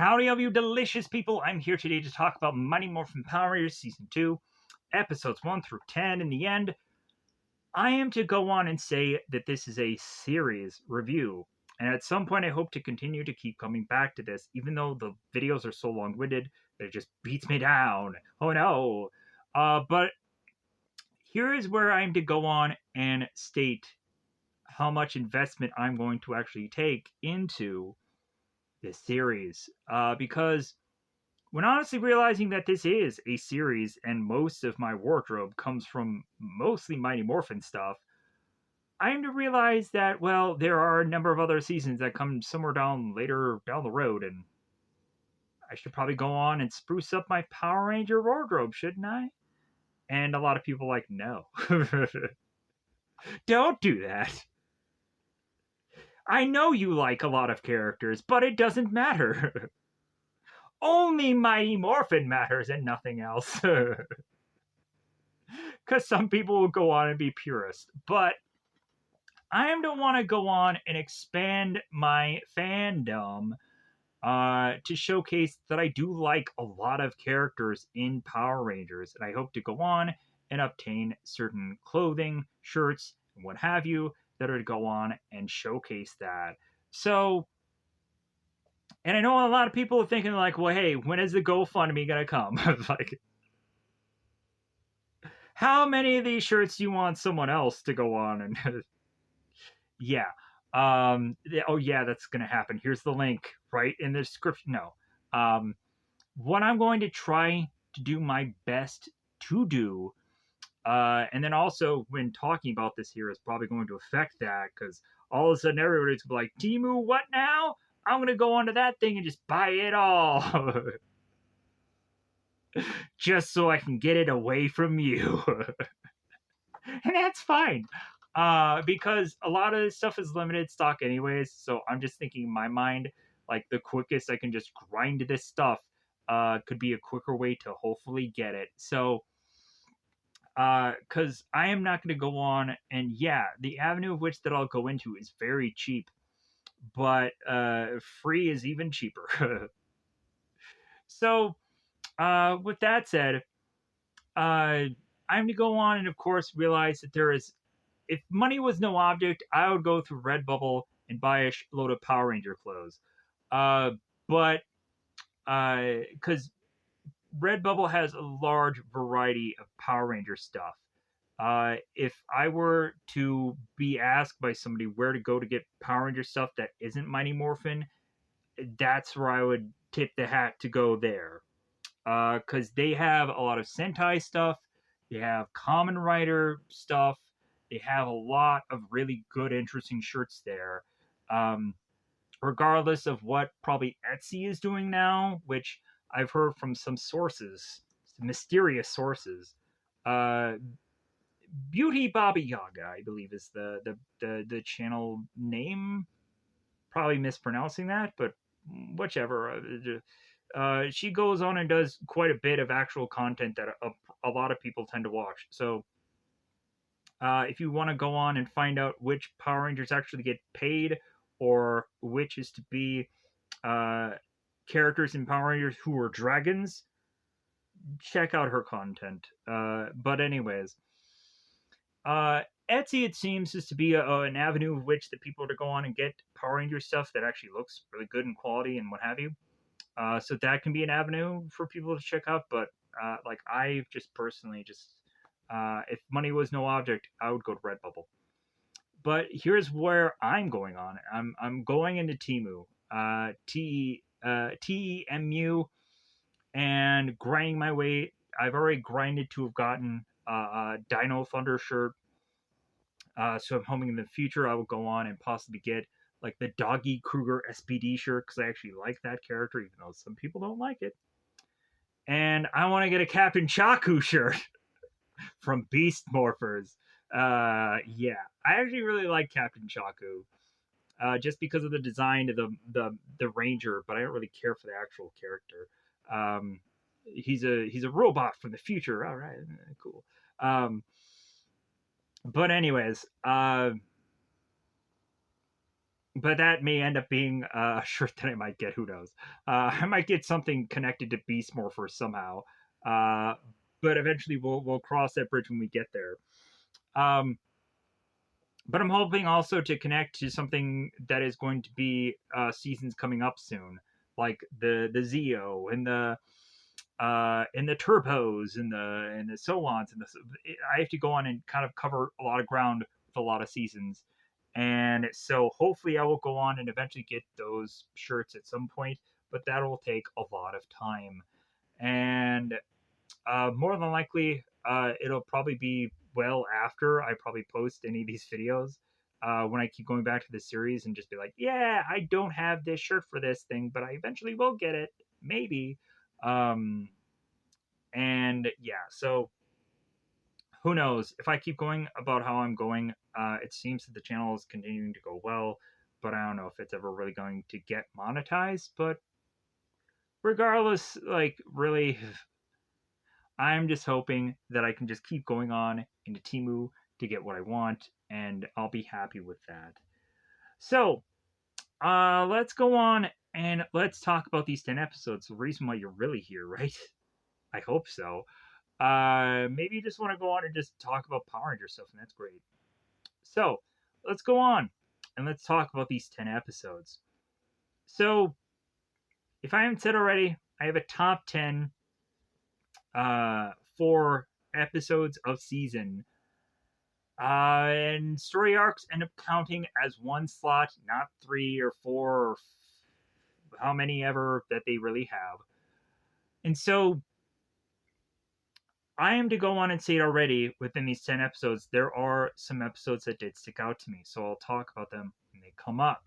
Howdy, all you delicious people. I'm here today to talk about Mighty Morphin Power Rangers Season 2, Episodes 1 through 10. In the end, I am to go on and say that this is a series review. And at some point, I hope to continue to keep coming back to this, even though the videos are so long winded that it just beats me down. Oh no. But here is where I'm to go on and state how much investment I'm going to actually take into this series. Because when honestly realizing that this is a series and most of my wardrobe comes from mostly Mighty Morphin stuff, I am to realize that, well, there are a number of other seasons that come somewhere later down the road, and I should probably go on and spruce up my Power Ranger wardrobe, shouldn't I? And a lot of people like, no. Don't do that. I know you like a lot of characters, but it doesn't matter. Only Mighty Morphin matters and nothing else. Because some people will go on and be purists. But I am to want to go on and expand my fandom to showcase that I do like a lot of characters in Power Rangers. And I hope to go on and obtain certain clothing, shirts, and what have you that are to go on and showcase that. So, and I know a lot of people are thinking like, well, hey, when is the GoFundMe going to come? Like, how many of these shirts do you want someone else to go on and yeah. Oh yeah, that's gonna happen. Here's the link right in the description. No. What I'm going to try to do my best to do, and then also when talking about this here is probably going to affect that because all of a sudden everybody's gonna be like, Timu, what now? I'm gonna go onto that thing and just buy it all. Just so I can get it away from you. And that's fine. Because a lot of this stuff is limited stock anyways, so I'm just thinking in my mind, like the quickest I can just grind this stuff could be a quicker way to hopefully get it. So, because I am not going to go on, and yeah, the avenue of which that I'll go into is very cheap, but free is even cheaper. So, with that said, I'm to go on and of course realize that there is, if money was no object, I would go through Redbubble and buy a load of Power Ranger clothes. But because Redbubble has a large variety of Power Ranger stuff. If I were to be asked by somebody where to go to get Power Ranger stuff that isn't Mighty Morphin, that's where I would tip the hat to go there. Because they have a lot of Sentai stuff, they have Kamen Rider stuff, they have a lot of really good, interesting shirts there. Um, Regardless of what probably Etsy is doing now, which I've heard from some sources, some mysterious sources. Uh, Beauty Baba Yaga, I believe, is the channel name. Probably mispronouncing that, but whichever. She goes on and does quite a bit of actual content that a lot of people tend to watch. So if you want to go on and find out which Power Rangers actually get paid or which is to be uh, characters in Power Rangers who are dragons, check out her content. But anyways, uh, Etsy, it seems, is to be an avenue of which that people are to go on and get Power Ranger stuff that actually looks really good in quality and what have you. So that can be an avenue for people to check out. But like I just personally just if money was no object, I would go to Redbubble. But here's where I'm going on. I'm going into Temu, TEMU, and grinding my way. I've already grinded to have gotten a Dino Thunder shirt. So I'm hoping in the future I will go on and possibly get like the Doggy Kruger SPD shirt because I actually like that character, even though some people don't like it. And I want to get a Captain Chaku shirt from Beast Morphers. Yeah, I actually really like Captain Chaku. Just because of the design of the Ranger, but I don't really care for the actual character. He's a robot from the future. All right, cool. But anyways, but that may end up being a shirt that I might get. Who knows? I might get something connected to Beast Morpher somehow. Uh, but eventually we'll cross that bridge when we get there. Um, but I'm hoping also to connect to something that is going to be seasons coming up soon, like the Zeo and the turbos and the so ons and the. I have to go on and kind of cover a lot of ground with a lot of seasons, and so hopefully I will go on and eventually get those shirts at some point, but that will take a lot of time, and more than likely, it'll probably be well after I probably post any of these videos. When I keep going back to the series and just be like, yeah, I don't have this shirt for this thing, but I eventually will get it, maybe. Um, and yeah, so who knows? If I keep going about how I'm going, it seems that the channel is continuing to go well, but I don't know if it's ever really going to get monetized. But regardless, like, really, I'm just hoping that I can just keep going on into Timu to get what I want, and I'll be happy with that. So, let's go on and let's talk about these 10 episodes. The reason why you're really here, right? I hope so. Maybe you just want to go on and just talk about Power Ranger stuff, and that's great. So, let's go on and let's talk about these 10 episodes. So, if I haven't said already, I have a top 10 for episodes of season. And story arcs end up counting as one slot, not three or four or how many ever that they really have. And so I am to go on and say it already within these 10 episodes, there are some episodes that did stick out to me. So I'll talk about them when they come up.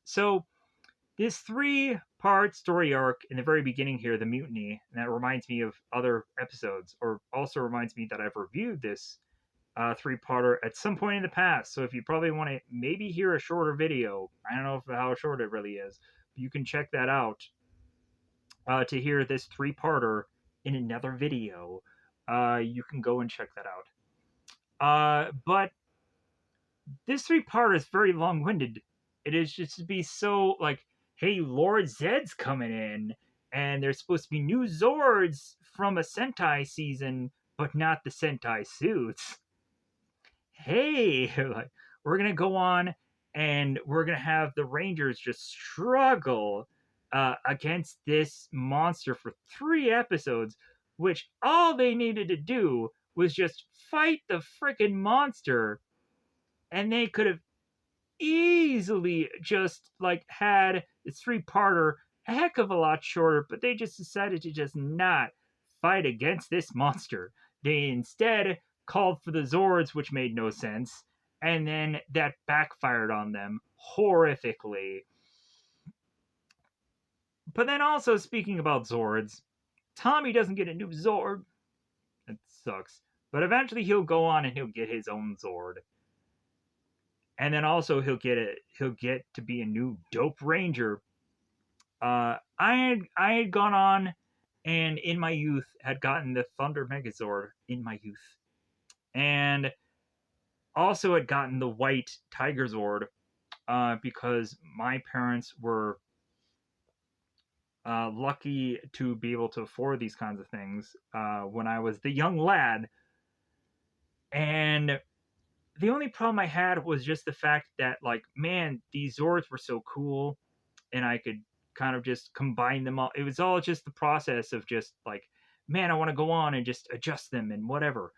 So this 3-part story arc in the very beginning here, the mutiny, and that reminds me of other episodes, or also reminds me that I've reviewed this 3-parter at some point in the past. So if you probably want to maybe hear a shorter video, I don't know if how short it really is, but you can check that out to hear this 3-parter in another video. You can go and check that out. But this 3-parter is very long-winded. It is just to be so like, hey, Lord Zed's coming in, and there's supposed to be new Zords from a Sentai season, but not the Sentai suits. Hey, like, we're gonna go on and we're gonna have the Rangers just struggle against this monster for 3 episodes, which all they needed to do was just fight the freaking monster, and they could have easily just like had this 3-parter a heck of a lot shorter, but they just decided to just not fight against this monster. They instead called for the Zords, which made no sense, and then that backfired on them horrifically. But then also, speaking about Zords, Tommy doesn't get a new Zord. That sucks. But eventually he'll go on and he'll get his own Zord. And then also he'll get to be a new dope ranger. I had gone on and in my youth had gotten the Thunder Megazord in my youth, and also had gotten the White Tiger Zord because my parents were lucky to be able to afford these kinds of things when I was the young lad. And the only problem I had was just the fact that, like, man, these Zords were so cool, and I could kind of just combine them all. It was all just the process of just like, man, I want to go on and just adjust them and whatever.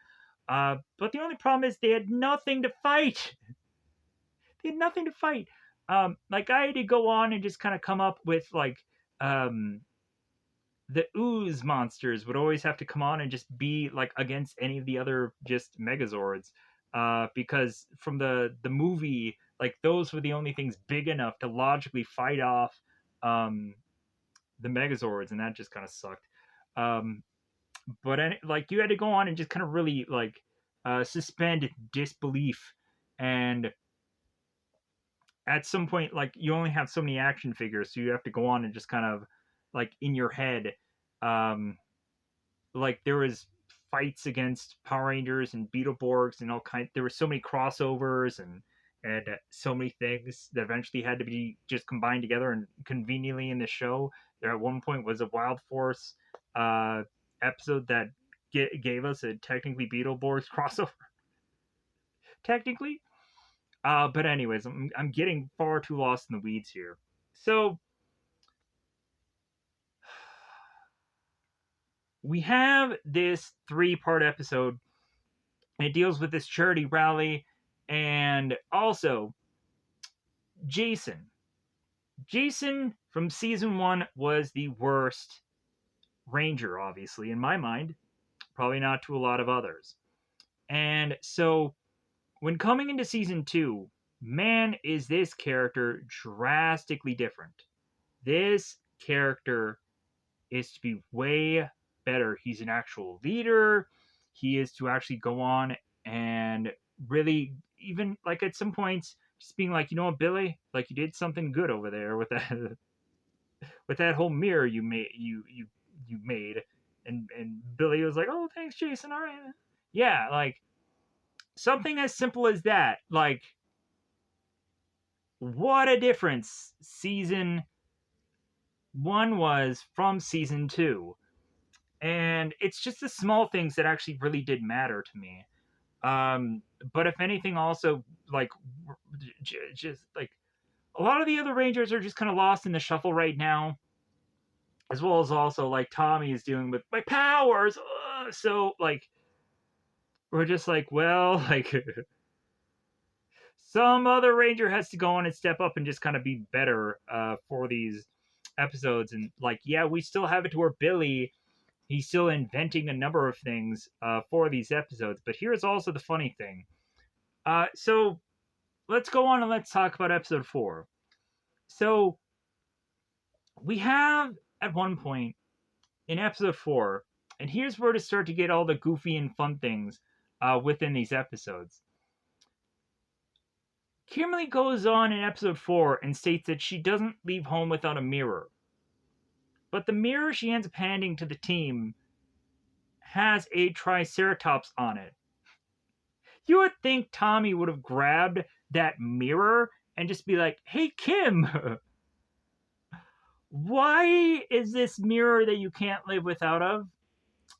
But the only problem is they had nothing to fight. They had nothing to fight. Like I had to go on and just kind of come up with like um, the ooze monsters would always have to come on and just be like against any of the other just Megazords. Because from the movie, like those were the only things big enough to logically fight off um, the Megazords, and that just kind of sucked. Um, but like you had to go on and just kind of really like suspend disbelief, and at some point, like you only have so many action figures, so you have to go on and just kind of like in your head, um, like there was fights against Power Rangers and Beetleborgs and all kind. There were so many crossovers, and and so many things that eventually had to be just combined together. And conveniently in the show, there at one point was a Wild Force uh, episode that gave us a technically Beetleborgs crossover, technically. But anyways, I'm getting far too lost in the weeds here. So we have this 3-part episode, and it deals with this charity rally, and also Jason. Jason from season 1 was the worst Ranger, obviously, in my mind. Probably not to a lot of others. And so when coming into season 2, man, is this character drastically different. This character is to be way better. He's an actual leader. He is to actually go on and really, even like at some points, just being like, you know what, Billy, like you did something good over there with that with that whole mirror you made. And Billy was like, oh, thanks, Jason. All right, yeah, like something as simple as that. Like, what a difference season 1 was from season 2. And it's just the small things that actually really did matter to me. But if anything, also like just like a lot of the other Rangers are just kind of lost in the shuffle right now, as well as also like Tommy is dealing with my powers. So like we're just like, well, like some other Ranger has to go on and step up and just kind of be better for these episodes. And like, yeah, we still have it to where Billy, he's still inventing a number of things for these episodes. But here's also the funny thing. So let's go on and let's talk about episode 4. So we have at one point in episode 4, and here's where to start to get all the goofy and fun things within these episodes. Kimberly goes on in episode 4 and states that she doesn't leave home without a mirror. But the mirror she ends up handing to the team has a Triceratops on it. You would think Tommy would have grabbed that mirror and just be like, hey, Kim, why is this mirror that you can't live without of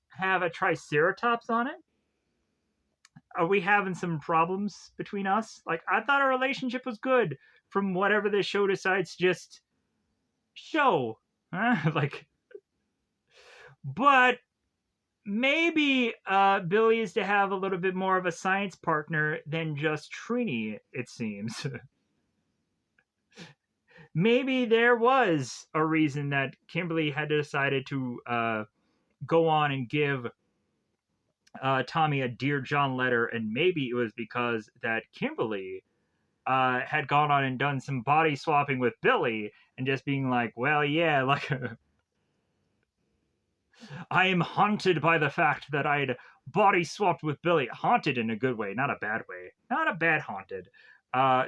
have a Triceratops on it? Are we having some problems between us? Like, I thought our relationship was good from whatever this show decides to just show. Like, but maybe Billy is to have a little bit more of a science partner than just Trini, it seems. Maybe there was a reason that Kimberly had decided to go on and give Tommy a Dear John letter, and maybe it was because that Kimberly had gone on and done some body swapping with Billy and just being like, well, yeah, like I am haunted by the fact that I'd body swapped with Billy. Haunted in a good way, not a bad way. Not a bad haunted.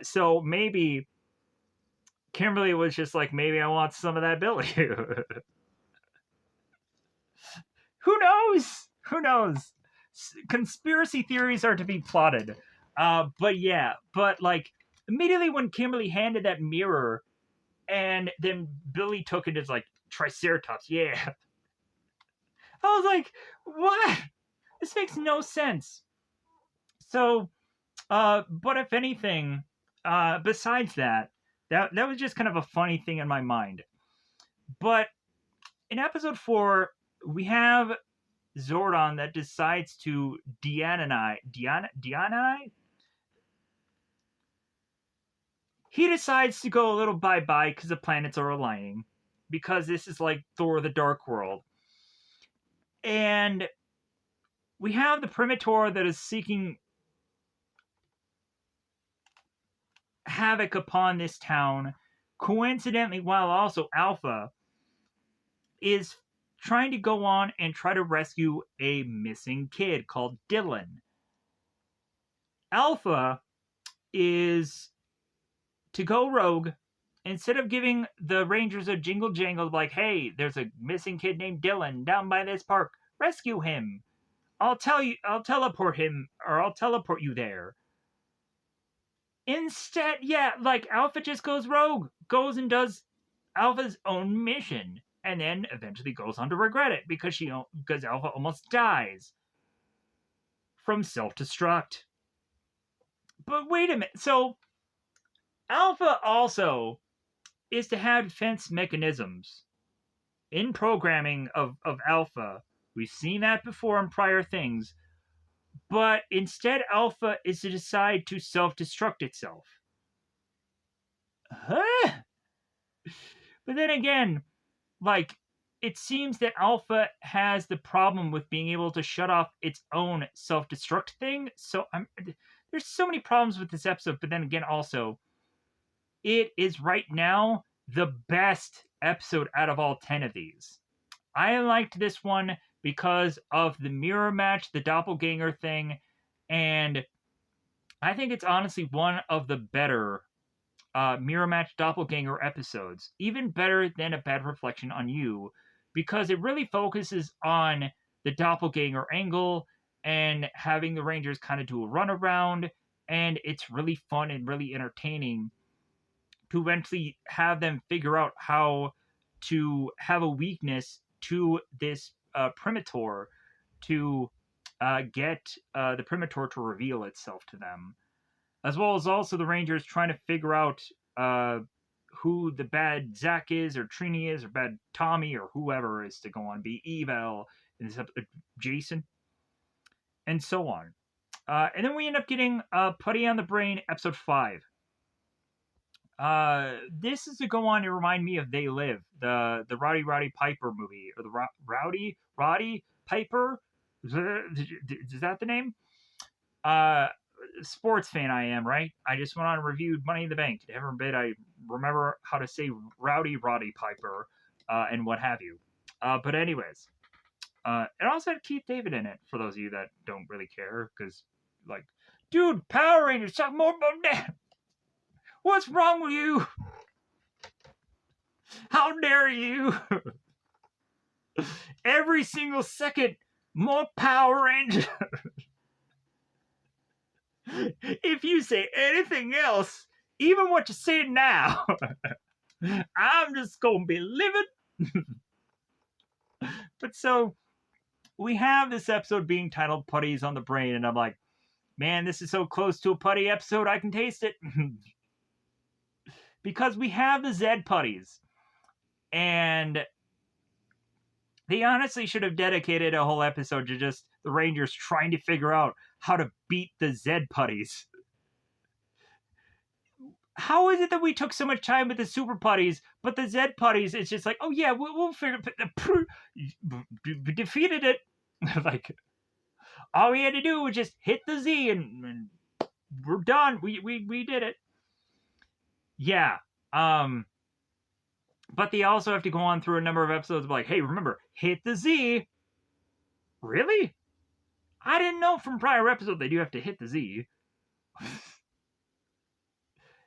So maybe Kimberly was just like, maybe I want some of that Billy. Who knows? Who knows? Conspiracy theories are to be plotted. But yeah, but like immediately when Kimberly handed that mirror and then Billy took it as like Triceratops, yeah. I was like, what? This makes no sense. So, but if anything, besides that, that was just kind of a funny thing in my mind. But in episode 4, we have Zordon that decides to deanionize. He decides to go a little bye-bye because the planets are aligning. Because this is like Thor the Dark World. And we have the Primitor that is seeking havoc upon this town. Coincidentally, while also Alpha is trying to go on and try to rescue a missing kid called Dylan. Alpha is to go rogue. Instead of giving the Rangers a jingle jangle like, hey, there's a missing kid named Dylan down by this park, rescue him. I'll teleport him, or I'll teleport you there. Instead, yeah, like Alpha just goes rogue, goes and does Alpha's own mission, and then eventually goes on to regret it because Alpha almost dies from self-destruct. But wait a minute, so Alpha also is to have defense mechanisms in programming of Alpha. We've seen that before in prior things, but instead Alpha is to decide to self-destruct itself. Huh? But then again, like, it seems that Alpha has the problem with being able to shut off its own self-destruct thing. So there's so many problems with this episode, but then again also, it is right now the best episode out of all 10 of these. I liked this one because of the mirror match, the doppelganger thing, and I think it's honestly one of the better mirror match doppelganger episodes, even better than A Bad Reflection on You, because it really focuses on the doppelganger angle and having the Rangers kind of do a runaround, and it's really fun and really entertaining to eventually have them figure out how to have a weakness to this Primitor to get the Primitor to reveal itself to them, as well as also the Rangers trying to figure out uh, who the bad Zach is, or Trini is, or bad Tommy, or whoever is to go on be Evel, and Jason, and so on. And then we end up getting Putty on the Brain, episode 5. This is to go on to remind me of They Live, the Roddy Piper movie, or the Roddy Piper. Is that the name? Sports fan I am, right? I just went on and reviewed Money in the Bank. Every bit I remember how to say Roddy Piper, and what have you. But anyways, it also had Keith David in it, for those of you that don't really care, because, like, dude, Power Rangers, talk more about that. What's wrong with you? How dare you? Every single second, more Power Rangers. If you say anything else, even what you're saying now, I'm just gonna be living. But so we have this episode being titled Putties on the Brain, and I'm like, man, this is so close to a Putty episode, I can taste it. Because we have the Zed Putties, and they honestly should have dedicated a whole episode to just the Rangers trying to figure out how to beat the Zed Putties. How is it that we took so much time with the Super Putties, but the Zed Putties, it's just like, oh yeah, we'll figure defeated it. Like, all we had to do was just hit the Z and we're done. We did it. Yeah. But they also have to go on through a number of episodes of like, hey, remember, hit the Z. Really? I didn't know from prior episodes they do have to hit the Z.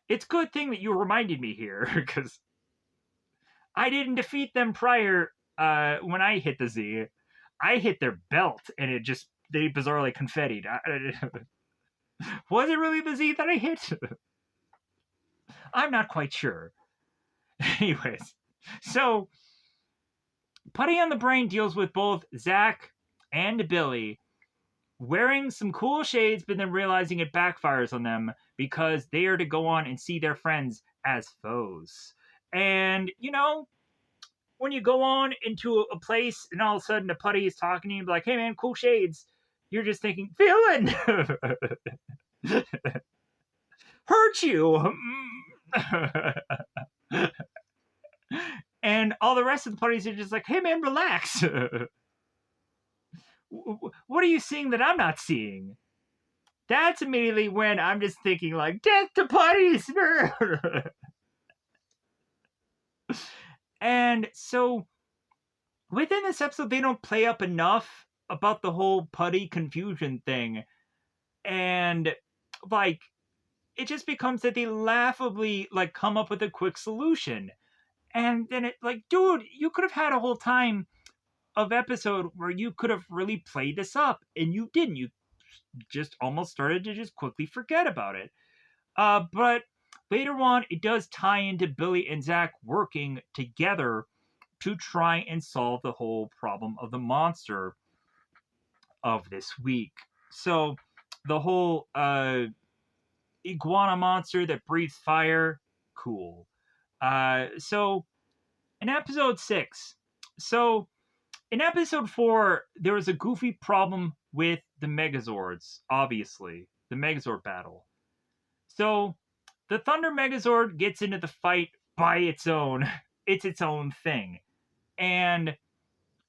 It's a good thing that you reminded me here, because I didn't defeat them prior when I hit the Z. I hit their belt, and they bizarrely confettied. Was it really the Z that I hit? I'm not quite sure. Anyways, so Putty on the Brain deals with both Zach and Billy wearing some cool shades, but then realizing it backfires on them because they are to go on and see their friends as foes. And, when you go on into a place and all of a sudden a Putty is talking to you, like, hey man, cool shades, you're just thinking, villain! Hurt you! And all the rest of the Putties are just like, hey man, relax. What are you seeing that I'm not seeing? That's immediately when I'm just thinking, like, death to Putties! And so, within this episode, they don't play up enough about the whole Putty confusion thing. And, like, it just becomes that they laughably, like, come up with a quick solution. And then dude, you could have had a whole time of episode where you could have really played this up, and you didn't. You just almost started to just quickly forget about it. But later on, it does tie into Billy and Zach working together to try and solve the whole problem of the monster of this week. So the whole iguana monster that breathes fire, cool. So in episode 6, so in episode 4, there was a goofy problem with the Megazords, obviously. The Megazord battle. So the Thunder Megazord gets into the fight by its own. It's its own thing. And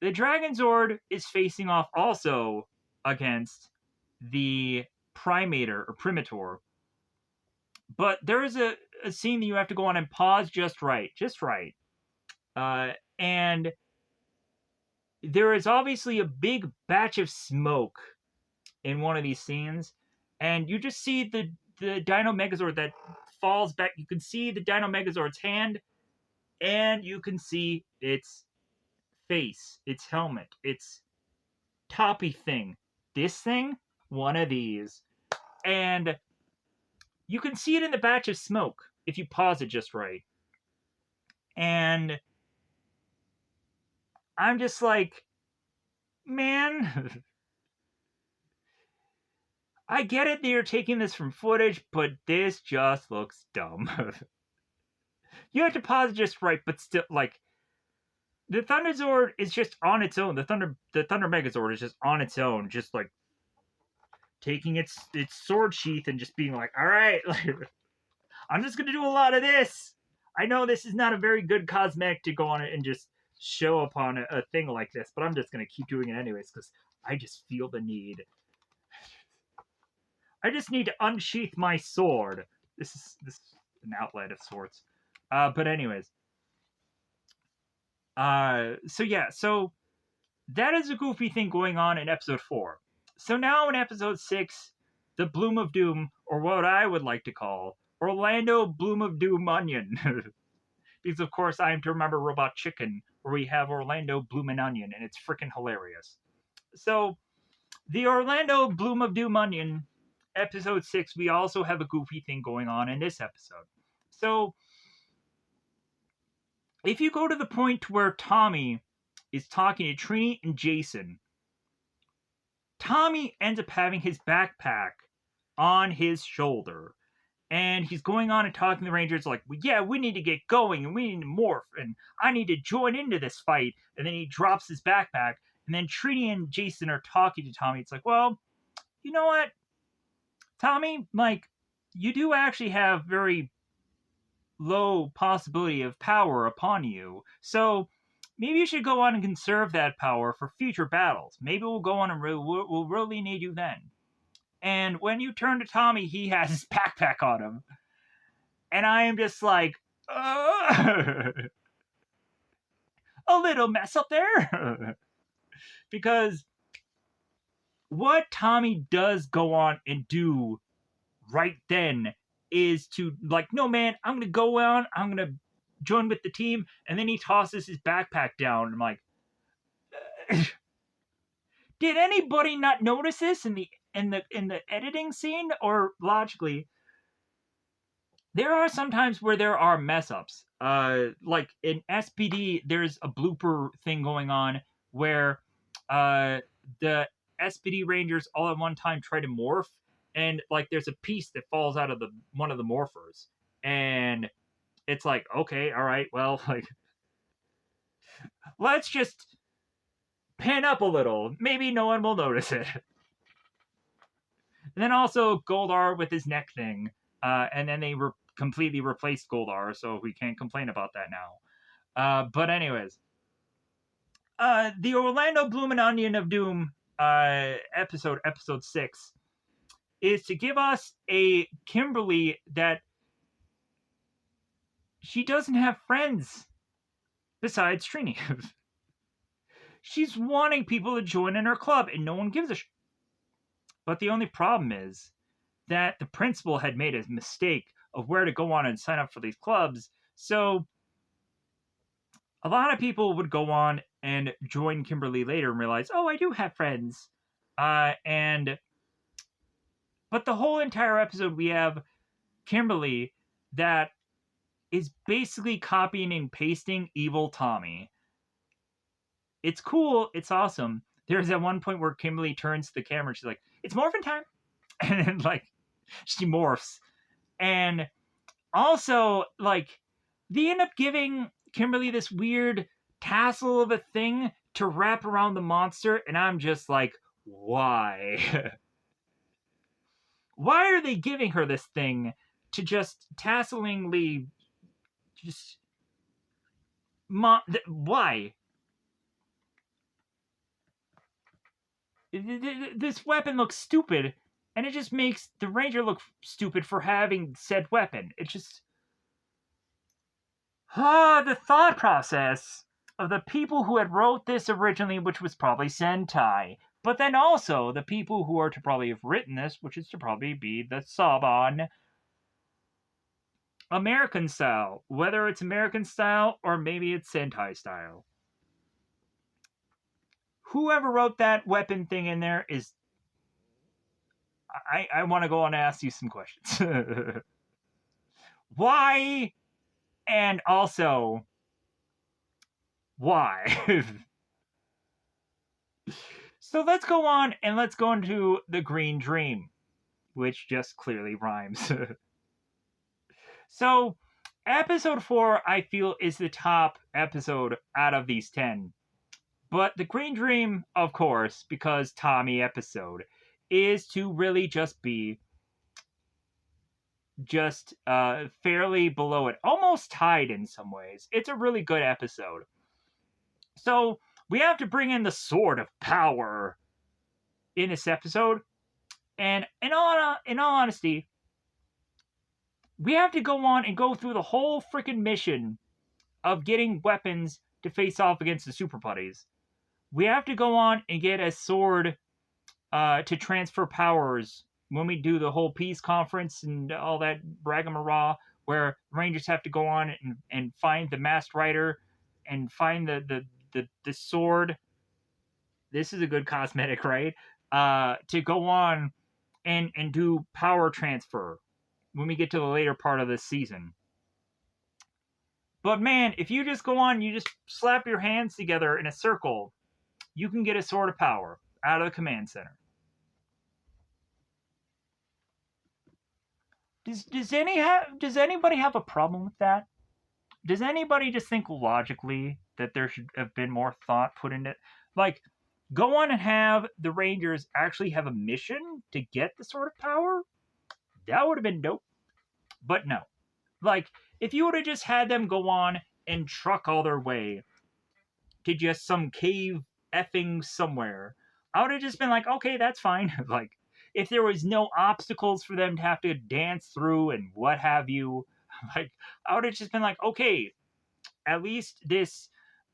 the Dragon Zord is facing off also against the Primator or Primitor. But there is a scene that you have to go on and pause just right. Just right. And there is obviously a big batch of smoke in one of these scenes. And you just see the Dino Megazord that falls back. You can see the Dino Megazord's hand, and you can see its face, its helmet, its toppy thing. This thing, one of these. And you can see it in the batch of smoke if you pause it just right. And I'm just like, man, I get it that you're taking this from footage, but this just looks dumb. You have to pause it just right, but still, like, the Thunder Zord is just on its own. The Thunder Megazord is just on its own, just like taking its sword sheath and just being like, all right, I'm just gonna do a lot of this. I know this is not a very good cosmetic to go on it and just show up on a thing like this, but I'm just gonna keep doing it anyways because I just feel the need. I just need to unsheath my sword. This is an outlet of sorts. But anyways, so that is a goofy thing going on in episode 4. So now in episode 6, the Bloom of Doom, or what I would like to call Orlando Bloom of Doom Onion. Because of course I am to remember Robot Chicken, where we have Orlando Bloom and Onion, and it's freaking hilarious. So the Orlando Bloom of Doom Onion, episode 6, we also have a goofy thing going on in this episode. So if you go to the point where Tommy is talking to Trini and Jason, Tommy ends up having his backpack on his shoulder. And he's going on and talking to the Rangers like, well, yeah, we need to get going and we need to morph and I need to join into this fight. And then he drops his backpack. And then Trini and Jason are talking to Tommy. It's like, well, you know what, Tommy, like, you do actually have very low possibility of power upon you. So maybe you should go on and conserve that power for future battles. Maybe we'll go on and we'll really need you then. And when you turn to Tommy, he has his backpack on him. And I am just like, a little mess up there. Because what Tommy does go on and do right then is to, like, no, man, I'm going to go on, I'm going to join with the team. And then he tosses his backpack down. I'm like, did anybody not notice this in the editing scene? Or logically, there are some times where there are mess ups. Like in SPD, there's a blooper thing going on where the SPD Rangers all at one time try to morph, and like there's a piece that falls out of the one of the morphers, and it's like, okay, all right, well, like, let's just pan up a little. Maybe no one will notice it. And then also Goldar with his neck thing, and then they completely replaced Goldar, so we can't complain about that now. But anyways, the Orlando Bloom and Onion of Doom episode 6, is to give us a Kimberly that she doesn't have friends besides Trini. She's wanting people to join in her club, and no one gives a But the only problem is that the principal had made a mistake of where to go on and sign up for these clubs. So a lot of people would go on and join Kimberly later and realize, oh, I do have friends. But the whole entire episode, we have Kimberly that is basically copying and pasting evil Tommy. It's cool. It's awesome. There's at one point where Kimberly turns to the camera and she's like, "It's morphin time," and then like she morphs. And also, like, they end up giving Kimberly this weird tassel of a thing to wrap around the monster, and I'm just like, why? Why are they giving her this thing to just tasselingly just why? This weapon looks stupid, and it just makes the ranger look stupid for having said weapon. It just the thought process of the people who had wrote this originally, which was probably Sentai, but then also the people who are to probably have written this, which is to probably be the sub on American style, whether it's American style or maybe it's Sentai style. Whoever wrote that weapon thing in there is. I want to go on and ask you some questions. Why? And also, why? So let's go on and let's go into the Green Dream, which just clearly rhymes. So, episode 4, I feel, is the top episode out of these 10. But the Green Dream, of course, because Tommy episode, is to really just be just fairly below it, almost tied in some ways. It's a really good episode. So we have to bring in the Sword of Power in this episode, and in all honesty, we have to go on and go through the whole freaking mission of getting weapons to face off against the Super Putties. We have to go on and get a sword to transfer powers when we do the whole peace conference and all that ragamara, where Rangers have to go on and find the masked rider and find the sword. This is a good cosmetic, right? To go on and do power transfer when we get to the later part of this season. But man, if you just go on, you just slap your hands together in a circle, you can get a sword of power out of the command center. Does anybody have a problem with that? Does anybody just think logically that there should have been more thought put into it? Like, go on and have the Rangers actually have a mission to get the sword of power? That would have been dope. But no. Like, if you would have just had them go on and truck all their way to just some cave effing somewhere, I would have just been like, okay, that's fine. Like, if there was no obstacles for them to have to dance through and what have you, like, I would have just been like, okay, at least this,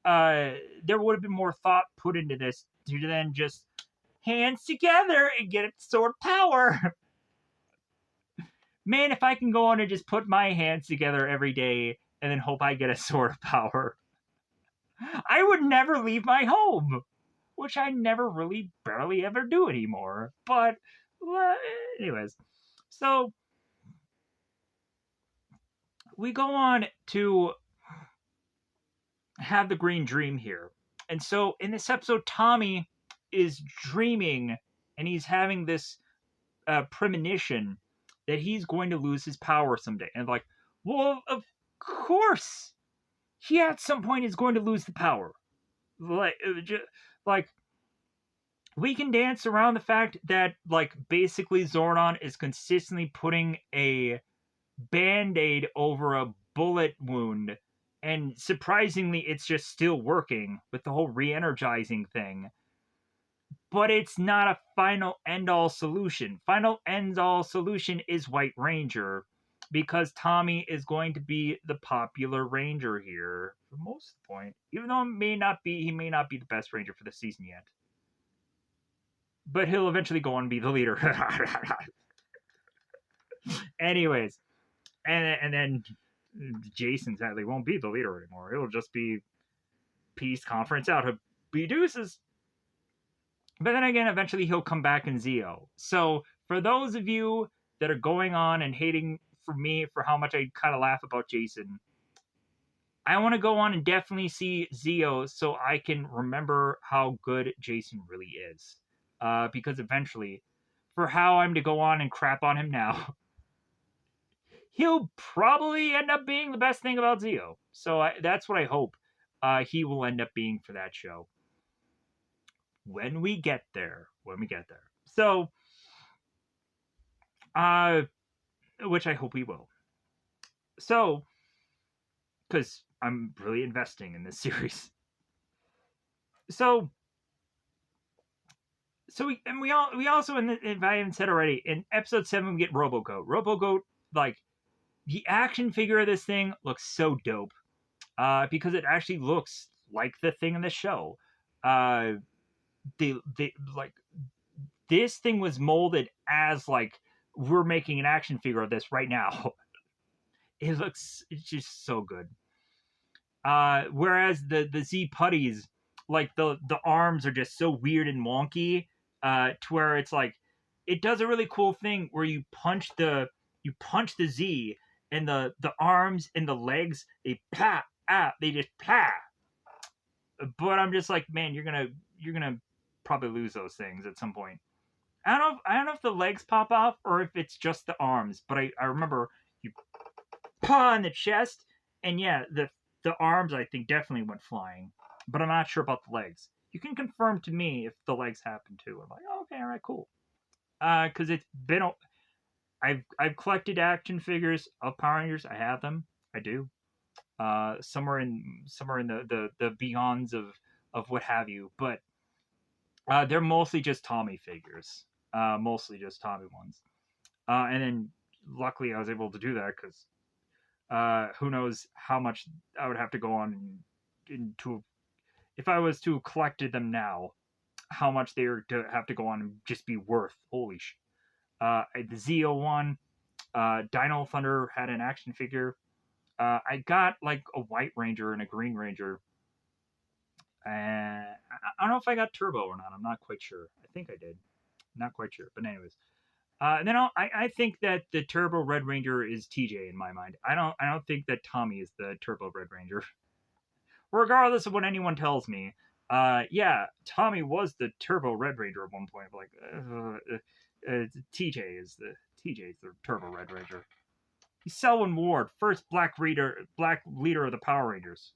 there would have been more thought put into this to then just hands together and get a sword power. Man, if I can go on and just put my hands together every day and then hope I get a sword of power, I would never leave my home, which I never really barely ever do anymore. But, anyways, so we go on to have the Green Dream here. And so in this episode, Tommy is dreaming and he's having this premonition that he's going to lose his power someday. And like, well, of course, he at some point is going to lose the power. Like, we can dance around the fact that, like, basically Zordon is consistently putting a band-aid over a bullet wound, and surprisingly, it's just still working with the whole re-energizing thing. But it's not a final end-all solution. Final end-all solution is White Ranger, because Tommy is going to be the popular Ranger here for most of the point. Even though he may not be the best Ranger for the season yet. But he'll eventually go on and be the leader. Anyways, and then Jason sadly won't be the leader anymore. It'll just be peace conference out of be deuces. But then again, eventually he'll come back in Zeo. So for those of you that are going on and hating for me, for how much I kind of laugh about Jason, I want to go on and definitely see Zeo so I can remember how good Jason really is. Because eventually, for how I'm to go on and crap on him now, he'll probably end up being the best thing about Zeo. So that's what I hope he will end up being for that show when we get there. When we get there. So, uh, which I hope we will. So, because I'm really investing in this series. So, we also if I haven't said already, in episode 7 we get RoboGoat. RoboGoat, like, the action figure of this thing looks so dope. Because it actually looks like the thing in the show. They like, this thing was molded as like we're making an action figure of this right now. It's just so good. Whereas the Z putties, like the arms are just so weird and wonky, to where it's like it does a really cool thing where you punch the Z, and the arms and the legs, they just plah. But I'm just like, man, you're gonna probably lose those things at some point. I don't know if the legs pop off or if it's just the arms, but I remember you paw in the chest, and yeah, the arms I think definitely went flying, but I'm not sure about the legs. You can confirm to me if the legs happen too. I'm like, oh, okay, all right, cool. Because it's been I've collected action figures of Power Rangers. I have them. I do. Somewhere in the beyonds of what have you, but they're mostly just Tommy figures. Mostly just Tommy ones. And then luckily I was able to do that because who knows how much I would have to go on into if I was to collected them now, how much they are to have to go on and just be worth. Holy sh! The Zeo one, Dino Thunder had an action figure. I got like a White Ranger and a Green Ranger. And I don't know if I got Turbo or not. I'm not quite sure. I think I did. Not quite sure. But anyways, and then I think that the Turbo Red Ranger is TJ in my mind. I don't think that Tommy is the Turbo Red Ranger. Regardless of what anyone tells me, yeah, Tommy was the Turbo Red Ranger at one point. Like TJ is the Turbo Red Ranger. He's Selwyn Ward, first black leader of the Power Rangers.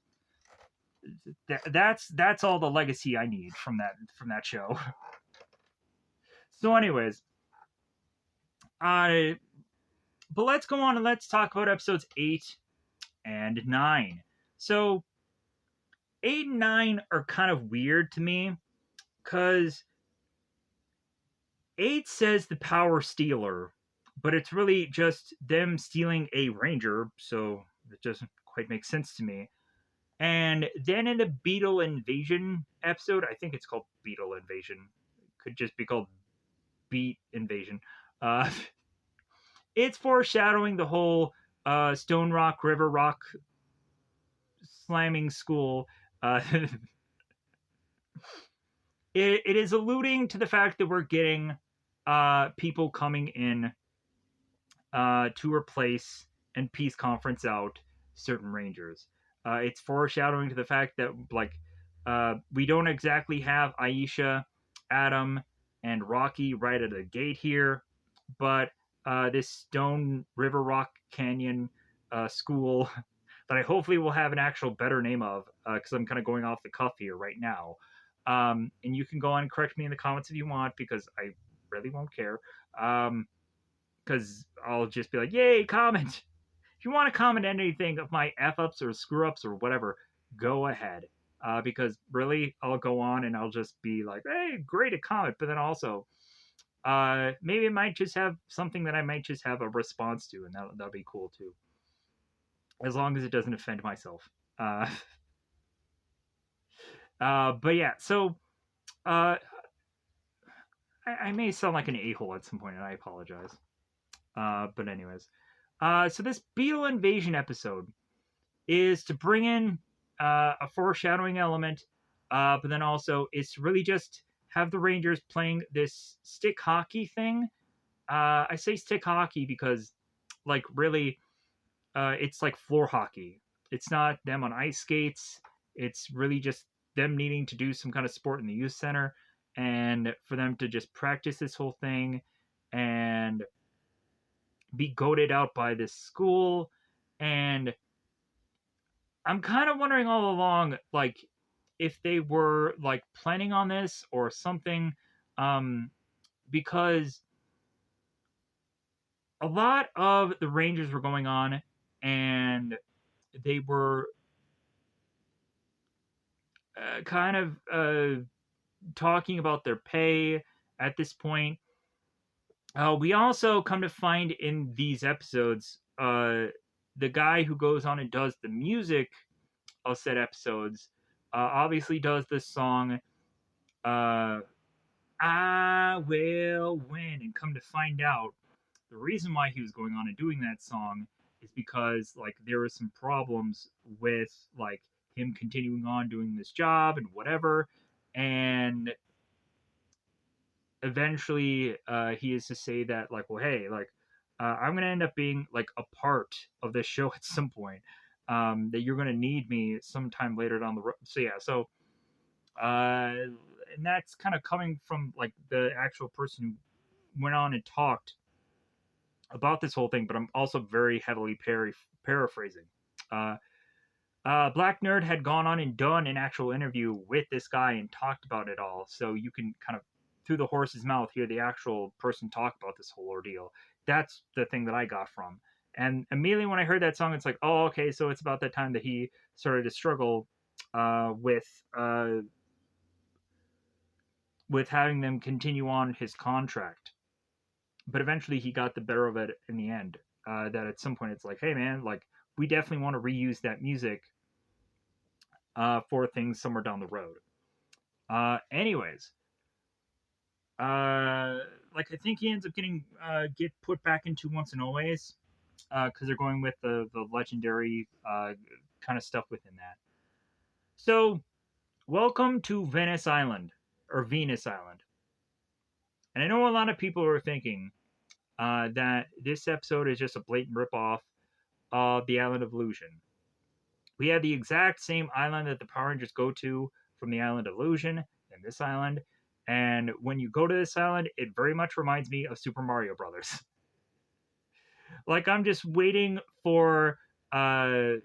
That's all the legacy I need from that show. So, anyways, but let's go on and let's talk about episodes 8 and 9. So 8 and 9 are kind of weird to me because 8 says the power stealer, but it's really just them stealing a ranger, so it doesn't quite make sense to me. And then in the Beetle Invasion episode, I think it's called Beetle Invasion. It could just be called Beat Invasion. It's foreshadowing the whole Stone Rock, River Rock slamming school. It is alluding to the fact that we're getting people coming in to replace and peace conference out certain rangers. It's foreshadowing to the fact that like we don't exactly have Aisha, Adam, and Rocky right at the gate here, but this Stone River Rock Canyon school that I hopefully will have an actual better name of because I'm kind of going off the cuff here right now. And you can go on and correct me in the comments if you want because I really won't care. Because I'll just be like, yay, comment. If you want to comment anything of my F-ups or screw-ups or whatever, go ahead. Because really, I'll go on and I'll just be like, hey, great to comment. But then also, maybe it might just have something that I might just have a response to, and that'll be cool too. As long as it doesn't offend myself. But yeah, so I may sound like an a-hole at some point, and I apologize. But anyways, so this Beetle Invasion episode is to bring in a foreshadowing element, but then also it's really just have the Rangers playing this stick hockey thing. I say stick hockey because like really, it's like floor hockey. It's not them on ice skates. It's really just them needing to do some kind of sport in the youth center, and for them to just practice this whole thing and be goaded out by this school. And I'm kind of wondering all along, like, if they were like planning on this or something, um, because a lot of the Rangers were going on, and they were kind of talking about their pay at this point. We also come to find in these episodes, the guy who goes on and does the music of said episodes, obviously does this song, uh, I Will Win. And come to find out, the reason why he was going on and doing that song is because, like, there were some problems with, like, him continuing on doing this job and whatever. And eventually he is to say that, like, well, hey, like, I'm gonna end up being like a part of this show at some point, that you're gonna need me sometime later down the road. So yeah, so and that's kind of coming from like the actual person who went on and talked about this whole thing, but I'm also very heavily paraphrasing. uh, Black Nerd had gone on and done an actual interview with this guy and talked about it all. So you can kind of, through the horse's mouth, hear the actual person talk about this whole ordeal. That's the thing that I got from. And immediately when I heard that song, it's like, oh, okay, so it's about that time that he started to struggle with having them continue on his contract. But eventually he got the better of it in the end. That at some point it's like, hey man, like, we definitely want to reuse that music for things somewhere down the road. Anyways, like, I think he ends up getting get put back into Once and Always, because they're going with the legendary kind of stuff within that. So, welcome to Venice Island, or Venus Island. And I know a lot of people are thinking that this episode is just a blatant ripoff of the Island of Illusion. We have the exact same island that the Power Rangers go to from the Island of Illusion and this island. And when you go to this island, it very much reminds me of Super Mario Brothers. Like, I'm just waiting for Koopa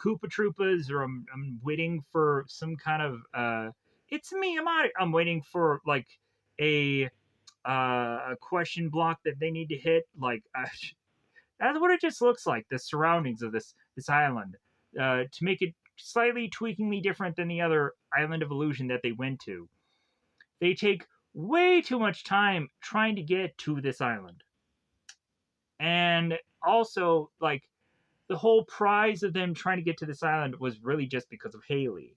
Troopas, or I'm waiting for some kind of it's me, I'm waiting for like a question block that they need to hit. Like, that's what it just looks like. The surroundings of this island, to make it slightly tweakingly different than the other Island of Illusion that they went to. They take way too much time trying to get to this island, and also, like, the whole prize of them trying to get to this island was really just because of Haley,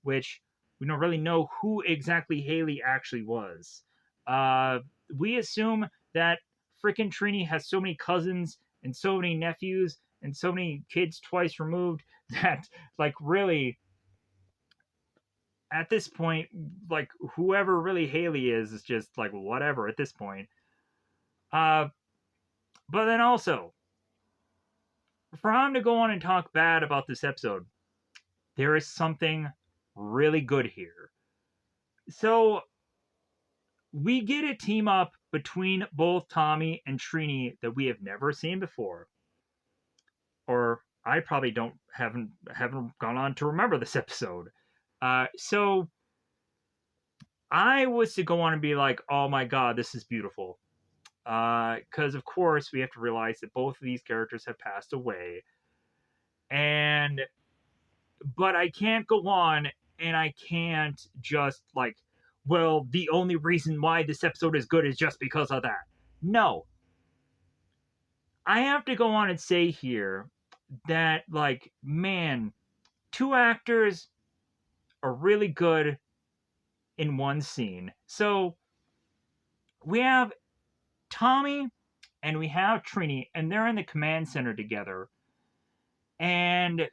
which we don't really know who exactly Haley actually was. Uh, we assume that frickin' Trini has so many cousins and so many nephews and so many kids twice removed that, like, really, at this point, like, whoever really Haley is just like whatever at this point. Uh, but then also, for him to go on and talk bad about this episode, there is something really good here. So we get a team up between both Tommy and Trini that we have never seen before, or I probably haven't gone on to remember this episode. So I was to go on and be like, oh my god, this is beautiful. Because of course we have to realize that both of these characters have passed away, and but I can't go on and I can't just like, well, the only reason why this episode is good is just because of that. No. I have to go on and say here that, like, man, two actors are really good in one scene. So we have Tommy and we have Trini, and they're in the command center together. And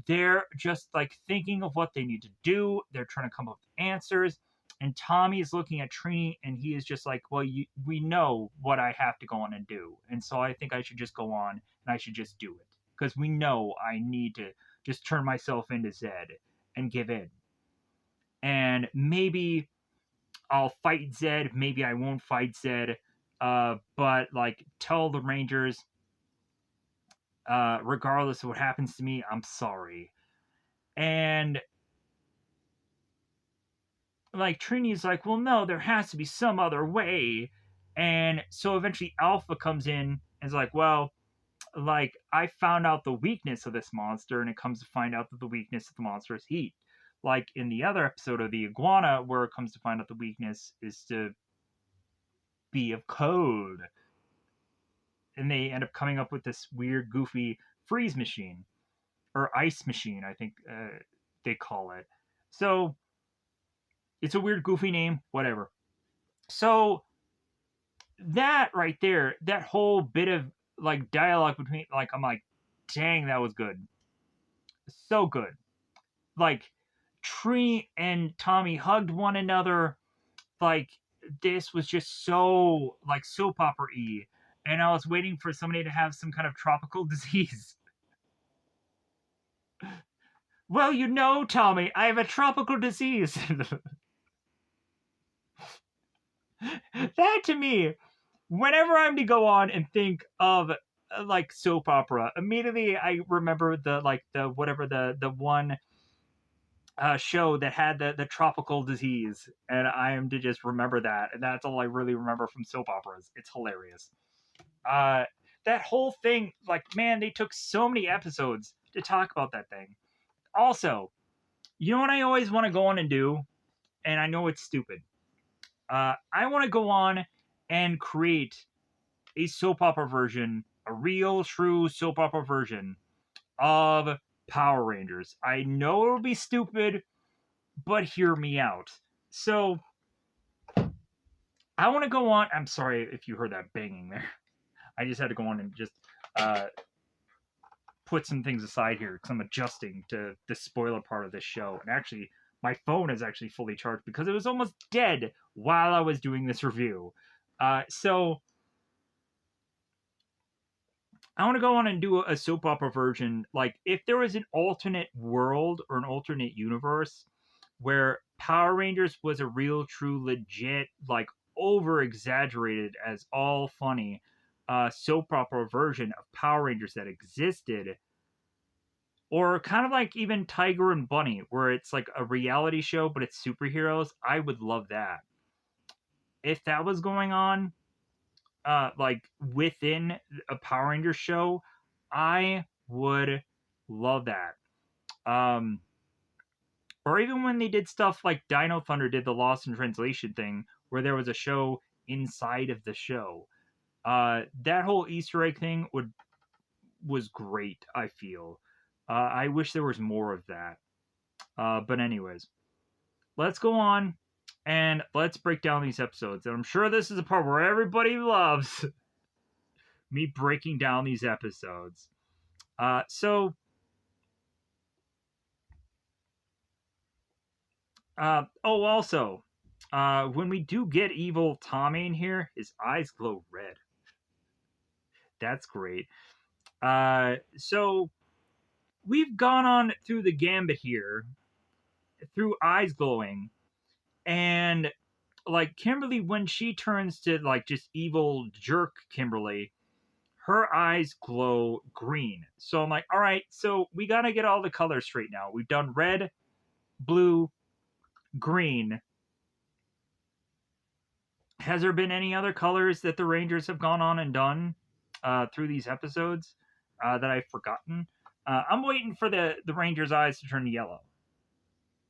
they're just like thinking of what they need to do. They're trying to come up with answers. And Tommy is looking at Trini, and he is just like, well, we know what I have to go on and do. And so I think I should just go on and I should just do it. Because we know I need to just turn myself into Zed and give in. And maybe I'll fight Zed, maybe I won't fight Zed. But like, tell the Rangers, regardless of what happens to me, I'm sorry. And like Trini's like, well, no, there has to be some other way. And so eventually Alpha comes in and is like, well, like, I found out the weakness of this monster, and it comes to find out that the weakness of the monster is heat. Like in the other episode of the iguana, where it comes to find out the weakness is to be of cold. And they end up coming up with this weird, goofy freeze machine, or ice machine, I think they call it. So it's a weird, goofy name, whatever. So that right there, that whole bit of like dialogue between, like, I'm like, dang, that was good, so good. Like, Tree and Tommy hugged one another. Like, this was just so like soap opera-y, and I was waiting for somebody to have some kind of tropical disease. Well, you know, Tommy, I have a tropical disease. That to me, whenever I'm to go on and think of like soap opera, immediately I remember the like the whatever the one show that had the tropical disease, and I am to just remember that, and that's all I really remember from soap operas. It's hilarious. Uh, that whole thing, like, man, they took so many episodes to talk about that thing. Also, you know what I always want to go on and do, and I know it's stupid. I want to go on and create a soap opera version, a real, true soap opera version of Power Rangers. I know it'll be stupid, but hear me out. So, I want to go on. I'm sorry if you heard that banging there. I just had to go on and just uh, put some things aside here because I'm adjusting to the spoiler part of this show. And actually, my phone is actually fully charged because it was almost dead while I was doing this review. So I want to go on and do a soap opera version. Like, if there was an alternate world or an alternate universe where Power Rangers was a real, true, legit, like, over exaggerated as all funny soap opera version of Power Rangers that existed, or kind of like even Tiger and Bunny, where it's like a reality show but it's superheroes, I would love that. If that was going on, like within a Power Rangers show, I would love that. Um, or even when they did stuff like Dino Thunder did the Lost in Translation thing, where there was a show inside of the show. That whole Easter egg thing was great. I feel. I wish there was more of that. But anyways, let's go on and let's break down these episodes. And I'm sure this is a part where everybody loves me breaking down these episodes. So also, when we do get evil Tommy in here, his eyes glow red. That's great. So we've gone on through the gambit here, through eyes glowing, and like Kimberly, when she turns to like just evil jerk Kimberly, her eyes glow green. So I'm like, all right, so we gotta get all the colors straight now. We've done red, blue, green. Has there been any other colors that the Rangers have gone on and done through these episodes that I've forgotten? I'm waiting for the Rangers' eyes to turn yellow.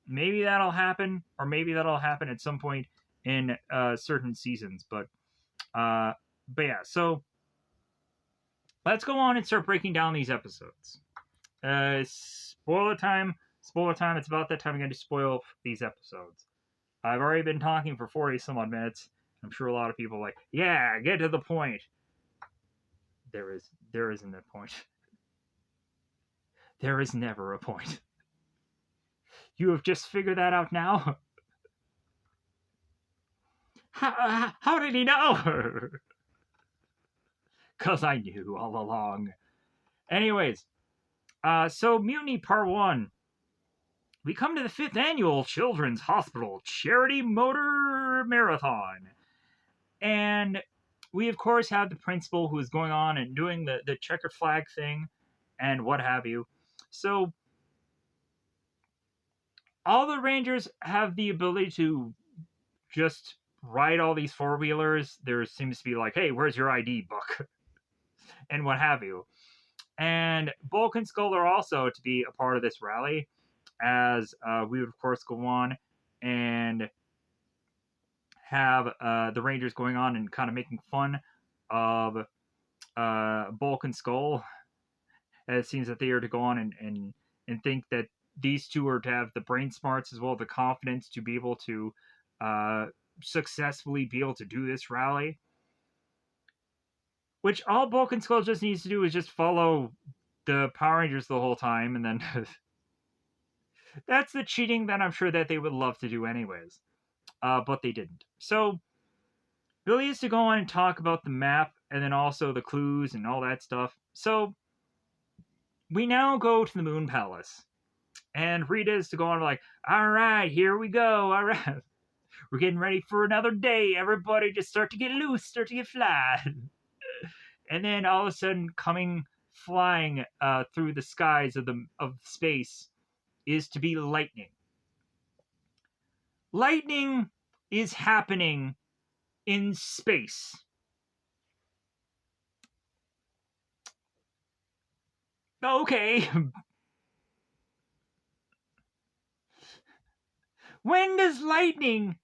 Maybe that'll happen, or maybe that'll happen at some point in certain seasons. Uh, but yeah, so let's go on and start breaking down these episodes. Spoiler time. Spoiler time. It's about that time again to spoil these episodes. I've already been talking for 40 some odd minutes. I'm sure a lot of people are like, yeah, get to the point. There isn't a point. There is never a point. You have just figured that out now? How did he know? Because I knew all along. Anyways, so Mutiny Part 1. We come to the 5th annual Children's Hospital Charity Motor Marathon. And we, of course, have the principal who is going on and doing the checkered flag thing and what have you. So, all the Rangers have the ability to just ride all these four wheelers. There seems to be like, hey, where's your ID book? And what have you. And Bulk and Skull are also to be a part of this rally, as we would, of course, go on and have the Rangers going on and kind of making fun of Bulk and Skull. It seems that they are to go on and think that these two are to have the brain smarts as well as the confidence to be able to uh, successfully be able to do this rally. Which all Bulk and Skull just needs to do is just follow the Power Rangers the whole time, and then that's the cheating that I'm sure that they would love to do anyways. But they didn't. So Billy is to go on and talk about the map and then also the clues and all that stuff. So we now go to the Moon Palace. And Rita is to go on like, all right, here we go. All right. We're getting ready for another day. Everybody just start to get loose, start to get fly. And then all of a sudden coming flying through the skies of space is to be lightning. Lightning is happening in space. Okay. When does lightning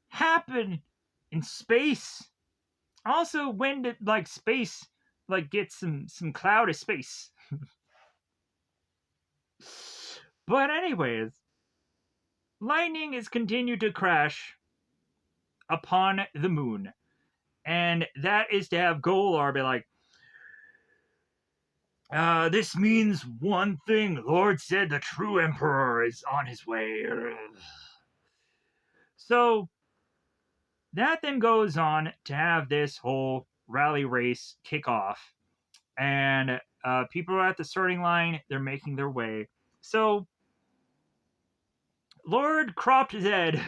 happen in space? Also, when did like space like get some cloud of space? But anyways, lightning is continued to crash upon the moon. And that is to have Golar be like, this means one thing. Lord said the true emperor is on his way. So that then goes on to have this whole rally race kick off. And people are at the starting line. They're making their way. So Lord Cropped Zed.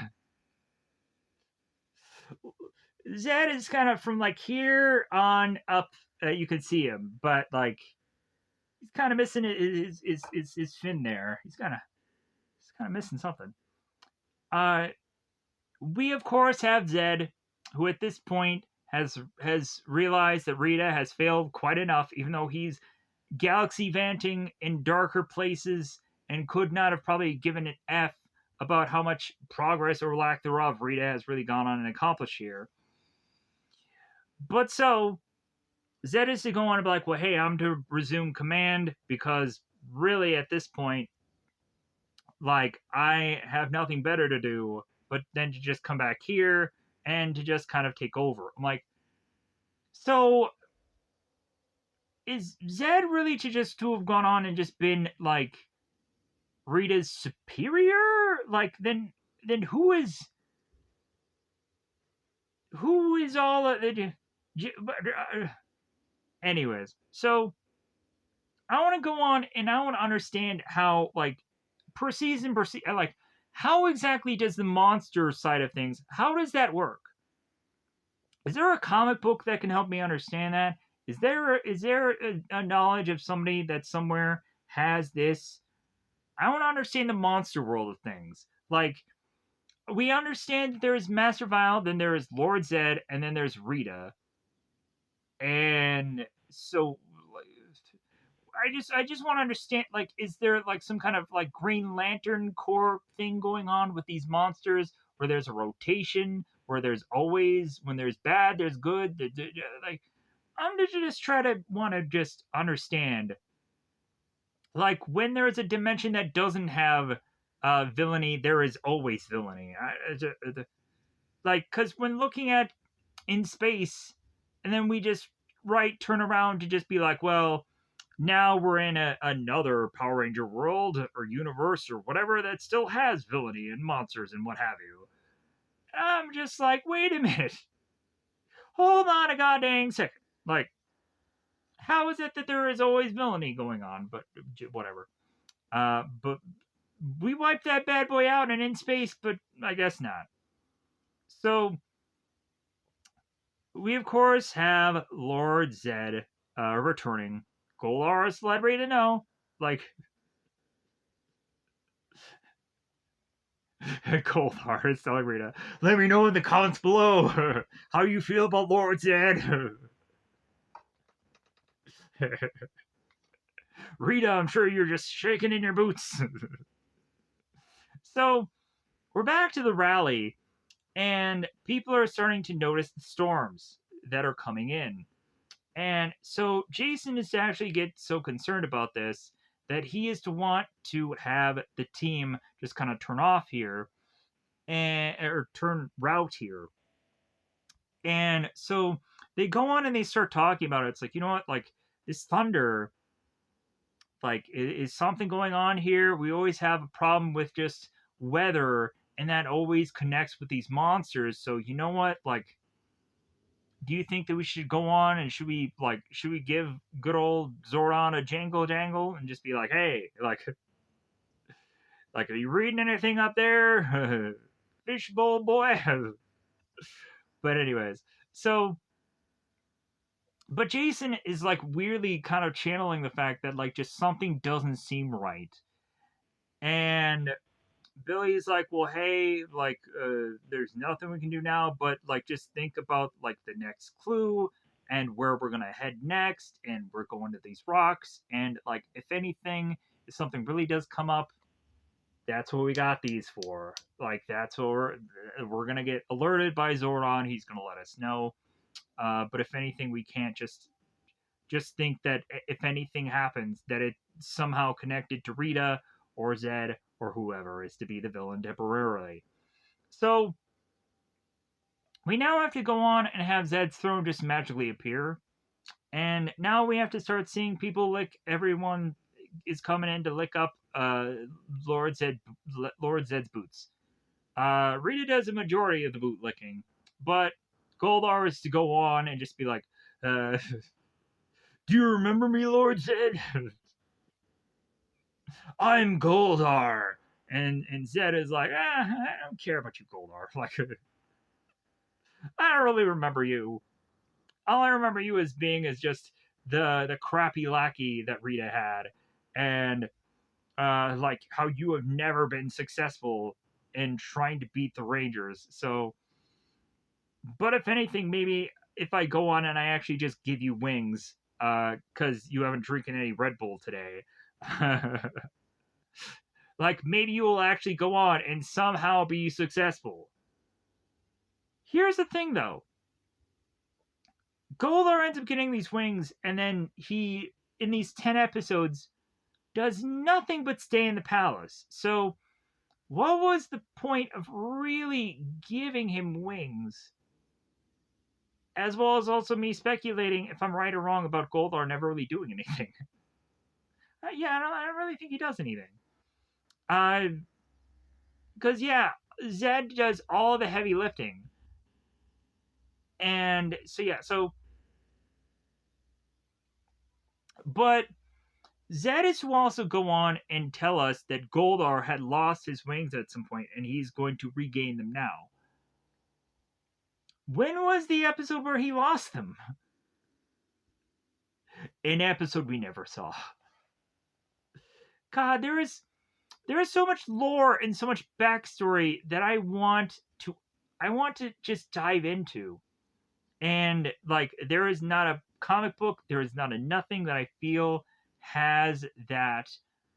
Zed is kind of from like here on up. You can see him, but like he's kind of missing his fin there. He's kind of missing something. We of course have Zed, who at this point has realized that Rita has failed quite enough, even though he's galaxy vanting in darker places and could not have probably given an F about how much progress or lack thereof Rita has really gone on and accomplished here. But so Zed is to go on and be like, well, hey, I'm to resume command because really at this point, like, I have nothing better to do but then to just come back here and to just kind of take over. I'm like, so is Zed really to have gone on and just been like Rita's superior? Like, then who is all anyways, so I want to go on and I want to understand how like per season like how exactly does the monster side of things, how does that work? Is there a comic book that can help me understand that? Is there a knowledge of somebody that somewhere has this? I want to understand the monster world of things. Like, we understand that there is Master Vile, then there is Lord Zed, and then there's Rita. And so I just want to understand, like, is there like some kind of like Green Lantern Corps thing going on with these monsters where there's a rotation, where there's always, when there's bad, there's good. Like, I'm just try to want to just understand, like, when there's a dimension that doesn't have villainy, there is always villainy. Like, because when looking at in space, and then we just turn around to just be like, well, now we're in another Power Ranger world or universe or whatever that still has villainy and monsters and what have you. I'm just like, wait a minute. Hold on a goddamn second. Like, how is it that there is always villainy going on? But whatever. But we wiped that bad boy out and in space, but I guess not. So we of course have Lord Zed returning. Golar is led ready to know. Like Golar is telling Rita, let me know in the comments below how you feel about Lord Zed. Rita, I'm sure you're just shaking in your boots. So we're back to the rally, and people are starting to notice the storms that are coming in. And so Jason is to actually get so concerned about this that he is to want to have the team just kind of turn off here and or turn route here. And so they go on and they start talking about it. It's like, you know what, like this thunder, like is something going on here? We always have a problem with just weather, and that always connects with these monsters. So you know what, like do you think that we should go on and should we give good old Zordon a jangle jangle and just be like, hey, like are you reading anything up there? Fishbowl boy. But anyways, so but Jason is like weirdly kind of channeling the fact that like just something doesn't seem right. And Billy's like, well, hey, like, there's nothing we can do now, but like, just think about like the next clue and where we're gonna head next, and we're going to these rocks, and like, if anything, if something really does come up, that's what we got these for. Like, that's what we're gonna get alerted by Zordon. He's gonna let us know. But if anything, we can't just think that if anything happens, that it's somehow connected to Rita or Zed or whoever is to be the villain temporarily. So we now have to go on and have Zed's throne just magically appear. And now we have to start seeing people lick. Everyone is coming in to lick up Lord Zed, Lord Zed's boots. Rita does a majority of the boot licking, but Goldar is to go on and just be like, "Do you remember me, Lord Zed? I'm Goldar." And Zed is like, I don't care about you, Goldar. Like, I don't really remember you. All I remember you as being is just the crappy lackey that Rita had, and like how you have never been successful in trying to beat the Rangers. So, but if anything, maybe if I go on and I actually just give you wings, because you haven't drinking any Red Bull today. Like maybe you will actually go on and somehow be successful. Here's the thing though. Goldar ends up getting these wings, and then he, in these 10 episodes, does nothing but stay in the palace. So, what was the point of really giving him wings? As well as also me speculating if I'm right or wrong about Goldar never really doing anything. Yeah, I don't really think he does anything. Because, yeah, Zed does all the heavy lifting. And so, yeah, so. But Zed is to also go on and tell us that Goldar had lost his wings at some point and he's going to regain them now. When was the episode where he lost them? An episode we never saw. God, there is so much lore and so much backstory that I want to just dive into. And like there is not a comic book, there is not a nothing that I feel has that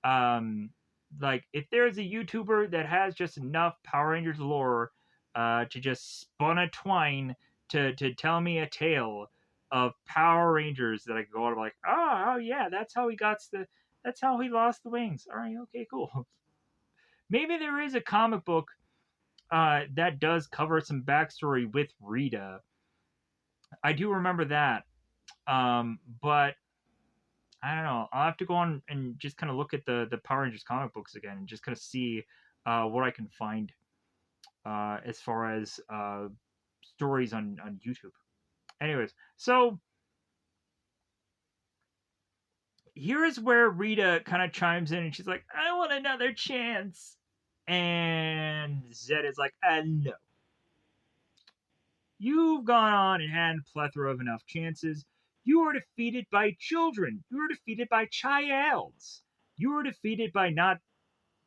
like if there's a YouTuber that has just enough Power Rangers lore to just spun a twine to tell me a tale of Power Rangers that I could go out of like, oh yeah, that's how he lost the wings. All right, okay, cool. Maybe there is a comic book that does cover some backstory with Rita. I do remember that. But I don't know. I'll have to go on and just kind of look at the Power Rangers comic books again and just kind of see what I can find as far as stories on YouTube. Anyways, so here is where Rita kind of chimes in and she's like, I want another chance. And Zed is like, no. You've gone on and had a plethora of enough chances. You were defeated by children. You were defeated by childs. You were defeated by not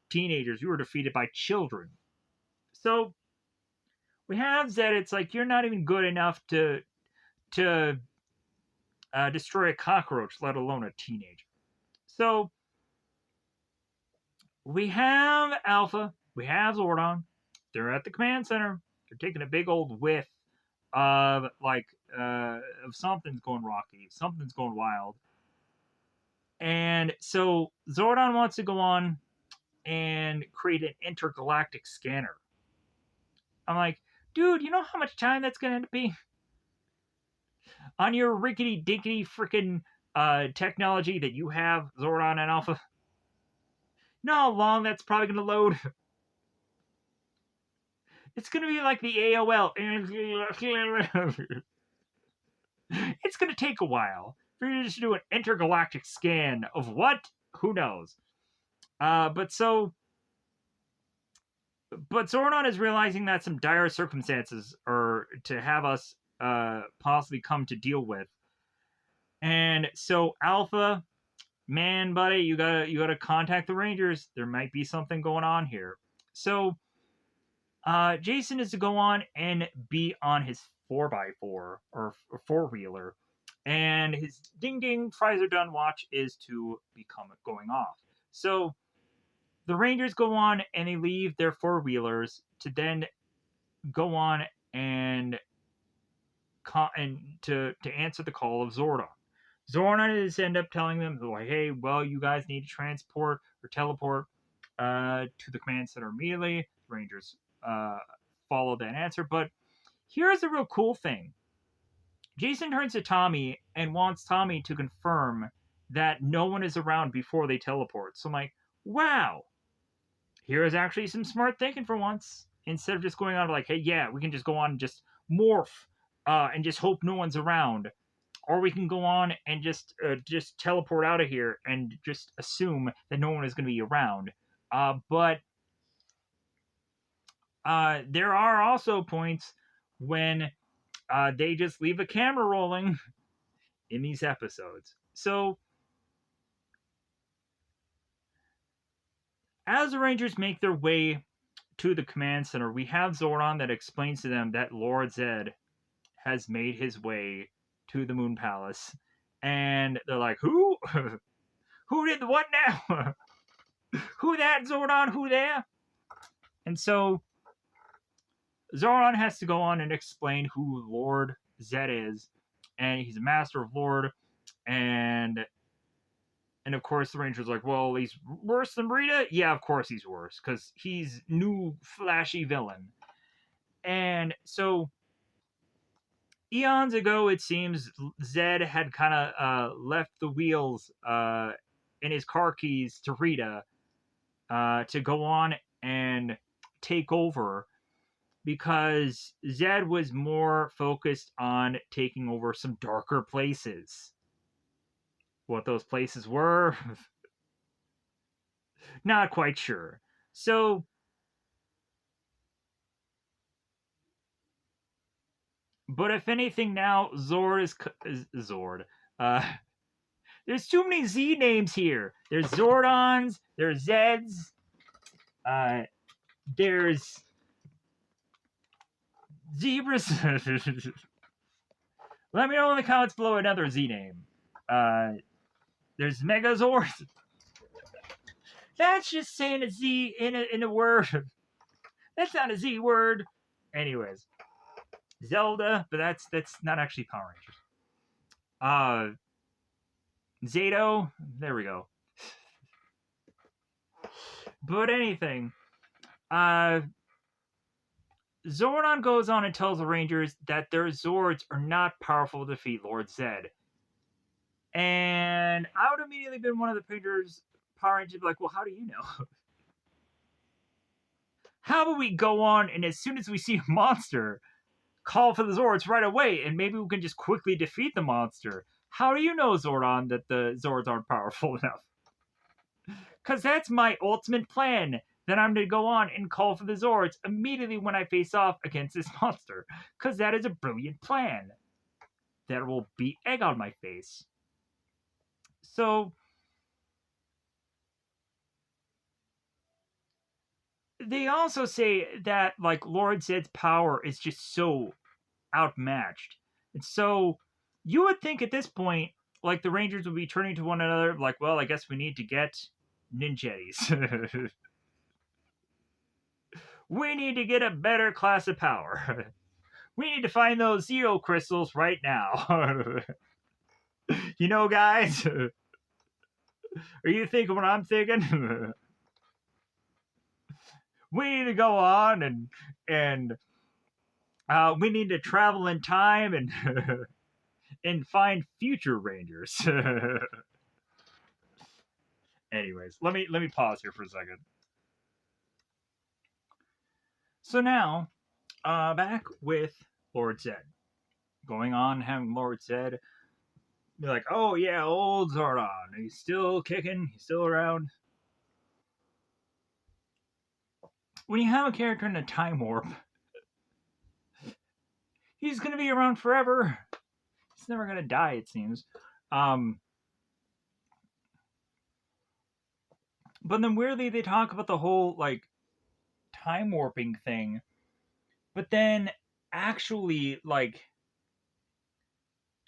teenagers. You were defeated by children. So we have Zed. It's like you're not even good enough to destroy a cockroach, let alone a teenager. So we have Alpha. We have Zordon. They're at the command center. They're taking a big old whiff of of something's going rocky, something's going wild. And so Zordon wants to go on and create an intergalactic scanner. I'm like, dude, you know how much time that's going to be on your rickety dickety freaking technology that you have, Zordon and Alpha? Know how long that's probably going to load? It's going to be like the AOL. It's going to take a while for you to just do an intergalactic scan of what? Who knows? But Zordon is realizing that some dire circumstances are to have us possibly come to deal with. And so Alpha, man, buddy, you gotta contact the Rangers. There might be something going on here. So Jason is to go on and be on his 4x4 or four wheeler, and his ding ding fries are done watch is to become going off. So the Rangers go on and they leave their four wheelers to then go on and to answer the call of Zordon. Zordon is end up telling them like, hey, well, you guys need to transport or teleport to the command center immediately. The Rangers follow that answer, but here's the real cool thing. Jason turns to Tommy and wants Tommy to confirm that no one is around before they teleport. So I'm like, wow, here is actually some smart thinking for once. Instead of just going on like, hey, yeah, we can just go on and just morph and just hope no one's around. Or we can go on and just teleport out of here and just assume that no one is going to be around. But there are also points when they just leave a camera rolling in these episodes. So as the Rangers make their way to the command center, we have Zordon that explains to them that Lord Zed has made his way to the Moon Palace. And they're like, who? Who did the what now? Who that, Zordon? Who there? And so Zordon has to go on and explain who Lord Zed is. And he's a master of Lord. And of course the Ranger's like, well, he's worse than Rita? Yeah, of course he's worse. Because he's new flashy villain. And so eons ago, it seems, Zed had kind of left the wheels in his car keys to Rita to go on and take over because Zed was more focused on taking over some darker places. What those places were, not quite sure. So, but if anything now, Zord is Zord. There's too many Z names here. There's Zordons, there's Zeds, there's Zebras. Let me know in the comments below another Z name. There's Megazord. That's just saying a Z in a word. That's not a Z word. Anyways, Zelda, but that's not actually Power Rangers. Zato, there we go. But anything, Zordon goes on and tells the Rangers that their Zords are not powerful to defeat Lord Zed. And I would immediately been one of the Rangers, Power Rangers, be like, well, how do you know? How about we go on and as soon as we see a monster, call for the Zords right away, and maybe we can just quickly defeat the monster. How do you know, Zordon, that the Zords aren't powerful enough? Because that's my ultimate plan. Then I'm going to go on and call for the Zords immediately when I face off against this monster. Because that is a brilliant plan. That will beat egg on my face. So, they also say that, like, Lord Zed's power is just so outmatched. And so, you would think at this point, like, the Rangers would be turning to one another, like, well, I guess we need to get ninjettis. We need to get a better class of power. We need to find those Zeo crystals right now. You know, guys, are you thinking what I'm thinking? We need to go on and we need to travel in time and and find future Rangers. Anyways, let me pause here for a second. So now, back with Lord Zed, going on having Lord Zed be like, "Oh yeah, old Zordon, he's still kicking, he's still around." When you have a character in a time warp, he's gonna be around forever. He's never gonna die, it seems. Um, but then weirdly, they talk about the whole like time warping thing, but then actually, like,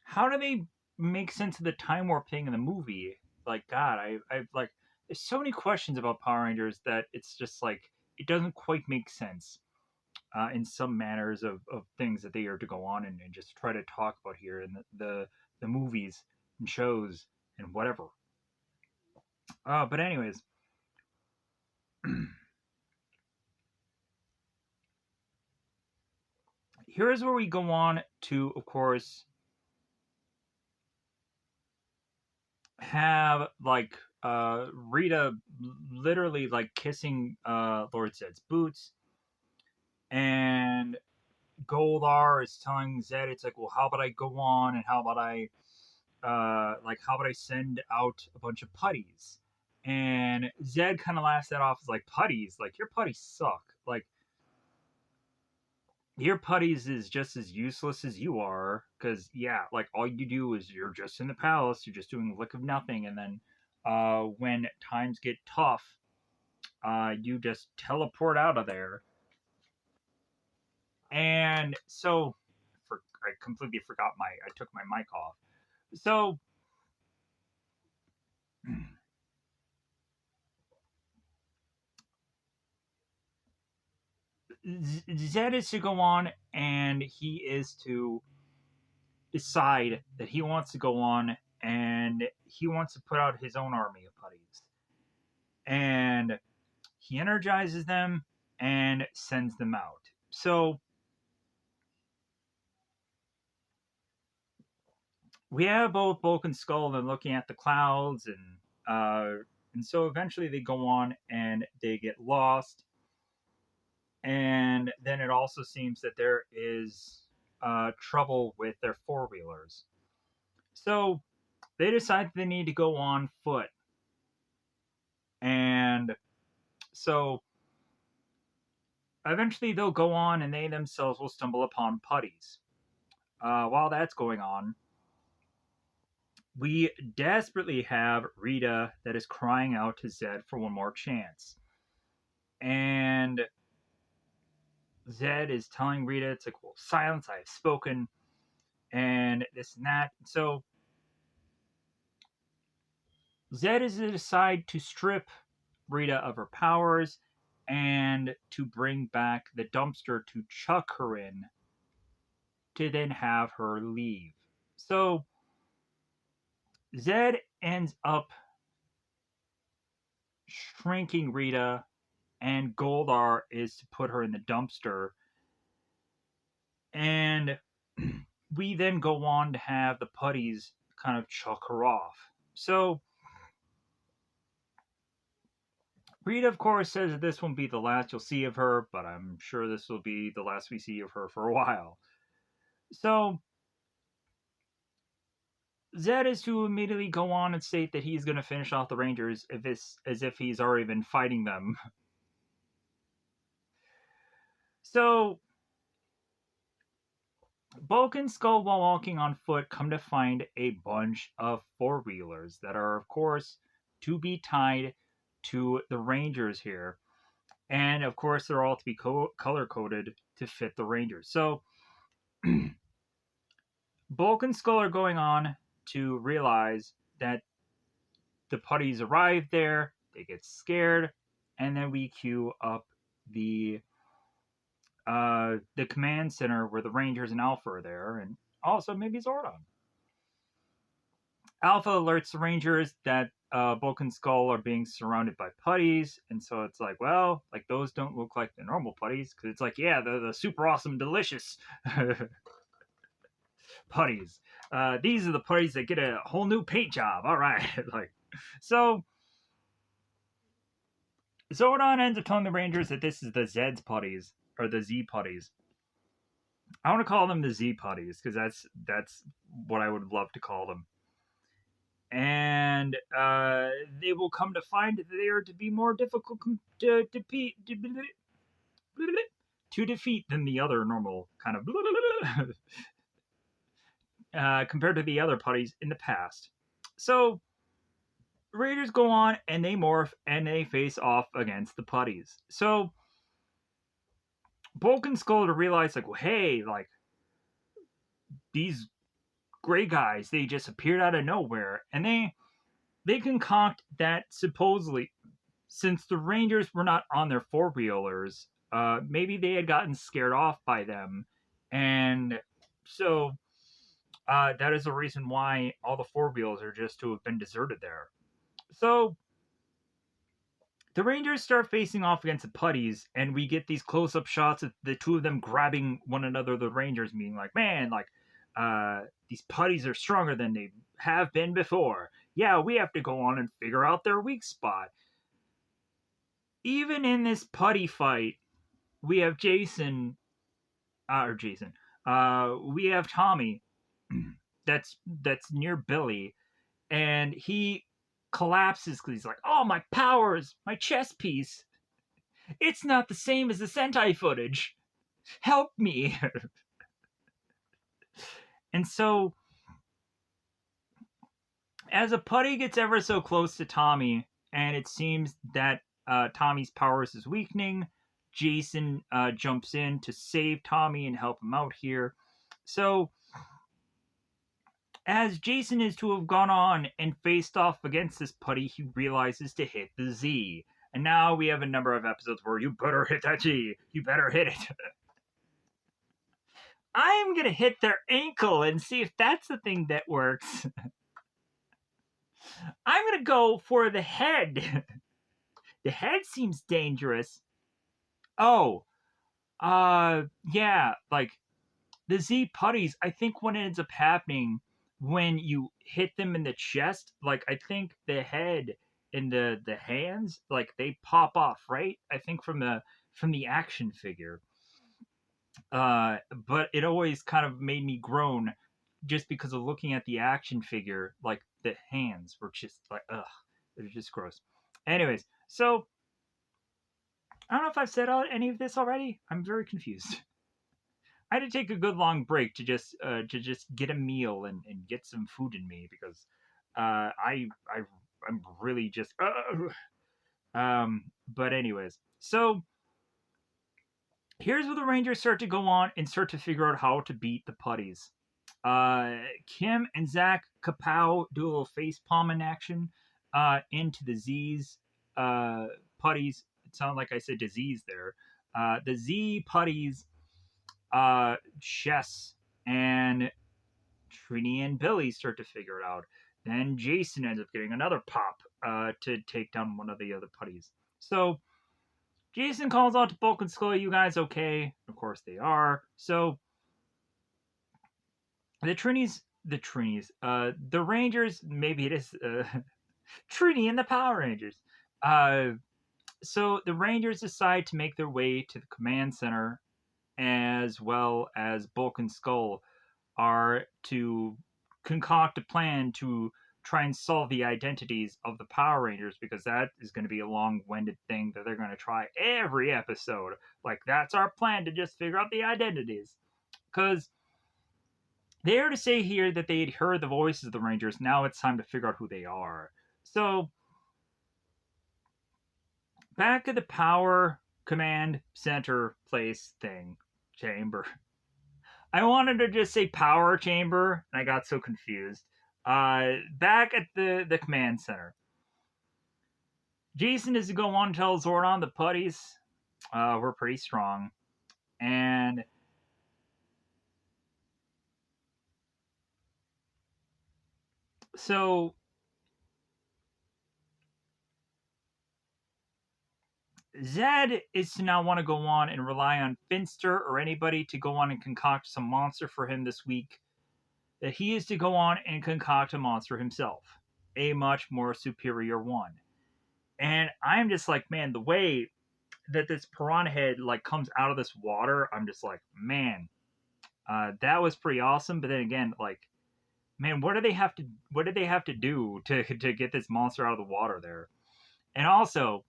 how do they make sense of the time warp thing in the movie? Like, God, I like, there's so many questions about Power Rangers that it's just like it doesn't quite make sense in some manners of things that they are to go on and just try to talk about here in the movies and shows and whatever. But anyways, here's where we go on to, of course, have like Rita literally like kissing Lord Zed's boots, and Goldar is telling Zed, it's like, well, how about I go on and how about I like how about I send out a bunch of putties? And Zed kind of laughs that off as like, putties, like your putties suck. Like your putties is just as useless as you are, because yeah, like all you do is you're just in the palace, you're just doing a lick of nothing, and then when times get tough, you just teleport out of there. And so, I completely forgot I took my mic off. So Zed is to go on, and he is to decide that he wants to go on and he wants to put out his own army of putties. And he energizes them and sends them out. So we have both Bulk and Skull and looking at the clouds, and so eventually they go on and they get lost. And then it also seems that there is trouble with their four wheelers. So they decide they need to go on foot. And so eventually they'll go on and they themselves will stumble upon putties. While that's going on, we desperately have Rita that is crying out to Zed for one more chance. And Zed is telling Rita, it's like, well, silence, I have spoken, and this and that. So Zed is to decide to strip Rita of her powers and to bring back the dumpster to chuck her in to then have her leave. So Zed ends up shrinking Rita, and Goldar is to put her in the dumpster. And we then go on to have the putties kind of chuck her off. So Rita, of course, says that this won't be the last you'll see of her, but I'm sure this will be the last we see of her for a while. So Zed is to immediately go on and state that he's going to finish off the Rangers as if he's already been fighting them. So Bulk and Skull, while walking on foot, come to find a bunch of four wheelers that are, of course, to be tied to the Rangers here. And of course, they're all to be color coded to fit the Rangers. So Bulk and Skull are going on to realize that the putties arrive there, they get scared, and then we queue up the command center where the Rangers and Alpha are there, and also maybe Zordon. Alpha alerts the Rangers that Bulk and Skull are being surrounded by putties, and so it's like, well, like those don't look like the normal putties, because it's like, yeah, they're the super awesome, delicious putties. These are the putties that get a whole new paint job. All right, like so. Zordon ends up telling the Rangers that this is the Zed's putties or the Z putties. I want to call them the Z putties because that's what I would love to call them. And they will come to find that they are to be more difficult to defeat than the other normal kind of compared to the other putties in the past. So Raiders go on and they morph and they face off against the putties. So Bulk and Skull to realize like, well, hey, like these gray guys, they just appeared out of nowhere, and they concoct that supposedly, since the Rangers were not on their four wheelers, maybe they had gotten scared off by them, and so that is the reason why all the four wheels are just to have been deserted there. So the Rangers start facing off against the putties, and we get these close-up shots of the two of them grabbing one another. The Rangers being like, "Man, like these putties are stronger than they have been before. Yeah, we have to go on and figure out their weak spot." Even in this putty fight, we have Jason. We have Tommy. That's near Billy, and he collapses because he's like, "Oh, my powers, my chess piece. It's not the same as the Sentai footage. Help me." And so, as a putty gets ever so close to Tommy, and it seems that Tommy's powers is weakening, Jason jumps in to save Tommy and help him out here. So, as Jason is to have gone on and faced off against this putty, he realizes to hit the Z. And now we have a number of episodes where you better hit that G. You better hit it. I'm going to hit their ankle and see if that's the thing that works. I'm going to go for the head. The head seems dangerous. Oh, yeah, like the Z putties, I think what ends up happening when you hit them in the chest, like I think the head and the hands, like they pop off, right? I think from the action figure. But it always kind of made me groan just because of looking at the action figure, like the hands were just like, ugh, they're just gross. Anyways, so I don't know if I've said any of this already. I'm very confused. I had to take a good long break to just get a meal and get some food in me because I'm really just but anyways, so here's where the Rangers start to go on and start to figure out how to beat the putties. Kim and Zach Kapow do a little face palm in action into the Z's putties. It sounded like I said disease there. The Z putties, Chess and Trini and Billy start to figure it out. Then Jason ends up getting another pop to take down one of the other putties. So Jason calls out to Bulk and Skull, "You guys okay?" Of course they are. So the Rangers, maybe it is Trini and the Power Rangers. So the Rangers decide to make their way to the command center, as well as Bulk and Skull are to concoct a plan to try and solve the identities of the Power Rangers, because that is going to be a long-winded thing that they're going to try every episode. Like, that's our plan, to just figure out the identities. Because they are to say here that they had heard the voices of the Rangers. Now it's time to figure out who they are. So, back at the Power Command Center place thing, chamber. I wanted to just say Power Chamber, and I got so confused. Back at the command center, Jason is to go on and tell Zordon the putties were pretty strong, and so Zed is to now want to go on and rely on Finster or anybody to go on and concoct some monster for him this week. That he is to go on and concoct a monster himself, a much more superior one. And I'm just like, man, the way that this piranha head like comes out of this water, I'm just like, man, that was pretty awesome. But then again, like, man, what do they have to do to get this monster out of the water there? And also,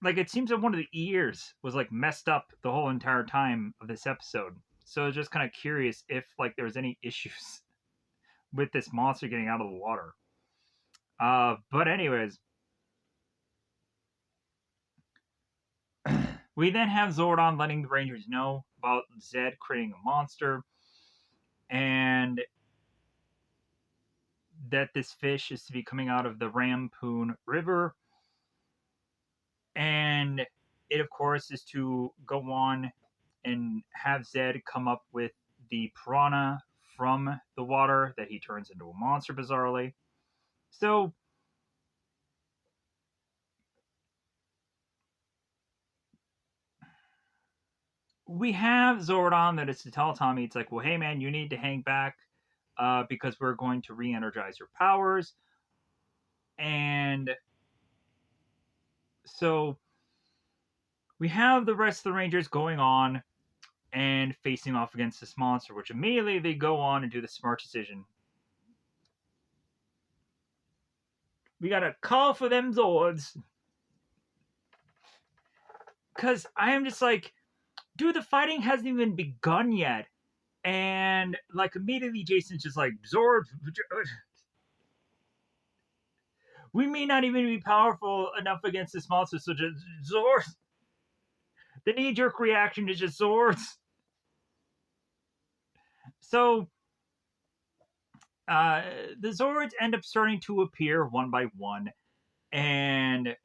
like, it seems that one of the ears was like messed up the whole entire time of this episode. So I was just kind of curious if like there was any issues with this monster getting out of the water. But anyways, we then have Zordon letting the Rangers know about Zed creating a monster, and that this fish is to be coming out of the Rampoon River. And it, of course, is to go on and have Zed come up with the piranha from the water that he turns into a monster, bizarrely. So we have Zordon that is to tell Tommy, it's like, well, hey, man, you need to hang back because we're going to re energize your powers. And so we have the rest of the Rangers going on and facing off against this monster, which immediately they go on and do the smart decision. We gotta call for them Zords. Because I am just like, dude, the fighting hasn't even begun yet. And, like, immediately Jason's just like, Zord, we may not even be powerful enough against this monster, so just Zord. The knee-jerk reaction is just Zords. So, the Zords end up starting to appear one by one, and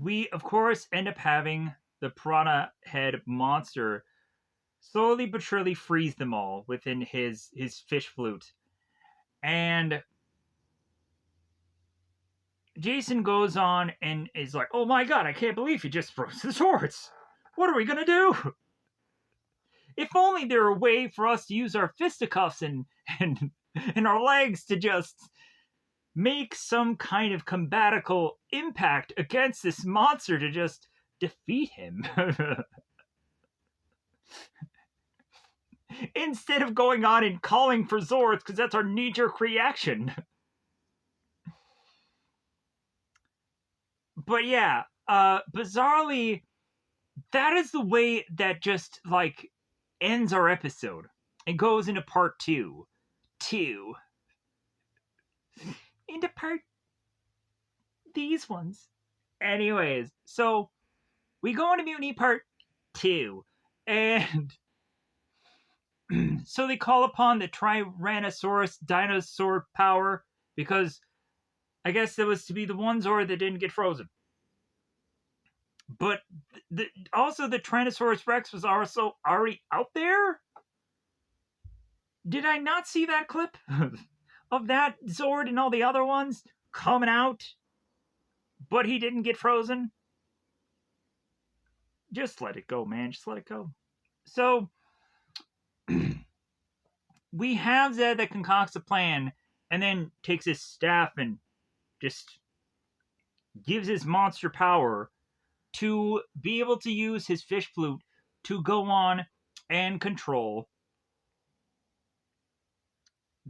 we, of course, end up having the piranha head monster slowly but surely freeze them all within his fish flute. And Jason goes on and is like, oh my god, I can't believe he just froze the swords. What are we gonna do? If only there were a way for us to use our fisticuffs and our legs to just make some kind of combatical impact against this monster to just defeat him. Instead of going on and calling for Zords, because that's our knee-jerk reaction. But yeah, bizarrely, that is the way that just, like, ends our episode and goes into part two. Into part... these ones. Anyways, so we go into Mutiny part 2, and so they call upon the Tyrannosaurus dinosaur power, because I guess that was to be the one Zord that didn't get frozen. But also the Tyrannosaurus Rex was also already out there? Did I not see that clip of that Zord and all the other ones coming out, but he didn't get frozen? Just let it go, man. Just let it go. So, we have Zed that concocts a plan and then takes his staff and just gives his monster power to be able to use his fish flute to go on and control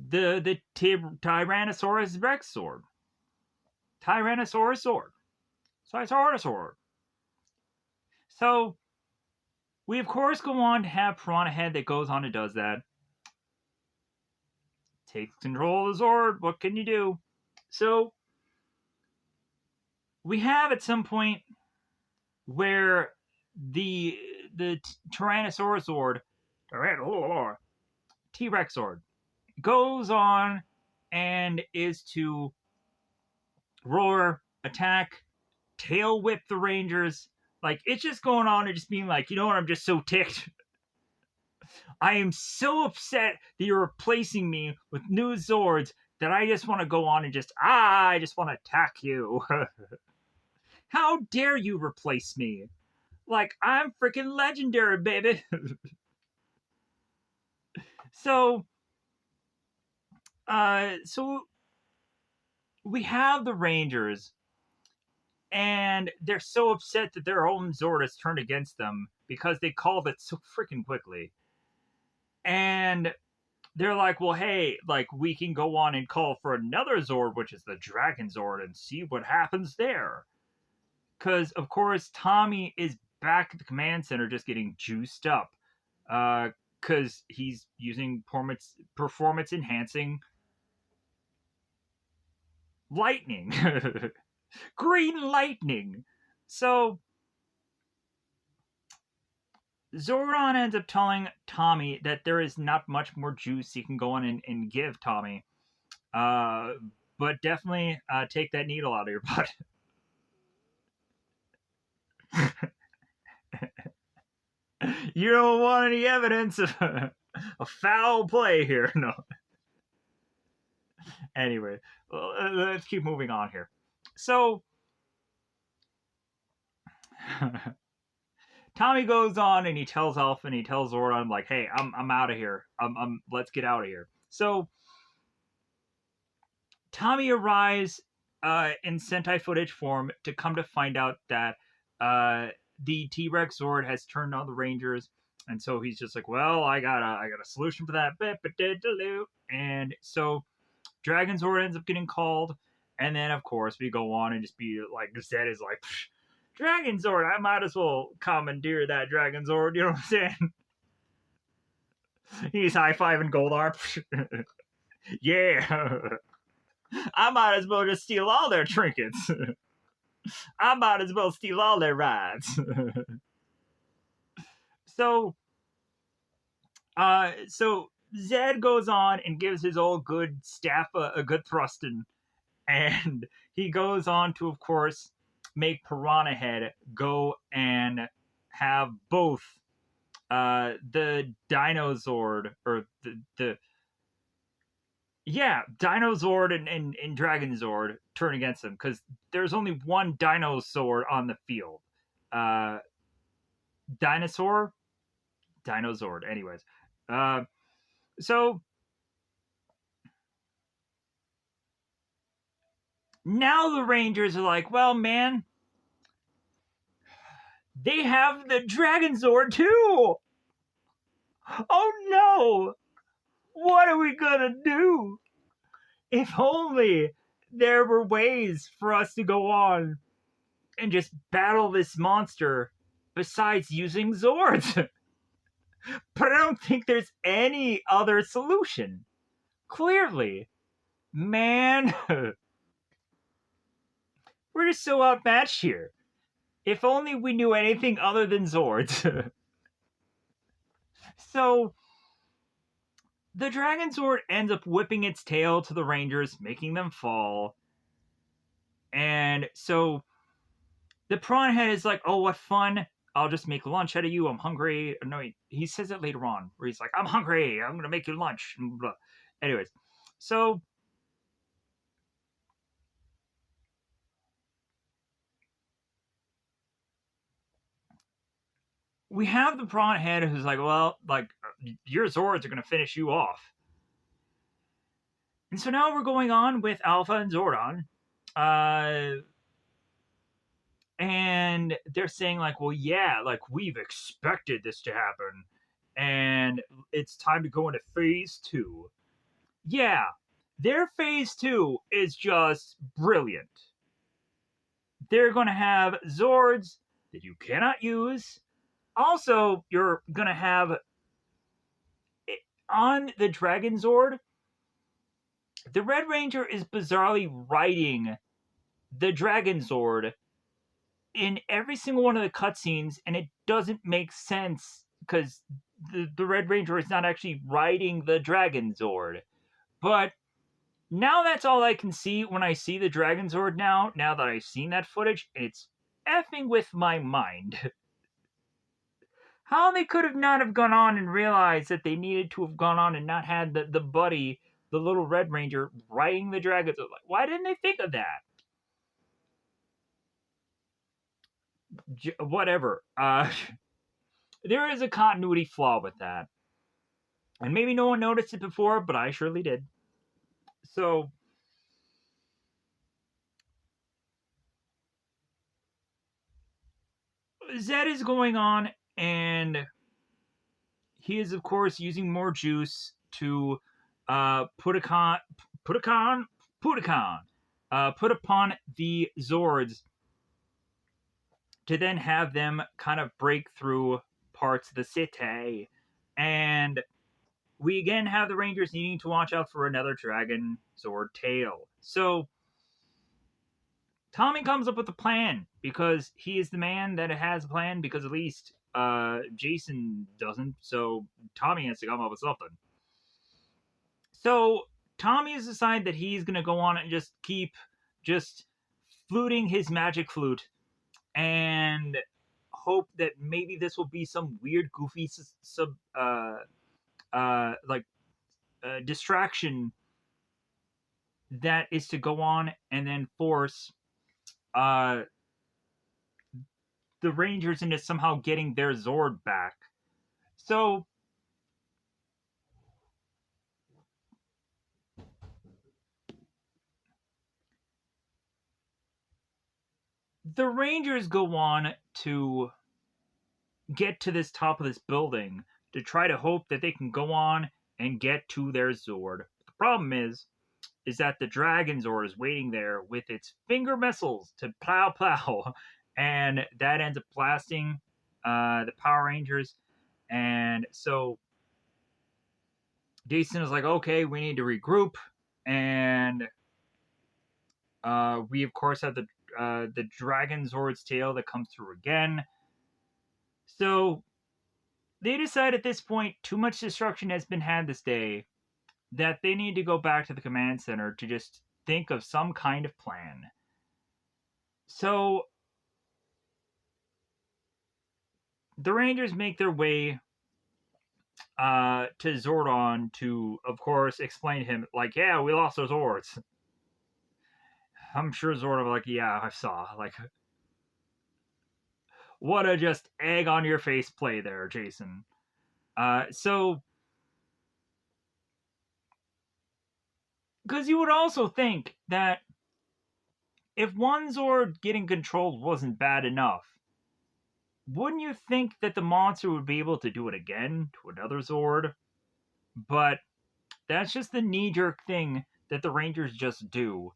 the Tyrannosaurus Rex sword. Tyrannosaurus sword. Tyrannosaurus. So we of course go on to have Piranha Head that goes on and does that. Takes control of the sword. What can you do? So we have at some point where the Tyrannosaurus sword, T-Rex sword, goes on and is to roar, attack, tail whip the Rangers. Like, it's just going on and just being like, you know what, I'm just so ticked. I am so upset that you're replacing me with new Zords that I just want to go on and I just want to attack you. How dare you replace me? Like, I'm freaking legendary, baby. So, so we have the Rangers, and they're so upset that their own Zord has turned against them because they called it so freaking quickly. And they're like, well, hey, like, we can go on and call for another Zord, which is the Dragon Zord, and see what happens there. Because, of course, Tommy is back at the command center just getting juiced up. Because he's using performance enhancing lightning. Green lightning. So Zordon ends up telling Tommy that there is not much more juice he can go on and give Tommy. But definitely take that needle out of your butt. You don't want any evidence of a foul play here. No. Anyway, let's keep moving on here. So Tommy goes on and he tells Elf and he tells Zordon, like, hey, I'm out of here. Let's get out of here. So Tommy arrives in Sentai footage form to come to find out that the T-Rex Zord has turned on the Rangers, and so he's just like, well, I got a solution for that. And so Dragon Zord ends up getting called, and then of course we go on and just be like, Zed is like, Dragon Zord, I might as well commandeer that Dragon Zord. You know what I'm saying? He's high-fiving Goldar. Yeah. I might as well just steal all their trinkets. I might as well steal all their rides. So, so Zed goes on and gives his old good staff a good thrusting, and he goes on to, of course, make Piranha Head go and have both the Dinozord or the yeah, Dinozord and Dragon Zord turn against him because there's only one Dinosaur on the field. Uh, Dinosaur, Dinozord. Anyways, uh, so now the Rangers are like, well, man, they have the Dragon Zord too. Oh no, what are we gonna do? If only there were ways for us to go on and just battle this monster besides using Zords. But I don't think there's any other solution. Clearly. Man, we're just so outmatched here. If only we knew anything other than Zords. So, the Dragon Zord ends up whipping its tail to the Rangers, making them fall. And so, the Prawn Head is like, oh, what fun. I'll just make lunch out of you. I'm hungry. No, he says it later on, where he's like, I'm hungry. I'm going to make you lunch. Blah. Anyways, so we have the Prawn Head who's like, well, like, your Zords are going to finish you off. And so now we're going on with Alpha and Zordon. Uh, and they're saying, like, well, yeah, like, we've expected this to happen. And it's time to go into phase two. Yeah, their phase two is just brilliant. They're going to have Zords that you cannot use. Also, you're going to have on the Dragon Zord, the Red Ranger is bizarrely riding the Dragon Zord in every single one of the cutscenes, and it doesn't make sense because the Red Ranger is not actually riding the Dragon Zord. But now that's all I can see when I see the Dragon Zord now that I've seen that footage, it's effing with my mind. How they could have not have gone on and realized that they needed to have gone on and not had the buddy, the little Red Ranger, riding the Dragon Zord. Like, why didn't they think of that? Whatever. There is a continuity flaw with that. And maybe no one noticed it before, but I surely did. So, Zed is going on, and he is, of course, using more juice to put upon the Zords to then have them kind of break through parts of the city. And we again have the Rangers needing to watch out for another Dragon Zord tail. So Tommy comes up with a plan because he is the man that has a plan, because at least Jason doesn't. So Tommy has to come up with something. So Tommy has decided that he's going to go on and just keep just fluting his magic flute and hope that maybe this will be some weird, goofy like distraction that is to go on and then force uh, the Rangers into somehow getting their Zord back. So the Rangers go on to get to this top of this building to try to hope that they can go on and get to their Zord. The problem is that the Dragon Zord is waiting there with its finger missiles to plow, and that ends up blasting the Power Rangers. And so Jason is like, okay, we need to regroup, and we of course have the Dragon Zord's tail that comes through again. So they decide at this point too much destruction has been had this day, that they need to go back to the command center to just think of some kind of plan. So the Rangers make their way to Zordon to, of course, explain to him, like, yeah, we lost those Zords. I'm sure Zordon like, yeah, I saw. Like, what a just egg on your face play there, Jason. So, because you would also think that if one Zord getting controlled wasn't bad enough, wouldn't you think that the monster would be able to do it again to another Zord? But that's just the knee jerk thing that the Rangers just do.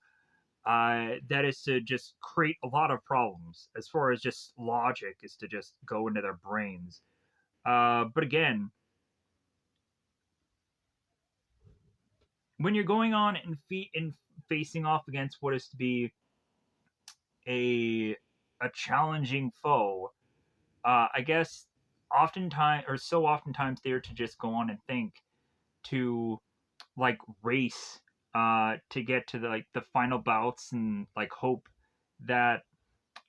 That is to just create a lot of problems as far as just logic is to just go into their brains. But again, when you're going on and facing off against what is to be a a challenging foe, I guess oftentimes or so oftentimes they're to just go on and think to like race to get to the final bouts and like hope that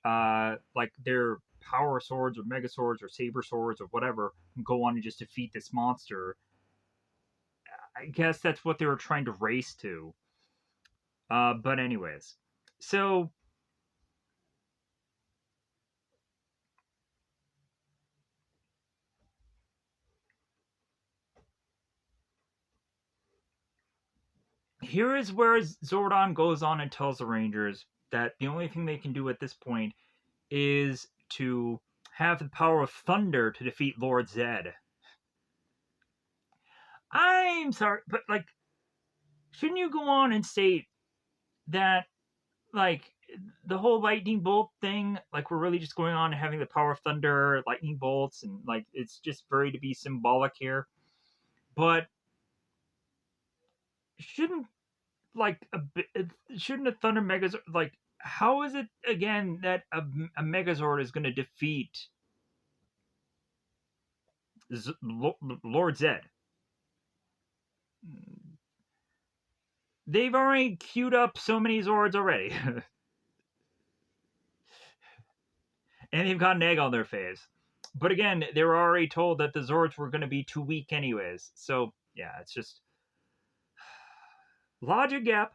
like their power swords or mega swords or saber swords or whatever can go on and just defeat this monster. I guess that's what they were trying to race to. But anyways, so here is where Zordon goes on and tells the Rangers that the only thing they can do at this point is to have the power of thunder to defeat Lord Zed. I'm sorry, but like, shouldn't you go on and state that, like, the whole lightning bolt thing, like, we're really just going on and having the power of thunder, lightning bolts, and like, it's just very to be symbolic here. But shouldn't like shouldn't a thunder megazord, like, how is it again that a megazord is going to defeat Lord Zed? They've already queued up so many Zords already. And they've got an egg on their face. But again, they were already told that the Zords were going to be too weak anyways. So, yeah, it's just logic gap.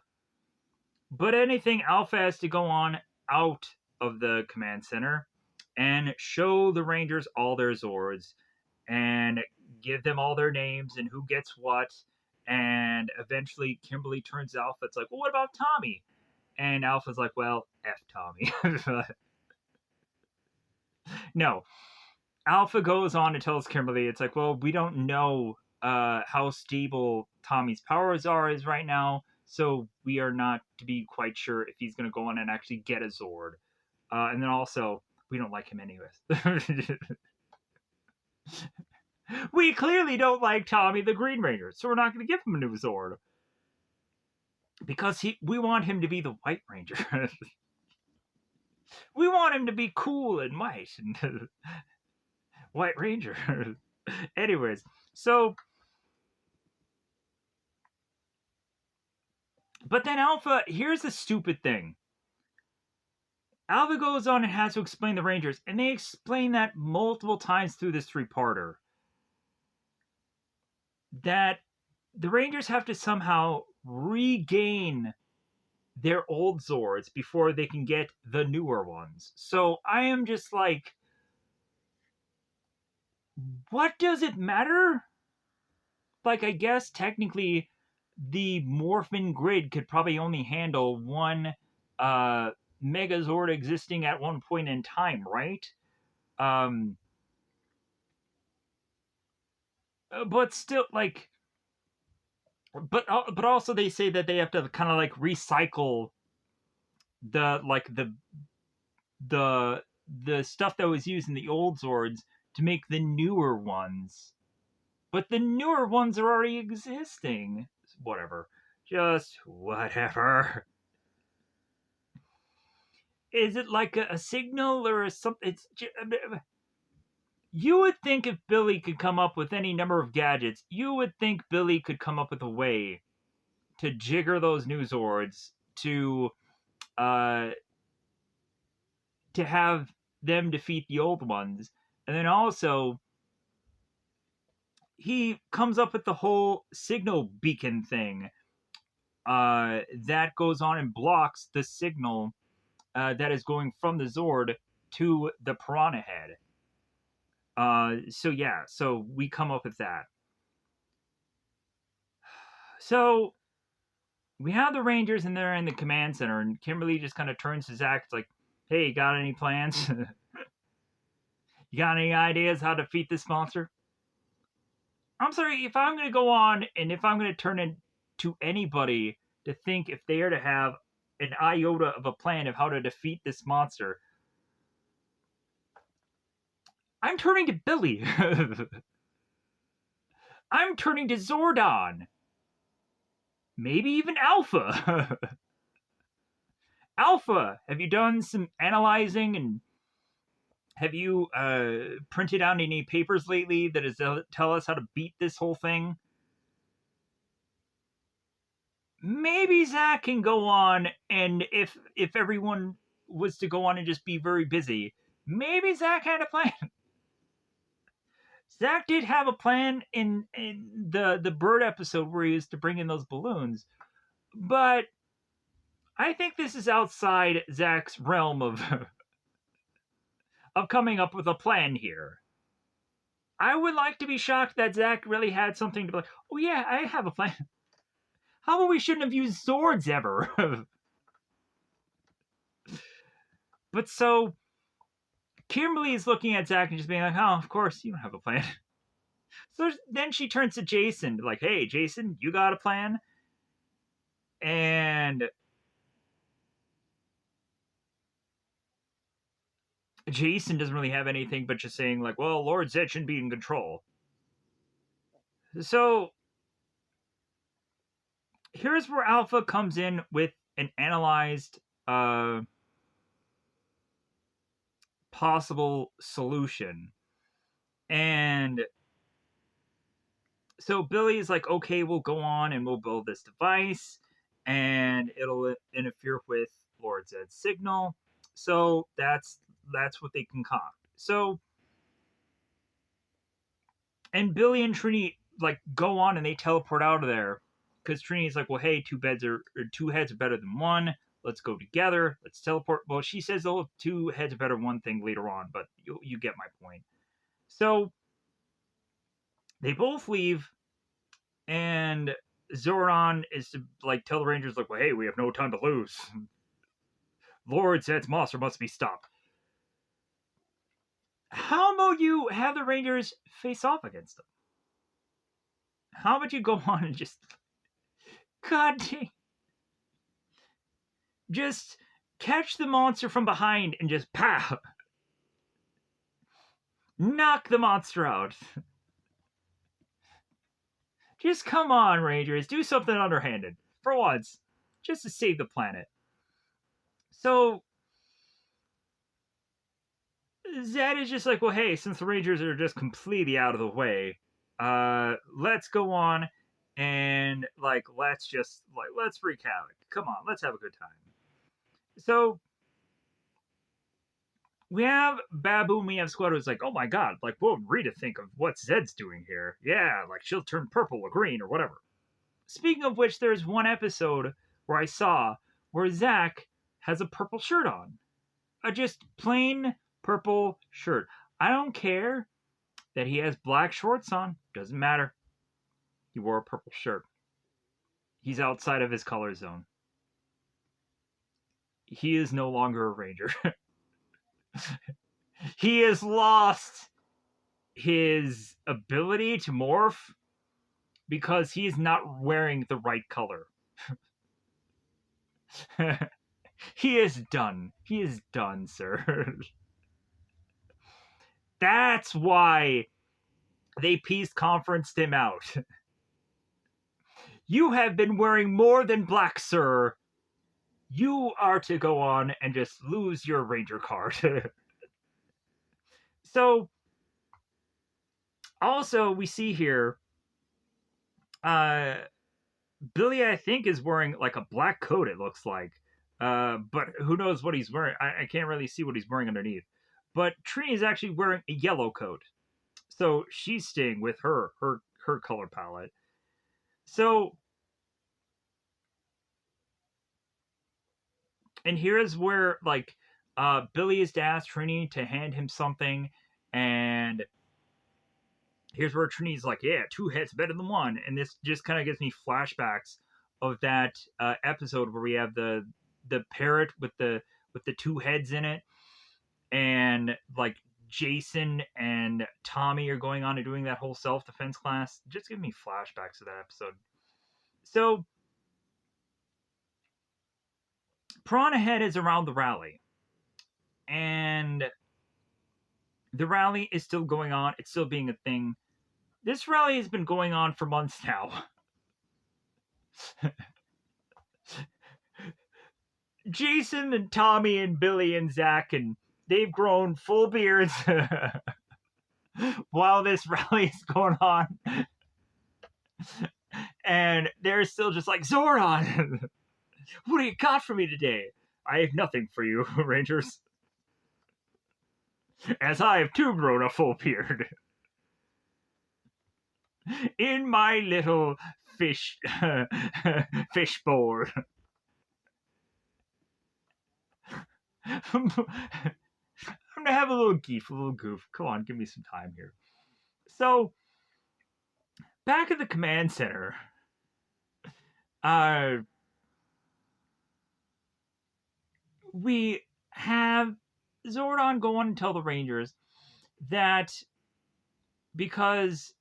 But anything, Alpha has to go on out of the command center and show the Rangers all their Zords and give them all their names and who gets what. And eventually Kimberly turns to Alpha. It's like, well, what about Tommy? And Alpha's like, well, F Tommy. No. Alpha goes on and tells Kimberly, it's like, well, we don't know how stable Tommy's powers are is right now, so we are not to be quite sure if he's going to go on and actually get a Zord. And then also, we don't like him anyways. We clearly don't like Tommy the Green Ranger, so we're not going to give him a new Zord. Because we want him to be the White Ranger. We want him to be cool and white. And White Ranger. Anyways, so... But then Alpha, here's the stupid thing. Alpha goes on and has to explain the Rangers, and they explain that multiple times through this three-parter. That the Rangers have to somehow regain their old Zords before they can get the newer ones. So I am just like, what does it matter? Like, I guess technically the Morphin grid could probably only handle one Megazord existing at one point in time, right? But still, like, but also they say that they have to kind of like recycle the the stuff that was used in the old Zords to make the newer ones. But the newer ones are already existing. Whatever. Just whatever. Is it like a signal or something? It's just, you would think if Billy could come up with any number of gadgets, you would think Billy could come up with a way to jigger those new Zords to have them defeat the old ones. And then also, he comes up with the whole signal beacon thing that goes on and blocks the signal that is going from the Zord to the Piranha Head. So we come up with that. So we have the Rangers and they're in the command center, and Kimberly just kind of turns to Zach. It's like, hey, you got any plans? You got any ideas how to defeat this monster? I'm sorry, if I'm going to go on and if I'm going to turn into anybody to think if they are to have an iota of a plan of how to defeat this monster, I'm turning to Billy. I'm turning to Zordon. Maybe even Alpha. Alpha, have you done some analyzing and have you printed out any papers lately that is tell us how to beat this whole thing? Maybe Zach can go on, and if everyone was to go on and just be very busy, maybe Zach had a plan. Zach did have a plan in the bird episode where he used to bring in those balloons, but I think this is outside Zach's realm of of coming up with a plan here. I would like to be shocked that Zach really had something to be like, oh yeah, I have a plan. How about we shouldn't have used swords ever? But so Kimberly is looking at Zach and just being like, oh, of course, you don't have a plan. So then she turns to Jason, like, hey, Jason, you got a plan? And Jason doesn't really have anything but just saying, like, well, Lord Zed shouldn't be in control. So here's where Alpha comes in with an analyzed possible solution. And so Billy's like, okay, we'll go on and we'll build this device and it'll interfere with Lord Zed's signal. So that's what they concoct. So and Billy and Trini like go on and they teleport out of there because Trini's like, well, hey, two heads are better than one. Let's go together. Let's teleport. Well, she says, oh, two heads are better than one thing later on, but you get my point. So they both leave, and Zordon is to like tell the Rangers like, well, hey, we have no time to lose. Lord Zed's monster must be stopped. How about you have the Rangers face off against them? How about you go on and just, God dang, just catch the monster from behind and just pow, knock the monster out. Just come on, Rangers, do something underhanded for once, just to save the planet. So Zed is just like, well, hey, since the Rangers are just completely out of the way, let's go on and like let's wreak havoc. Come on, let's have a good time. So we have Babu and we have Squad who's like, oh my god, like what would Rita think of what Zed's doing here? Yeah, like she'll turn purple or green or whatever. Speaking of which, there's one episode where I saw where Zach has a purple shirt on. A just plain purple shirt. I don't care that he has black shorts on. Doesn't matter. He wore a purple shirt. He's outside of his color zone. He is no longer a Ranger. He has lost his ability to morph because he is not wearing the right color. He is done. He is done, sir. That's why they peace conferenced him out. You have been wearing more than black, sir. You are to go on and just lose your Ranger card. So, also, we see here, Billy, I think, is wearing like a black coat, it looks like. But who knows what he's wearing? I can't really see what he's wearing underneath. But Trini is actually wearing a yellow coat. So she's staying with her color palette. So, and here's where like Billy is to ask Trini to hand him something, and here's where Trini's like, yeah, two heads better than one, and this just kind of gives me flashbacks of that episode where we have the parrot with the two heads in it, and like Jason and Tommy are going on and doing that whole self-defense class. Just give me flashbacks of that episode. So Piranha Head is around the rally, and the rally is still going on. It's still being a thing. This rally has been going on for months now. Jason and Tommy and Billy and Zach, and they've grown full beards while this rally is going on. And they're still just like, Zordon, what do you got for me today? I have nothing for you, Rangers. As I have too grown a full beard. In my little fish bowl. I'm gonna have a little goof. Come on, give me some time here. So, back at the command center, uh, we have Zordon go on and tell the Rangers that because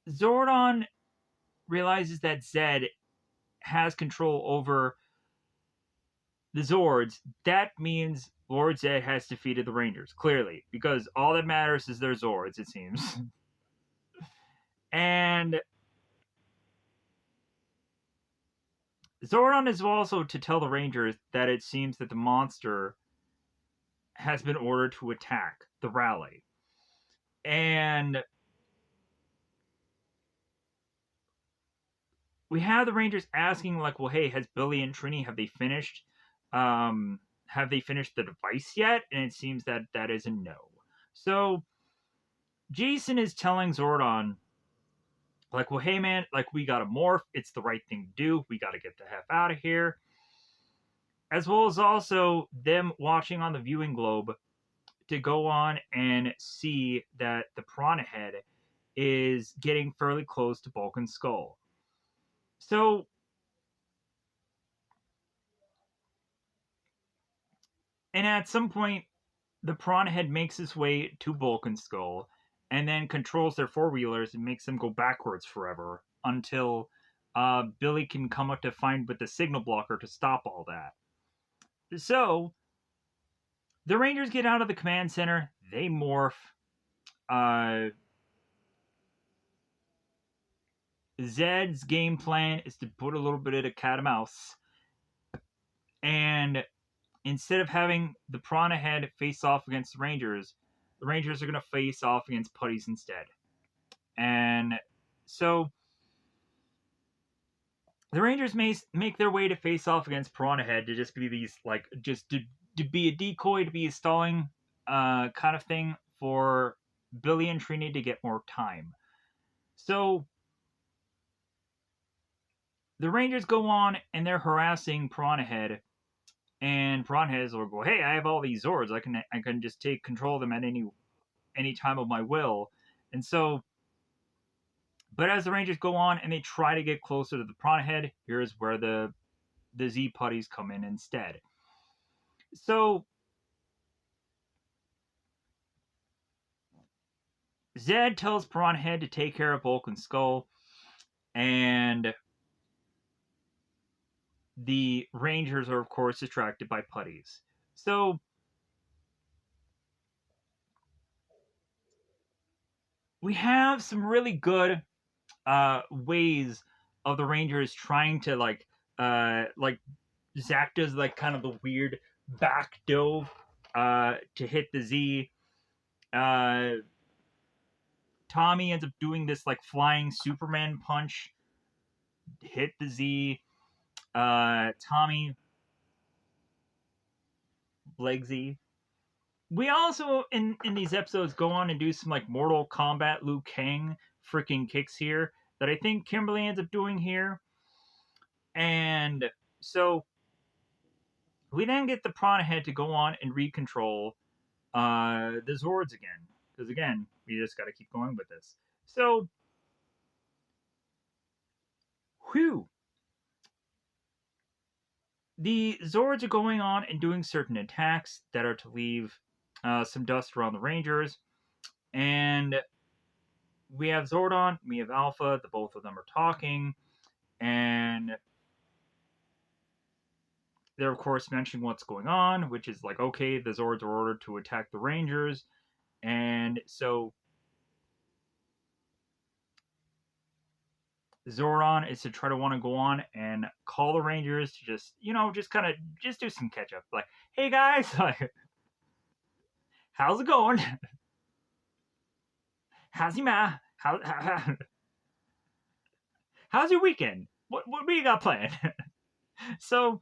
Zordon realizes that Zed has control over the Zords, that means Lord Zed has defeated the Rangers, clearly, because all that matters is their Zords, it seems. And Zordon is also to tell the Rangers that it seems that the monster has been ordered to attack the rally. And we have the Rangers asking, like, well, hey, has Billy and Trini, have they finished the device yet? And it seems that that is a no. So Jason is telling Zordon, like, well, hey, man, like, we gotta morph. It's the right thing to do. We gotta get the heck out of here. As well as also them watching on the viewing globe to go on and see that the Piranha Head is getting fairly close to Vulcan's skull. So, and at some point, the Piranha Head makes its way to Vulcan's skull and then controls their four wheelers and makes them go backwards forever until Billy can come up to find with the signal blocker to stop all that. So, the Rangers get out of the command center, they morph. Uh, Zed's game plan is to put a little bit of the cat and mouse. And instead of having the Piranha Head face off against the Rangers are going to face off against Putties instead. And so the Rangers may make their way to face off against Piranha Head to just be these, like, just to be a decoy, to be a stalling kind of thing for Billy and Trini to get more time. So the Rangers go on and they're harassing Piranha Head, and Piranha Head will go, "Hey, I have all these Zords. I can just take control of them at any time of my will." And so, but as the Rangers go on and they try to get closer to the Piranha Head, here's where the Z putties come in instead. So Zed tells Piranha Head to take care of Vulcan's skull, and the Rangers are, of course, distracted by putties. So we have some really good ways of the Rangers trying to like Zach does like kind of the weird back dove to hit the Z. Uh, Tommy ends up doing this like flying Superman punch, hit the Z. Tommy leg Z. We also in these episodes go on and do some like Mortal Kombat Liu Kang freaking kicks here that I think Kimberly ends up doing here. And so we then get the Piranha Head to go on and recontrol the Zords again. Because again, we just got to keep going with this. So, whew. The Zords are going on and doing certain attacks that are to leave some dust around the Rangers. And we have Zordon, we have Alpha, the both of them are talking. And they're, of course, mentioning what's going on, which is like, okay, the Zords are ordered to attack the Rangers. And so Zordon is to try to want to go on and call the Rangers to just, just kind of just do some catch up. Like, hey guys, like, how's it going? How's your ma? How's your weekend? What do you got planned? So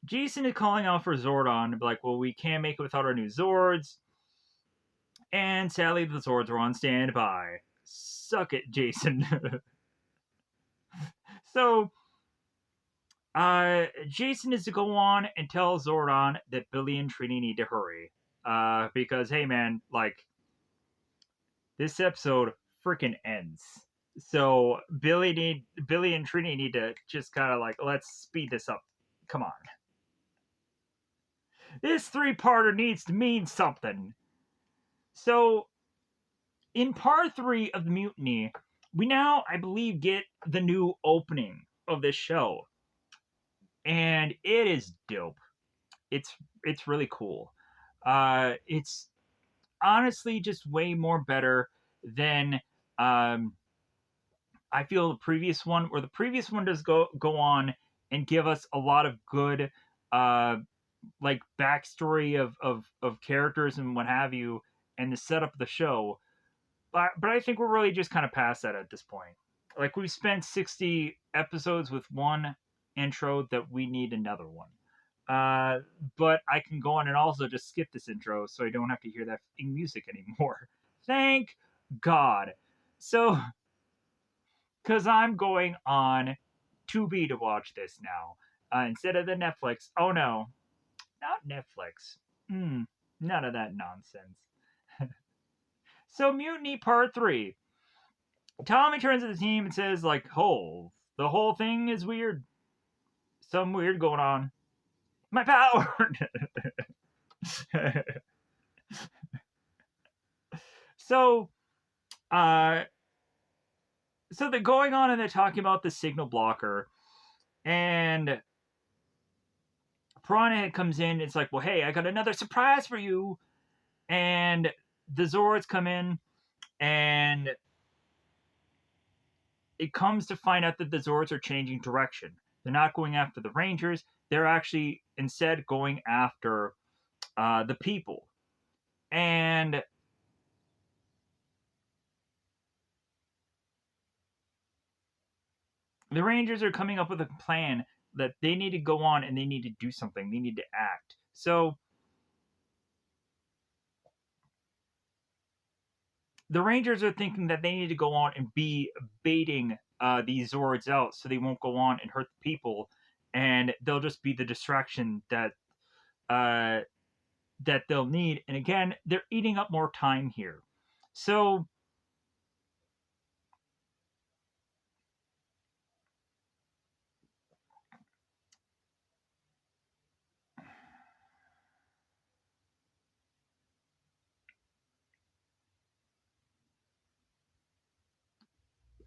Jason is calling out for Zordon to be like, well, we can't make it without our new Zords. And sadly, the Zords are on standby. Suck it, Jason. So Jason is to go on and tell Zordon that Billy and Trini need to hurry. Because, hey man, like, this episode freaking ends. So Billy and Trini need to just kind of like, let's speed this up. Come on, this three-parter needs to mean something. So in part three of the mutiny, we now, I believe, get the new opening of this show, and it is dope. It's it's really cool. It's honestly just way more better than um, I feel the previous one, where the previous one does go on and give us a lot of good uh, like backstory of characters and what have you, and the setup of the show. But I think we're really just kind of past that at this point. Like we've spent 60 episodes with one intro that we need another one. Uh, but I can go on and also just skip this intro so I don't have to hear that music anymore. Thank God. So, because I'm going on Tubi to watch this now instead of the Netflix. Oh no, not Netflix. None of that nonsense. So, Mutiny Part 3. Tommy turns to the team and says, like, oh, the whole thing is weird. Some weird going on. My power! so, uh, so they're going on and they're talking about the signal blocker. And Piranha comes in. It's like, well, hey, I got another surprise for you. And the Zords come in, and it comes to find out that the Zords are changing direction. They're not going after the Rangers. They're actually instead going after the people. And the Rangers are coming up with a plan that they need to go on and they need to do something. They need to act. So the Rangers are thinking that they need to go on and be baiting these Zords out so they won't go on and hurt the people, and they'll just be the distraction uh, that they'll need. And again, they're eating up more time here. So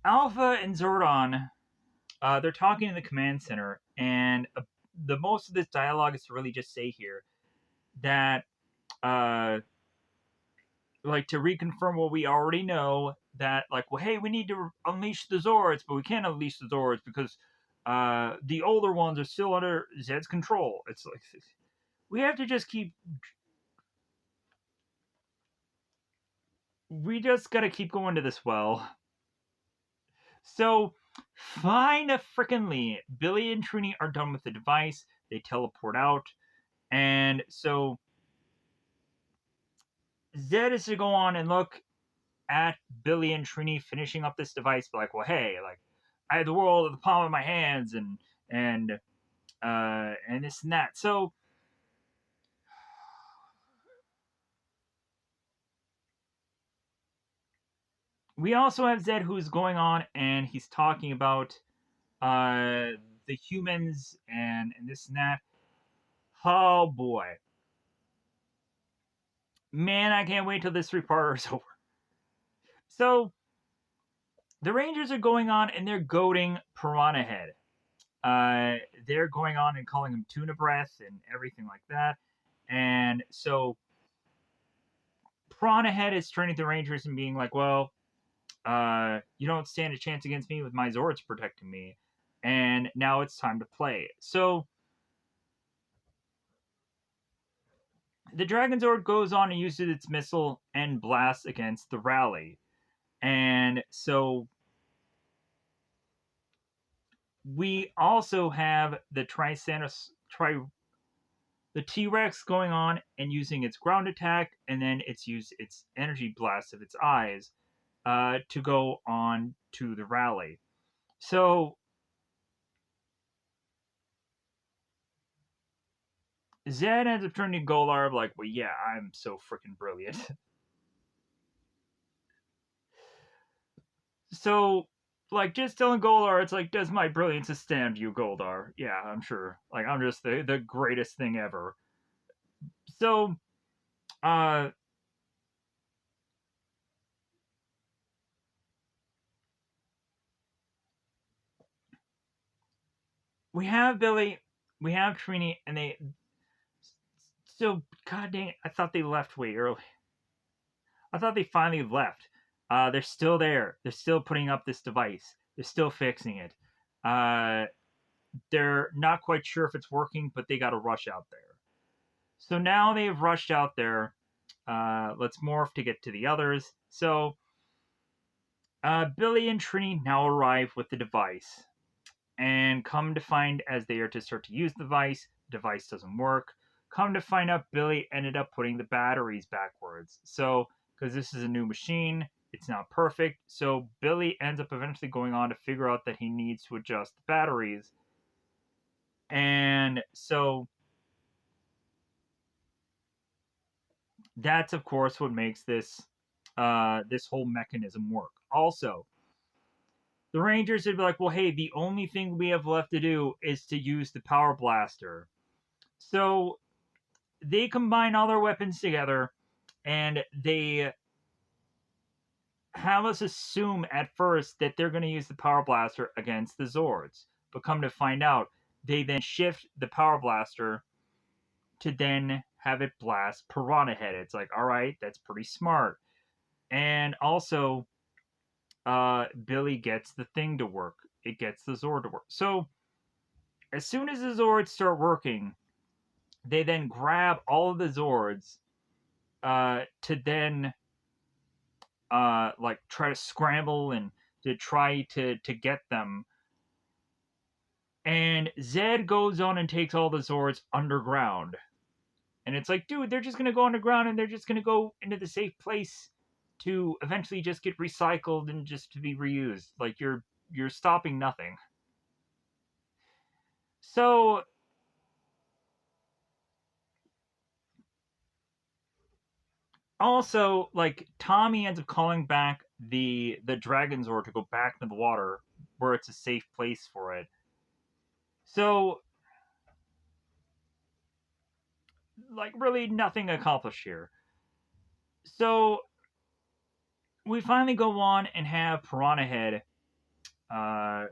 Alpha and Zordon, they're talking in the command center, and the most of this dialogue is to really just say here that uh, like to reconfirm what we already know, that like, well, hey, we need to unleash the Zords, but we can't unleash the Zords because the older ones are still under Zed's control. It's like we have to just keep. We just gotta keep going to this well. So, fine frickin'ly, Billy and Trini are done with the device. They teleport out, and so Zed is to go on and look at Billy and Trini finishing up this device, but like, well, hey, like, I have the world at the palm of my hands, and and this and that. So we also have Zed who's going on and he's talking about the humans and this and that. Oh boy, man, I can't wait till this three-parter is over. So the Rangers are going on and they're goading Piranha Head. They're going on and calling him tuna breath and everything like that. And so Piranha Head is turning to the Rangers and being like, well, you don't stand a chance against me with my Zords protecting me. And now it's time to play. So the Dragon Zord goes on and uses its missile and blasts against the rally. And so we also have the the T-Rex going on and using its ground attack, and then it's used its energy blast of its eyes to go on to the rally. So Zed ends up turning to Golarb like, well, yeah, I'm so freaking brilliant. So Like, just telling Goldar, it's like, does my brilliance astound you, Goldar? Yeah, I'm sure. Like, I'm just the greatest thing ever. So, uh, we have Billy, we have Trini, and they. So, god dang it, I thought they left way early. I thought they finally left. They're still there. They're still putting up this device. They're still fixing it. Uh, they're not quite sure if it's working, but they got to rush out there. So now they've rushed out there. Let's morph to get to the others. So Billy and Trini now arrive with the device, and come to find as they are to start to use the device doesn't work. Come to find out, Billy ended up putting the batteries backwards. So, because this is a new machine, it's not perfect. So, Billy ends up eventually going on to figure out that he needs to adjust the batteries. And so, that's of course what makes this whole mechanism work. Also, the Rangers would be like, well, hey, the only thing we have left to do is to use the power blaster. So they combine all their weapons together, and they have us assume at first that they're going to use the power blaster against the Zords. But come to find out, they then shift the power blaster to then have it blast Piranha Head. It's like, all right, that's pretty smart. And also, Billy gets the thing to work. It gets the Zord to work. So as soon as the Zords start working, they then grab all of the Zords to then like try to scramble and to try to get them. And Zed goes on and takes all the Zords underground. And it's like, dude, they're just gonna go underground and they're just gonna go into the safe place to eventually just get recycled and just to be reused. Like you're stopping nothing. So also, like Tommy ends up calling back the Dragon Zord to go back into the water where it's a safe place for it. So like really nothing accomplished here. So we finally go on and have Piranha Head. Uh,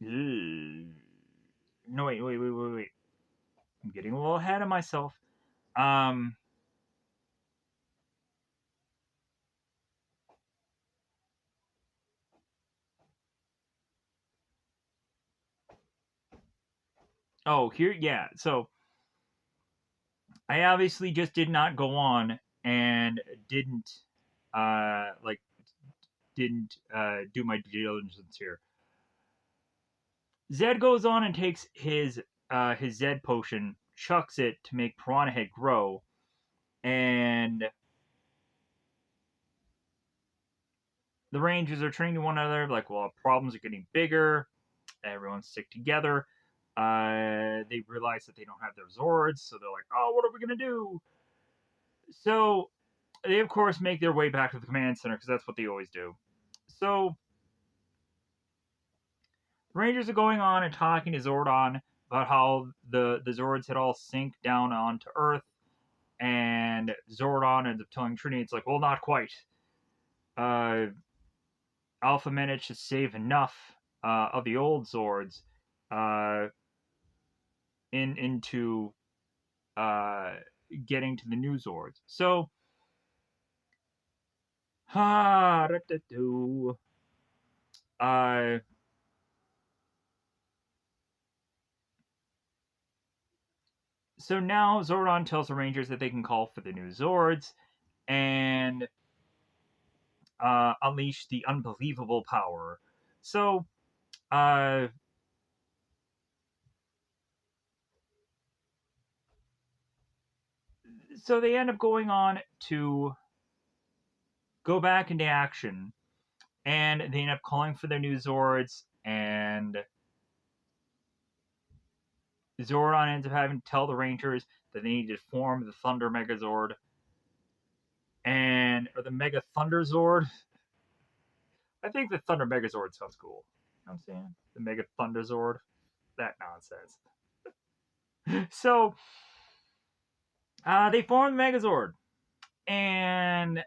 no, wait. I'm getting a little ahead of myself. Um, oh, here, yeah. So I obviously just did not go on and didn't, like, didn't do my due diligence here. Zed goes on and takes his Zed potion, chucks it to make Piranha Head grow, and the Rangers are turning to one another like, well, problems are getting bigger. Everyone stick together. They realize that they don't have their Zords, so they're like, oh, what are we gonna do? So they of course make their way back to the command center because that's what they always do. So the Rangers are going on and talking to Zordon about how the Zords had all sink down onto Earth, and Zordon ends up telling Trinity, it's like, well, not quite. Uh, Alpha managed to save enough of the old Zords uh, into uh, getting to the new Zords. So, uh, so now Zordon tells the Rangers that they can call for the new Zords and unleash the unbelievable power. So, uh, so they end up going on to go back into action, and they end up calling for their new Zords, and Zordon ends up having to tell the Rangers that they need to form the Thunder Megazord, and or the Mega Thunder Zord. I think the Thunder Megazord sounds cool. You know what I'm saying? The Mega Thunder Zord. That nonsense. So they form the Megazord, and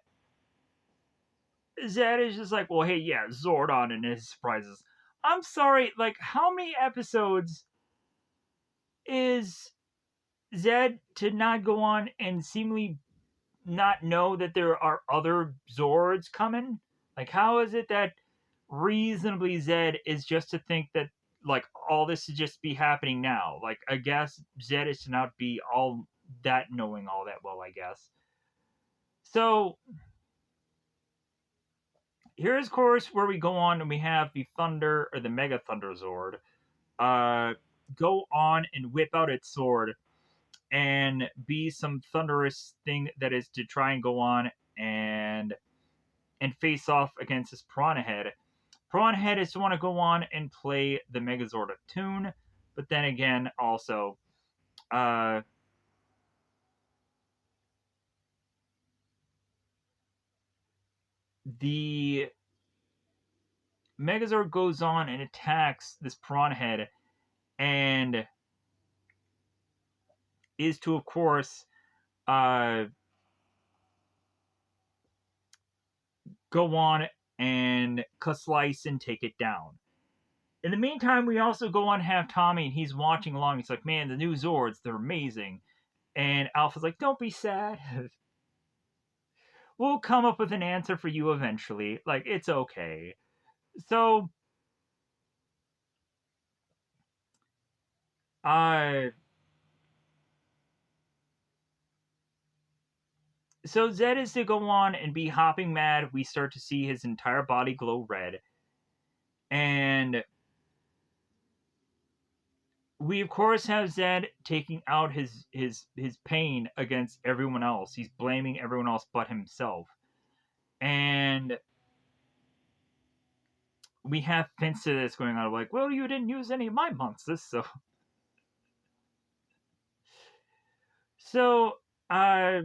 Zed is just like, well, hey, yeah, Zordon and his surprises. I'm sorry, like, how many episodes is Zed to not go on and seemingly not know that there are other Zords coming? Like, how is it that reasonably Zed is just to think that like all this is just be happening now? Like, I guess Zed is to not be all that knowing all that well, I guess. So here's of course where we go on and we have the Thunder or the Mega Thunder Zord uh go on and whip out its sword and be some thunderous thing that is to try and go on and face off against this Piranha Head. Piranha Head is to want to go on and play the Megazord of Tune, but then again, also, uh, the Megazord goes on and attacks this Piranha Head and is to, of course, uh, go on and slice and take it down. In the meantime, we also go on and have Tommy, and he's watching along. He's like, man, the new Zords, they're amazing. And Alpha's like, don't be sad. We'll come up with an answer for you eventually. Like, it's okay. So, uh, so Zed is to go on and be hopping mad. We start to see his entire body glow red. And we of course have Zed taking out his pain against everyone else. He's blaming everyone else but himself. And we have Finsta that's going on like, well, you didn't use any of my monsters, so uh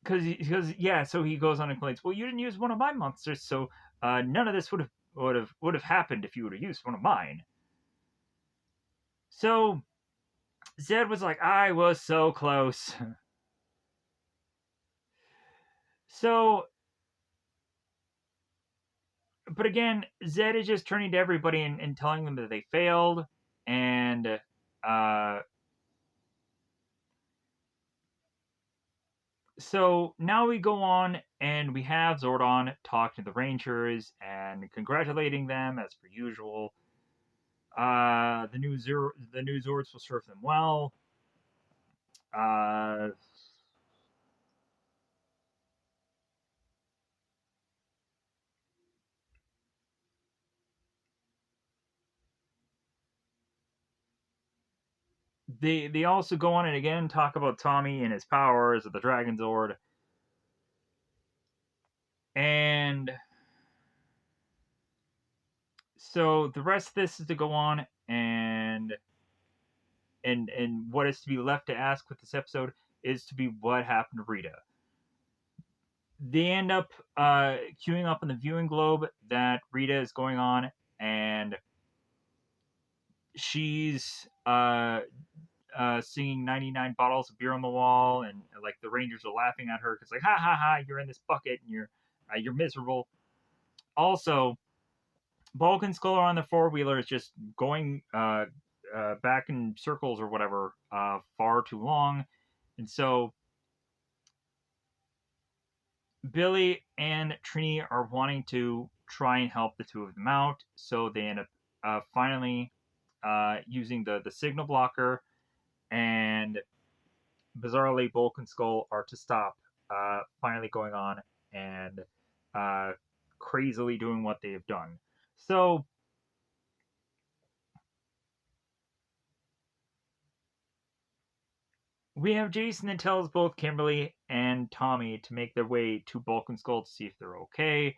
because yeah, so he goes on and complains, well, you didn't use one of my monsters, so none of this would have happened if you would have used one of mine. So Zed was like, I was so close. So, but again, Zed is just turning to everybody and telling them that they failed, and uh, so now we go on and we have Zordon talk to the Rangers and congratulating them as per usual. The new Zords will serve them well. Uh, they also go on and again talk about Tommy and his powers of the Dragon Zord, and so the rest of this is to go on and what is to be left to ask with this episode is to be what happened to Rita. They end up queuing up on the viewing globe that Rita is going on, and she's singing 99 bottles of beer on the wall, and like the Rangers are laughing at her because like, ha ha ha, you're in this bucket and you're miserable. Also, Bulk and Skull are on the four wheeler is just going back in circles or whatever far too long, and so Billy and Trini are wanting to try and help the two of them out, so they end up finally using the signal blocker, and bizarrely, Bulk and Skull are to stop finally going on and uh, crazily doing what they have done. So we have Jason that tells both Kimberly and Tommy to make their way to Bulk and Skull to see if they're okay.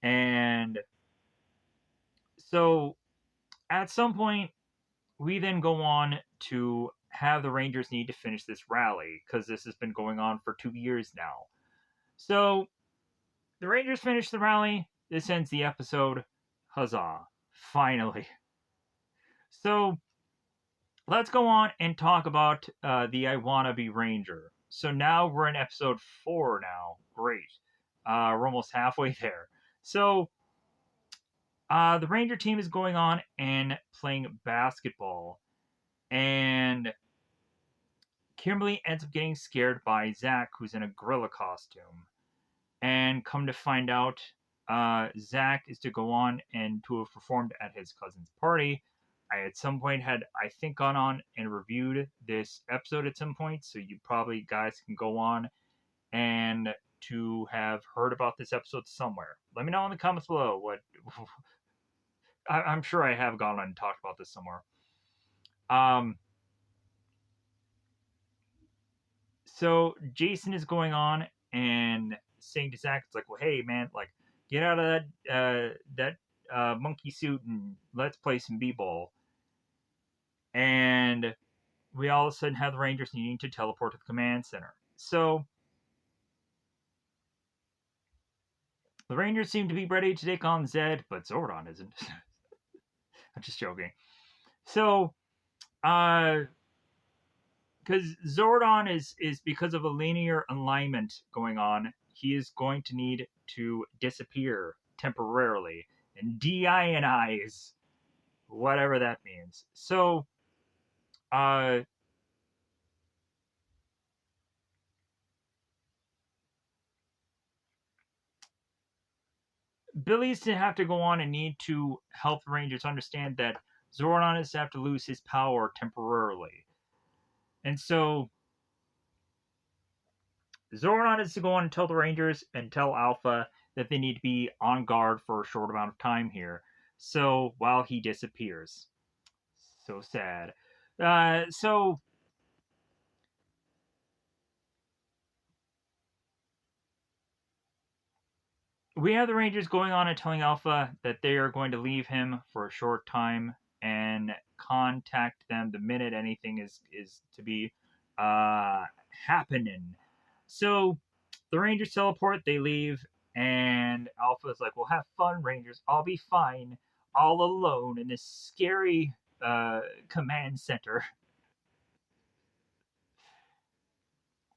And so at some point, we then go on to have the Rangers need to finish this rally because this has been going on for 2 years now. So the Rangers finish the rally. This ends the episode. Huzzah. Finally. So let's go on and talk about the I Wanna Be Ranger. So now we're in episode 4 now. Great. We're almost halfway there. So the Ranger team is going on and playing basketball. And Kimberly ends up getting scared by Zach, who's in a gorilla costume. And come to find out, Zach is to go on and to have performed at his cousin's party. I at some point had, I think, gone on and reviewed this episode at some point, so you probably guys can go on and to have heard about this episode somewhere. Let me know in the comments below what. I'm sure I have gone on and talked about this somewhere. Um, so Jason is going on and saying to Zach, it's like, well, hey man, like, get out of that monkey suit and let's play some b-ball. And we all of a sudden have the Rangers needing to teleport to the command center. So the Rangers seem to be ready to take on Zed, but Zordon isn't. I'm just joking. So, because Zordon is because of a linear alignment going on, he is going to need to disappear temporarily and deionize, whatever that means. So, uh, Billy's to have to go on and need to help the Rangers understand that Zordon is to have to lose his power temporarily. And so Zordon is to go on and tell the Rangers and tell Alpha that they need to be on guard for a short amount of time here. So while he disappears. So sad. So we have the Rangers going on and telling Alpha that they are going to leave him for a short time and contact them the minute anything is to be happening. So the Rangers teleport, they leave, and Alpha's like, "Well, have fun, Rangers. I'll be fine, all alone in this scary command center."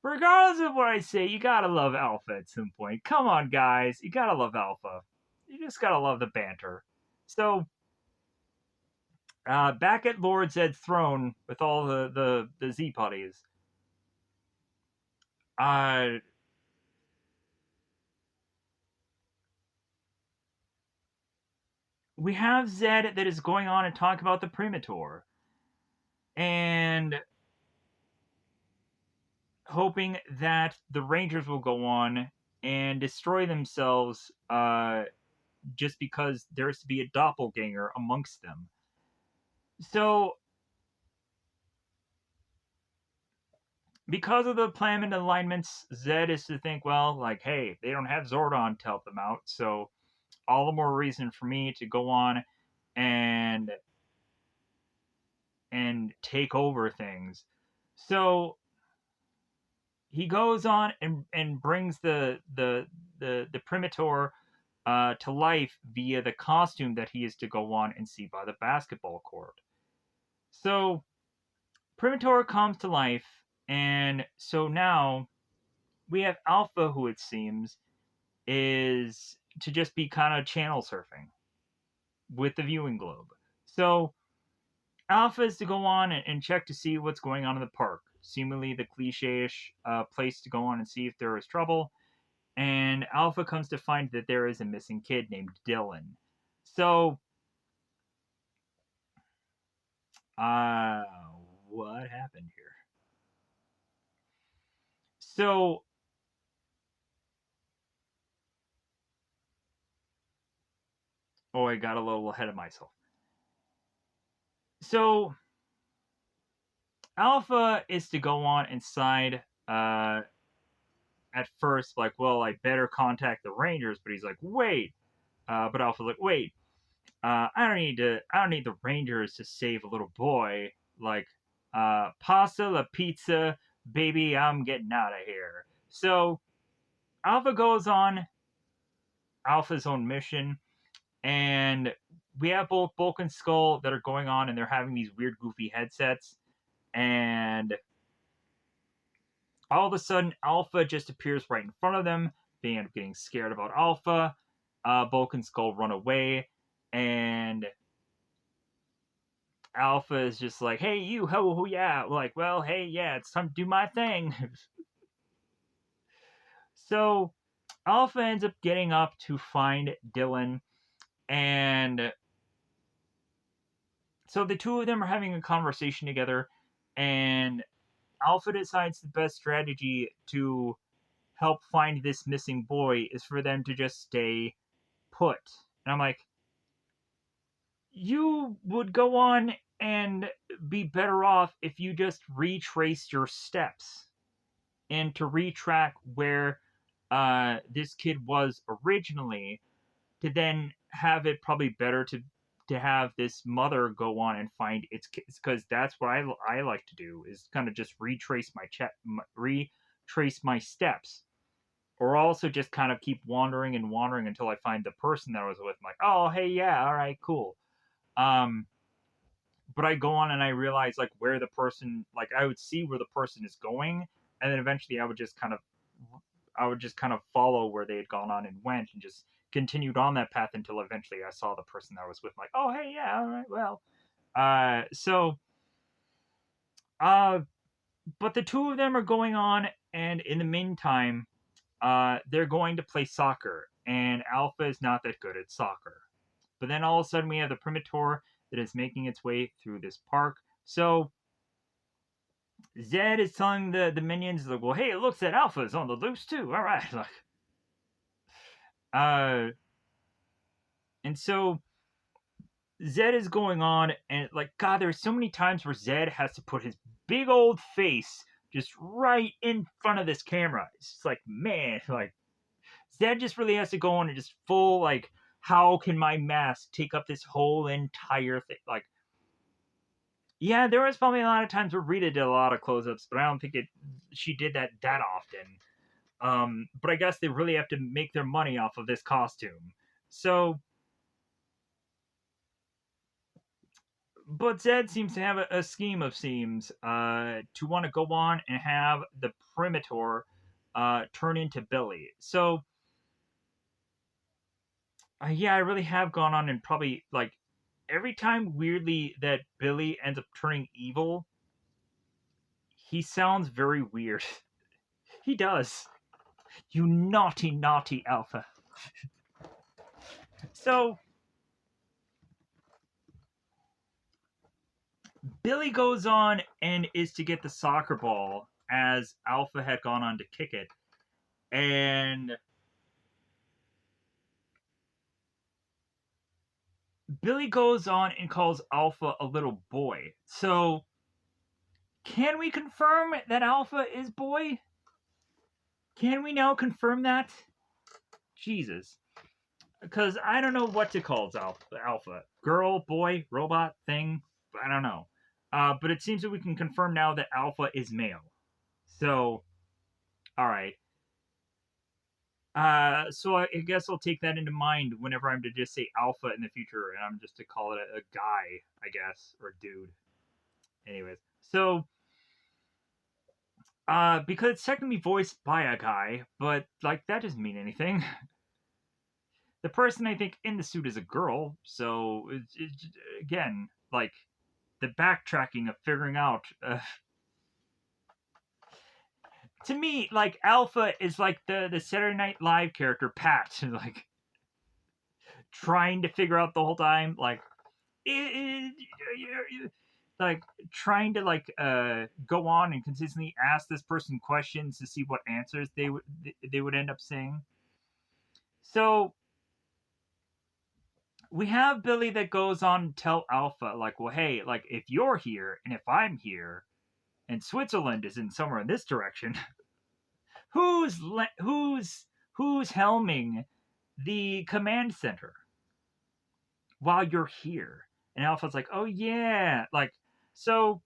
Regardless of what I say, you gotta love Alpha at some point. Come on, guys, you gotta love Alpha. You just gotta love the banter. So, back at Lord Zed's throne with all the Z putties, uh, we have Zed that is going on and talking about the Premator and hoping that the Rangers will go on and destroy themselves just because there's to be a doppelganger amongst them. So, because of the plan and alignments, Zed is to think, well, like, hey, they don't have Zordon to help them out, so all the more reason for me to go on and take over things. So he goes on and brings the Premator to life via the costume that he is to go on and see by the basketball court. So Premator comes to life, and so now we have Alpha, who it seems is to just be kind of channel surfing with the viewing globe. So Alpha is to go on and check to see what's going on in the park. Seemingly the cliche-ish place to go on and see if there is trouble. And Alpha comes to find that there is a missing kid named Dylan. So, uh, what happened here? So, oh, I got a little ahead of myself. So, Alpha is to go on inside at first, like, well, I better contact the Rangers, but he's like, wait. But Alpha's like, wait, I don't need the Rangers to save a little boy. Like, Pasta la pizza, baby, I'm getting out of here. So Alpha goes on Alpha's own mission, and we have both Bulk and Skull that are going on, and they're having these weird, goofy headsets. And all of a sudden, Alpha just appears right in front of them. They end up getting scared about Alpha. Bulk and Skull run away, and Alpha is just like, "Hey, you, ho, yeah." Like, well, hey, yeah, it's time to do my thing. So Alpha ends up getting up to find Dylan, and so the two of them are having a conversation together, and Alpha decides the best strategy to help find this missing boy is for them to just stay put. And I'm like, you would go on and be better off if you just retraced your steps and to retrack where this kid was originally, to then have it probably better to have this mother go on and find its kids, because that's what I like to do, is kind of just retrace my steps, or also just kind of keep wandering and wandering until I find the person that I was with. I'm like, oh, hey, yeah, all right, cool. um but I go on and I realize like where the person, like I would see where the person is going, and then eventually I would just kind of follow where they had gone on and went, and just continued on that path until eventually I saw the person that I was with. I'm like, oh, hey, yeah, all right, well, so uh but the two of them are going on, and in the meantime, they're going to play soccer, and Alpha is not that good at soccer. But then all of a sudden we have the Primitor that is making its way through this park. So Zed is telling the minions, like, well, hey, it looks like Alpha's on the loose too. All right. Like, uh, and so Zed is going on, and like, God, there's so many times where Zed has to put his big old face just right in front of this camera. It's just like, man, like, Zed just really has to go on and just full, like, how can my mask take up this whole entire thing? Like, yeah, there was probably a lot of times where Rita did a lot of close-ups, but I don't think she did that often. But I guess they really have to make their money off of this costume. So, but Zed seems to have a scheme of seams to want to go on and have the Primitor turn into Billy. So, yeah, I really have gone on and probably, like, every time weirdly that Billy ends up turning evil, he sounds very weird. He does. You naughty, naughty Alpha. So, Billy goes on and is to get the soccer ball as Alpha had gone on to kick it. And Billy goes on and calls Alpha a little boy. So, can we confirm that Alpha is boy? Can we now confirm that? Jesus. Because I don't know what to call Alpha. Girl, boy, robot, thing. I don't know. But it seems that we can confirm now that Alpha is male. So, all right. So I guess I'll take that into mind whenever I'm to just say Alpha in the future, and I'm just to call it a guy, I guess, or dude. Anyways, so because it's technically voiced by a guy, but like that doesn't mean anything. The person I think in the suit is a girl, so again, like the backtracking of figuring out. To me, like Alpha is like the Saturday Night Live character Pat, like trying to figure out the whole time, like like trying to like go on and consistently ask this person questions to see what answers they would end up saying. So we have Billy that goes on to tell Alpha, like, well, hey, like if you're here and if I'm here and Switzerland is in somewhere in this direction, who's who's helming the command center while you're here? And Alpha's like, oh yeah, like, so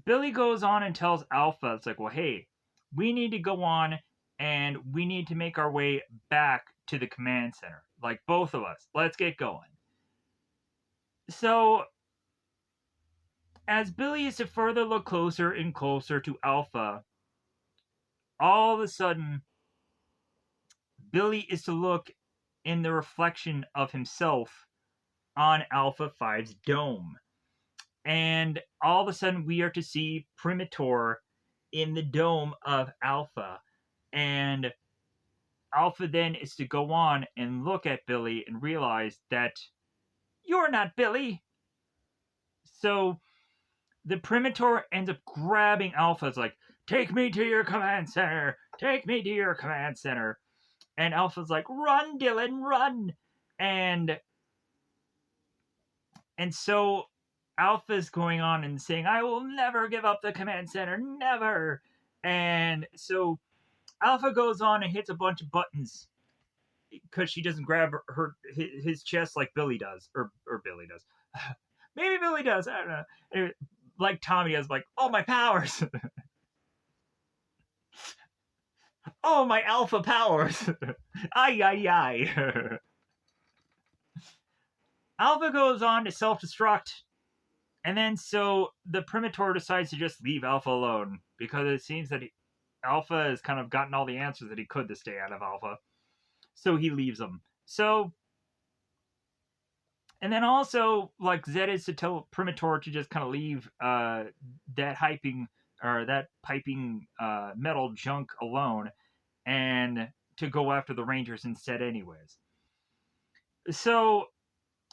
Billy goes on and tells Alpha, it's like, well, hey, we need to go on and we need to make our way back to the command center. Like, both of us. Let's get going. So, as Billy is to further look closer and closer to Alpha, all of a sudden, Billy is to look in the reflection of himself on Alpha 5's dome. And all of a sudden, we are to see Primitor in the dome of Alpha. And Alpha then is to go on and look at Billy and realize that you're not Billy. So the Primitor ends up grabbing Alpha. It's like, take me to your command center. Take me to your command center. And Alpha's like, run, Dylan, run. And so Alpha's going on and saying, I will never give up the command center. Never. And so Alpha goes on and hits a bunch of buttons because she doesn't grab his chest like Billy does, or Billy does. Maybe Billy does. I don't know. Like Tommy does, like, oh, my powers. Oh, my alpha powers. Ay, ay, ay. Alpha goes on to self-destruct. And then so the Primitor decides to just leave Alpha alone because it seems that Alpha has kind of gotten all the answers that he could to stay out of Alpha. So he leaves him. So, and then also, like, Zed is to tell Primitor to just kind of leave that piping metal junk alone and to go after the Rangers instead anyways. So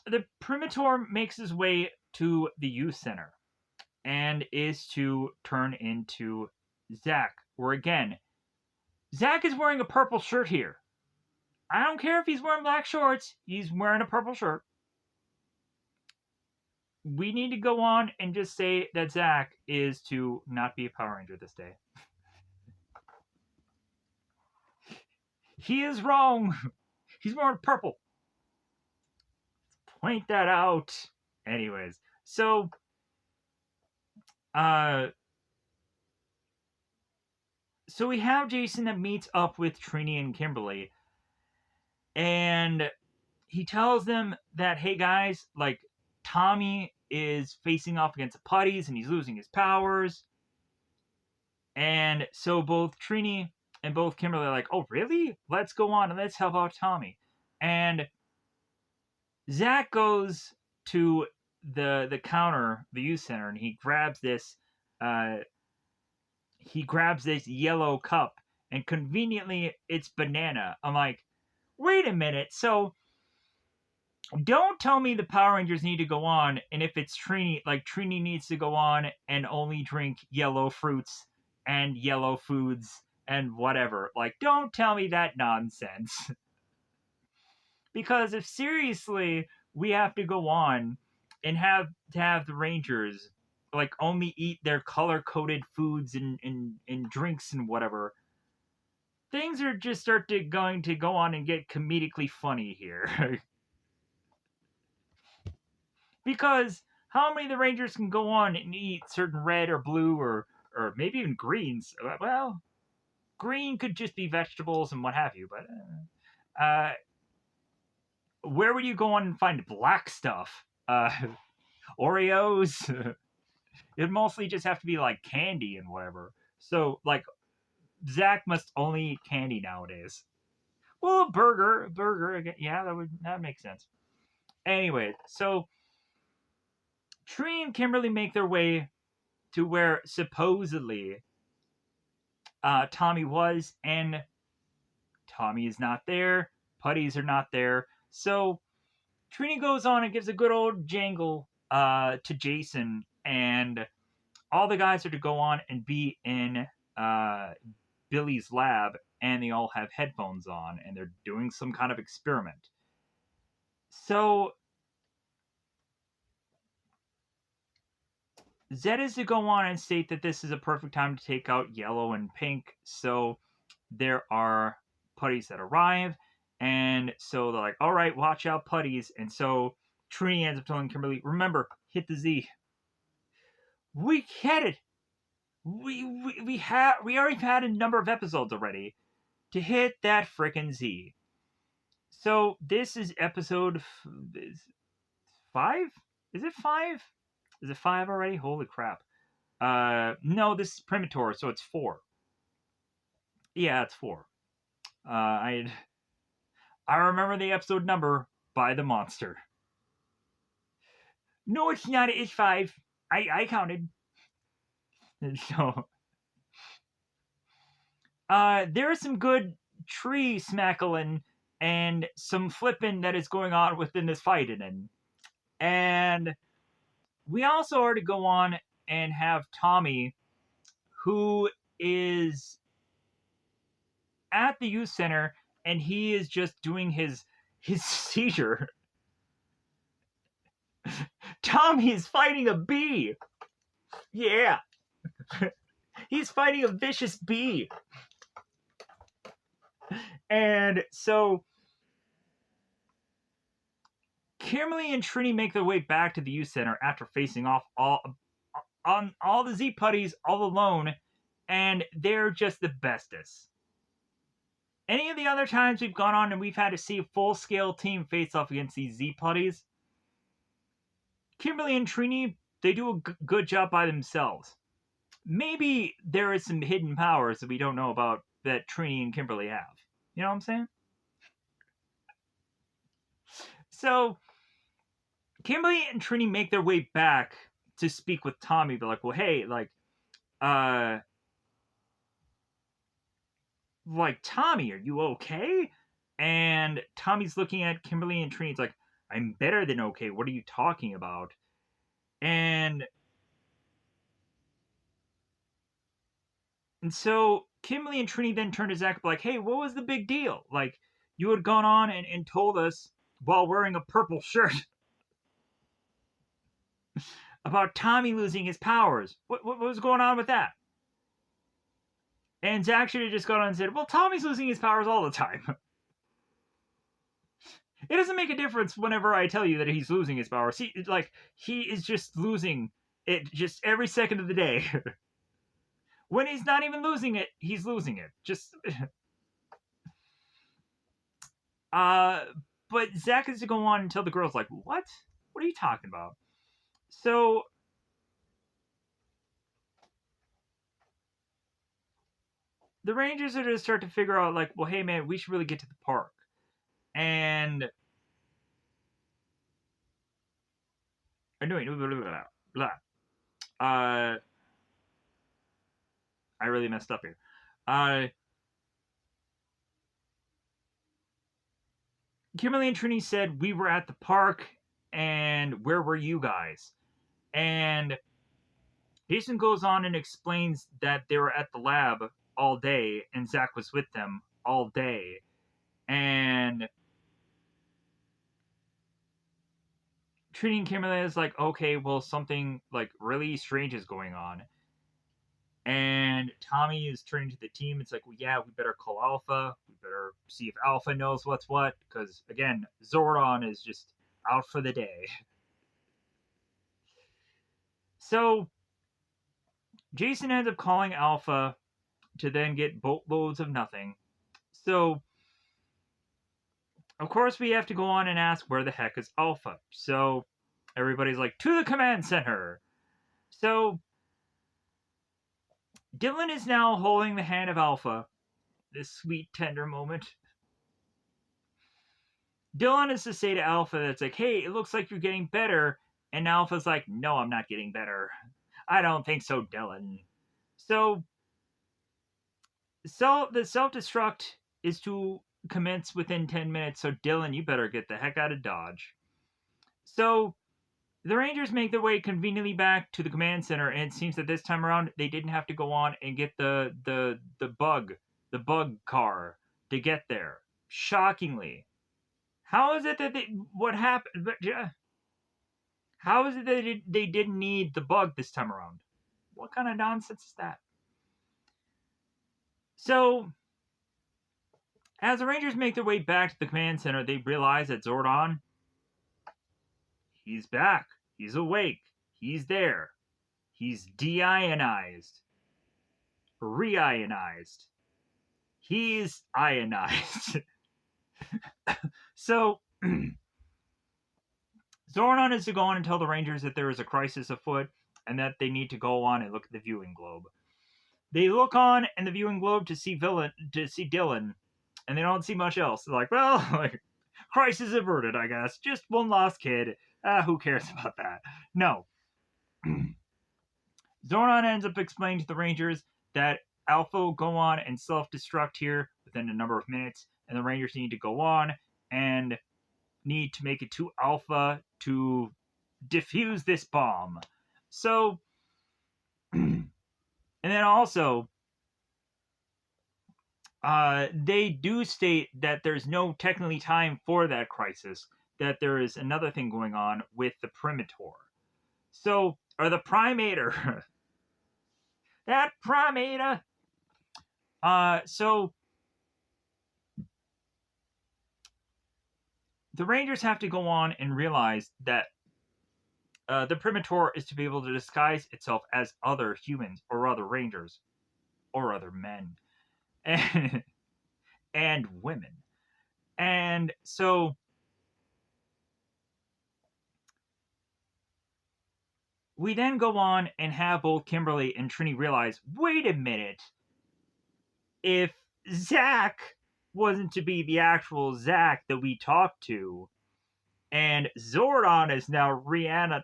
the Primitor makes his way to the youth center and is to turn into Zach, where again, Zach is wearing a purple shirt here. I don't care if he's wearing black shorts, he's wearing a purple shirt. We need to go on and just say that Zach is to not be a Power Ranger this day. He is wrong. He's wearing purple. Point that out. Anyways, so we have Jason that meets up with Trini and Kimberly, and he tells them that, hey guys, like, Tommy is facing off against the putties and he's losing his powers. And so both Trini and both Kimberly are like, oh, really? Let's go on and let's help out Tommy. And Zach goes to the counter, the youth center, and he grabs this yellow cup, and conveniently it's banana. I'm like, wait a minute, so don't tell me the Power Rangers need to go on, and if it's Trini, like, Trini needs to go on and only drink yellow fruits and yellow foods and whatever. Like, don't tell me that nonsense. Because if seriously we have to go on and have the Rangers, like, only eat their color-coded foods and drinks and whatever, things are just going to go on and get comedically funny here. Because how many of the Rangers can go on and eat certain red or blue or maybe even greens? Well, green could just be vegetables and what have you, but where would you go on and find black stuff? Oreos? It'd mostly just have to be like candy and whatever. So, like, Zach must only eat candy nowadays. Well, a burger, yeah, that makes sense. Anyway, so Tree and Kimberly make their way to where supposedly Tommy was, and Tommy is not there. Putties are not there. So Trini goes on and gives a good old jangle to Jason, and all the guys are to go on and be in Billy's lab, and they all have headphones on, and they're doing some kind of experiment. So Zed is to go on and state that this is a perfect time to take out Yellow and Pink. So there are putties that arrive, and so they're like, all right, watch out, putties. And so Trini ends up telling Kimberly, remember, hit the Z. We get it. We already had a number of episodes already to hit that frickin' Z. So this is episode 5. Is it 5? Is it 5 already? Holy crap! No, this is premature, so it's 4. Yeah, it's 4. I remember the episode number by the monster. No, it's not. It's 5. I counted. So, there is some good tree smackling and some flipping that is going on within this fight, and we also are to go on and have Tommy, who is at the youth center, and he is just doing his seizure. Tommy is fighting a bee. Yeah, he's fighting a vicious bee. And so Kimberly and Trini make their way back to the youth center after facing off all the Z putties all alone, and they're just the bestest. Any of the other times we've gone on and we've had to see a full scale team face off against these Z putties, Kimberly and Trini, they do a good job by themselves. Maybe there is some hidden powers that we don't know about that Trini and Kimberly have. You know what I'm saying? So Kimberly and Trini make their way back to speak with Tommy. They're like, well, hey, uh, Tommy, are you okay? And Tommy's looking at Kimberly and Trini's like, I'm better than okay. What are you talking about? And so Kimberly and Trini then turn to Zach like, hey, what was the big deal? Like, you had gone on and told us while wearing a purple shirt about Tommy losing his powers. What was going on with that? And Zach should have just gone on and said, well, Tommy's losing his powers all the time. It doesn't make a difference whenever I tell you that he's losing his powers. He is just losing it just every second of the day. When he's not even losing it, he's losing it. Just but Zach is to go on and tell the girls like, what? What are you talking about? So the Rangers are to start to figure out like, well, hey man, we should really get to the park. And blah, blah, blah. I really messed up here. Kimberly and Trini said we were at the park, and where were you guys? And Jason goes on and explains that they were at the lab all day, and Zach was with them all day, and Trini and Kimberly is like, okay, well, something like really strange is going on. And Tommy is turning to the team. It's like, well, yeah, we better call Alpha. We better see if Alpha knows what's what. Because, again, Zordon is just out for the day. So, Jason ends up calling Alpha to then get boatloads of nothing. So, of course, we have to go on and ask where the heck is Alpha. So, everybody's like, to the command center. So, Dylan is now holding the hand of Alpha. This sweet, tender moment. Dylan is to say to Alpha that's like, hey, it looks like you're getting better. And Alpha's like, no, I'm not getting better. I don't think so, Dylan. So the self-destruct is to commence within 10 minutes. So Dylan, you better get the heck out of Dodge. So the Rangers make their way conveniently back to the command center, and it seems that this time around they didn't have to go on and get the bug car to get there. Shockingly. How is it that what happened? How is it that they didn't need the bug this time around? What kind of nonsense is that? So, as the Rangers make their way back to the command center, they realize that Zordon, he's back. He's awake. He's there. He's deionized. reionized. He's ionized. So Zordon is to go on and tell the Rangers that there is a crisis afoot and that they need to go on and look at the viewing globe. They look on in the viewing globe to see Dylan, and they don't see much else. They're like, well, like, crisis averted, I guess. Just one lost kid. Who cares about that? No. Zordon ends up explaining to the Rangers that Alpha will go on and self-destruct here within a number of minutes, and the Rangers need to go on and need to make it to Alpha to defuse this bomb. So, and then also, they do state that there's no technically time for that crisis, that there is another thing going on with the Primator. So, or the Primator. That Primator. So the Rangers have to go on and realize that the Primator is to be able to disguise itself as other humans or other Rangers or other men and, and women. And so we then go on and have both Kimberly and Trini realize, wait a minute, if Zach wasn't to be the actual Zach that we talked to, and Zordon is now reionized,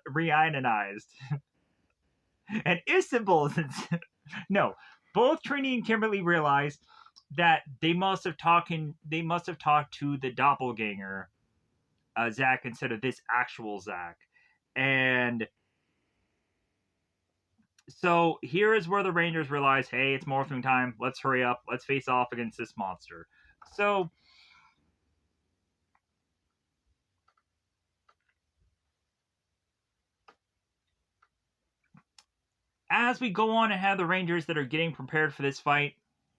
and Istanbul is no, both Trini and Kimberly realize that they must have talked to the doppelganger Zach instead of this actual Zach, and so here is where the Rangers realize, hey, it's morphing time. Let's hurry up. Let's face off against this monster. So as we go on and have the Rangers that are getting prepared for this fight,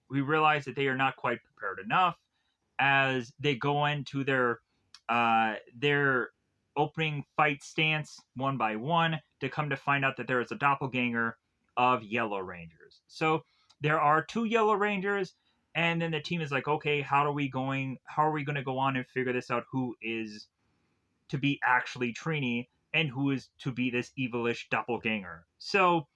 we realize that they are not quite prepared enough as they go into their opening fight stance one by one to come to find out that there is a doppelganger of Yellow Rangers. So there are 2 Yellow Rangers, and then the team is like, okay, how are we going to go on and figure this out? Who is to be actually Trini and who is to be this evilish doppelganger? So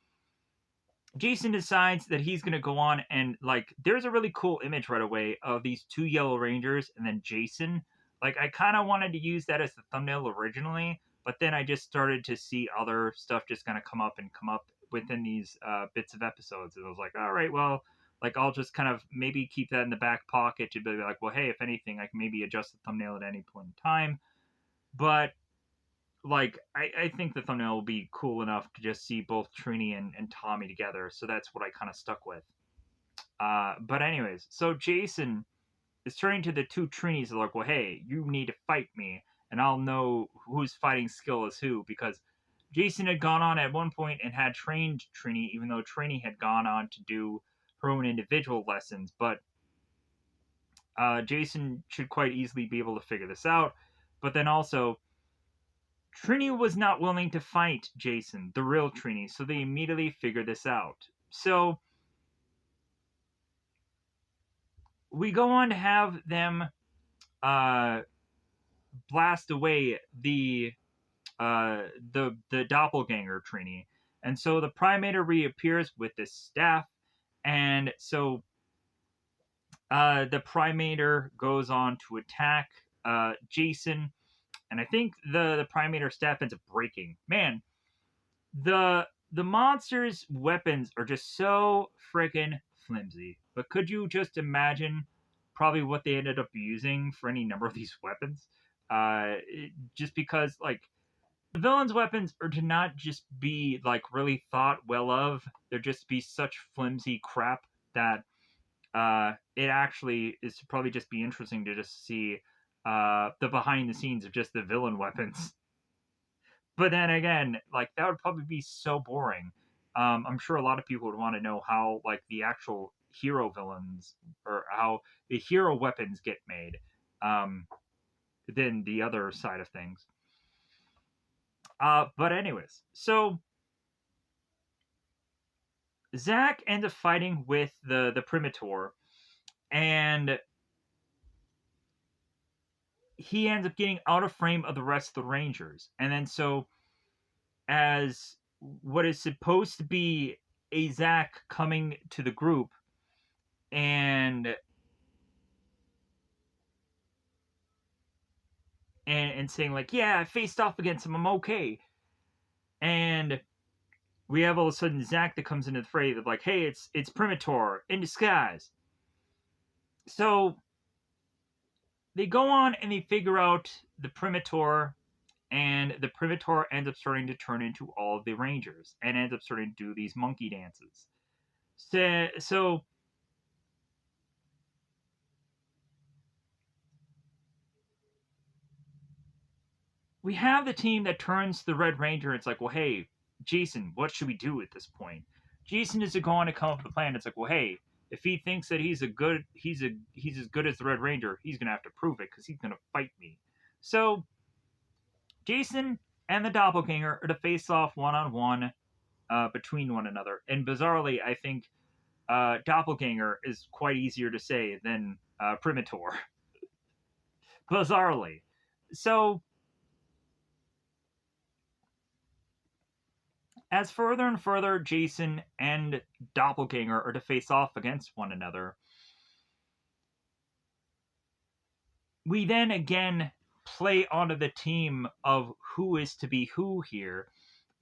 Jason decides that he's going to go on and, like, there's a really cool image right away of these 2 Yellow Rangers and then Jason. Like, I kind of wanted to use that as the thumbnail originally, but then I just started to see other stuff just kind of come up within these bits of episodes. And I was like, all right, well, like, I'll just kind of maybe keep that in the back pocket to be like, well, hey, if anything, I can maybe adjust the thumbnail at any point in time. But like I think the thumbnail will be cool enough to just see both Trini and Tommy together, so that's what I kind of stuck with. But anyways, so Jason is turning to the 2 Trinis and like, well, hey, you need to fight me, and I'll know whose fighting skill is who, because Jason had gone on at one point and had trained Trini, even though Trini had gone on to do her own individual lessons, but Jason should quite easily be able to figure this out. But then also, Trini was not willing to fight Jason, the real Trini, so they immediately figured this out. So we go on to have them blast away the doppelganger Trini, and so the Primator reappears with this staff, and so the Primator goes on to attack Jason, and I think the Primator staff ends up breaking. Man, the monster's weapons are just so freaking flimsy. But could you just imagine probably what they ended up using for any number of these weapons? Just because, like, the villain's weapons are to not just be like really thought well of, they're just be such flimsy crap that it actually is to probably just be interesting to just see the behind the scenes of just the villain weapons. But then again, like, that would probably be so boring. I'm sure a lot of people would want to know how, like, the actual hero villains or how the hero weapons get made than the other side of things. But anyways, so Zach ends up fighting with the Primitor, and he ends up getting out of frame of the rest of the Rangers. And then so as what is supposed to be a Zach coming to the group and and saying like, yeah, I faced off against him, I'm okay. And we have all of a sudden Zach that comes into the fray of like, hey, it's Primitor in disguise. So they go on and they figure out the Primitor, and the Primitor ends up starting to turn into all of the Rangers and ends up starting to do these monkey dances. So we have the team that turns the Red Ranger. It's like, well, hey, Jason, what should we do at this point? Jason is going to come up with a plan. It's like, well, hey, if he thinks that he's as good as the Red Ranger, he's gonna have to prove it because he's gonna fight me. So Jason and the Doppelganger are to face off one on one between one another. And bizarrely, I think Doppelganger is quite easier to say than Primitor. Bizarrely. So as further and further Jason and Doppelganger are to face off against one another, we then again play onto the team of who is to be who here,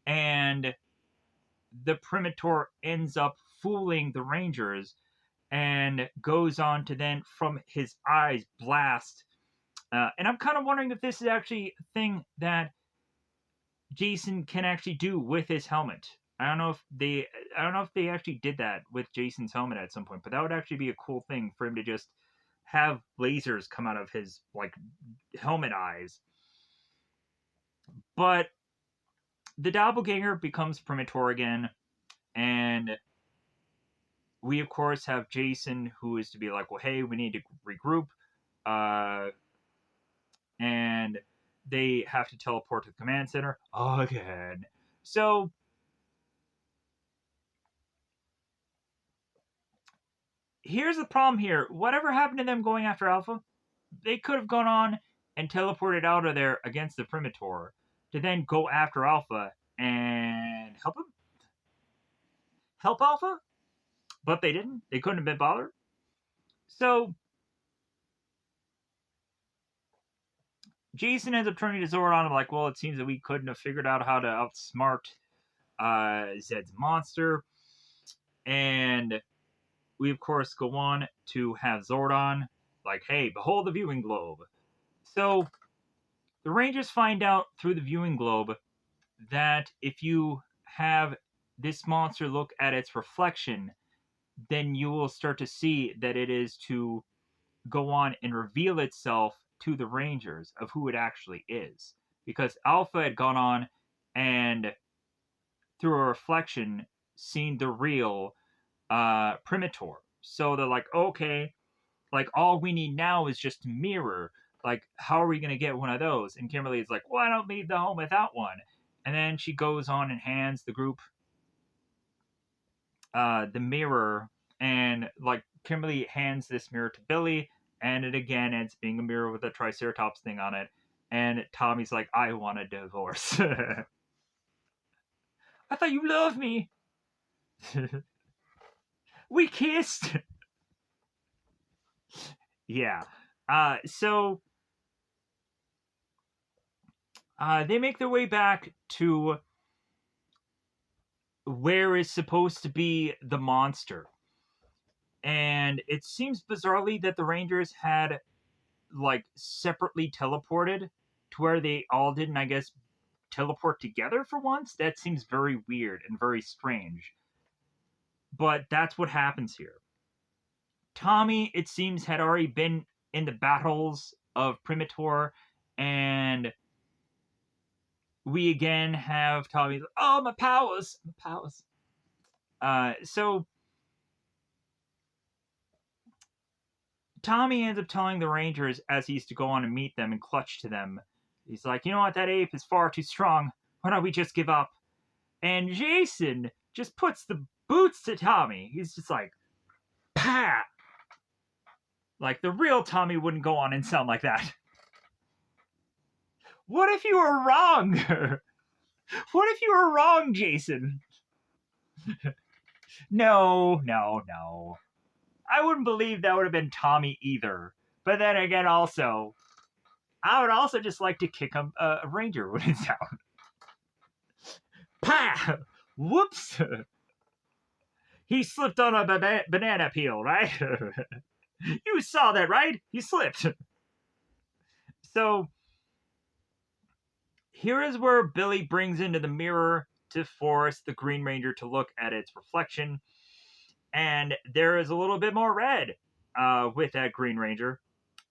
and the Primitor ends up fooling the Rangers and goes on to then from his eyes blast. And I'm kind of wondering if this is actually a thing that Jason can actually do with his helmet. I don't know if they actually did that with Jason's helmet at some point, but that would actually be a cool thing for him to just have lasers come out of his like helmet eyes. But the doppelganger becomes Primitor again, and we of course have Jason who is to be like, well, hey, we need to regroup, uh, and they have to teleport to the command center again. So here's the problem here. Whatever happened to them going after Alpha, they could have gone on and teleported out of there against the Primitor to then go after Alpha and help Alpha, but they didn't. They couldn't have been bothered. So Jason ends up turning to Zordon and like, well, it seems that we couldn't have figured out how to outsmart Zed's monster. And we, of course, go on to have Zordon like, hey, behold the viewing globe. So the Rangers find out through the viewing globe that if you have this monster look at its reflection, then you will start to see that it is to go on and reveal itself to the Rangers of who it actually is. Because Alpha had gone on and through a reflection seen the real Primitor. So they're like, okay, like all we need now is just a mirror. Like, how are we gonna get one of those? And Kimberly is like, well, I don't leave the home without one. And then she goes on and hands the group the mirror, and like Kimberly hands this mirror to Billy, and it again ends being a mirror with a Triceratops thing on it. And Tommy's like, I want a divorce. I thought you loved me. We kissed. Yeah. So they make their way back to where is supposed to be the monster. And it seems bizarrely that the Rangers had like separately teleported to where they all didn't, I guess, teleport together for once. That seems very weird and very strange. But that's what happens here. Tommy, it seems, had already been in the battles of Primitor, and we again have Tommy. Oh, my powers, my powers. So Tommy ends up telling the Rangers as he used to go on and meet them and clutch to them. He's like, you know what, that ape is far too strong. Why don't we just give up? And Jason just puts the boots to Tommy. He's just like, "Pah!" Like the real Tommy wouldn't go on and sound like that. What if you were wrong? What if you were wrong, Jason? No, no, no. I wouldn't believe that would have been Tommy either. But then again, also, I would also just like to kick a ranger when it's down. Pah! Whoops! He slipped on a banana peel, right? You saw that, right? He slipped. So here is where Billy brings into the mirror to force the Green Ranger to look at its reflection. And there is a little bit more red with that Green Ranger.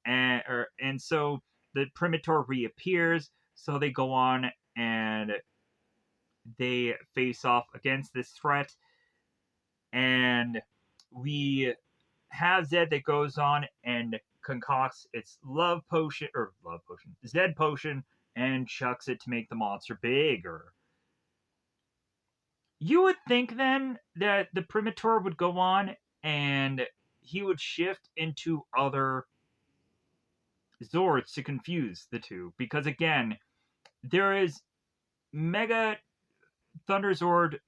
And so the Primitor reappears. So they go on and they face off against this threat. And we have Zed that goes on and concocts its Zed potion, and chucks it to make the monster bigger. You would think then that the Primitor would go on and he would shift into other Zords to confuse the two, because again, there is Mega Thunder Zord,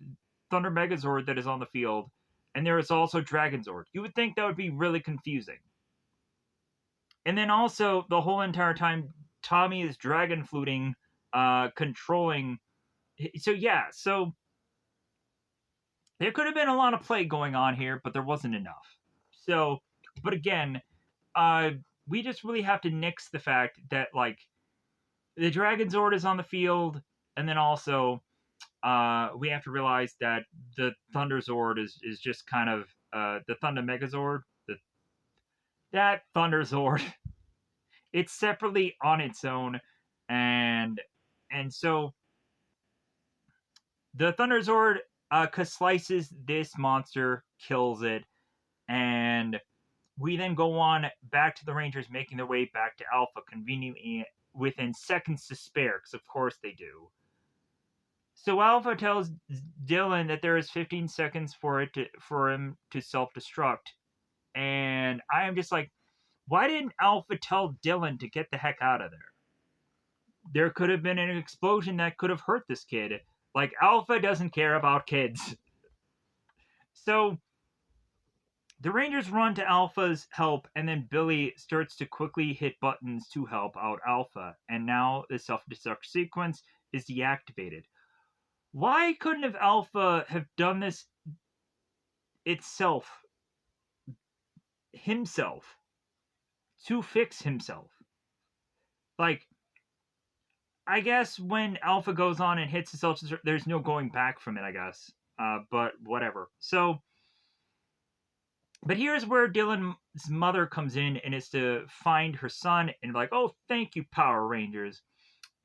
Thunder Megazord that is on the field, and there is also Dragon Zord. You would think that would be really confusing. And then also the whole entire time Tommy is dragon fluting, controlling. So yeah, so there could have been a lot of play going on here, but there wasn't enough. So, but again, uh, we just really have to nix the fact that like the Dragon Zord is on the field, and then also we have to realize that the Thunder Zord is just kind of the Thunder Megazord. That Thunder Zord, it's separately on its own, and so the Thunder Zord slices this monster, kills it, and we then go on back to the Rangers making their way back to Alpha, conveniently within seconds to spare, because of course they do. So Alpha tells Dylan that there is 15 seconds for him to self-destruct, and I am just like, why didn't Alpha tell Dylan to get the heck out of there? There could have been an explosion that could have hurt this kid. Like, Alpha doesn't care about kids. So the Rangers run to Alpha's help, and then Billy starts to quickly hit buttons to help out Alpha. And now the self-destruct sequence is deactivated. Why couldn't have Alpha have done this itself, himself, to fix himself? Like, I guess when Alpha goes on and hits the self-destruct, there's no going back from it, I guess. But whatever. So, but here's where Dylan's mother comes in and is to find her son and be like, oh, thank you, Power Rangers.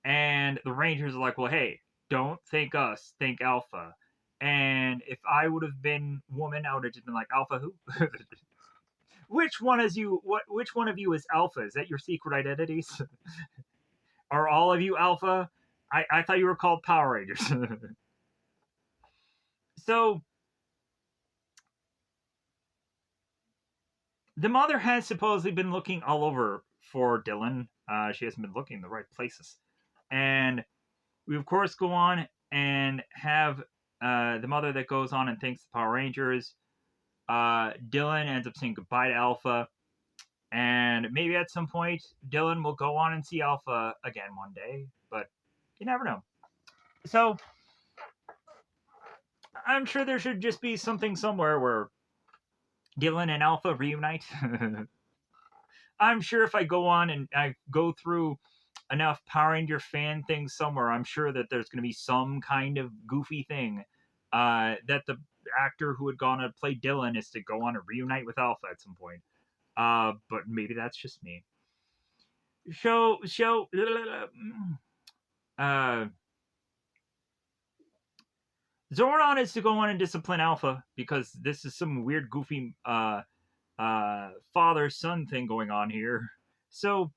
And the Rangers are like, well, hey, don't thank us, thank Alpha. And if I would have been woman, I would have just been like, Alpha who? Which one is you? Which one of you is Alpha? Is that your secret identities? Are all of you Alpha? I thought you were called Power Rangers. So the mother has supposedly been looking all over for Dylan. She hasn't been looking in the right places. And we, of course, go on and have the mother that goes on and thanks the Power Rangers. Dylan ends up saying goodbye to Alpha. And maybe at some point, Dylan will go on and see Alpha again one day. But you never know. So I'm sure there should just be something somewhere where Dylan and Alpha reunite. I'm sure if I go on and I go through enough Power Ranger fan things somewhere, I'm sure that there's going to be some kind of goofy thing that the actor who had gone to play Dylan is to go on and reunite with Alpha at some point. But maybe that's just me. Uh, Zordon is to go on and discipline Alpha because this is some weird, goofy father-son thing going on here. So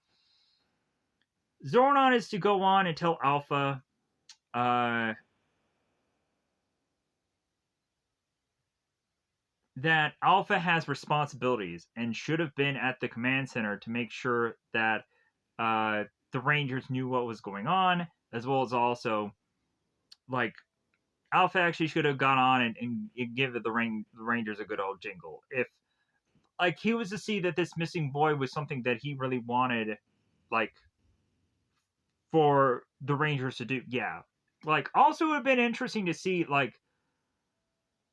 Zordon is to go on and tell Alpha that Alpha has responsibilities and should have been at the command center to make sure that uh, the Rangers knew what was going on, as well as also like Alpha actually should have gone on and give the Rangers a good old jingle. If like he was to see that this missing boy was something that he really wanted, like for the Rangers to do, yeah. Like also it would have been interesting to see like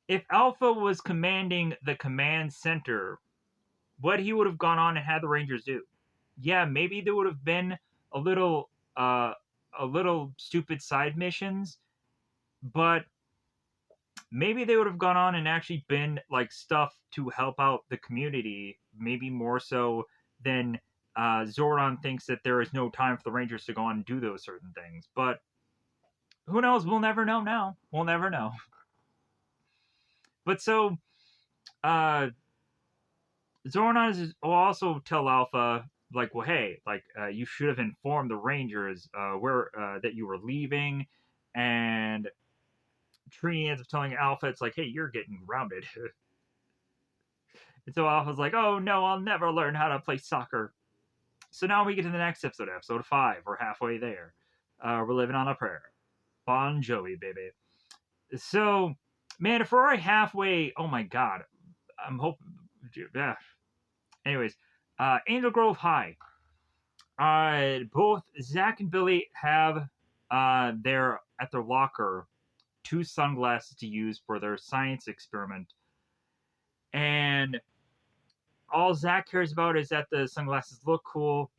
if Alpha was commanding the command center, what he would have gone on and had the Rangers do. Yeah, maybe there would have been a little uh a little stupid side missions, but maybe they would have gone on and actually been like stuff to help out the community, maybe more so than Zordon thinks that there is no time for the Rangers to go on and do those certain things. But who knows? We'll never know now. We'll never know. But so uh, Zordon will also tell Alpha, like, well, hey, like, you should have informed the Rangers where that you were leaving, and Trini ends up telling Alpha, it's like, hey, you're getting grounded. And so Alpha's like, oh no, I'll never learn how to play soccer. So now we get to the next episode, episode 5. We're halfway there. We're living on a prayer. Bon Jovi, baby. So, man, if we're already halfway, oh my god, I'm hoping. Yeah. Anyways, Angel Grove High. Both Zach and Billy have their at their locker 2 sunglasses to use for their science experiment, and all Zach cares about is that the sunglasses look cool,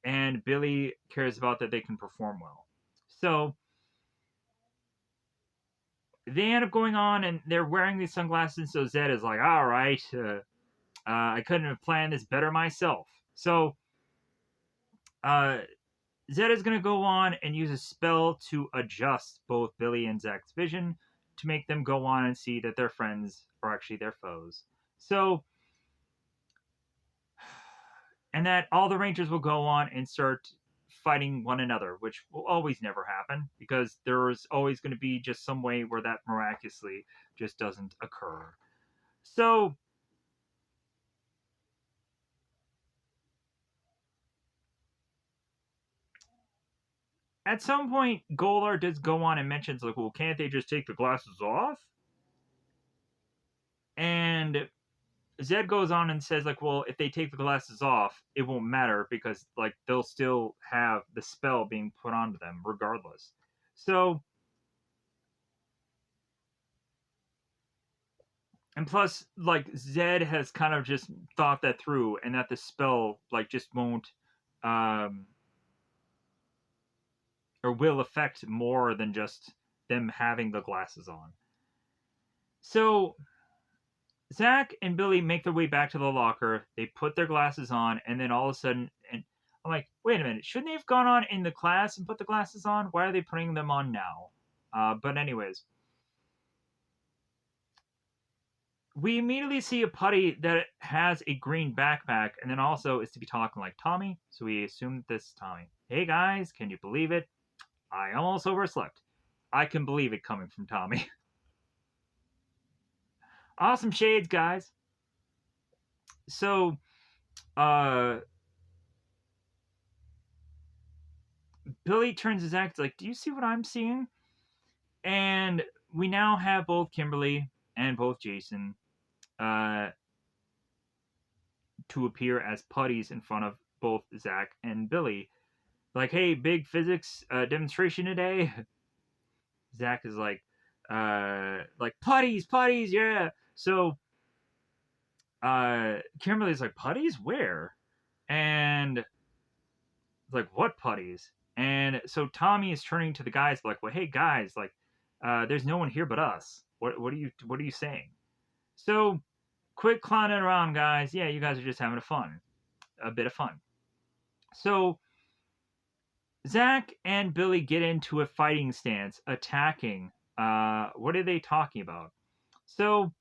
and Billy cares about that they can perform well. So they end up going on and they're wearing these sunglasses. So Zed is like, all right, I couldn't have planned this better myself. So uh, Zed is going to go on and use a spell to adjust both Billy and Zach's vision to make them go on and see that their friends are actually their foes. So, and that all the Rangers will go on and start fighting one another, which will always never happen because there's always going to be just some way where that miraculously just doesn't occur. So, at some point, Golar does go on and mentions, like, well, can't they just take the glasses off? And Zed goes on and says, like, well, if they take the glasses off, it won't matter because, like, they'll still have the spell being put onto them regardless. So, and plus, like, Zed has kind of just thought that through and that the spell, like, just won't, um, or will affect more than just them having the glasses on. So, Zach and Billy make their way back to the locker. They put their glasses on, and then all of a sudden, and I'm like, wait a minute, shouldn't they have gone on in the class and put the glasses on? Why are they putting them on now? But anyways, we immediately see a putty that has a green backpack, and then also is to be talking like Tommy. So we assume that this is Tommy. Hey guys, can you believe it? I almost overslept. I can believe it coming from Tommy. Awesome shades, guys. So, uh, Billy turns his act like, do you see what I'm seeing? And we now have both Kimberly and both Jason uh, to appear as putties in front of both Zach and Billy. Like, hey, big physics demonstration today. Zach is like putties, putties, yeah. So Kimberly's like, putties, where? And like, what putties? And so Tommy is turning to the guys like, well, hey guys, like, there's no one here but us. What are you saying? So quit clowning around, guys. Yeah, you guys are just having a bit of fun. So Zach and Billy get into a fighting stance, attacking. What are they talking about? So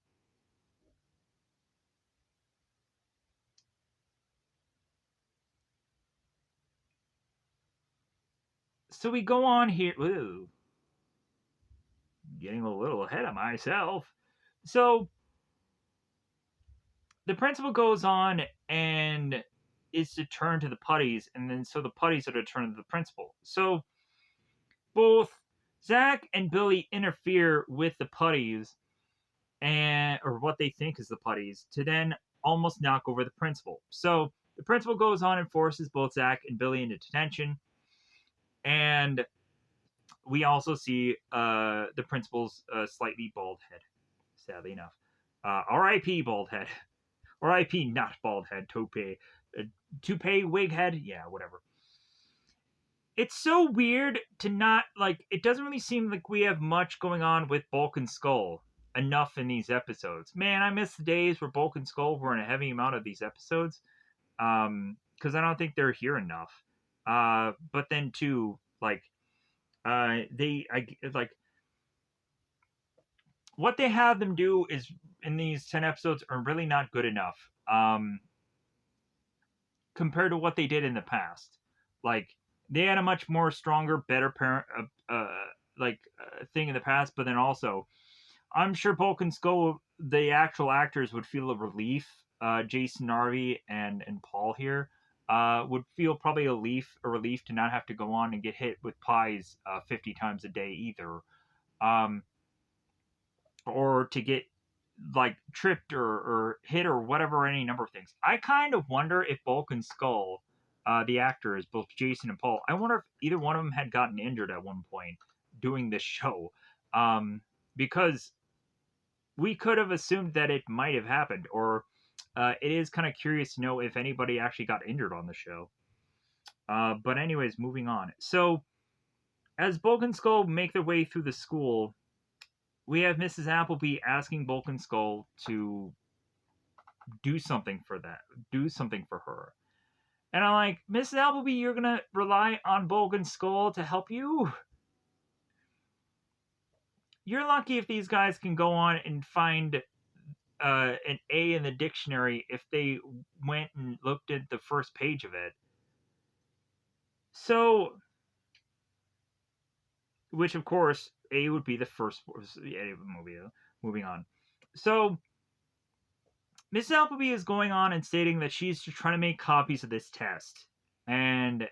we go on here. Ooh, getting a little ahead of myself. So the principal goes on and is to turn to the putties, and then so the putties are to turn to the principal. So both Zach and Billy interfere with the putties and or what they think is the putties to then almost knock over the principal. So the principal goes on and forces both Zach and Billy into detention, and we also see the principal's slightly bald head. Sadly enough, R.I.P. bald head. R.I.P. not bald head. Toupee wig head. Yeah, whatever. It's so weird to not like. It doesn't really seem like we have much going on with Bulk and Skull enough in these episodes. Man, I miss the days where Bulk and Skull were in a heavy amount of these episodes. Because I don't think they're here enough. But then too, like, like what they have them do is in these 10 episodes are really not good enough. Compared to what they did in the past. Like they had a much more stronger, better parent, thing in the past. But then also, I'm sure Bulk and Skull, the actual actors, would feel a relief. Jason Narvi and Paul here would feel probably a relief to not have to go on and get hit with pies 50 times a day either, um, or to get like tripped or hit or whatever, any number of things. I kind of wonder if Bulk and Skull, the actors, both Jason and Paul, I wonder if either one of them had gotten injured at one point doing this show. Because we could have assumed that it might have happened, or it is kind of curious to know if anybody actually got injured on the show. But anyways, moving on. So as Bulk and Skull make their way through the school, we have Mrs. Appleby asking Bulk and Skull to do something for that, do something for her. And I'm like, Mrs. Appleby, you're gonna rely on Bulk and Skull to help you? You're lucky if these guys can go on and find an A in the dictionary if they went and looked at the first page of it. So, which of course, A would be the first movie. Moving on. So, Miss Appleby is going on and stating that she's trying to make copies of this test. And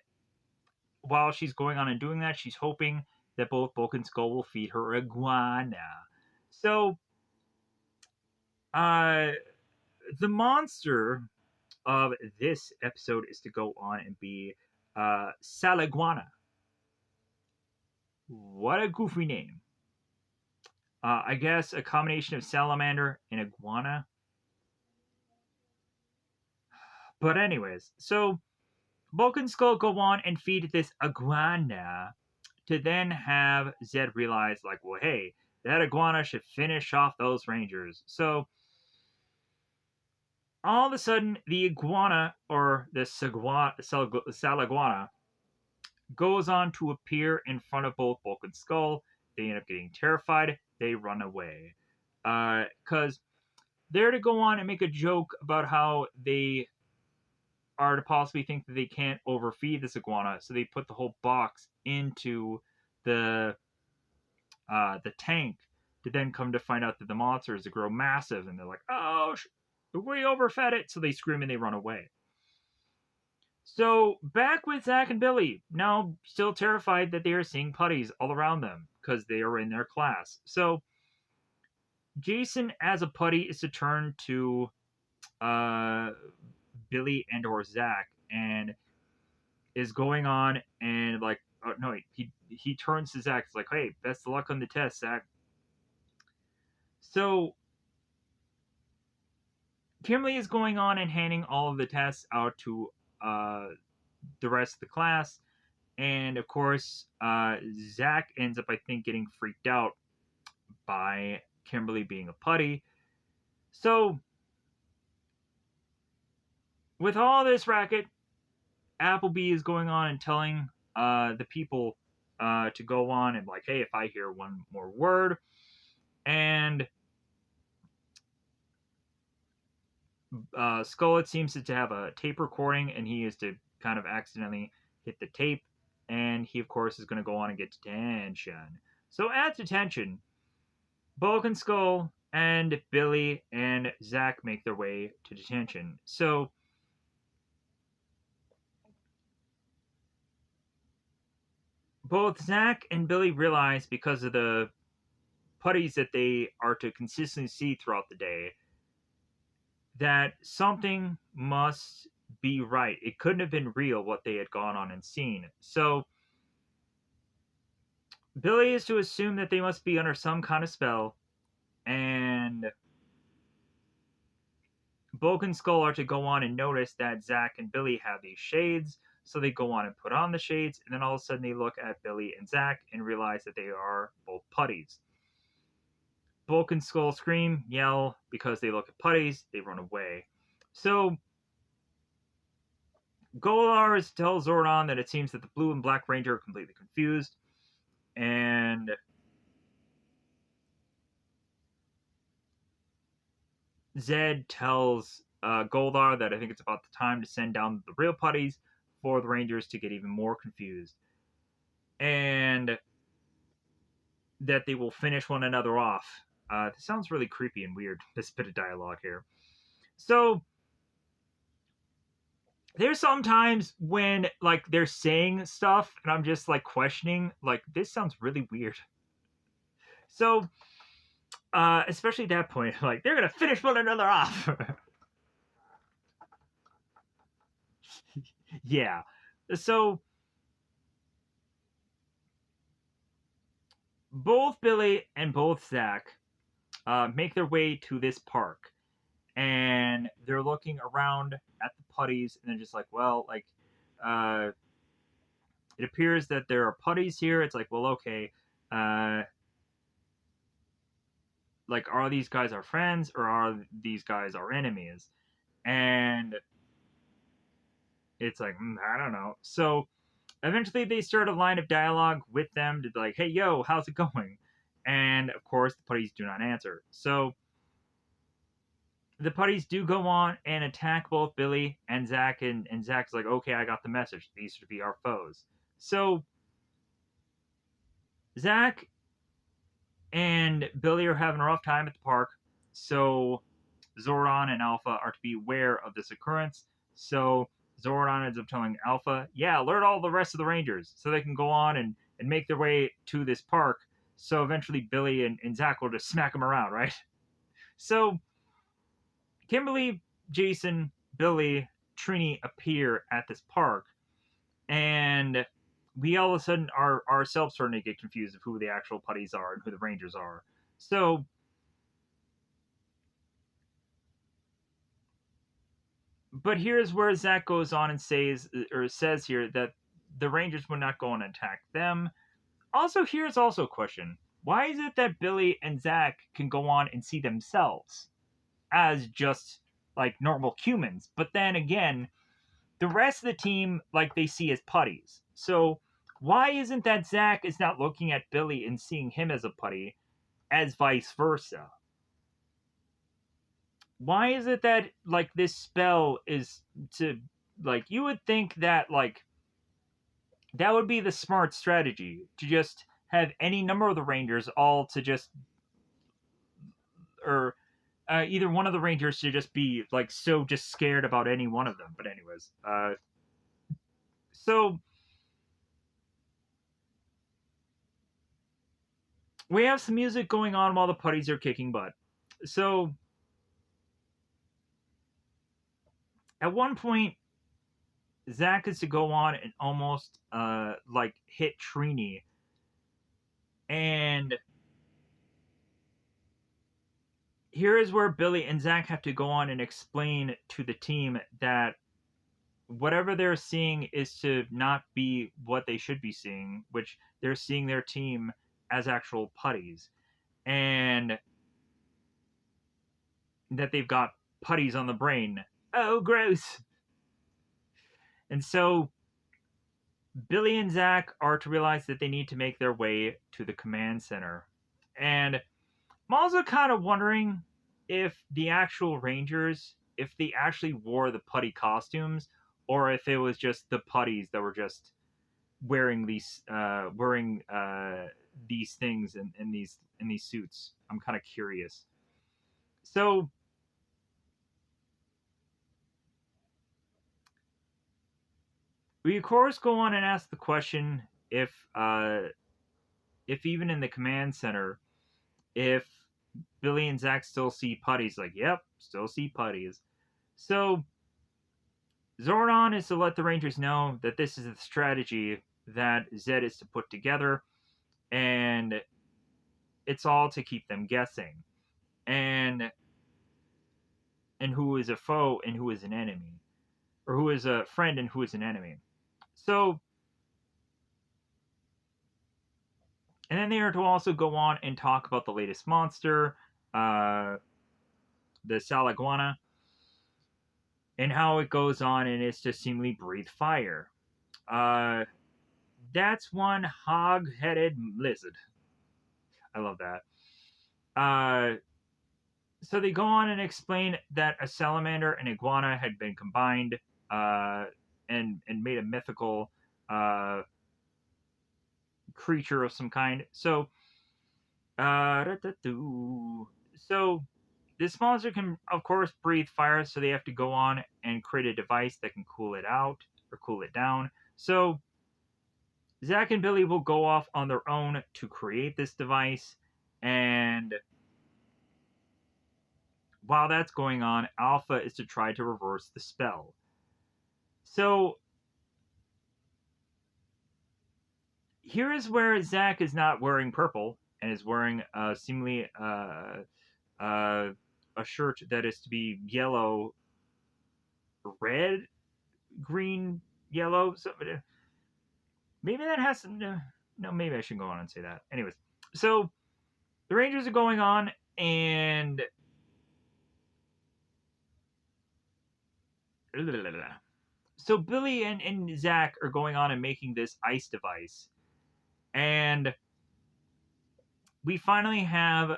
while she's going on and doing that, she's hoping that both Bulk and Skull will feed her iguana. So, uh, the monster of this episode is to go on and be Saliguana. What a goofy name. I guess a combination of salamander and iguana. But anyways, so Bulk and Skull go on and feed this iguana to then have Zed realize, like, well, hey, that iguana should finish off those rangers. So all of a sudden, the iguana, or the saliguana, goes on to appear in front of both Bulk and Skull. They end up getting terrified. They run away. Because they're to go on and make a joke about how they are to possibly think that they can't overfeed this iguana, so they put the whole box into the tank to then come to find out that the monsters grow massive, and they're like, oh, we overfed it, so they scream and they run away. So back with Zach and Billy, now still terrified that they are seeing putties all around them because they are in their class. So Jason, as a putty, is to turn to Billy and or Zach, and is going on and like, oh, no, he turns to Zach. It's like, hey, best of luck on the test, Zach. So Kimberly is going on and handing all of the tests out to the rest of the class. And of course, Zach ends up, I think, getting freaked out by Kimberly being a putty. So, with all this racket, Appleby is going on and telling the people to go on and, like, hey, if I hear one more word, and Skull seems to have a tape recording, and he is to kind of accidentally hit the tape, and he, of course, is going to go on and get detention. So at detention, Bulk and Skull and Billy and Zach make their way to detention. So both Zach and Billy realize, because of the putties that they are to consistently see throughout the day, that something must be right. It couldn't have been real what they had gone on and seen. So Billy is to assume that they must be under some kind of spell, and Bulk and Skull are to go on and notice that Zack and Billy have these shades. So they go on and put on the shades, and then all of a sudden they look at Billy and Zack and realize that they are both putties. Bulk and Skull scream, yell because they look at putties, they run away. So Golar tells Zordon that it seems that the Blue and Black Ranger are completely confused, and Zed tells Goldar that I think it's about the time to send down the real putties for the Rangers to get even more confused, and that they will finish one another off. This sounds really creepy and weird, this bit of dialogue here. So there's sometimes when like they're saying stuff and I'm just like questioning, like this sounds really weird. So especially at that point, like they're gonna finish one another off. Yeah. So both Billy and both Zach make their way to this park, and they're looking around at the putties, and they're just like, well, like, uh, it appears that there are putties here. It's like, well, okay, uh, like, are these guys our friends or are these guys our enemies? And it's like, I don't know. So eventually they start a line of dialogue with them to be like, hey, yo, how's it going? And of course, the putties do not answer. So the putties do go on and attack both Billy and Zach, and Zach's like, okay, I got the message. These should be our foes. So Zach and Billy are having a rough time at the park. So Zordon and Alpha are to be aware of this occurrence. So Zordon ends up telling Alpha, yeah, alert all the rest of the Rangers so they can go on and make their way to this park. So eventually Billy and Zach will just smack them around, right? So Kimberly, Jason, Billy, Trini appear at this park, and we all of a sudden are ourselves starting to get confused of who the actual putties are and who the Rangers are. So, but here's where Zach goes on and says here that the Rangers would not go and attack them. Also, here's also a question: why is it that Billy and Zach can go on and see themselves as just like normal humans, but then again, the rest of the team, like they see as putties. So why isn't that Zach is not looking at Billy and seeing him as a putty, as vice versa? Why is it that like this spell is to like you would think that like that would be the smart strategy to just have any number of the Rangers all to just or either one of the Rangers to just be like so just scared about any one of them. But anyways, so we have some music going on while the putties are kicking butt. So at one point, Zach is to go on and almost like hit Trini, and here is where Billy and Zach have to go on and explain to the team that whatever they're seeing is to not be what they should be seeing, which they're seeing their team as actual putties, and that they've got putties on the brain. Oh, gross. And so Billy and Zach are to realize that they need to make their way to the command center. And I'm also kind of wondering if the actual Rangers, if they actually wore the putty costumes, or if it was just the putties that were just wearing these things in these suits. I'm kind of curious. So we of course go on and ask the question if even in the command center, if Billy and Zach still see putties. Like, yep, still see putties. So Zordon is to let the Rangers know that this is a strategy that Zed is to put together, and it's all to keep them guessing, and who is a foe and who is an enemy, or who is a friend and who is an enemy. So, and then they are to also go on and talk about the latest monster, uh, the Salaguana, and how it goes on and it's to seemingly breathe fire. Uh, that's one hog-headed lizard. I love that. So they go on and explain that a salamander and iguana had been combined, uh, and made a mythical uh, creature of some kind. So, so this monster can, of course, breathe fire. So they have to go on and create a device that can cool it out or cool it down. So Zach and Billy will go off on their own to create this device, and while that's going on, Alpha is to try to reverse the spell. So here is where Zach is not wearing purple and is wearing seemingly uh, a shirt that is to be yellow, red, green, yellow. So maybe that has some. No, maybe I shouldn't go on and say that. Anyways, so the Rangers are going on, and so Billy and Zach are going on and making this ice device, and we finally have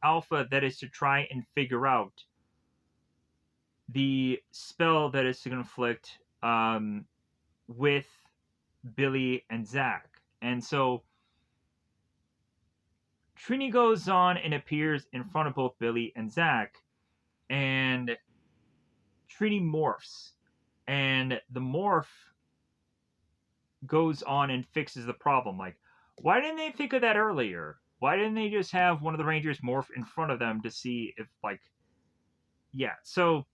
Alpha that is to try and figure out the spell that is to conflict with Billy and Zach. And so Trini goes on and appears in front of both Billy and Zach, and Trini morphs. And the morph goes on and fixes the problem. Like, why didn't they think of that earlier? Why didn't they just have one of the Rangers morph in front of them to see if, like, yeah. So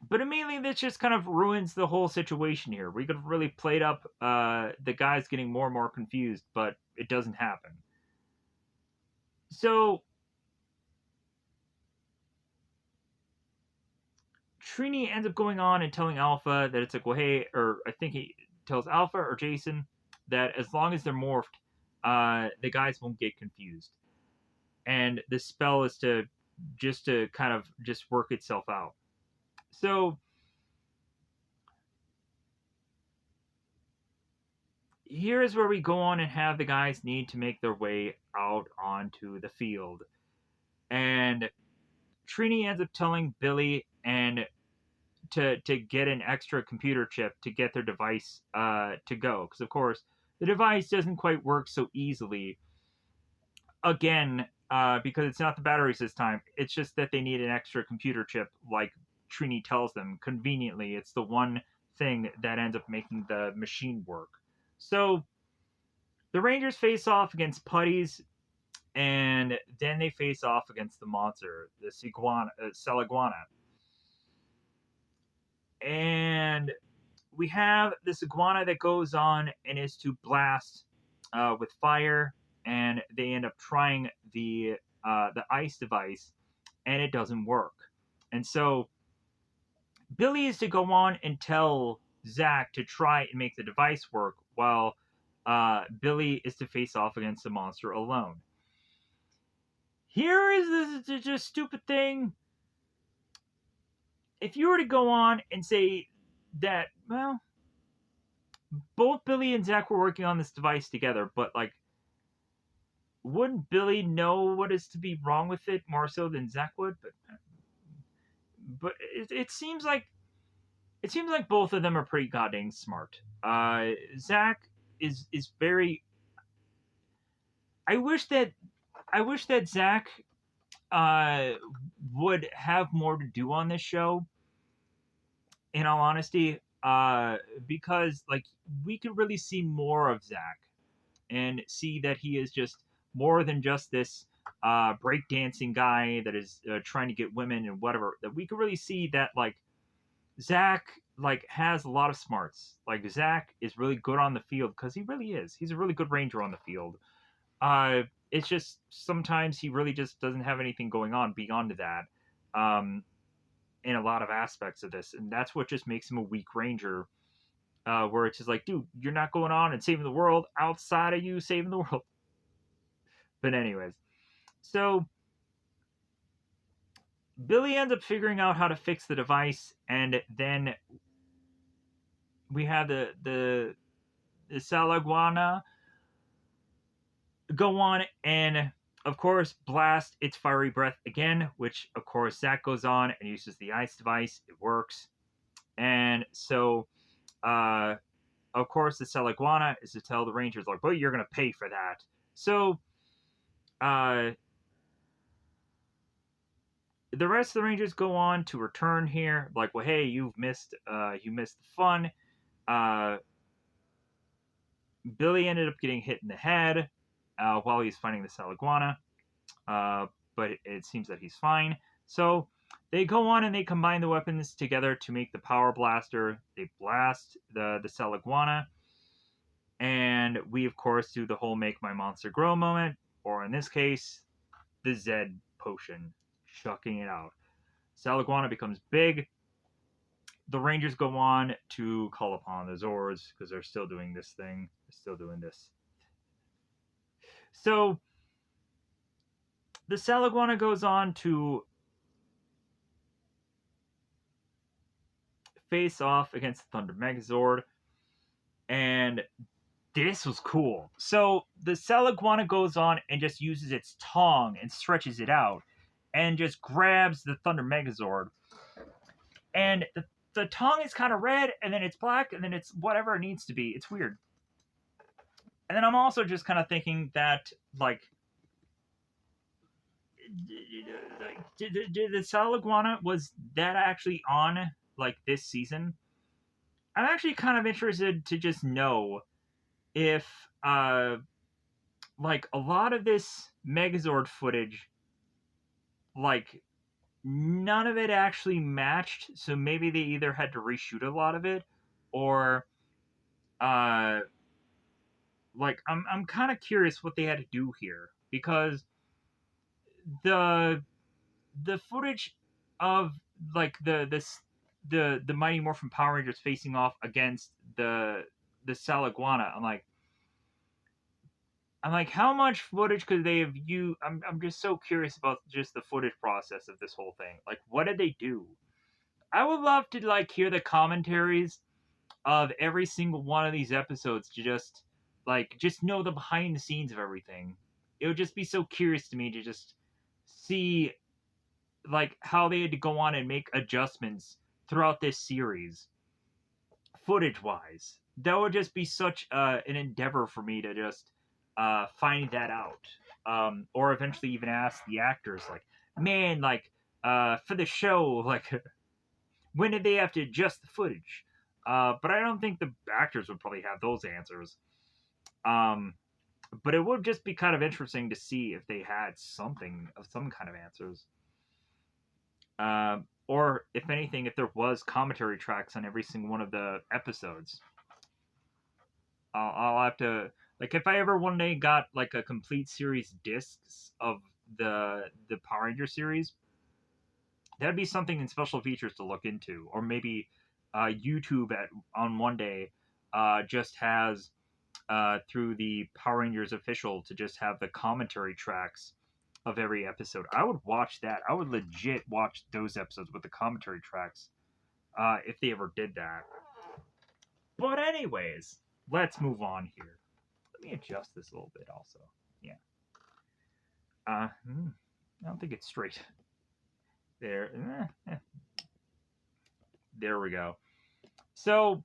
but immediately this just kind of ruins the whole situation here. We could have really played up the guys getting more and more confused, but it doesn't happen. So Trini ends up going on and telling Alpha that it's like, well, hey, or I think he tells Alpha or Jason that as long as they're morphed, the guys won't get confused. And the spell is to kind of just work itself out. So here is where we go on and have the guys need to make their way out onto the field. And Trini ends up telling Billy and to get an extra computer chip to get their device to go, because of course the device doesn't quite work so easily. Again, because it's not the batteries this time. It's just that they need an extra computer chip, like Trini tells them. Conveniently, it's the one thing that ends up making the machine work. So the Rangers face off against Putties, and then they face off against the monster, the Salaguana. And we have this iguana that goes on and is to blast with fire, and they end up trying the ice device, and it doesn't work. And so Billy is to go on and tell Zach to try and make the device work, while Billy is to face off against the monster alone. Here is this just stupid thing. If you were to go on and say that, well, both Billy and Zach were working on this device together, but like, wouldn't Billy know what is to be wrong with it more so than Zach would? But it seems like both of them are pretty goddamn smart. Zach is very. I wish that Zach uh, would have more to do on this show, in all honesty, because like we could really see more of Zach and see that he is just more than just this breakdancing guy that is trying to get women and whatever. That we could really see that like Zach like has a lot of smarts. Like Zach is really good on the field because he really is. He's a really good ranger on the field. Uh, it's just sometimes he really just doesn't have anything going on beyond that. Um, in a lot of aspects of this, and that's what just makes him a weak ranger. Where it's just like, dude, you're not going on and saving the world outside of you saving the world. But anyways, so Billy ends up figuring out how to fix the device, and then we have the Salaguana go on and of course blast its fiery breath again, which of course Zach goes on and uses the ice device. It works, and so uh, of course the Salaguana is to tell the Rangers like, "Well, you're gonna pay for that." So uh, the rest of the Rangers go on to return here, like, "Well, hey, you missed the fun." Uh, Billy ended up getting hit in the head while he's fighting the Salaguana, uh, but it seems that he's fine. So they go on and they combine the weapons together to make the power blaster. They blast the Salaguana, and we of course do the whole "make my monster grow" moment, or in this case, the Zed potion, chucking it out. Salaguana becomes big. The Rangers go on to call upon the Zords because they're still doing this thing. They're still doing this. So the Salaguana goes on to face off against the Thunder Megazord, and this was cool. So the Salaguana goes on and just uses its tongue and stretches it out, and just grabs the Thunder Megazord, and the tongue is kind of red, and then it's black, and then it's whatever it needs to be. It's weird. And then I'm also just kind of thinking that like did the Salaguana, was that actually on like this season? I'm actually kind of interested to just know if like a lot of this Megazord footage, like none of it actually matched, so maybe they either had to reshoot a lot of it, or uh like I'm kind of curious what they had to do here, because the the footage of like the Mighty Morphin Power Rangers facing off against the Salaguana, I'm like, how much footage could they have used? I'm just so curious about just the footage process of this whole thing. Like, what did they do? I would love to like hear the commentaries of every single one of these episodes to just know the behind the scenes of everything. It would just be so curious to me to just see like how they had to go on and make adjustments throughout this series, footage wise. That would just be such an endeavor for me to just find that out, or eventually even ask the actors, like, man, like for the show, like when did they have to adjust the footage? But I don't think the actors would probably have those answers. Um, but it would just be kind of interesting to see if they had something of some kind of answers. Or if anything, if there was commentary tracks on every single one of the episodes. I'll have to, like, if I ever one day got like a complete series discs of the Power Ranger series, that'd be something in special features to look into, or maybe YouTube on one day just has through the Power Rangers official to just have the commentary tracks of every episode. I would watch that. I would legit watch those episodes with the commentary tracks if they ever did that. But anyways, let's move on here. Let me adjust this a little bit also. Yeah. I don't think it's straight. There. There we go. So,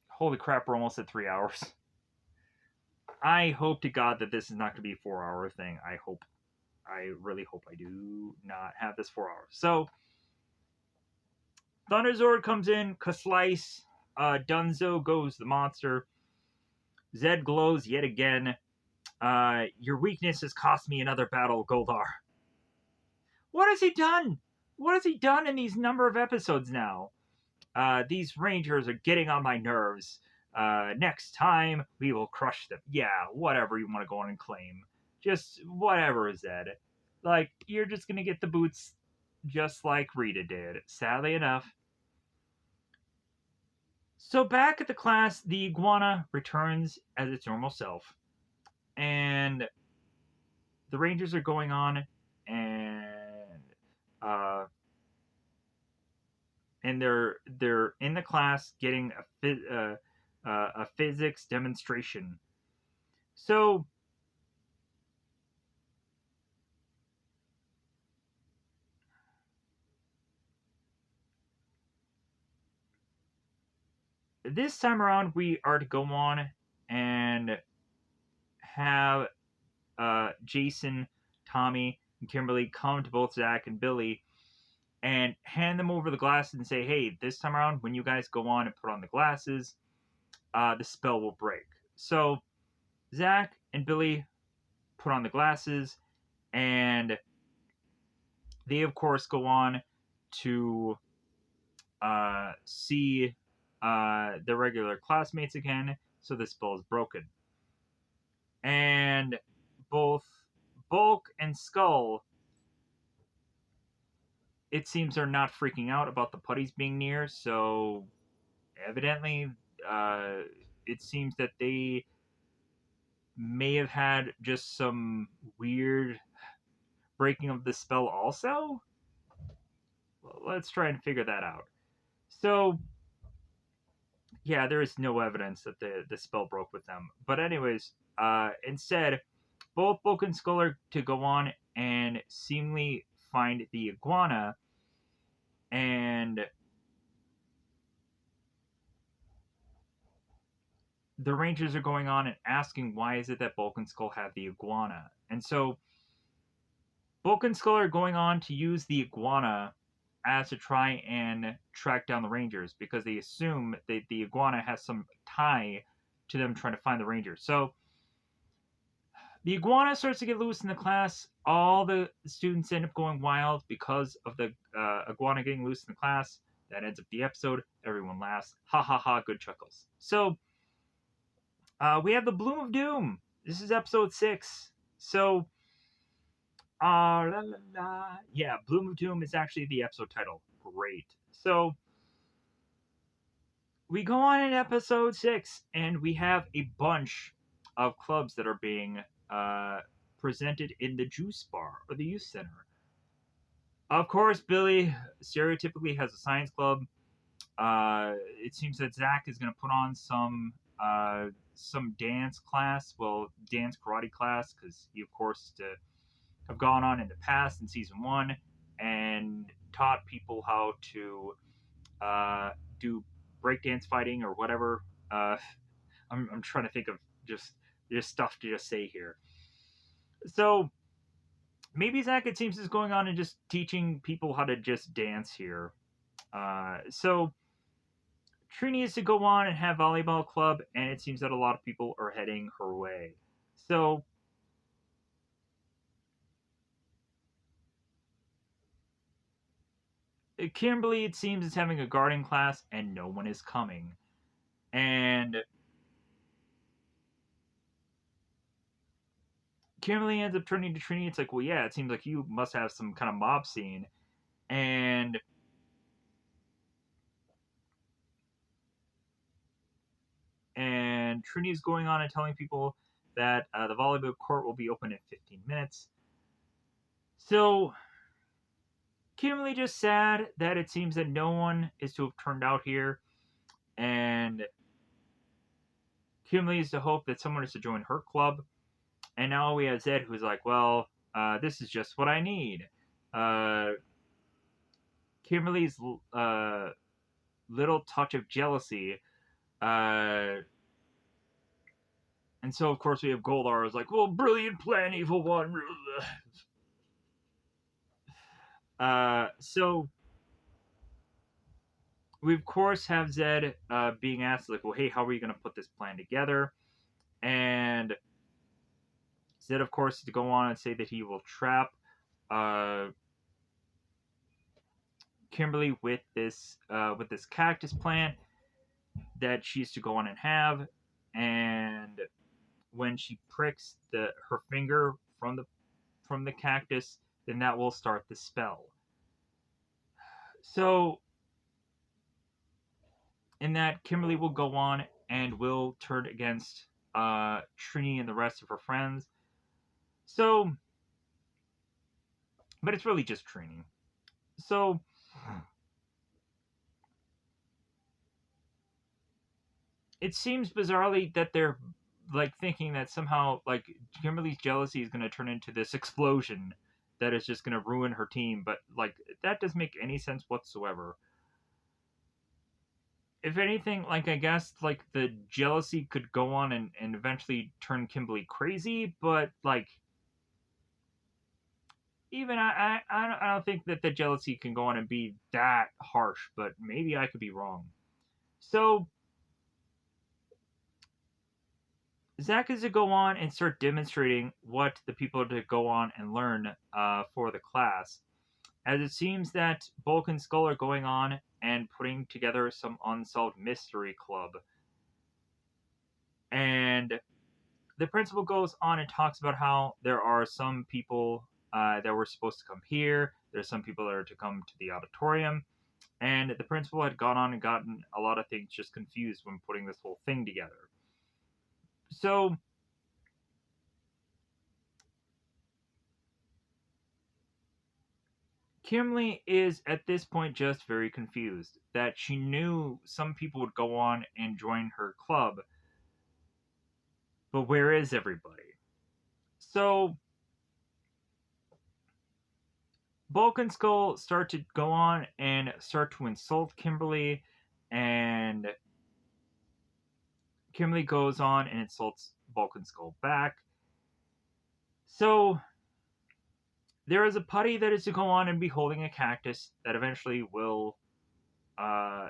holy crap, we're almost at 3 hours. I hope to God that this is not going to be a 4 hour thing. I hope. I really hope I do not have this 4 hours. So Thunderzord comes in, Kaslice, Dunzo goes the monster, Zed glows yet again. Your weakness has cost me another battle, Goldar. What has he done? What has he done in these number of episodes now? These Rangers are getting on my nerves. Next time, we will crush them. Yeah, whatever you want to go on and claim. Just whatever, Zed. Like, you're just gonna get the boots just like Rita did, sadly enough. So back at the class, the iguana returns as its normal self, and the Rangers are going on, and uh, they're in the class getting a physics demonstration. So this time around, we are to go on and have Jason, Tommy, and Kimberly come to both Zach and Billy and hand them over the glasses and say, "Hey, this time around, when you guys go on and put on the glasses, the spell will break." So Zach and Billy put on the glasses, and they, of course, go on to see their regular classmates again. So the spell is broken, and both Bulk and Skull, it seems, are not freaking out about the putties being near. So evidently, uh, it seems that they may have had just some weird breaking of the spell also. Let's try and figure that out. So yeah, there is no evidence that the spell broke with them. But anyways, instead, both Bulk and Skull are to go on and seemingly find the iguana, and the Rangers are going on and asking why is it that Bulk and Skull have the iguana. And so Bulk and Skull are going on to use the iguana as to try and track down the Rangers because they assume that the iguana has some tie to them trying to find the Rangers. So the iguana starts to get loose in the class. All the students end up going wild because of the iguana getting loose in the class. That ends up the episode. Everyone laughs. Ha ha ha, good chuckles. So we have the Bloom of Doom. This is episode 6. So, la, la, la. Yeah, Bloom of Doom is actually the episode title. Great. So we go on in episode 6, and we have a bunch of clubs that are being uh, presented in the juice bar or the youth center. Of course, Billy stereotypically has a science club. It seems that Zach is going to put on some dance class, well, dance karate class, because he, of course, have gone on in the past in season 1 and taught people how to uh, do breakdance fighting or whatever. I'm trying to think of just stuff to just say here. So maybe Zach, it seems, is going on and just teaching people how to just dance here. So Trini is to go on and have volleyball club, and it seems that a lot of people are heading her way. So Kimberly, it seems, is having a garden class, and no one is coming. And Kimberly ends up turning to Trini. It's like, well, yeah, it seems like you must have some kind of mob scene. And Trini's going on and telling people that the volleyball court will be open in 15 minutes. So Kimberly just sad that it seems that no one is to have turned out here, and Kimberly is to hope that someone is to join her club. And now we have Zed, who's like, well, this is just what I need. Uh, Kimberly's little touch of jealousy. And so, of course, we have Goldar is like, well, brilliant plan, evil one. So we of course have Zed being asked like, well, hey, how are you going to put this plan together? And Zed, of course, is to go on and say that he will trap uh, Kimberly with this cactus plant that she's to go on and have, and when she pricks her finger from the cactus, then that will start the spell. So in that, Kimberly will go on and will turn against Trini and the rest of her friends. So, but it's really just Trini. So it seems bizarrely that they're like thinking that somehow like Kimberly's jealousy is going to turn into this explosion that is just going to ruin her team, but like that doesn't make any sense whatsoever. If anything, like I guess like the jealousy could go on and eventually turn Kimberly crazy, but like even I don't think that the jealousy can go on and be that harsh, but maybe I could be wrong. So Zach is to go on and start demonstrating what the people are to go on and learn for the class, as it seems that Bulk and Skull are going on and putting together some unsolved mystery club. And the principal goes on and talks about how there are some people that were supposed to come here, there's some people that are to come to the auditorium, and the principal had gone on and gotten a lot of things just confused when putting this whole thing together. So Kimberly is at this point just very confused that she knew some people would go on and join her club, but where is everybody? So Bulk and Skull start to go on and start to insult Kimberly, and Kimberly goes on and insults Bulk and Skull back. So there is a putty that is to go on and be holding a cactus that eventually will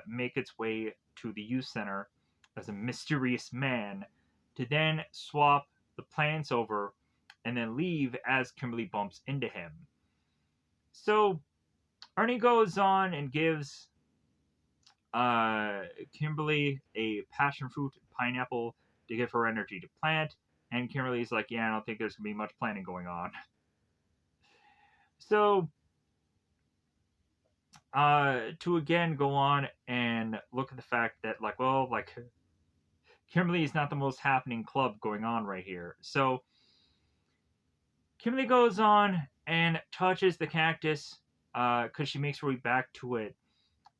make its way to the youth center as a mysterious man to then swap the plans over and then leave as Kimberly bumps into him. So Ernie goes on and gives Kimberly a passion fruit pineapple to give her energy to plant. And Kimberly's like, yeah, I don't think there's going to be much planning going on. So, to again go on and look at the fact that, like, well, like, Kimberly is not the most happening club going on right here. So, Kimberly goes on and touches the cactus because she makes her way back to it.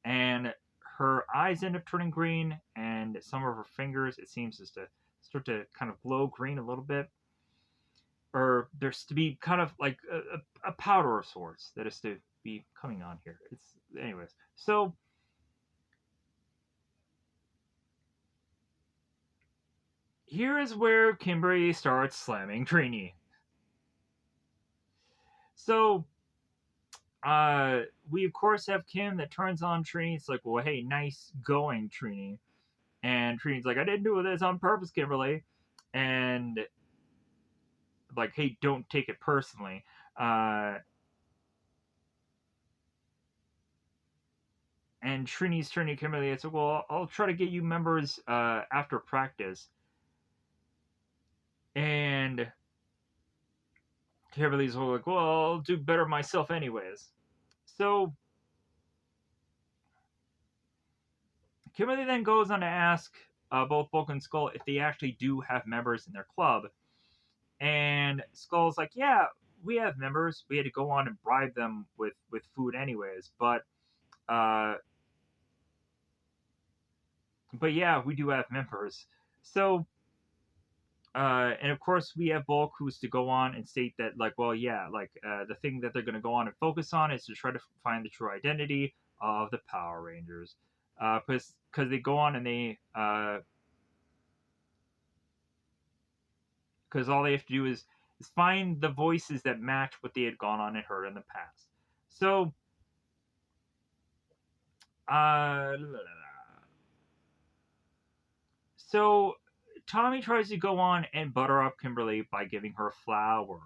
And her eyes end up turning green, and some of her fingers, it seems, is to start to kind of glow green a little bit. Or there's to be kind of like a powder of sorts that is to be coming on here. It's anyways. So here is where Kimberly starts slamming Trini. So we of course have Kim that turns on Trini. It's like, well, hey, nice going, Trini. And Trini's like, I didn't do this on purpose, Kimberly. And like, hey, don't take it personally. Uh, and Trini's turning to Kimberly. It's like, well, I'll try to get you members after practice. And Kimberly's like, well, I'll do better myself anyways. So Kimberly then goes on to ask both Bulk and Skull if they actually do have members in their club. And Skull's like, yeah, we have members. We had to go on and bribe them with food anyways. Uh, but yeah, we do have members. So and of course we have Bulk who's to go on and state that like, well, yeah, like the thing that they're going to go on and focus on is to try to find the true identity of the Power Rangers, because they go on and they because all they have to do is find the voices that match what they had gone on and heard in the past. So La, la, la. So Tommy tries to go on and butter up Kimberly by giving her flour,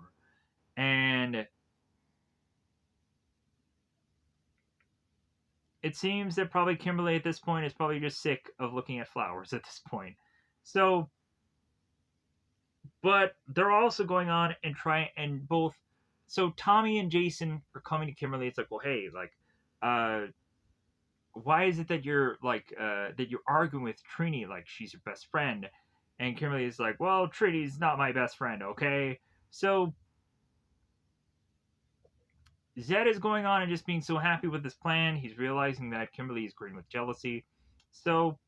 and it seems that probably Kimberly at this point is probably just sick of looking at flowers at this point. So, but they're also going on and trying and both. So Tommy and Jason are coming to Kimberly. It's like, well, hey, like, uh, why is it that you're like that you're arguing with Trini like she's your best friend? And Kimberly is like, well, Trini's not my best friend, okay? So Zed is going on and just being so happy with this plan. He's realizing that Kimberly is green with jealousy. So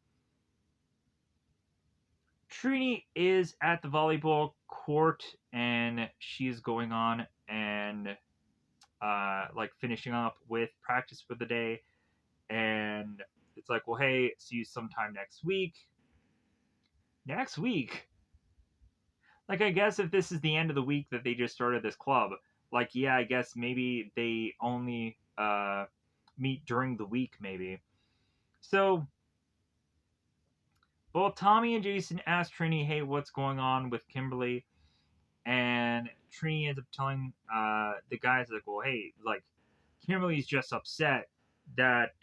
Trini is at the volleyball court and she's going on and like finishing up with practice for the day. And it's like, well, hey, see you sometime next week. Next week? Like, I guess if this is the end of the week that they just started this club, like, yeah, I guess maybe they only meet during the week, maybe. So both Tommy and Jason ask Trini, hey, what's going on with Kimberly? And Trini ends up telling the guys, like, well, hey, like, Kimberly's just upset that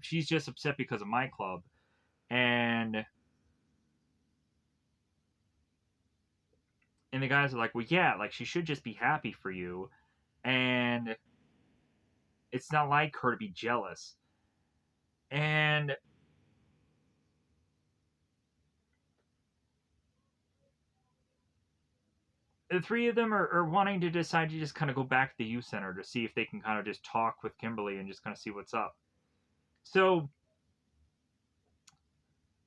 she's just upset because of my club. And the guys are like, well, yeah, like, she should just be happy for you. And it's not like her to be jealous. And the three of them are wanting to decide to just kind of go back to the youth center to see if they can kind of just talk with Kimberly and just kind of see what's up. So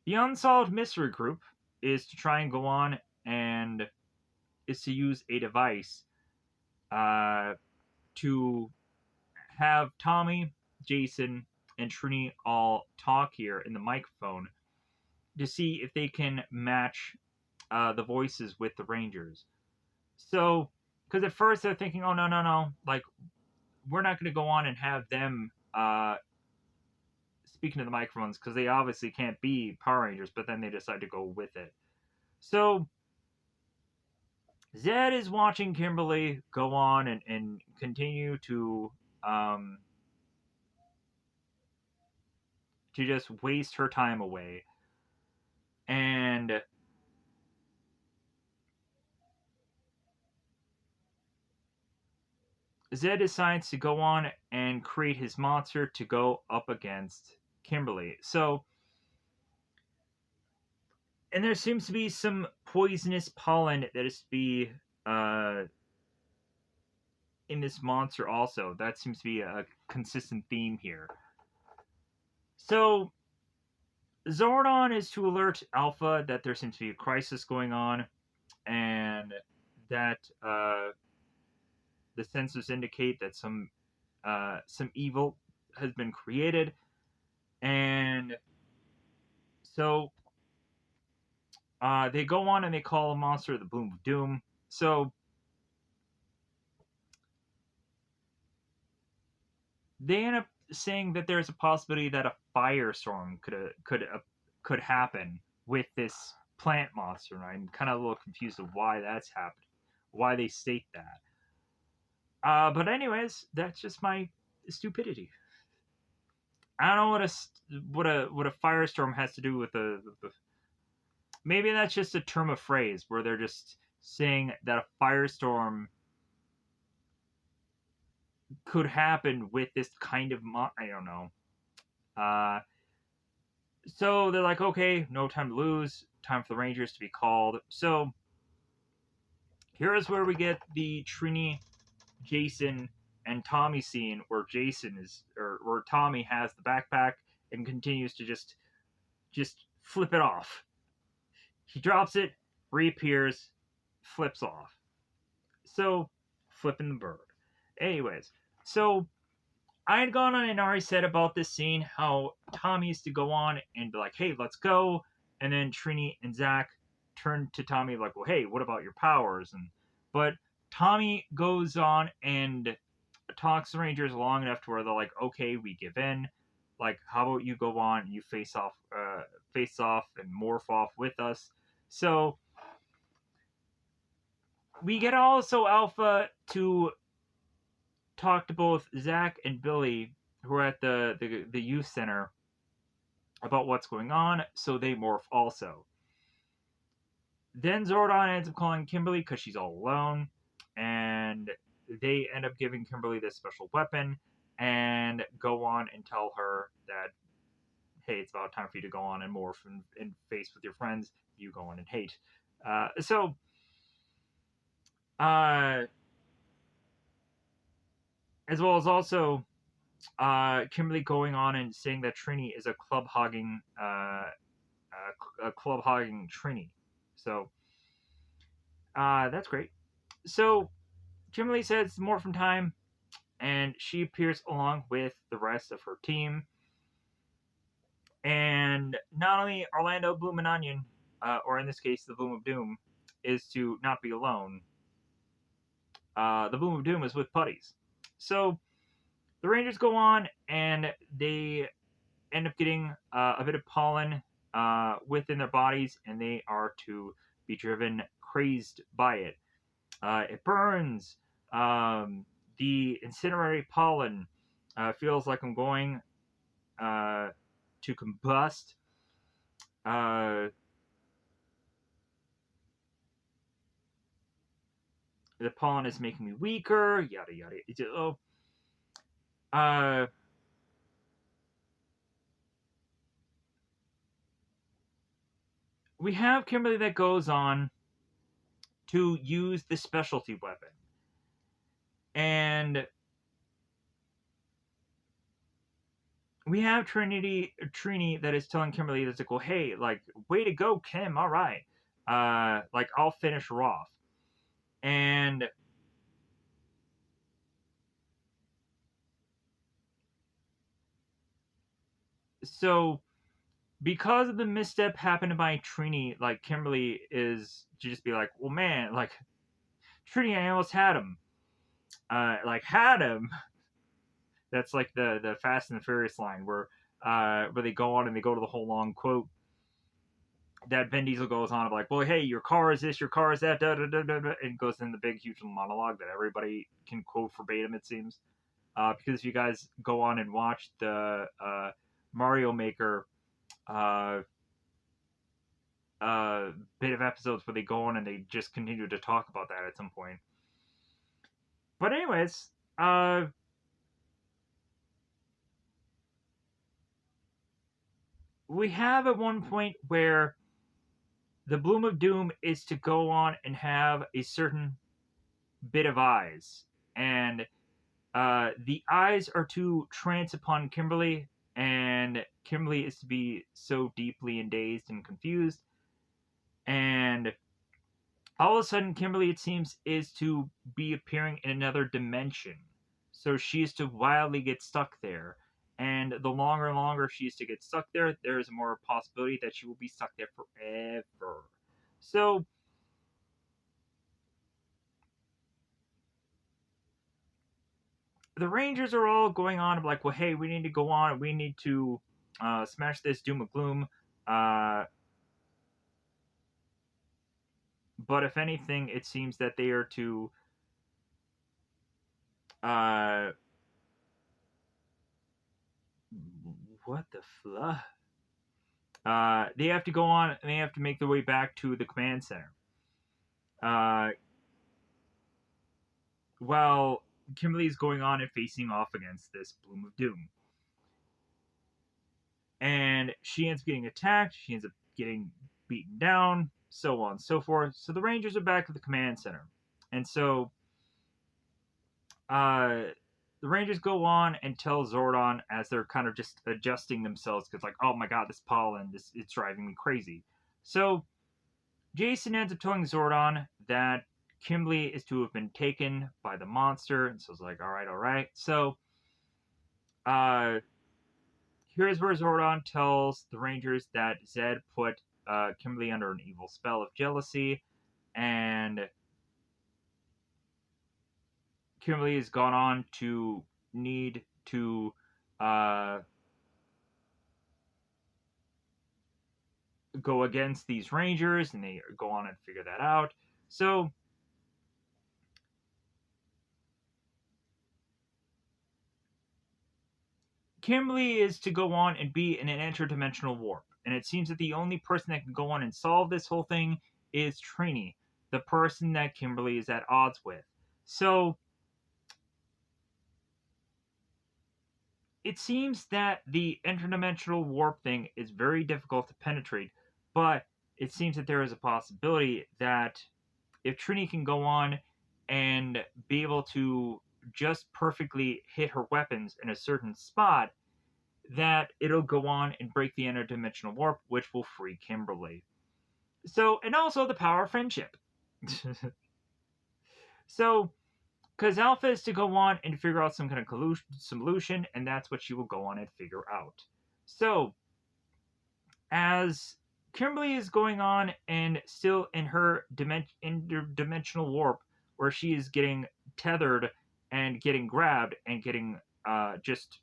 the unsolved mystery group is to try and go on and is to use a device uh, to have Tommy, Jason, and Trini all talk here in the microphone to see if they can match the voices with the Rangers. So, because at first they're thinking, oh, no, no, no, like, we're not going to go on and have them speaking to the microphones because they obviously can't be Power Rangers, but then they decide to go with it. So, Zed is watching Kimberly go on and continue um, to just waste her time away. And Zed decides to go on and create his monster to go up against Kimberly. So, and there seems to be some poisonous pollen that is to be uh, in this monster also. That seems to be a consistent theme here. So, Zordon is to alert Alpha that there seems to be a crisis going on and that the sensors indicate that some evil has been created. And so they go on and they call a monster the Bloom of Doom. So they end up saying that there's a possibility that a firestorm could happen with this plant monster, and I'm kind of a little confused of why that's happening, why they state that. But anyways, that's just my stupidity. I don't know what a firestorm has to do with the maybe that's just a term of phrase where they're just saying that a firestorm could happen with this kind of I don't know. Uh, so they're like, okay, no time to lose. Time for the Rangers to be called. So here is where we get the Trini, Jason, and Tommy scene where Jason is or where Tommy has the backpack and continues to just flip it off. He drops it, reappears, flips off. So flipping the bird. Anyways, so I had gone on and already said about this scene how Tommy used to go on and be like, hey, let's go. And then Trini and Zach turn to Tommy like, well, hey, what about your powers? But Tommy goes on and talks the Rangers long enough to where they're like, okay, we give in. Like, how about you go on and you face off and morph off with us? So we get also Alpha to talk to both Zach and Billy, who are at the youth center, about what's going on. So they morph also. Then Zordon ends up calling Kimberly because she's all alone, and they end up giving Kimberly this special weapon and go on and tell her that, hey, it's about time for you to go on and morph and face with your friends. You go on and hate. So, uh, as well as also Kimberly going on and saying that Trini is a club hogging Trini. So, that's great. So, Kimberly says it's Morphin time, and she appears along with the rest of her team. And not only Orlando Bloom and Onion, or in this case, the Bloom of Doom, is to not be alone. The Bloom of Doom is with putties. So the Rangers go on and they end up getting a bit of pollen within their bodies, and they are to be driven crazed by it. It burns. The incinerary pollen feels like I'm going to combust. Uh, the pollen is making me weaker. Yada yada. Oh, uh, we have Kimberly that goes on to use the specialty weapon, and we have Trini that is telling Kimberly that's like, well, hey, like, way to go, Kim. All right, like I'll finish her off, and so because of the misstep happened by Trini, like Kimberly is to just be like, well, man, like Trini, I almost had him. Like had him. That's like the Fast and the Furious line where they go on and they go to the whole long quote that Vin Diesel goes on of like, well, hey, your car is this, your car is that, da, da, da, da, da, and goes in the big huge monologue that everybody can quote verbatim, it seems. Because if you guys go on and watch the Mario Maker uh, bit of episodes where they go on and they just continue to talk about that at some point. But anyways, we have at one point where the Bloom of Doom is to go on and have a certain bit of eyes, and the eyes are to trance upon Kimberly, and Kimberly is to be so deeply and dazed and confused, and all of a sudden, Kimberly, it seems, is to be appearing in another dimension. So she is to wildly get stuck there. And the longer and longer she is to get stuck there, there is more possibility that she will be stuck there forever. So the Rangers are all going on like, well, hey, we need to go on. We need to smash this doom and gloom. Uh, but if anything, it seems that they are to uh, what the fluff? They have to go on and they have to make their way back to the command center. Uh, while Kimberly's going on and facing off against this Bloom of Doom. And she ends up getting attacked, she ends up getting beaten down, so on and so forth. So the Rangers are back at the command center. And so uh, the Rangers go on and tell Zordon as they're kind of just adjusting themselves because, like, oh my god, this pollen, it's driving me crazy. So Jason ends up telling Zordon that Kimberly is to have been taken by the monster, and so it's like, all right, all right. So, here's where Zordon tells the Rangers that Zed put Kimberly under an evil spell of jealousy, and Kimberly has gone on to need to uh, go against these Rangers, and they go on and figure that out. So Kimberly is to go on and be in an interdimensional warp. And it seems that the only person that can go on and solve this whole thing is Trini, the person that Kimberly is at odds with. So it seems that the interdimensional warp thing is very difficult to penetrate, but it seems that there is a possibility that if Trini can go on and be able to just perfectly hit her weapons in a certain spot, that it'll go on and break the interdimensional warp, which will free Kimberly. So, and also the power of friendship. So, because Alpha is to go on and figure out some kind of solution, and that's what she will go on and figure out. So, as Kimberly is going on and still in her interdimensional warp, where she is getting tethered and getting grabbed and getting just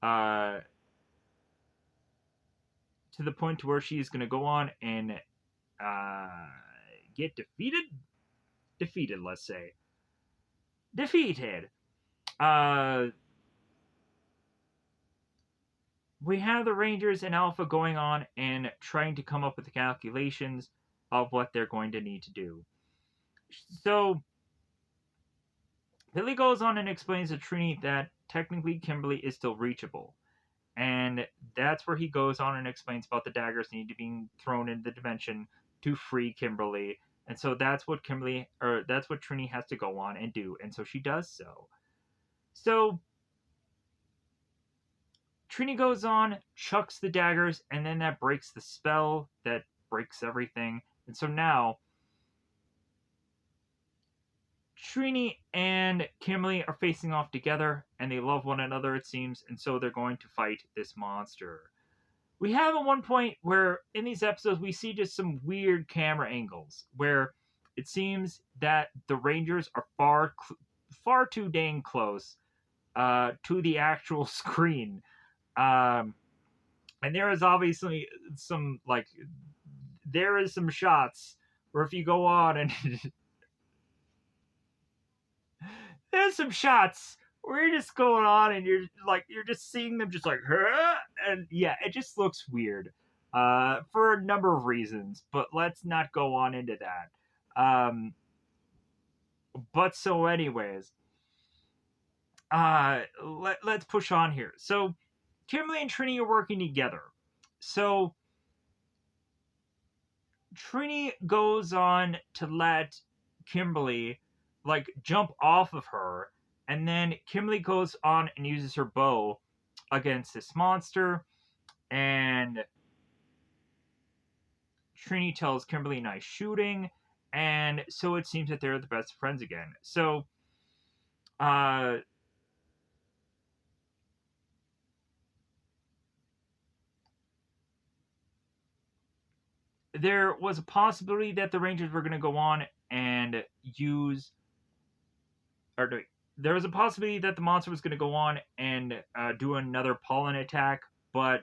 uh, to the point to where she is going to go on and uh, get defeated, let's say. Defeated. Uh, we have the Rangers and Alpha going on and trying to come up with the calculations of what they're going to need to do. So, Billy goes on and explains to Trini that technically Kimberly is still reachable. And that's where he goes on and explains about the daggers need to be thrown in the dimension to free Kimberly. And so that's what Trini has to go on and do. And so she does so. So Trini goes on, chucks the daggers, and then that breaks the spell that breaks everything. And so now Trini and Kimberly are facing off together, and they love one another, it seems, and so they're going to fight this monster. We have at one point where in these episodes we see just some weird camera angles where it seems that the Rangers are far too dang close to the actual screen. Um, and there is obviously some like there is some shots where if you go on and there's some shots where you're just going on and you're just seeing them just like huh? And yeah, it just looks weird for a number of reasons, but let's not go on into that. But so anyways, let's push on here. So Kimberly and Trini are working together. So Trini goes on to let Kimberly like jump off of her, and then Kimberly goes on and uses her bow against this monster, and Trini tells Kimberly nice shooting, and so it seems that they're the best friends again. So uh there was a possibility that the Rangers were going to go on and use or no, there was a possibility that the monster was going to go on and do another pollen attack, but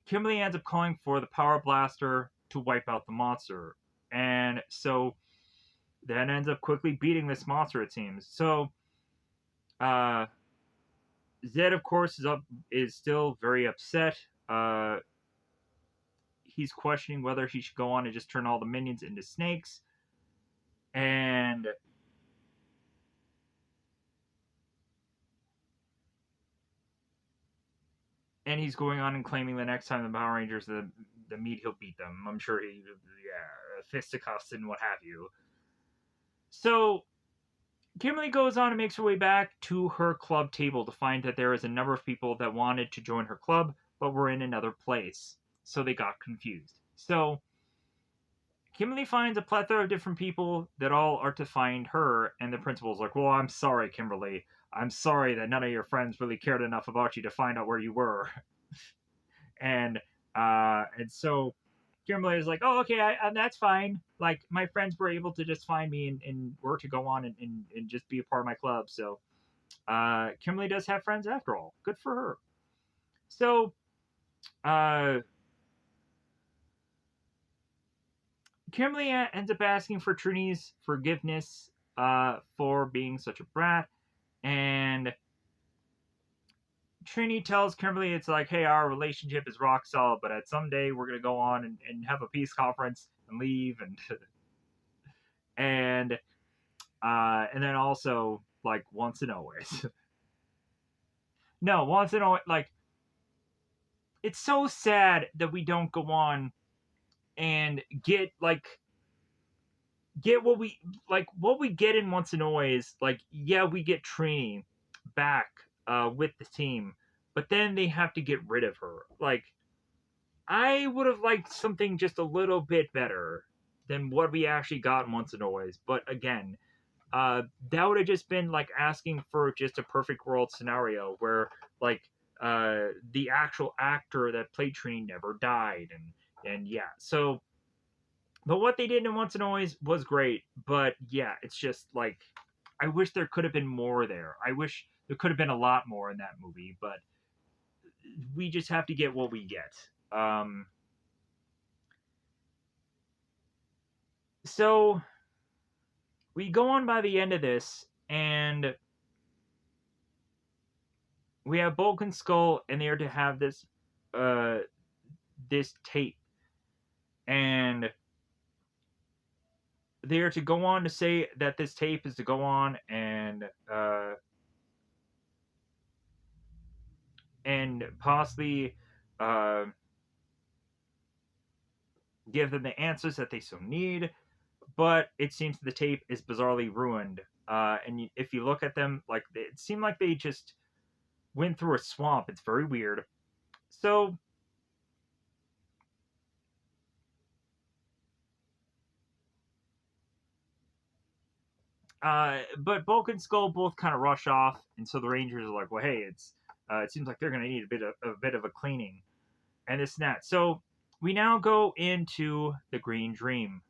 Kimberly ends up calling for the power blaster to wipe out the monster, and so that ends up quickly beating this monster. It seems so. Uh, Zed, of course, is still very upset. Uh, he's questioning whether he should go on and just turn all the minions into snakes, and he's going on and claiming the next time the Power Rangers the meet, he'll beat them. I'm sure fisticuffs and what have you. So Kimberly goes on and makes her way back to her club table to find that there is a number of people that wanted to join her club but were in another place. So they got confused. So Kimberly finds a plethora of different people that all are to find her, and the principal's like, well, I'm sorry, Kimberly. I'm sorry that none of your friends really cared enough about you to find out where you were. And so Kimberly is like, oh, okay, that's fine. Like, my friends were able to just find me and were to go on and just be a part of my club. So Kimberly does have friends after all. Good for her. So uh, Kimberly ends up asking for Trini's forgiveness for being such a brat. And Trini tells Kimberly it's like, hey, our relationship is rock solid, but at some day we're gonna go on and have a peace conference and leave and and then also like once and always. No, once and always like it's so sad that we don't go on and get what we get in once and always. Like, yeah, we get Trini back with the team, but then they have to get rid of her. Like, I would have liked something just a little bit better than what we actually got once and always. But again, that would have just been like asking for just a perfect world scenario where like the actual actor that played Trini never died and yeah. So, but what they did in once and always was great. But yeah, it's just like I wish there could have been more there. I wish there could have been a lot more in that movie, but we just have to get what we get. So we go on by the end of this, and we have Bulk and Skull, and they are to have uh, this tape, and they are to go on to say that this tape is to go on and possibly uh, give them the answers that they so need. But it seems the tape is bizarrely ruined. And if you look at them, like it seemed like they just went through a swamp. It's very weird. So but Bulk and Skull both kind of rush off, and so the Rangers are like, "Well, hey, it seems like they're going to need a bit of a cleaning, and this and that." So we now go into the Green Dream.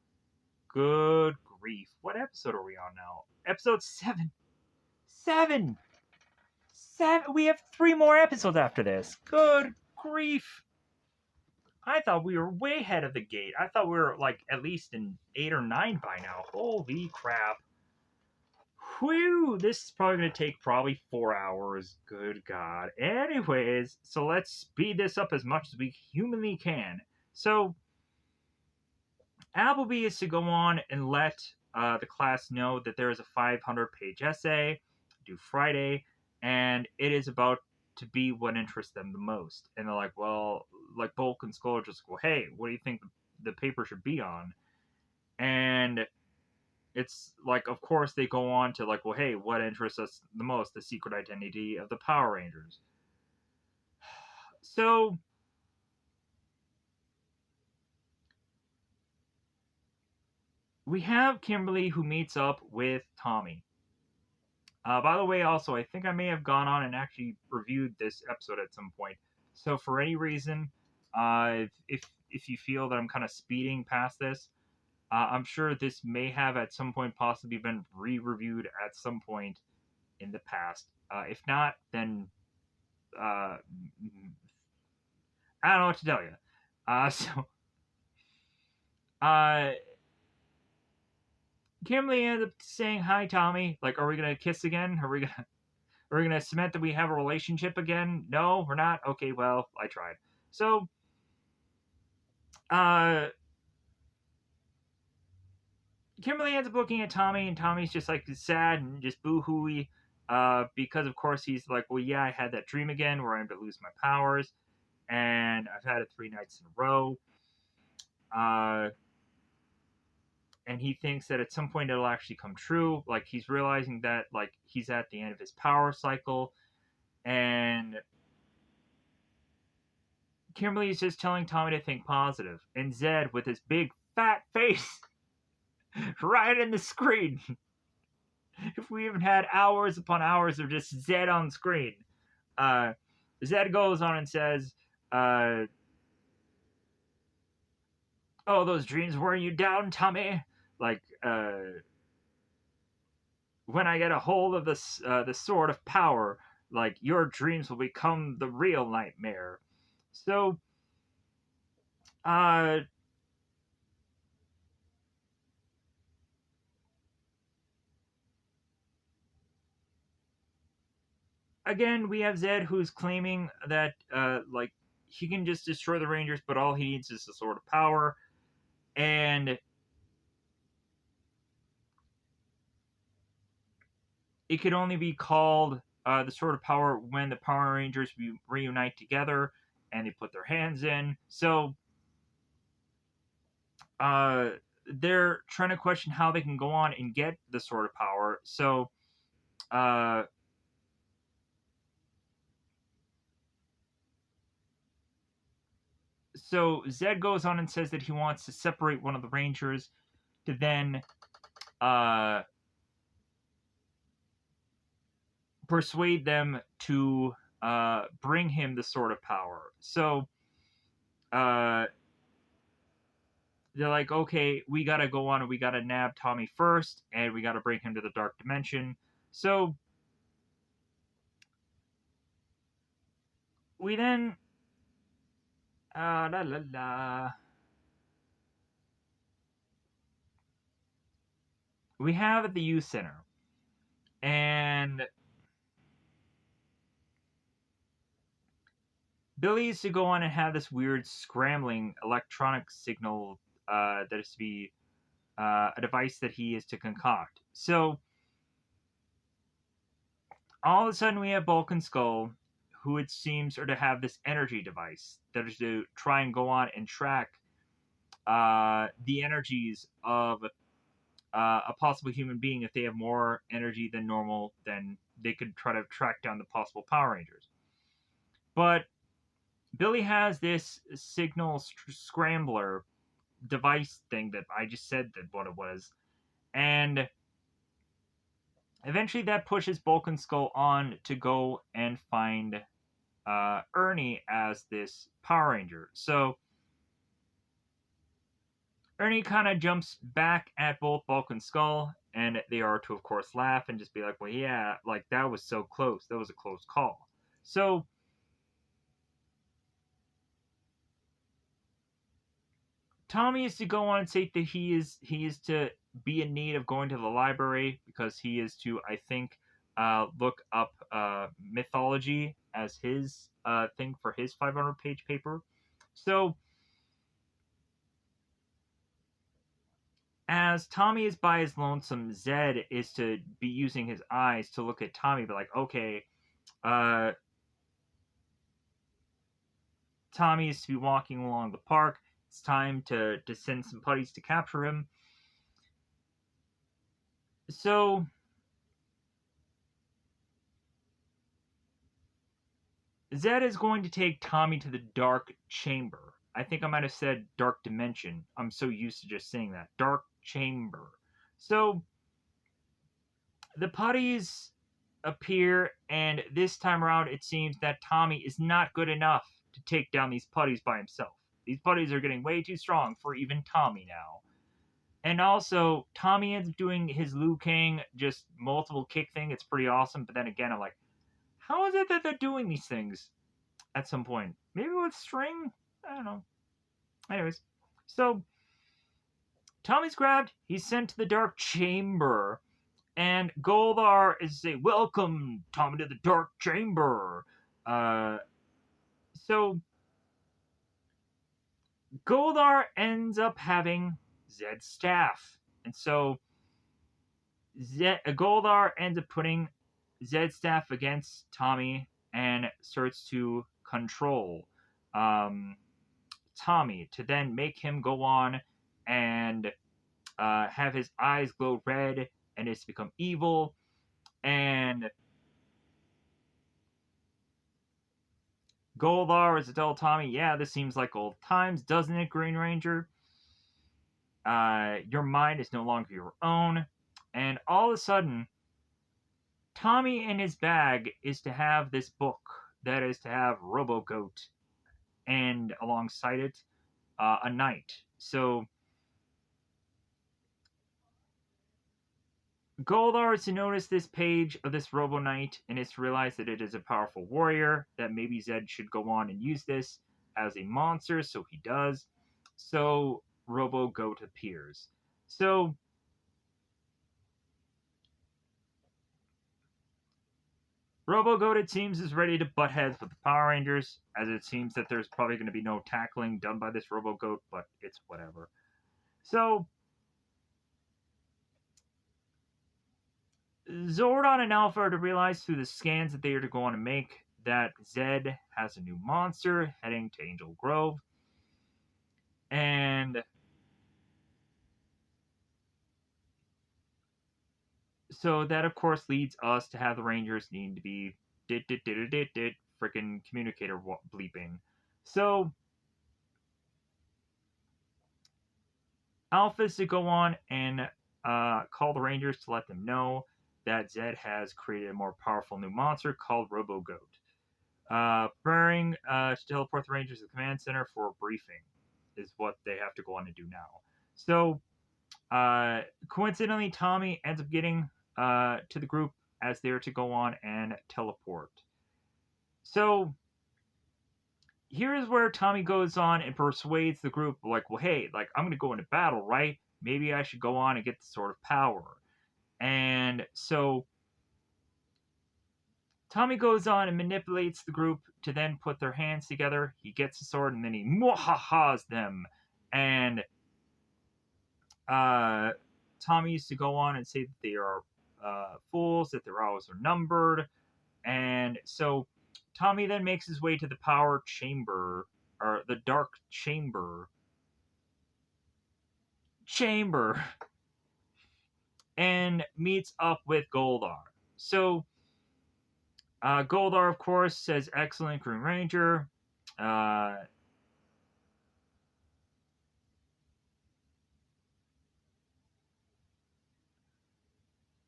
Good grief! What episode are we on now? Episode 7. 7. 7. We have 3 more episodes after this. Good grief! I thought we were way ahead of the gate. I thought we were like at least in 8 or 9 by now. Holy crap! Whew, this is probably going to take probably 4 hours. Good God. Anyways, so let's speed this up as much as we humanly can. So, Appleby is to go on and let the class know that there is a 500-page essay due Friday, and it is about to be what interests them the most. And they're like, well, like Bulk and Skull just go, hey, what do you think the paper should be on? And it's like, of course, they go on to like, well, hey, what interests us the most? The secret identity of the Power Rangers. So we have Kimberly who meets up with Tommy. By the way, also, I think I may have gone on and actually reviewed this episode at some point. So for any reason, if you feel that I'm kind of speeding past this, I'm sure this may have at some point possibly been re-reviewed at some point in the past. If not, then I don't know what to tell you. So uh, Kimberly ends up saying, "Hi, Tommy. Like, are we gonna kiss again? Are we gonna cement that we have a relationship again? No, we're not. Okay, well, I tried." So, uh, Kimberly ends up looking at Tommy, and Tommy's just like sad and just boo-hooey, because of course he's like, "Well, yeah, I had that dream again where I'm to lose my powers, and I've had it 3 nights in a row." Uh, and he thinks that at some point it'll actually come true. Like he's realizing that like he's at the end of his power cycle, and Kimberly's just telling Tommy to think positive, and Zed with his big fat face right in the screen. If we even had hours upon hours of just Zed on screen, uh, Zed goes on and says, uh, Oh, those dreams wearing you down, Tommy. Like, when I get a hold of this the sword of power, like your dreams will become the real nightmare. So, uh, again, we have Zed who's claiming that like he can just destroy the Rangers, but all he needs is the sword of power, and it could only be called the sword of power when the Power Rangers reunite together and they put their hands in. So uh, they're trying to question how they can go on and get the sword of power. So uh, Zed goes on and says that he wants to separate one of the Rangers to then uh, persuade them to bring him the sword of power. So uh, they're like, okay, we gotta go on and we gotta nab Tommy first, and we gotta bring him to the dark dimension. So we then la la la. We have at the youth center, and Billy used to go on and have this weird scrambling electronic signal that is to be a device that he is to concoct. So all of a sudden, we have Bulk and Skull, who it seems are to have this energy device that is to try and go on and track the energies of a possible human being. If they have more energy than normal, then they could try to track down the possible Power Rangers. But Billy has this signal scrambler device thing that I just said that what it was, and eventually that pushes Bulk and Skull on to go and find Ernie as this Power Ranger. So Ernie kind of jumps back at both Bulk and Skull, and they are to, of course, laugh and just be like, well, yeah, like that was so close. That was a close call. So Tommy is to go on and say that he is to be in need of going to the library because he is to, I think, look up mythology as his thing for his 500-page paper. So as Tommy is by his lonesome, Zed is to be using his eyes to look at Tommy, but like, okay, uh, Tommy is to be walking along the park. It's time to send some putties to capture him. So Zed is going to take Tommy to the dark chamber. I think I might have said dark dimension. I'm so used to just saying that. Dark chamber. So the putties appear, and this time around, it seems that Tommy is not good enough to take down these putties by himself. These putties are getting way too strong for even Tommy now. And also, Tommy ends up doing his Liu Kang just multiple kick thing. It's pretty awesome. But then again, I'm like, how is it that they're doing these things at some point? Maybe with string? I don't know. Anyways, so Tommy's grabbed. He's sent to the dark chamber. And Goldar is saying, welcome, Tommy, to the dark chamber. Uh, so Goldar ends up having Zed's staff. And so Goldar ends up putting Zed's staff against Tommy and starts to control um, Tommy to then make him go on and have his eyes glow red and it's become evil. And Goldar is to tell Tommy, yeah, this seems like old times, doesn't it, Green Ranger? Your mind is no longer your own. And all of a sudden, Tommy in his bag is to have this book that is to have RoboGoat and alongside it, a knight. So Goldar is to notice this page of this Robo Knight and is to realize that it is a powerful warrior, that maybe Zed should go on and use this as a monster, so he does. So Robo Goat appears. So Robo Goat, it seems, is ready to butt heads with the Power Rangers, as it seems that there's probably going to be no tackling done by this Robo Goat, but it's whatever. So Zordon and Alpha are to realize through the scans that they are to go on and make that Zed has a new monster heading to Angel Grove. And so that, of course, leads us to have the Rangers needing to be freaking communicator bleeping. So Alpha is to go on and call the Rangers to let them know that Zed has created a more powerful new monster called Robo Goat. Preparing to teleport the Rangers to the command center for a briefing is what they have to go on and do now. So, coincidentally, Tommy ends up getting to the group as they're to go on and teleport. So, here's where Tommy goes on and persuades the group, like, well, hey, like, I'm going to go into battle, right? Maybe I should go on and get the Sword of Power. And so Tommy goes on and manipulates the group to then put their hands together. He gets the sword and then he mwahaha's them. And Tommy used to go on and say that they are fools, that their hours are numbered. And so Tommy then makes his way to the power chamber, or the dark chamber, and meets up with Goldar. So Goldar, of course, says, "Excellent, Green Ranger." Uh,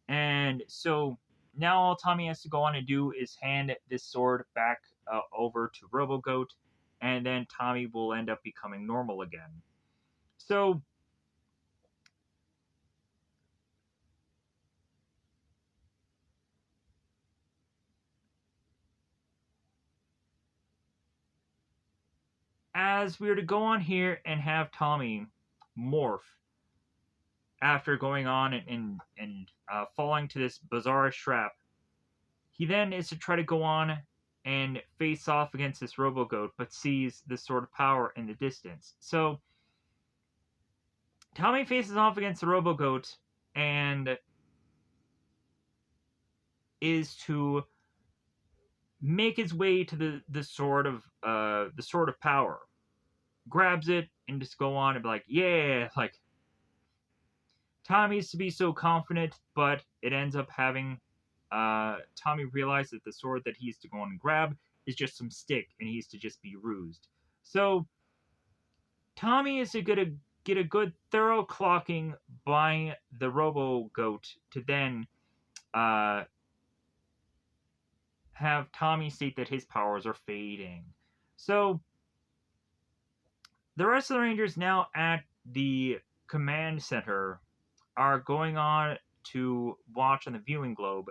and so now all Tommy has to go on and do is hand this sword back over to RoboGoat, and then Tommy will end up becoming normal again. So as we are to go on here and have Tommy morph after going on and falling to this bizarre trap, he then is to try to go on and face off against this RoboGoat, but sees this sort of power in the distance. So Tommy faces off against the RoboGoat and is to make his way to the sword of power, grabs it, and just go on and be like, yeah, like Tommy used to be so confident, but it ends up having Tommy realize that the sword that he's to go on and grab is just some stick, and he's to just be rused. So Tommy is to get a good thorough clocking by the Robo Goat to then uh, have Tommy state that his powers are fading. So the rest of the Rangers now at the command center are going on to watch on the viewing globe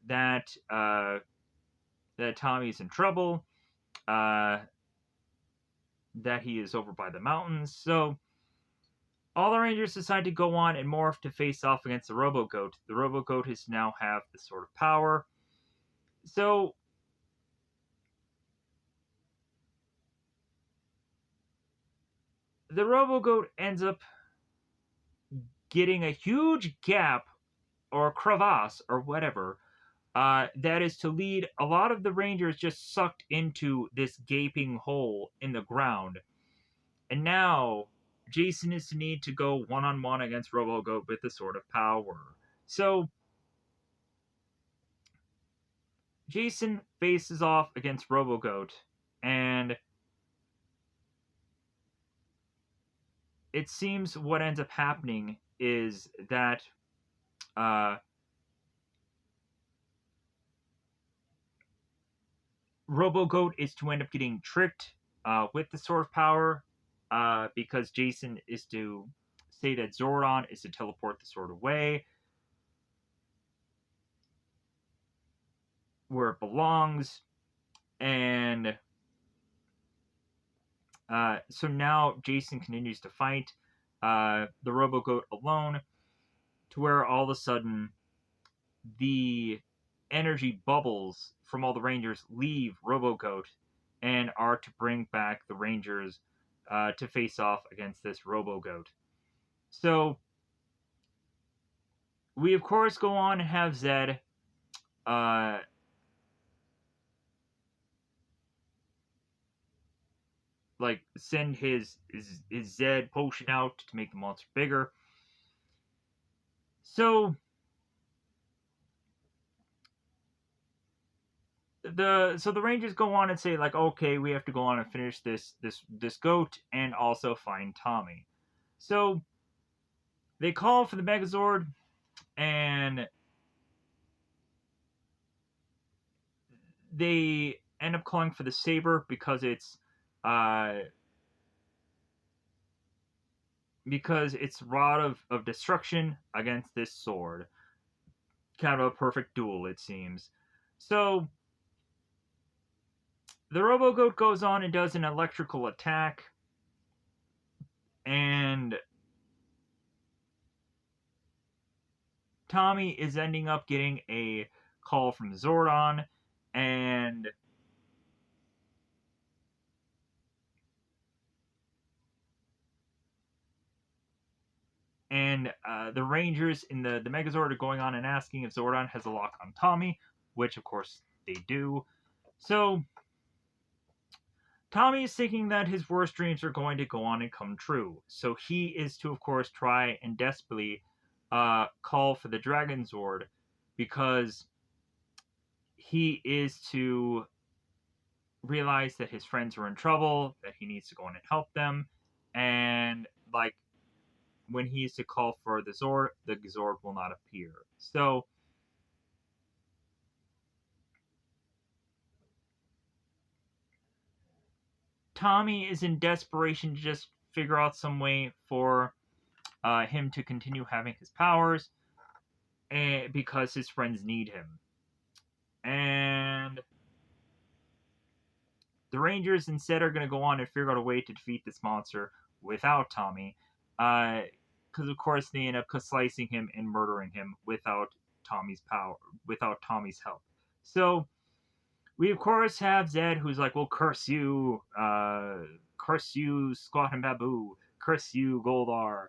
that that Tommy's in trouble, uh, that he is over by the mountains. So all the Rangers decide to go on and morph to face off against the Robo Goat. The Robo Goat has now have the sort of power. So the Robo Goat ends up getting a huge gap or crevasse or whatever that is to lead a lot of the Rangers just sucked into this gaping hole in the ground. And now Jason is to need to go one on one against RoboGoat with the Sword of Power. So Jason faces off against RoboGoat, and it seems what ends up happening is that uh, RoboGoat is to end up getting tricked with the Sword of Power, because Jason is to say that Zordon is to teleport the sword away where it belongs. And so now Jason continues to fight the Robo Goat alone, to where all of a sudden the energy bubbles from all the Rangers leave Robo Goat and are to bring back the Rangers to face off against this Robo Goat. So we of course go on and have Zed uh, like send his Zed potion out to make the monster bigger. So the Rangers go on and say like, okay, we have to go on and finish this goat and also find Tommy. So they call for the Megazord and they end up calling for the Saber uh because it's Rod of Destruction against this sword. Kind of a perfect duel, it seems. So the Robo Goat goes on and does an electrical attack, and Tommy is ending up getting a call from Zordon, and the Rangers in the Megazord are going on and asking if Zordon has a lock on Tommy, which of course they do. So Tommy is thinking that his worst dreams are going to go on and come true. So he is to, of course, try and desperately call for the Dragon Zord because he is to realize that his friends are in trouble, that he needs to go in and help them, and like when he is to call for the Zord will not appear. So Tommy is in desperation to just figure out some way for him to continue having his powers, because his friends need him. And the Rangers instead are going to go on and figure out a way to defeat this monster without Tommy, because of course they end up slicing him and murdering him without Tommy's help. So we of course have Zed, who's like, "Well, curse you, Squat and Babu, curse you, Goldar.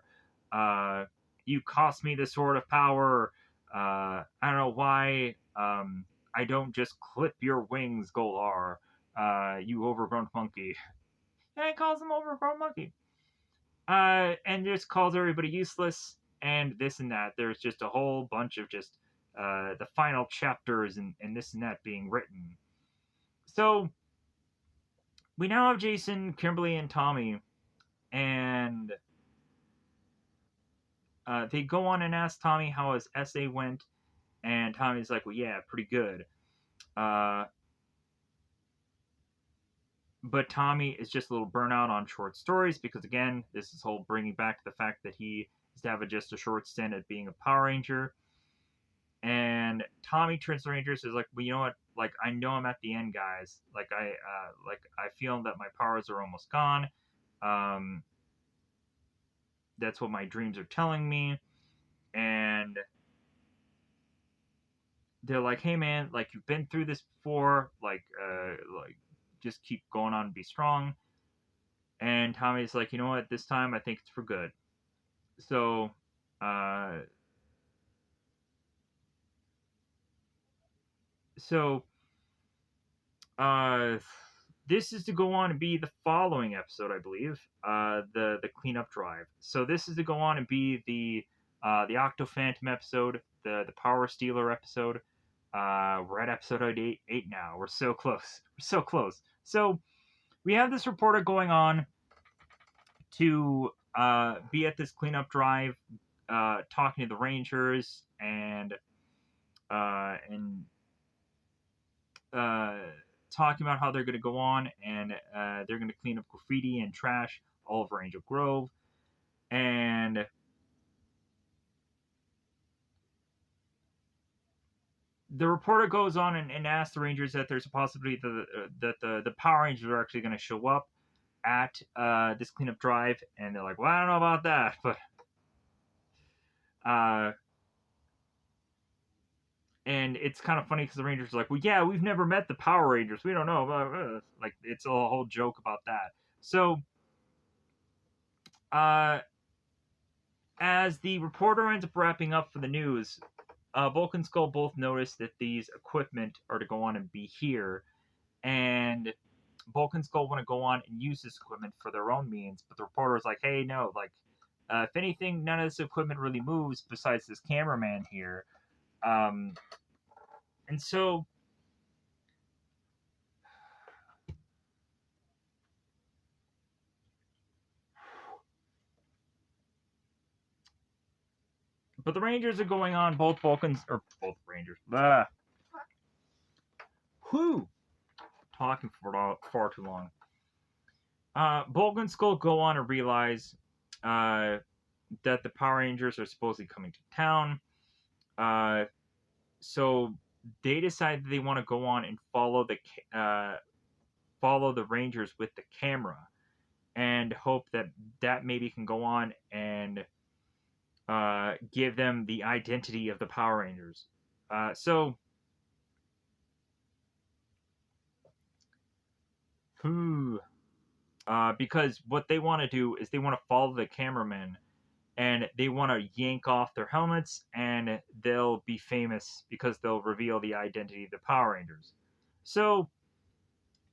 Uh, you cost me the sword of power. I don't know why. I don't just clip your wings, Goldar. You overgrown monkey." And it calls him overgrown monkey. And just calls everybody useless and this and that. There's just a whole bunch of just the final chapters and this and that being written. So we now have Jason, Kimberly, and Tommy, and they go on and ask Tommy how his essay went, and Tommy's like, "Well, yeah, pretty good." Uh, but Tommy is just a little burnout on short stories because, again, this is whole bringing back to the fact that he is to have just a short stint at being a Power Ranger. And Tommy turns to the Rangers is like, "Well, you know what? Like, I know I'm at the end, guys. I feel that my powers are almost gone. Um, that's what my dreams are telling me." And they're like, "Hey, man, like you've been through this before. Like just keep going on and be strong." And Tommy's like, "You know what? This time I think it's for good." So, uh, so uh, this is to go on and be the following episode, I believe, the cleanup drive. So this is to go on and be the Octo Phantom episode, the Power Stealer episode. We're at episode eight now. We're so close. We're so close. So we have this reporter going on to be at this cleanup drive, talking to the Rangers and uh, talking about how they're going to go on and they're going to clean up graffiti and trash Oliver Angel Grove. And the reporter goes on and asks the Rangers that there's a possibility that the Power Rangers are actually going to show up at this cleanup drive, and they're like, "Well, I don't know about that," but uh, and it's kind of funny because the Rangers are like, "Well, yeah, we've never met the Power Rangers, we don't know," like it's a whole joke about that. So, uh, as the reporter ends up wrapping up for the news, Bulk and Skull both notice that these equipment are to go on and be here, and Bulk and Skull want to go on and use this equipment for their own means, but the reporter is like, "Hey, no, like, if anything, none of this equipment really moves besides this cameraman here." Um, and so, but the Rangers are going on. Both Vulcans or both Rangers. Whew, talking for far too long. Bulk and Skull go on and realize uh, that the Power Rangers are supposedly coming to town. Uh, so they decide that they want to go on and follow the Rangers with the camera, and hope that that maybe can go on and give them the identity of the Power Rangers. So, because what they want to do is they want to follow the cameramen, and they want to yank off their helmets, and they'll be famous because they'll reveal the identity of the Power Rangers. So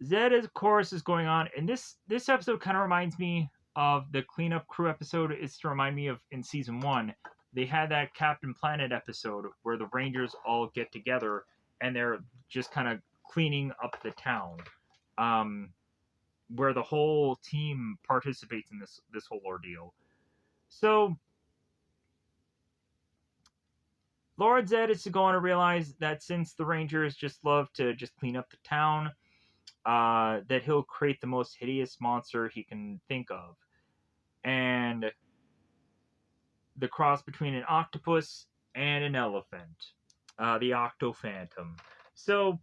Zed, of course, is going on, and this episode kind of reminds me of the cleanup crew episode. It's to remind me of in season one, they had that Captain Planet episode where the Rangers all get together and they're just kind of cleaning up the town, um, where the whole team participates in this whole ordeal. So Lord Zed is to go on to realize that since the Rangers just love to just clean up the town, that he'll create the most hideous monster he can think of. And the cross between an octopus and an elephant, the Octo Phantom. So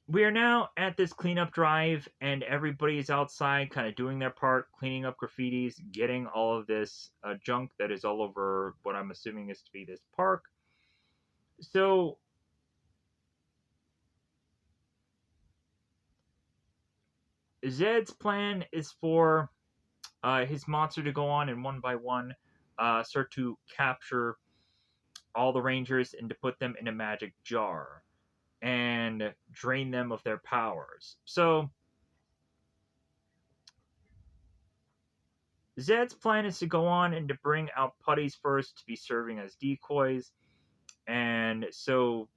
we are now at this cleanup drive, and everybody's outside kind of doing their part, cleaning up graffitis, getting all of this junk that is all over what I'm assuming is to be this park. So Zed's plan is for his monster to go on and one by one start to capture all the Rangers and to put them in a magic jar and drain them of their powers. So Zed's plan is to go on and to bring out putties first to be serving as decoys. And so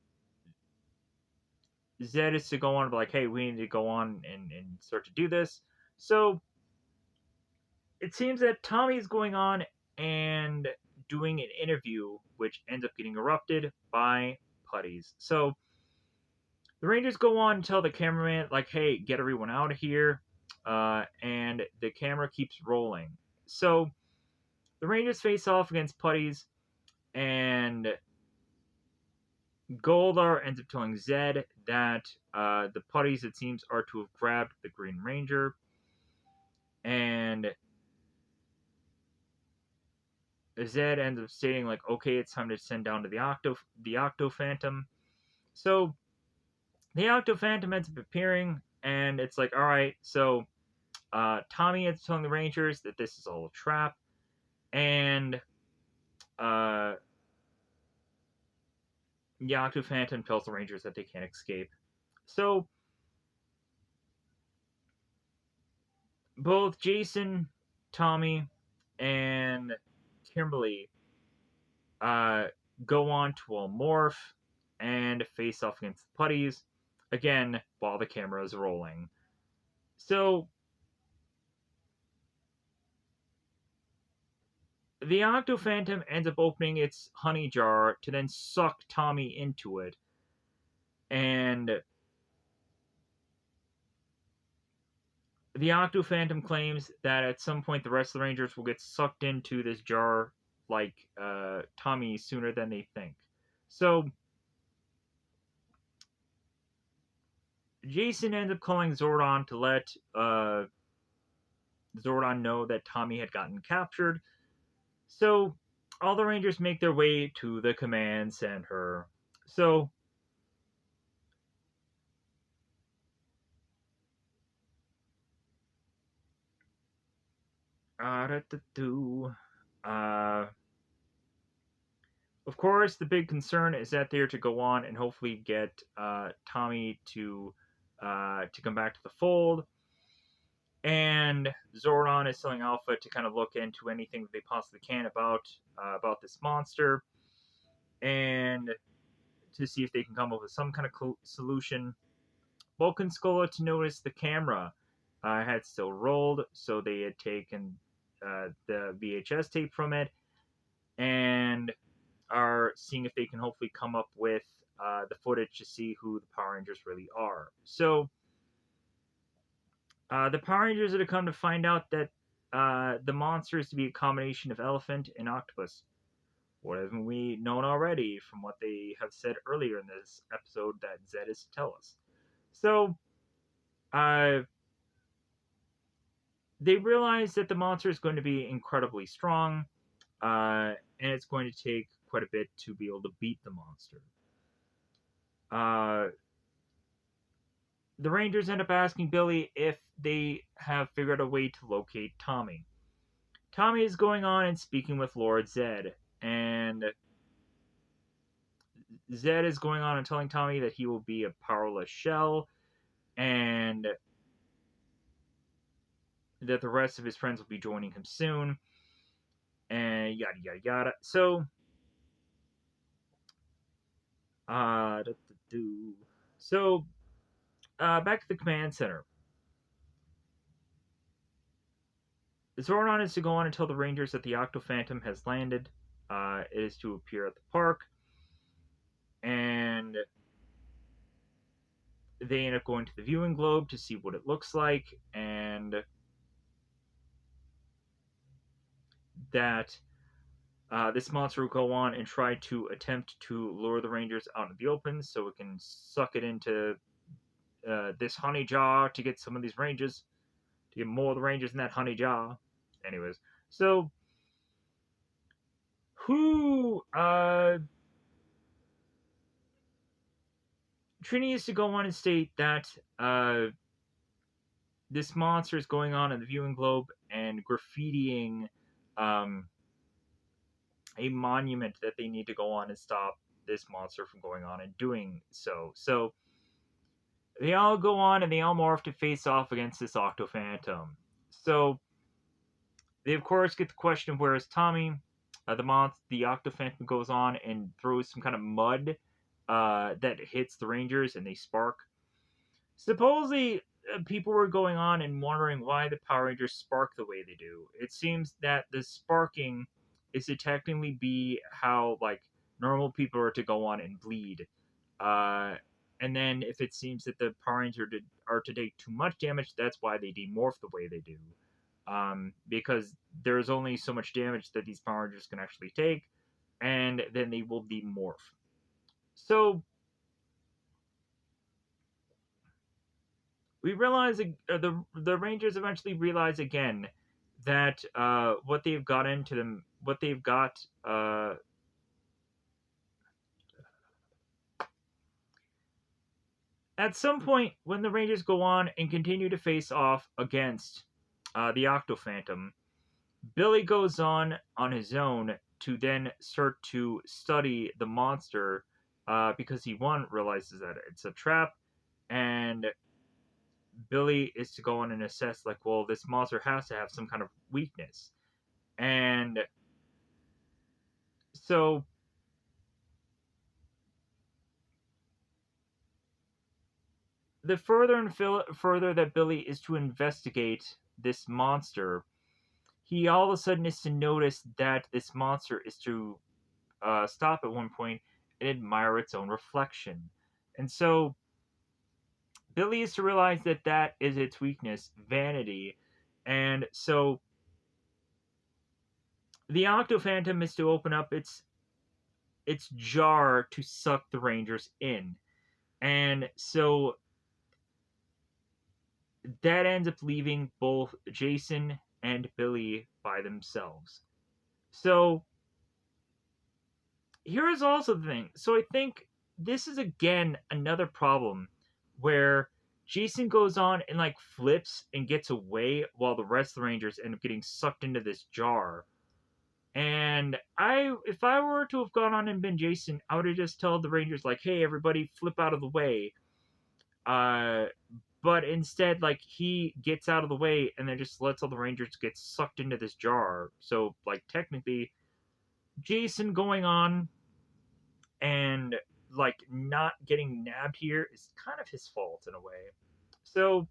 Zed is to go on and be like, "Hey, we need to go on and start to do this." So it seems that Tommy is going on and doing an interview, which ends up getting erupted by putties. So the Rangers go on and tell the cameraman, like, "Hey, get everyone out of here." And the camera keeps rolling. So the Rangers face off against putties, and Goldar ends up telling Zed that the putties, it seems, are to have grabbed the Green Ranger. And Zed ends up stating, like, "Okay, it's time to send down to the Octo Phantom." So the Octo Phantom ends up appearing, and it's like, all right, so Tommy is telling the Rangers that this is all a trap, and uh, the Octo Phantom tells the Rangers that they can't escape. So both Jason, Tommy, and Kimberly uh, go on to a morph and face off against the putties, again, while the camera is rolling. So the Octo Phantom ends up opening its honey jar to then suck Tommy into it. And The Octo Phantom claims that at some point the rest of the Rangers will get sucked into this jar like Tommy sooner than they think. So Jason ends up calling Zordon to let Zordon know that Tommy had gotten captured. So all the Rangers make their way to the command center. So uh, uh, of course, the big concern is that they're to go on and hopefully get Tommy to come back to the fold, and Zordon is telling Alpha to kind of look into anything that they possibly can about this monster, and to see if they can come up with some kind of solution. Bulk and Skola to notice the camera had still rolled, so they had taken the VHS tape from it and are seeing if they can hopefully come up with the footage to see who the Power Rangers really are. So the Power Rangers had come to find out that the monster is to be a combination of elephant and octopus. What haven't we known already from what they have said earlier in this episode that Zed is to tell us? So uh, they realize that the monster is going to be incredibly strong, and it's going to take quite a bit to be able to beat the monster. Uh, the Rangers end up asking Billy if they have figured a way to locate Tommy. Tommy is going on and speaking with Lord Zed, and Zed is going on and telling Tommy that he will be a powerless shell, and that the rest of his friends will be joining him soon, and yada yada yada. So, uh, so back at the command center, Zordon is to go on and tell the Rangers that the Octo Phantom has landed. It is to appear at the park, and they end up going to the viewing globe to see what it looks like, and that this monster will go on and try to attempt to lure the Rangers out in the open so it can suck it into this honey jar to get some of these Rangers, to get more of the Rangers in that honey jar. Anyways, so who Trini is to go on and state that this monster is going on in the viewing globe and graffitiing um, a monument that they need to go on and stop this monster from going on and doing so. So they all go on and they all morph to face off against this Octo Phantom. So they of course get the question, where is Tommy? The Octo Phantom goes on and throws some kind of mud that hits the Rangers and they spark. Supposedly, people were going on and wondering why the Power Rangers spark the way they do. It seems that the sparking is to technically be how like normal people are to go on and bleed. Uh, and then if it seems that the Power Rangers are to take too much damage, that's why they demorph the way they do. Because there's only so much damage that these Power Rangers can actually take, and then they will demorph. So we realize the Rangers eventually realize again that what they've got into them, what they've got. At some point, when the Rangers go on and continue to face off against the Octo Phantom, Billy goes on his own to then start to study the monster because he one realizes that it's a trap, and Billy is to go on and assess like, well, this monster has to have some kind of weakness, and so the further and further that Billy is to investigate this monster, he all of a sudden is to notice that this monster is to stop at one point and admire its own reflection. And so Billy is to realize that that is its weakness, vanity, and so the Octo Phantom is to open up its jar to suck the Rangers in, and so that ends up leaving both Jason and Billy by themselves. So here is also the thing. So I think this is again another problem where Jason goes on and like flips and gets away while the rest of the Rangers end up getting sucked into this jar. And if I were to have gone on and been Jason, I would have just told the Rangers like, "Hey, everybody, flip out of the way." Uh, but instead, like he gets out of the way and then just lets all the Rangers get sucked into this jar. So like technically, Jason going on and like not getting nabbed here is kind of his fault in a way. So,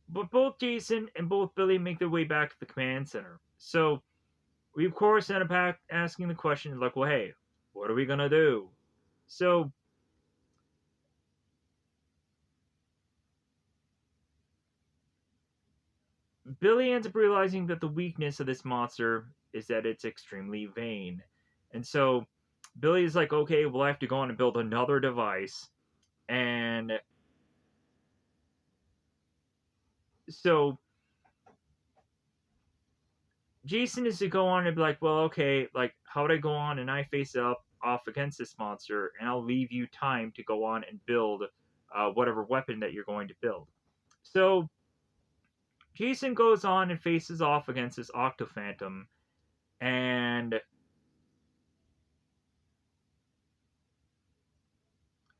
but both Jason and both Billy make their way back to the command center. So we of course end up asking the question like, well, hey, what are we gonna do? So Billy ends up realizing that the weakness of this monster is that it's extremely vain, and so Billy is like, okay, we'll have to go on and build another device, and so Jason is to go on and be like, well, okay, like, how would I go on and I face up off against this monster, and I'll leave you time to go on and build whatever weapon that you're going to build. So Jason goes on and faces off against this Octo Phantom, and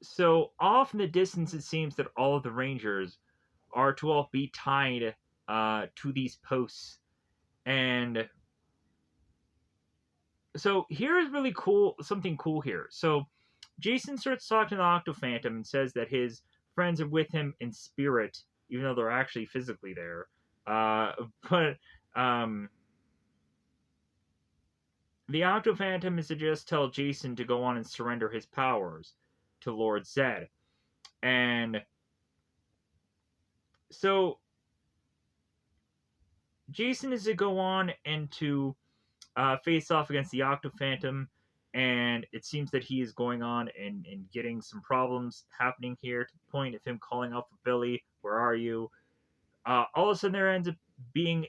so off in the distance, it seems that all of the Rangers are to all be tied to these posts, and so here is really cool, something cool here. So Jason starts talking to the Octo Phantom and says that his friends are with him in spirit, even though they're actually physically there. Uh, but um, the Octo Phantom is to just tell Jason to go on and surrender his powers to Lord Zed. And so Jason is to go on and to face off against the Octo Phantom, and it seems that he is going on and getting some problems happening here to the point of him calling out for Billy. Where are you? All of a sudden, there ends up being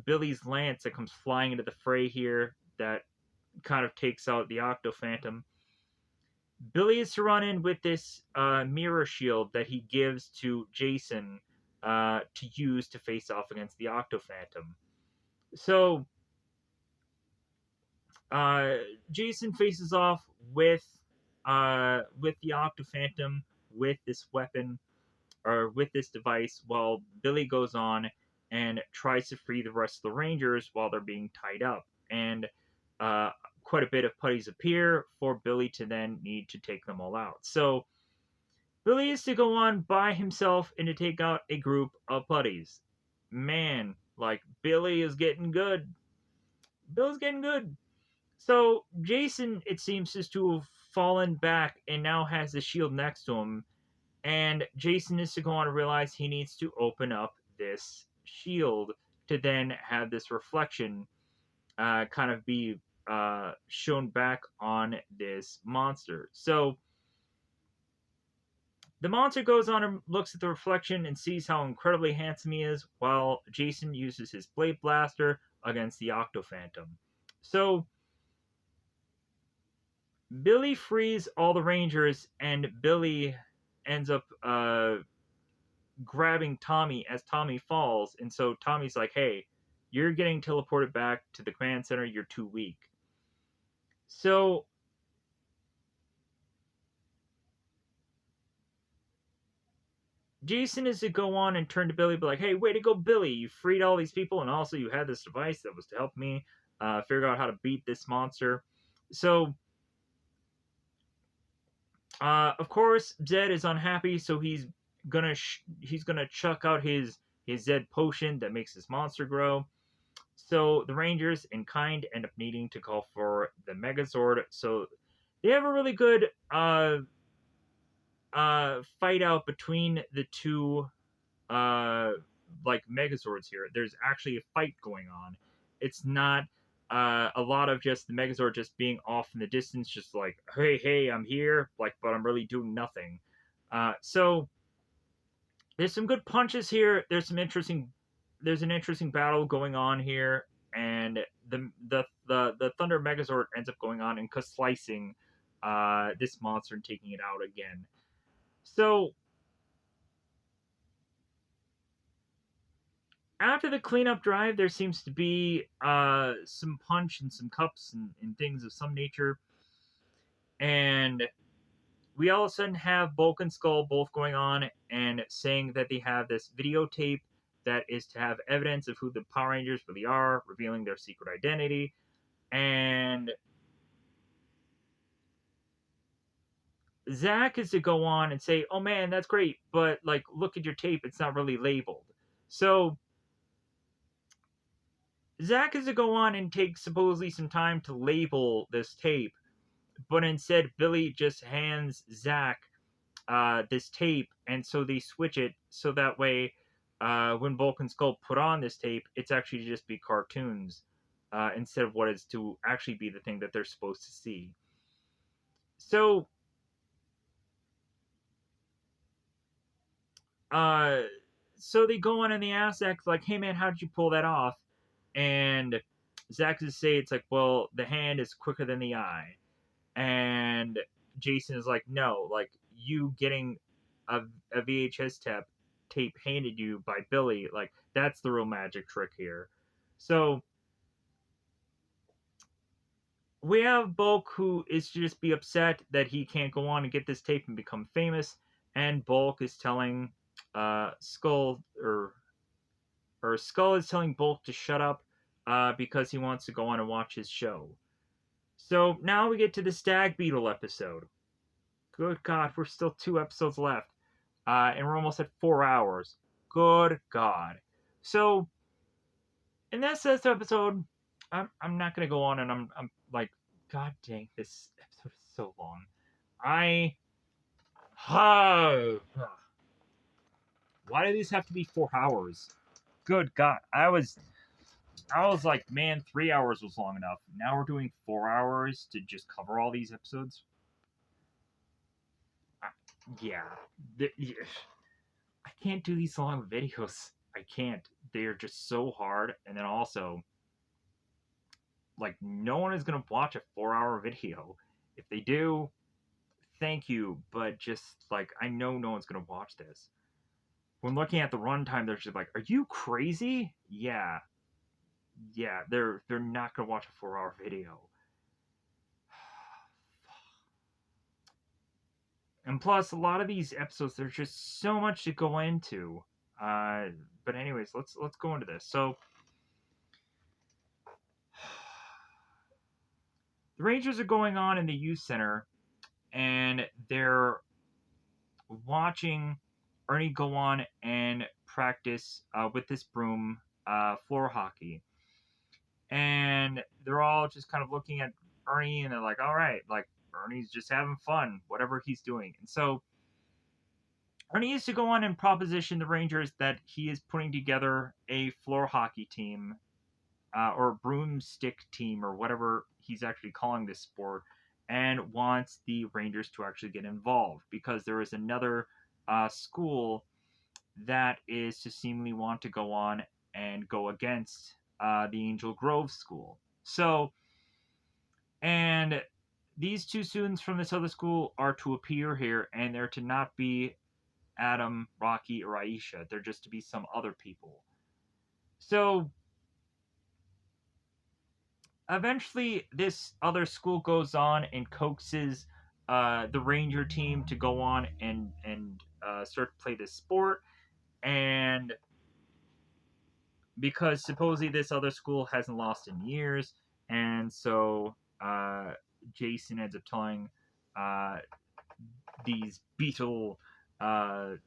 Billy's lance that comes flying into the fray here that kind of takes out the Octo Phantom. Billy is to run in with this mirror shield that he gives to Jason to use to face off against the Octo Phantom. So Uh, Jason faces off with the Octo Phantom with this weapon or with this device, while Billy goes on and tries to free the rest of the Rangers while they're being tied up. And uh, quite a bit of putties appear for Billy to then need to take them all out. So Billy is to go on by himself and to take out a group of putties. Man, like Billy is getting good. Bill's getting good. So Jason, it seems, is to have fallen back and now has the shield next to him. And Jason is to go on to realize he needs to open up this shield to then have this reflection kind of be shown back on this monster. So the monster goes on and looks at the reflection and sees how incredibly handsome he is, while Jason uses his blade blaster against the Octo Phantom. So Billy frees all the Rangers, and Billy ends up grabbing Tommy as Tommy falls. And so Tommy's like, hey, you're getting teleported back to the command center. You're too weak. So Jason is to go on and turn to Billy, be like, hey, way to go, Billy. You freed all these people, and also you had this device that was to help me figure out how to beat this monster. So of course, Zed is unhappy, so he's gonna chuck out his Zed potion that makes his monster grow. So the Rangers in kind end up needing to call for the Megazord. So they have a really good fight out between the two like Megazords here. There's actually a fight going on. It's not a lot of just the Megazord just being off in the distance, just like, hey, I'm here, like, but I'm really doing nothing. So there's some good punches here. There's an interesting battle going on here, and the Thunder Megazord ends up going on and slicing this monster and taking it out again. So after the cleanup drive, there seems to be some punch and some cups and things of some nature, and we all of a sudden have Bulk and Skull both going on and saying that they have this videotape that is to have evidence of who the Power Rangers really are, revealing their secret identity. And Zach is to go on and say, "Oh man, that's great, but like, look at your tape; it's not really labeled." So Zach is to go on and take supposedly some time to label this tape, but instead Billy just hands Zach this tape, and so they switch it so that way when Bulk and Skull put on this tape, it's actually to just be cartoons instead of what is to actually be the thing that they're supposed to see. So, uh, so they go on and they ask Zach like, "Hey man, how did you pull that off?" And Zach is say it's like, "Well, the hand is quicker than the eye." And Jason is like, "No, like you getting a VHS tape handed you by Billy, like that's the real magic trick here." So we have Bulk who is to just be upset that he can't go on and get this tape and become famous, and Bulk is telling Skull or Skull is telling Bulk to shut up because he wants to go on and watch his show. So now we get to the Stag Beetle episode. Good God, we're still 2 episodes left. And we're almost at 4 hours. Good God. So, in this episode, I'm not going to go on and I'm like, God dang, this episode is so long. Why do these have to be 4 hours? Good God. I was like, man, 3 hours was long enough. Now we're doing 4 hours to just cover all these episodes. Yeah. I can't do these long videos. I can't. They're just so hard. And then also, like, no one is going to watch a 4 hour video. If they do, thank you. But just, like, I know no one's going to watch this. When looking at the runtime, they're just like, are you crazy? Yeah. Yeah, they're not going to watch a 4 hour video. And plus, a lot of these episodes, there's just so much to go into. But anyways, let's go into this. So, the Rangers are going on in the youth center, and they're watching Ernie go on and practice with this broom floor hockey. And they're all just kind of looking at Ernie, and they're like, all right, like, Ernie's just having fun, whatever he's doing. And so Ernie used to go on and proposition the Rangers that he is putting together a floor hockey team or broomstick team or whatever he's actually calling this sport, and wants the Rangers to actually get involved because there is another school that is to seemingly want to go on and go against the Angel Grove school. So, and these two students from this other school are to appear here, and they're to not be Adam, Rocky, or Aisha. They're just to be some other people. So eventually this other school goes on and coaxes the Ranger team to go on and start to play this sport, and because supposedly this other school hasn't lost in years, and so Jason ends up telling uh, these beetle la,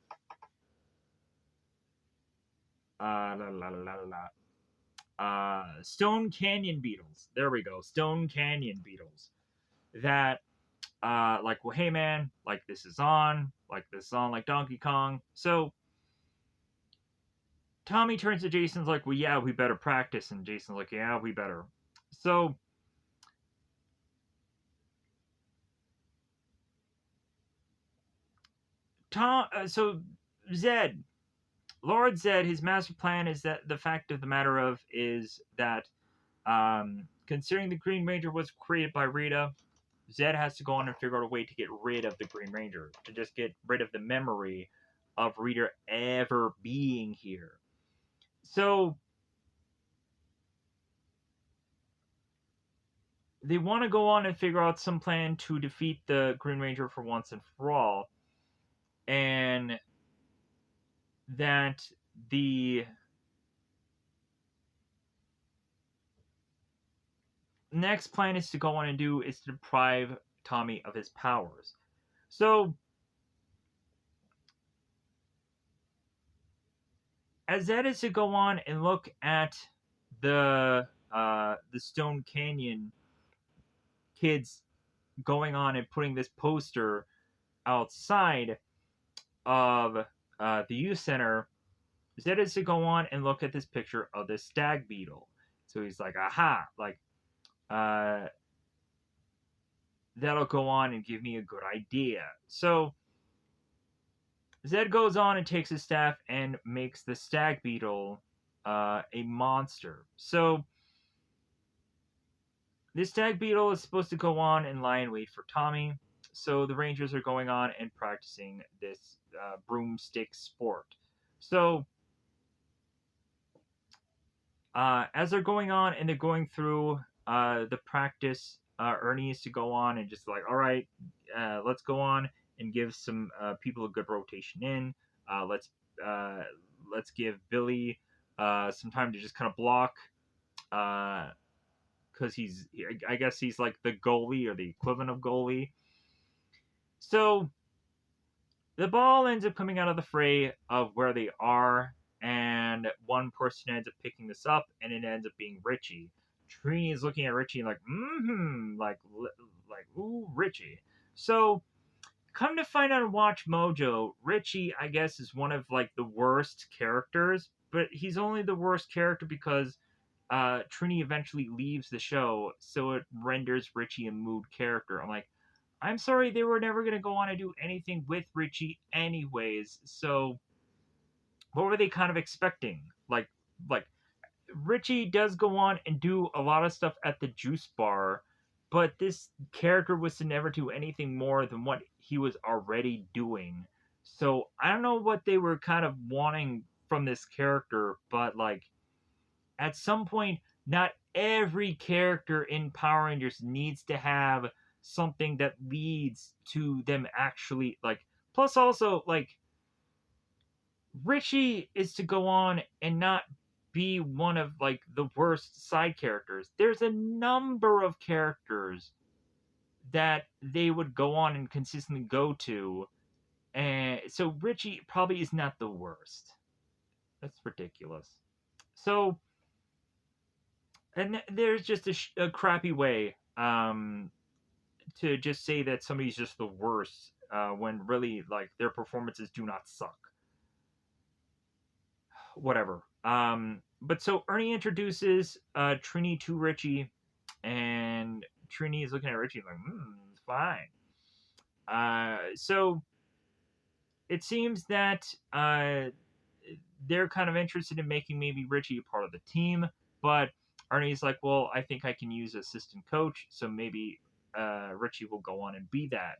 la, la, la, Stone Canyon beetles. There we go, Stone Canyon beetles. That like, well, hey man, like this is on. like the song, like Donkey Kong. So Tommy turns to Jason's like, well, yeah, we better practice. And Jason's like, yeah, we better. So so Zed, Lord Zed, his master plan is that the fact of the matter of is that considering the Green Ranger was created by Rita, Zed has to go on and figure out a way to get rid of the Green Ranger, to just get rid of the memory of Rita ever being here. So they want to go on and figure out some plan to defeat the Green Ranger for once and for all, and that the next plan is to go on and do is to deprive Tommy of his powers. So as that is to go on and look at the Stone Canyon kids going on and putting this poster outside of the youth center, Zed is to go on and look at this picture of the stag beetle. So he's like, aha, like uh, that'll go on and give me a good idea. So Zed goes on and takes his staff and makes the stag beetle a monster. So this stag beetle is supposed to go on and lie in wait for Tommy. So the Rangers are going on and practicing this broomstick sport. So as they're going on and they're going through the practice, Ernie is to go on and just like, all right, let's go on and give some people a good rotation in. Uh, let's uh, let's give Billy some time to just kind of block, because I guess he's like the goalie or the equivalent of goalie. So the ball ends up coming out of the fray of where they are, and one person ends up picking this up, and it ends up being Richie. Trini is looking at Richie like, like, ooh, Richie. So, come to find out and watch Mojo, Richie, I guess, is one of like the worst characters, but he's only the worst character because Trini eventually leaves the show, so it renders Richie a mood character. I'm like, I'm sorry, they were never gonna go on and do anything with Richie anyways. So what were they kind of expecting? Like Richie does go on and do a lot of stuff at the juice bar, but this character was to never do anything more than what he was already doing. So I don't know what they were kind of wanting from this character, but like at some point, not every character in Power Rangers needs to have something that leads to them actually like. Plus, also like Richie is to go on and not be one of like the worst side characters. There's a number of characters that they would go on and consistently go to, and so Richie probably is not the worst. That's ridiculous. So and there's just a crappy way to just say that somebody's just the worst when really like their performances do not suck. Whatever. But so Ernie introduces Trini to Richie, and Trini is looking at Richie like, it's fine. So it seems that they're kind of interested in making maybe Richie a part of the team, but Ernie's like, well, I think I can use assistant coach, so maybe Richie will go on and be that.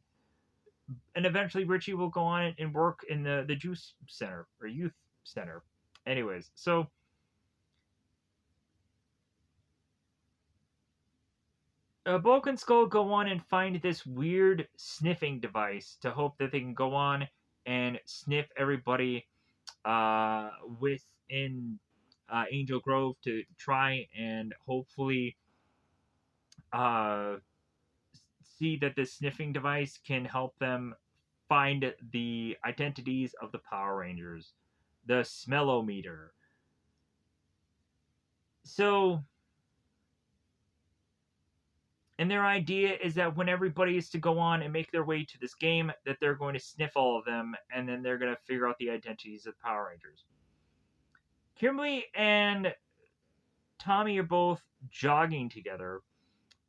And eventually Richie will go on and work in the juice center or youth center. Anyways, so Bulk and Skull go on and find this weird sniffing device to hope that they can go on and sniff everybody within Angel Grove to try and hopefully uh, see that this sniffing device can help them find the identities of the Power Rangers, the smellometer. So And their idea is that when everybody is to go on and make their way to this game, that they're going to sniff all of them, and then they're going to figure out the identities of Power Rangers. Kimberly and Tommy are both jogging together,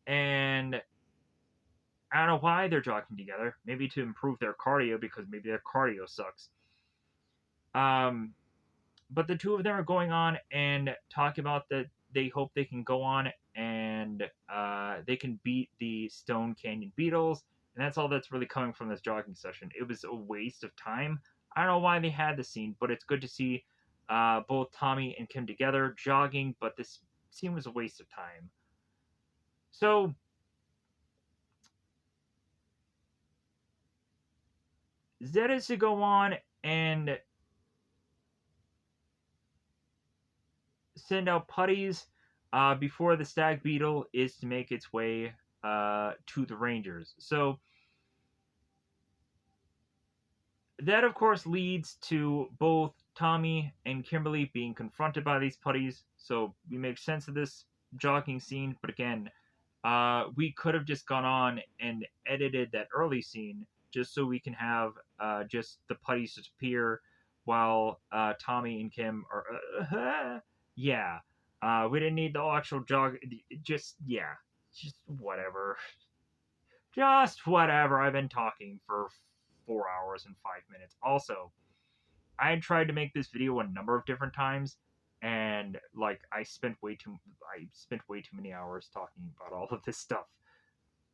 and I don't know why they're jogging together. Maybe to improve their cardio, because maybe their cardio sucks. Um, but the two of them are going on and talking about that they hope they can go on and they can beat the Stone Canyon Beatles, and that's all that's really coming from this jogging session. It was a waste of time. I don't know why they had the scene, but it's good to see both Tommy and Kim together jogging, but this scene was a waste of time. So Zed is to go on and send out putties before the Stag Beetle is to make its way to the Rangers. So that, of course, leads to both Tommy and Kimberly being confronted by these putties. So we make sense of this jogging scene, but again, we could have just gone on and edited that early scene just so we can have just the putties disappear while Tommy and Kim are. Yeah. We didn't need the actual jog. Just, yeah. Just whatever. Just whatever. I've been talking for 4 hours and 5 minutes. Also, I had tried to make this video a number of different times, and like I spent way too many hours talking about all of this stuff.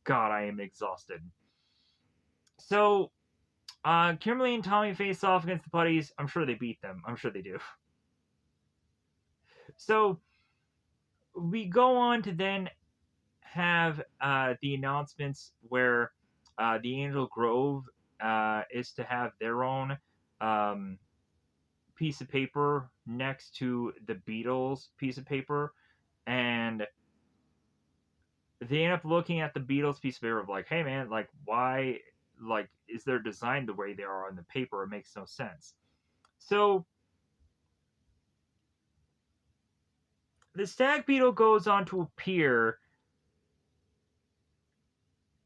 God, I am exhausted. So, Kimberly and Tommy face off against the putties. I'm sure they beat them. I'm sure they do. So, we go on to then have the announcements where the Angel Grove is to have their own um, piece of paper next to the Beatles piece of paper, and they end up looking at the Beatles piece of paper of like, hey man, like why, like is their design the way they are on the paper? It makes no sense. So the Stag Beetle goes on to appear,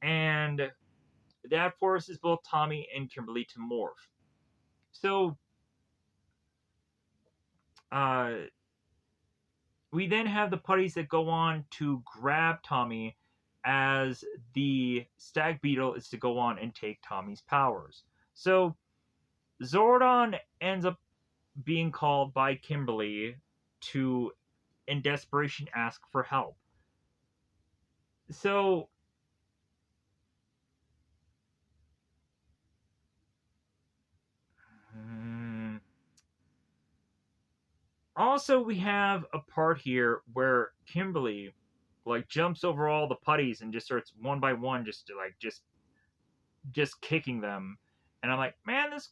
and that forces both Tommy and Kimberly to morph. So uh, we then have the putties that go on to grab Tommy as the Stag Beetle is to go on and take Tommy's powers. So Zordon ends up being called by Kimberly to, in desperation, ask for help. So mm, also we have a part here where Kimberly like jumps over all the putties and just starts one by one just to like just kicking them. And I'm like, man, this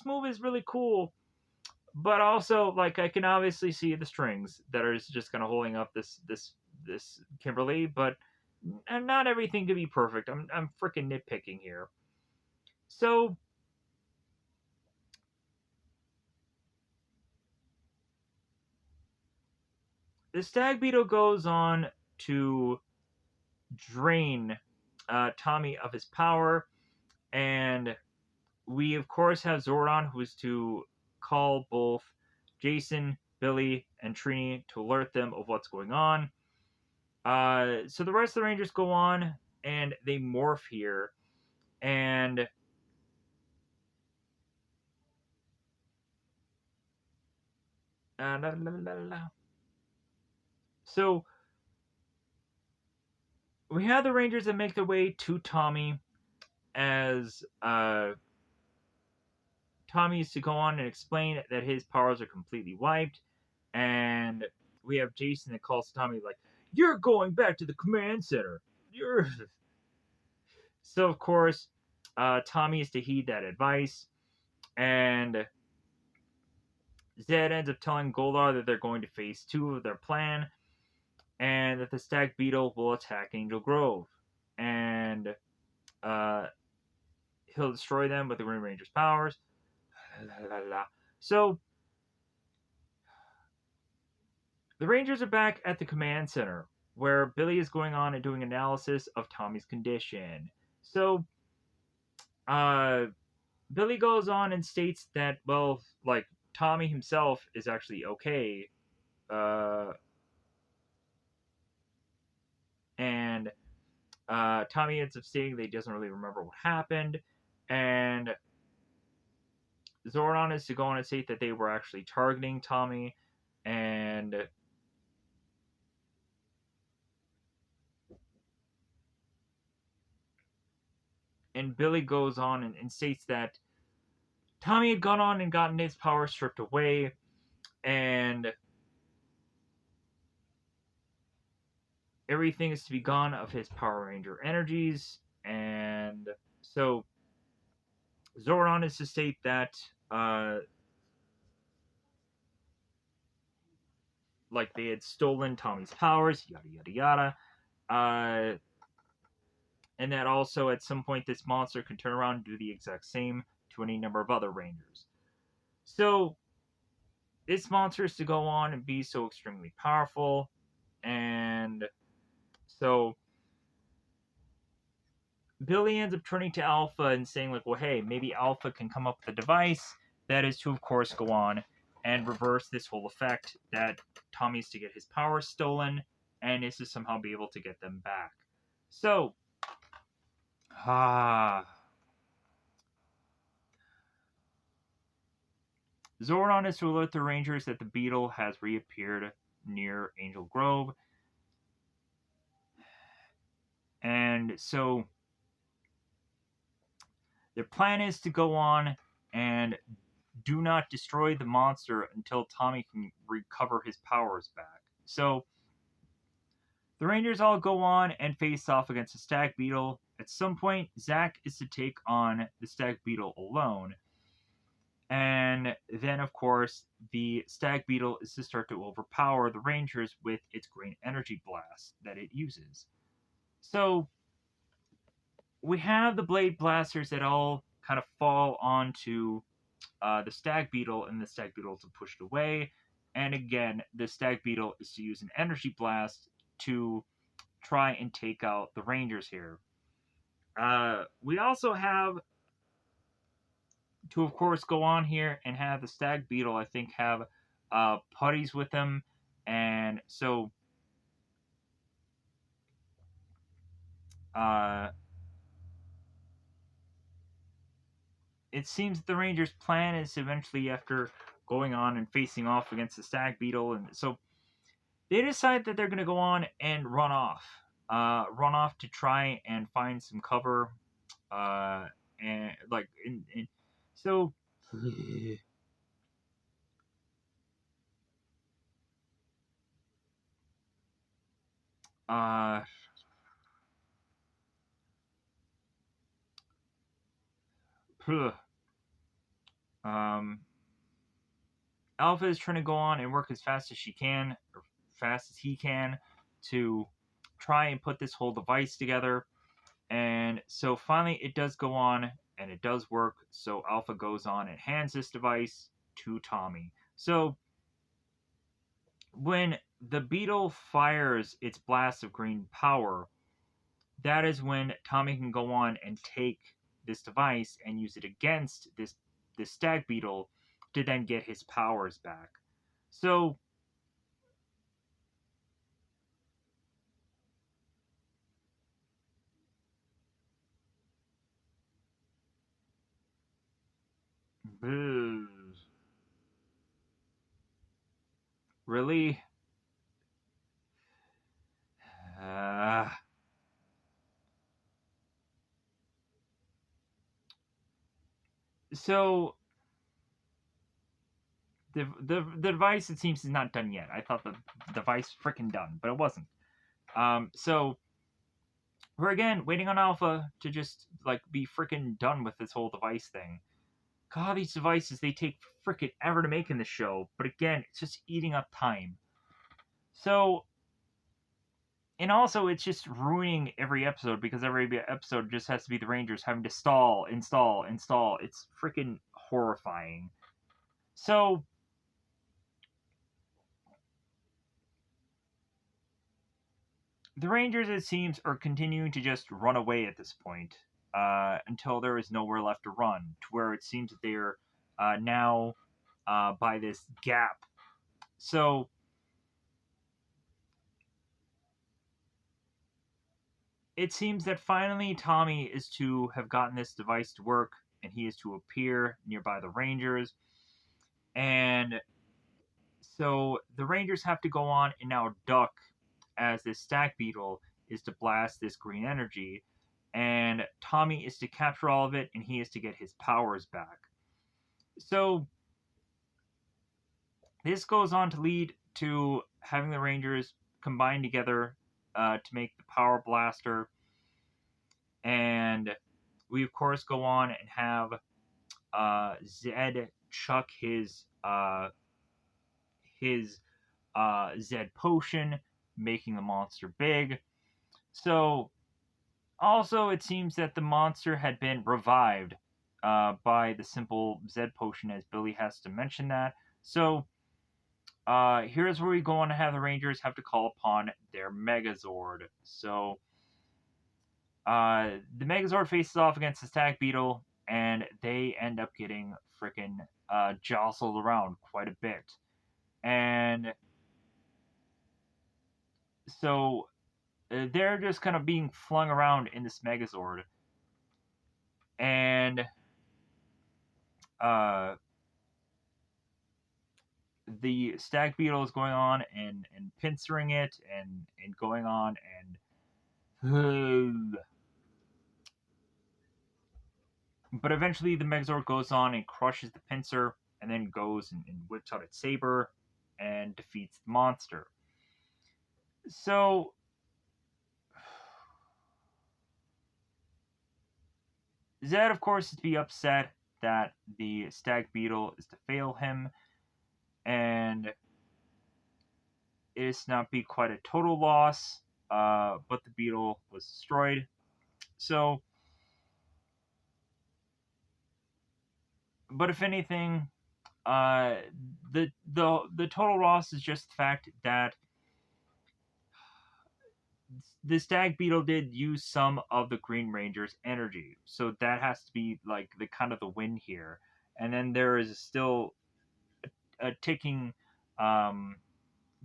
move is really cool. But also, like, I can obviously see the strings that are just kind of holding up this Kimberly, but not everything can be perfect. I'm freaking nitpicking here. So the Stag Beetle goes on to drain Tommy of his power, and we of course have Zordon, who is to call both Jason, Billy, and Trini to alert them of what's going on. So the rest of the Rangers go on and they morph here, and la, la, la, la. So we have the Rangers that make their way to Tommy as Tommy is to go on and explain that his powers are completely wiped, and we have Jason that calls Tommy like, "You're going back to the command center." You're so of course Tommy is to heed that advice, and Zed ends up telling Goldar that they're going to phase 2 of their plan, and that the Stag Beetle will attack Angel Grove, and uh, he'll destroy them with the Green Ranger's powers. La, la, la. So the Rangers are back at the command center, where Billy is going on and doing analysis of Tommy's condition. So, uh, Billy goes on and states that, well, like, Tommy himself is actually okay. Uh, and Tommy ends up stating that he doesn't really remember what happened. And Zordon is to go on and state that they were actually targeting Tommy. And Billy goes on and states that Tommy had gone on and gotten his power stripped away, and everything is to be gone of his Power Ranger energies. And so Zordon is to state that, uh, like, they had stolen Tommy's powers, yada yada yada. Uh, and that also at some point this monster can turn around and do the exact same to any number of other Rangers. So this monster is to go on and be so extremely powerful, and so Billy ends up turning to Alpha and saying, like, well, hey, maybe Alpha can come up with a device that is to, of course, go on and reverse this whole effect that Tommy's to get his powers stolen and is to somehow be able to get them back. So, Zordon is to alert the Rangers that the Beetle has reappeared near Angel Grove. And so their plan is to go on and do not destroy the monster until Tommy can recover his powers back. So the Rangers all go on and face off against the Stag Beetle. At some point, Zack is to take on the Stag Beetle alone. And then, of course, the Stag Beetle is to start to overpower the Rangers with its green energy blast that it uses. So we have the Blade Blasters that all kind of fall onto the Stag Beetle, and the Stag Beetle is pushed away. And again, the Stag Beetle is to use an energy blast to try and take out the Rangers here. We also have to, of course, go on here and have the Stag Beetle, I think, have putties with them. And so uh, it seems that the Rangers' plan is eventually, after going on and facing off against the Stag Beetle, and so they decide that they're going to go on and run off to try and find some cover, and like, so, uh, um, Alpha is trying to go on and work as fast as she can, or fast as he can, to try and put this whole device together. And so finally it does go on and it does work. So Alpha goes on and hands this device to Tommy. So when the Beetle fires its blast of green power, that is when Tommy can go on and take this device and use it against this Stag Beetle to then get his powers back. So really, uh, so the device, it seems, is not done yet. I thought the device freaking done, but it wasn't. So we're again waiting on Alpha to just like be freaking done with this whole device thing. God, these devices, they take freaking ever to make in the show, but again, it's just eating up time. So, and also it's just ruining every episode because every episode just has to be the Rangers having to install. It's freaking horrifying. So, The Rangers, it seems, are continuing to just run away at this point until there is nowhere left to run, to where it seems that they're now by this gap. So it seems that finally Tommy is to have gotten this device to work, and he is to appear nearby the Rangers. And so the Rangers have to go on and now duck as this stack beetle is to blast this green energy, and Tommy is to capture all of it, and he is to get his powers back. So this goes on to lead to having the Rangers combine together to make the Power Blaster, and we of course go on and have Zed chuck his Zed potion, making the monster big. So also, it seems that the monster had been revived by the simple Zed potion, as Billy has to mention that. So here's where we go on to have the Rangers have to call upon their Megazord. So the Megazord faces off against the Stag Beetle, and they end up getting freaking jostled around quite a bit. And so they're just kind of being flung around in this Megazord. And uh, the stag beetle is going on and pincering it and going on and but eventually the Megazord goes on and crushes the pincer and then goes and whips out its saber and defeats the monster. So Zed, of course, is to be upset that the stag beetle is to fail him, and it is not be quite a total loss, but the beetle was destroyed. So, but if anything, uh, the total loss is just the fact that the stag beetle did use some of the Green Ranger's energy, so that has to be like the kind of the win here. And then there is still a ticking um,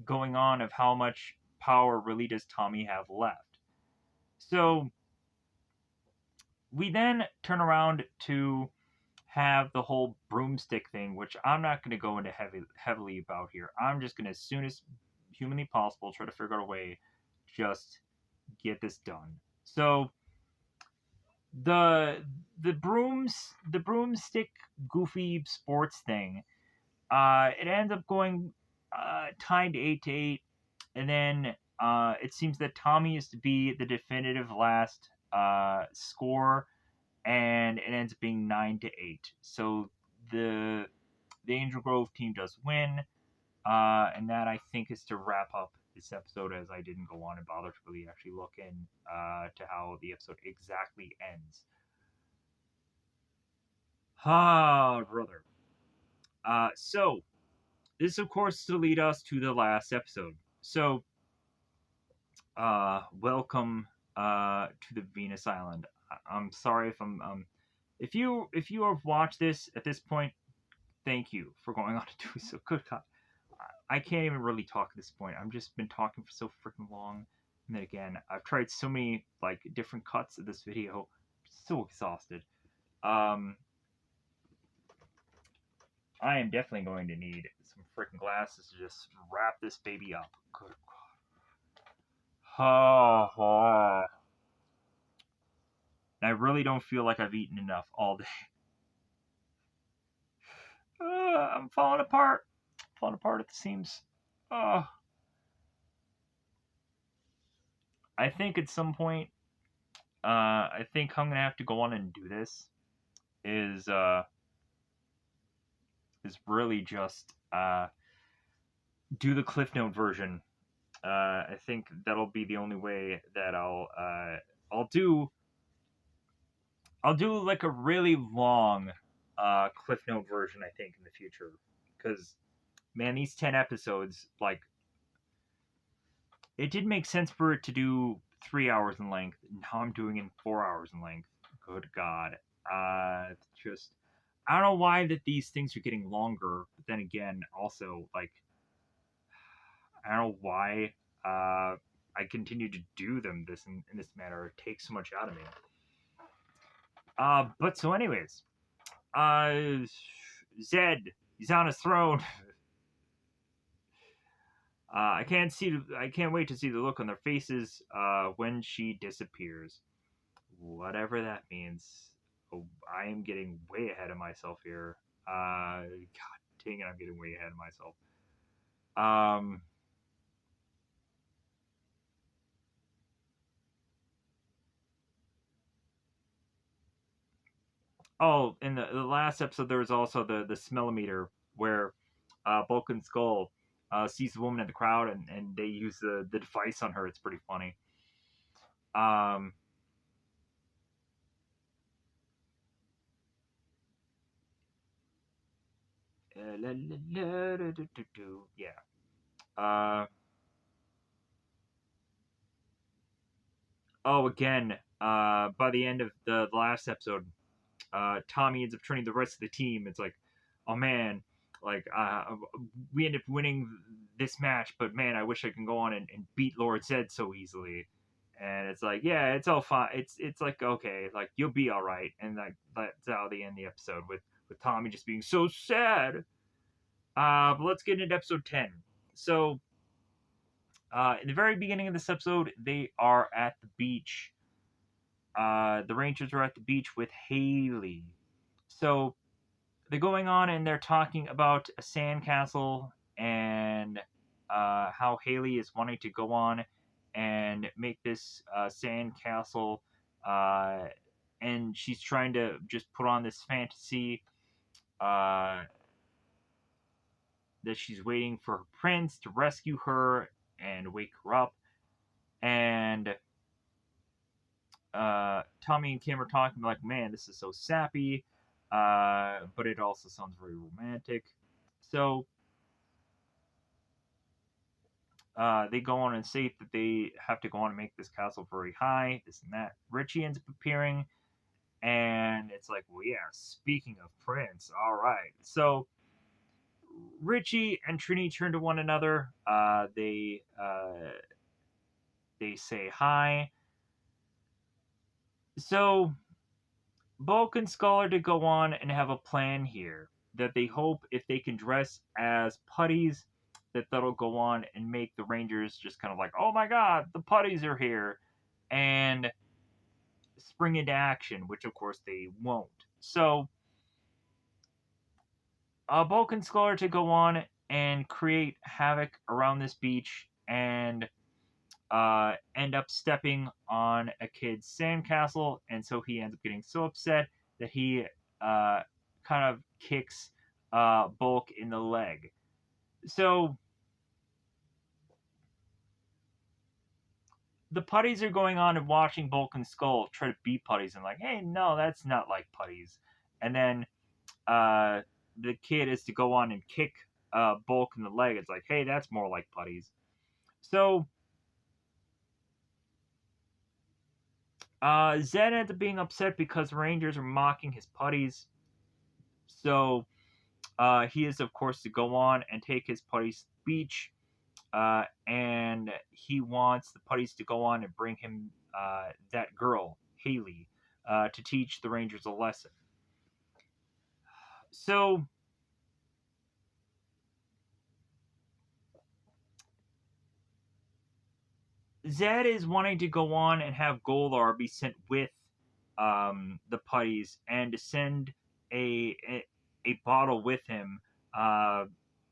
going on of how much power really does Tommy have left. So we then turn around to have the whole broomstick thing, which I'm not going to go into heavily about here. I'm just going to, as soon as humanly possible, try to figure out a way just get this done. So the the broomstick goofy sports thing, it ends up going tied 8-8, and then it seems that Tommy is to be the definitive last score, and it ends up being 9-8. So the the Angel Grove team does win, and that I think is to wrap up this episode, as I didn't go on and bother to really actually look in to how the episode exactly ends. Ah, brother. So this, of course, to lead us to the last episode. So, welcome to the Venus Island. I'm sorry if I'm if you have watched this at this point, thank you for going on to do so. Good God, I can't even really talk at this point. I've just been talking for so freaking long, and then again, I've tried so many like different cuts of this video. I'm so exhausted. Um, I am definitely going to need some freaking glasses to just wrap this baby up. Good God. Oh. I really don't feel like I've eaten enough all day. I'm falling apart. Falling apart at the seams. Oh. I think at some point, I think I'm gonna have to go on and do this. Is is really just do the Cliff Note version. I think that'll be the only way that I'll do like a really long Cliff Note version. I think in the future, because man, these 10 episodes, like it did make sense for it to do 3 hours in length. Now I'm doing it in 4 hours in length. Good God. Just I don't know why that these things are getting longer. But then again, also like I don't know why I continue to do them in this manner. It takes so much out of me. But so anyways, uh, Zed, he's on his throne. I can't wait to see the look on their faces when she disappears. Whatever that means. Oh, I am getting way ahead of myself here. God dang it, I'm getting way ahead of myself. Um, oh, in the last episode, there was also the smellometer where Bulk and Skull sees the woman in the crowd and they use the device on her. It's pretty funny. Um, yeah. Uh, oh, again, by the end of the last episode, Tommy ends up turning the rest of the team. It's like, oh man, like we end up winning this match, but man, I wish I can go on and beat Lord Zed so easily. And it's like, yeah, it's all fine. It's like okay, like you'll be all right. And like that's how they end the episode with Tommy just being so sad. But let's get into episode 10. So in the very beginning of this episode, they are at the beach. The Rangers are at the beach with Haley. So they're going on and they're talking about a sandcastle and how Haley is wanting to go on and make this sandcastle, uh, and she's trying to just put on this fantasy uh, that she's waiting for her prince to rescue her and wake her up. And Tommy and Kim are talking like, man, this is so sappy, but it also sounds very romantic. So they go on and say that they have to go on and make this castle very high, this and that. Richie ends up appearing, and it's like, well, yeah, speaking of Prince, all right. So Richie and Trini turn to one another. They say hi. So Bulk and Skull are to go on and have a plan here that they hope if they can dress as putties that that'll go on and make the Rangers just kind of like, oh my god, the putties are here, and spring into action, which of course they won't. So Bulk and Skull are to go on and create havoc around this beach and end up stepping on a kid's sandcastle, and so he ends up getting so upset that he uh, kind of kicks Bulk in the leg. So the putties are going on and watching Bulk and Skull try to beat putties and like, hey, no, that's not like putties. And then uh, the kid is to go on and kick Bulk in the leg. It's like, hey, that's more like putties. So Zed ends up being upset because Rangers are mocking his putties. So he is, of course, to go on and take his putties to the beach. And he wants the putties to go on and bring him that girl, Haley, to teach the Rangers a lesson. So Zed is wanting to go on and have Goldar be sent with the putties and to send a bottle with him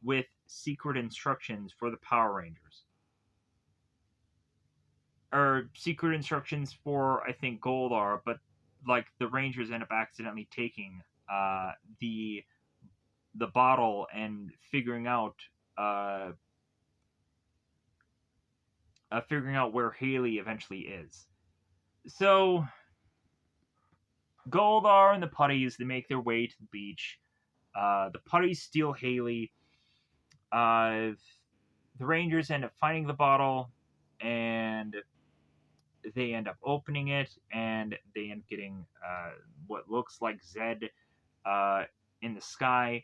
with secret instructions for the Power Rangers. Or secret instructions for, I think, Goldar, but like the Rangers end up accidentally taking uh, the the bottle and uh, figuring out where Haley eventually is. So Goldar and the putties they make their way to the beach. The putties steal Haley. Uh, the Rangers end up finding the bottle, and they end up opening it, and they end up getting what looks like Zed uh, in the sky,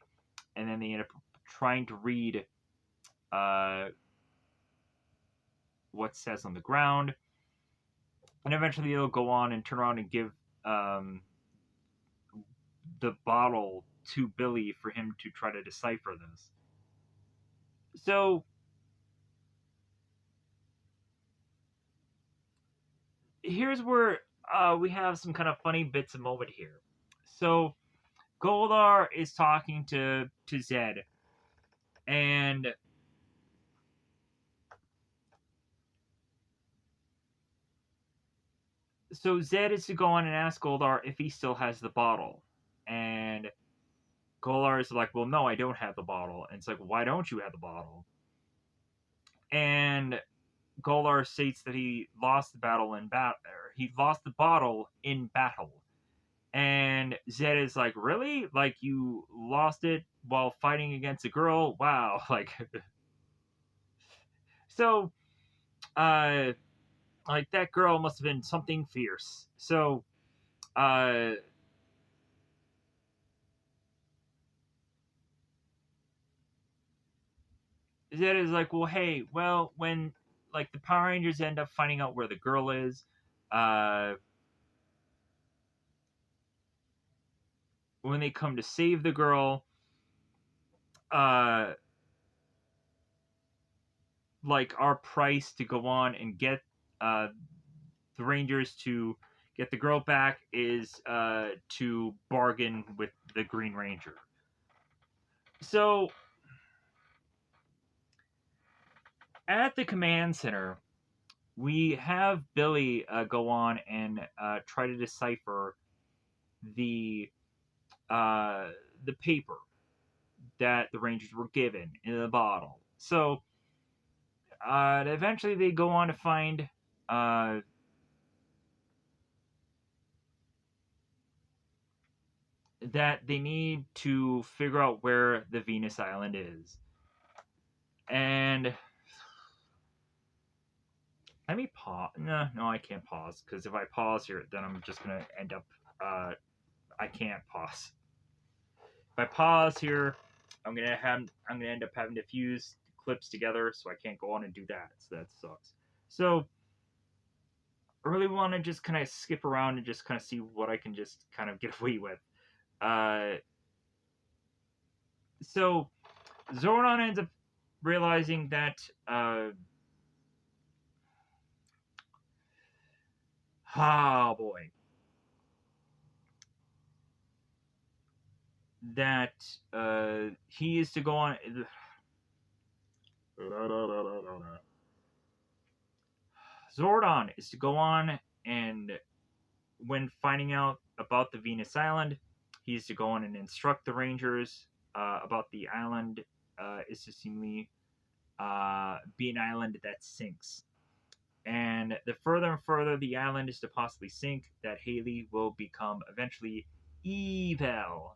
and then they end up trying to read uh, what says on the ground, and eventually they'll go on and turn around and give um, the bottle to Billy for him to try to decipher this. So here's where we have some kind of funny bits of moment here. So Goldar is talking to Zed, and so Zed is to go on and ask Goldar if he still has the bottle, and Goldar is like, "Well, no, I don't have the bottle." And it's like, "Why don't you have the bottle?" And Goldar states that he lost the battle in battle. He lost the bottle in battle. And Zed is like, really? Like you lost it while fighting against a girl? Wow. Like so uh like that girl must have been something fierce. So uh Zed is like, well, hey, well, when like the Power Rangers end up finding out where the girl is, uh when they come to save the girl, uh like our price to go on and get uh the Rangers to get the girl back is to bargain with the Green Ranger. So at the command center, we have Billy go on and try to decipher the uh, the paper that the Rangers were given in the bottle. So eventually, they go on to find uh, that they need to figure out where the Venus Island is, and let me pause. No, no, I can't pause because if I pause here, then I'm just gonna end up. I can't pause. If I pause here, I'm gonna end up having to fuse clips together, so I can't go on and do that. So that sucks. So I really want to just kind of skip around and just kind of see what I can just kind of get away with. Uh, so Zordon ends up realizing that. Oh boy. That he is to go on. Zordon is to go on and, when finding out about the Venus Island, he's to go on and instruct the Rangers about the island is to seemingly be an island that sinks. And the further and further the island is to possibly sink, that Haley will become eventually evil.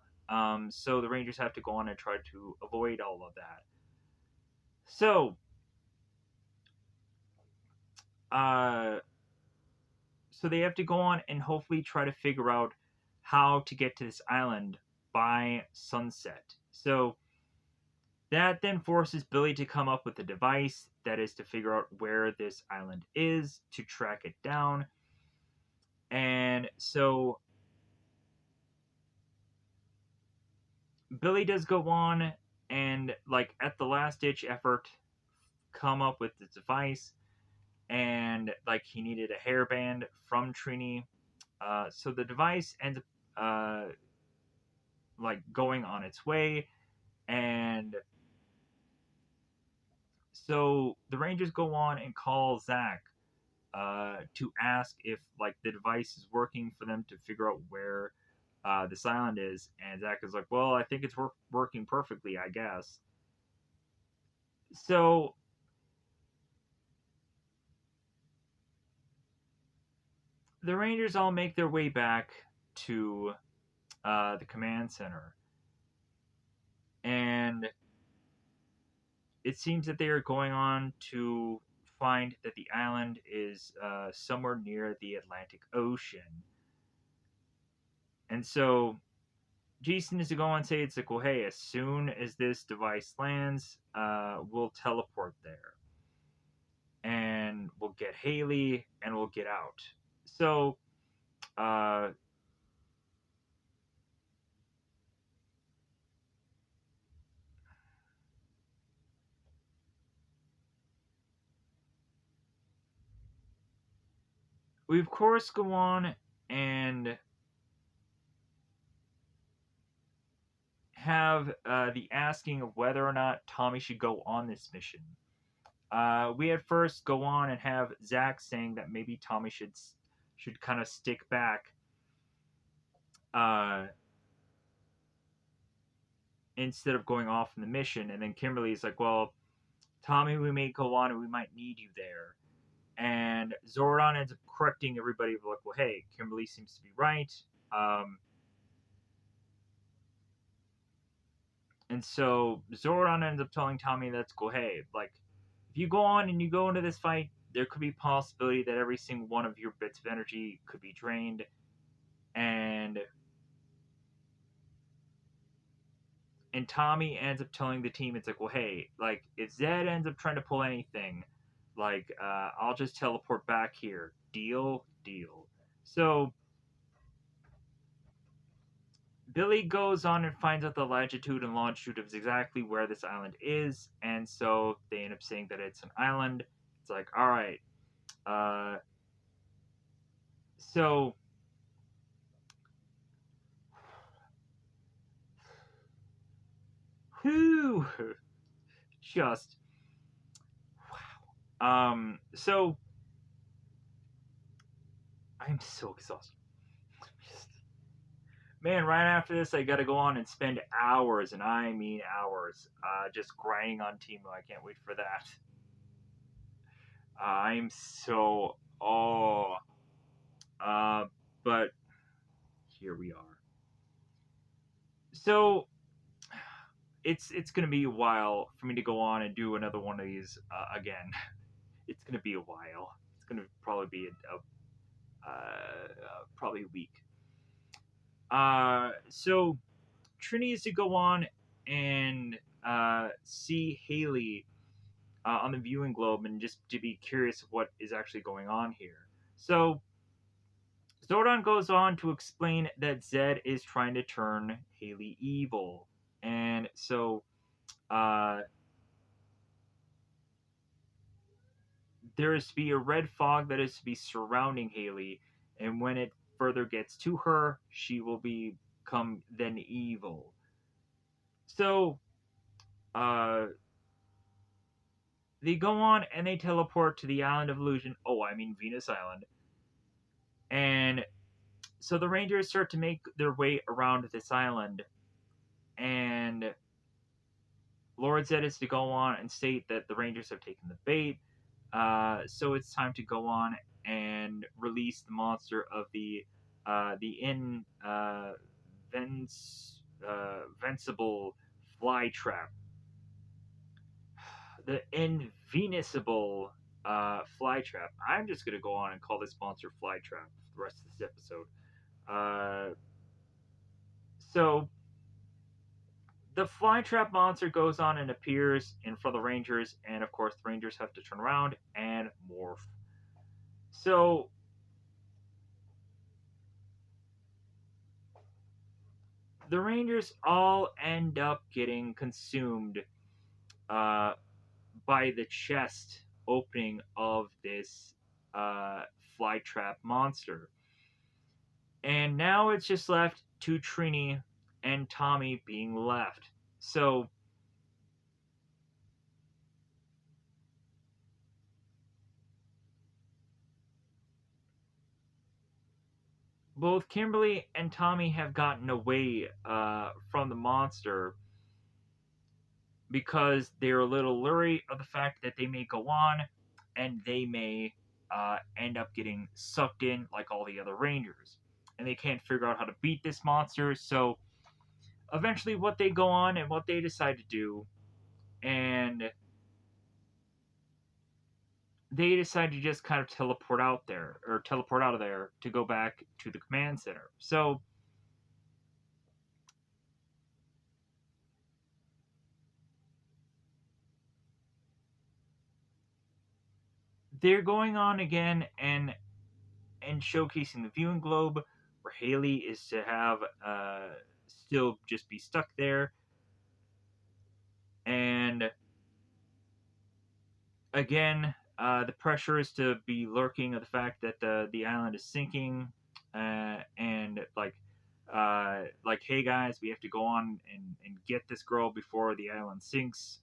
So the Rangers have to go on and try to avoid all of that. So, uh, so they have to go on and hopefully try to figure out how to get to this island by sunset. So that then forces Billy to come up with a device that is to figure out where this island is, to track it down. And so Billy does go on and, like, at the last ditch effort, come up with the device. And like he needed a hairband from Trini. So the device ends up like going on its way, and so the Rangers go on and call Zach to ask if like the device is working for them to figure out where this island is, and Zach is like, "Well, I think it's working perfectly, I guess." So the Rangers all make their way back to the command center, and it seems that they are going on to find that the island is somewhere near the Atlantic Ocean. And so Jason is to go and say, it's like, well, hey, as soon as this device lands, we'll teleport there. And we'll get Haley and we'll get out. So uh, we, of course, go on and have the asking of whether or not Tommy should go on this mission. We at first go on and have Zach saying that maybe Tommy should kind of stick back, uh, instead of going off in the mission. And then Kimberly's like, "Well, Tommy, we may go on and we might need you there." And Zordon ends up correcting everybody, like, "Well, hey, Kimberly seems to be right." Um, and so Zordon ends up telling Tommy, "That's cool. Hey, like, if you go on and you go into this fight, there could be a possibility that every single one of your bits of energy could be drained, and Tommy ends up telling the team, it's like, well, hey, like, if Zed ends up trying to pull anything, like, I'll just teleport back here. Deal, deal." So Billy goes on and finds out the latitude and longitude of exactly where this island is, and so they end up saying that it's an island. It's like, all right, uh, so whew, just so I'm so exhausted. Man, right after this, I got to go on and spend hours, and I mean hours, just grinding on Teemo. I can't wait for that. I'm so uh, but here we are. So it's gonna be a while for me to go on and do another one of these again. It's gonna be a while. It's gonna probably be probably a week. So Trini is to go on and see Haley on the viewing globe and just to be curious of what is actually going on here. So Zordon goes on to explain that Zed is trying to turn Haley evil, and so uh, there is to be a red fog that is to be surrounding Haley, and when it further gets to her, she will become then evil. So uh, they go on and they teleport to the island of illusion. Oh, I mean Venus Island. And so the Rangers start to make their way around this island, and Lord Zed is to go on and state that the Rangers have taken the bait. So it's time to go on and release the monster of the invincible fly trap, the invincible fly trap. I'm just gonna go on and call this monster fly trap for the rest of this episode. So the flytrap monster goes on and appears in front of the Rangers, and of course, the Rangers have to turn around and morph. So the Rangers all end up getting consumed uh, by the chest opening of this uh, flytrap monster. And now it's just left to Trini and Tommy being left. So both Kimberly and Tommy have gotten away from the monster because they're a little leery of the fact that they may go on and they may end up getting sucked in like all the other Rangers. And they can't figure out how to beat this monster. So eventually, what they go on and what they decide to do, and they decide to just kind of teleport out there, or teleport out of there to go back to the command center. So they're going on again and showcasing the viewing globe, where Haley is to have still just be stuck there, and again, the pressure is to be lurking of the fact that the island is sinking, and like, hey guys, we have to go on and get this girl before the island sinks.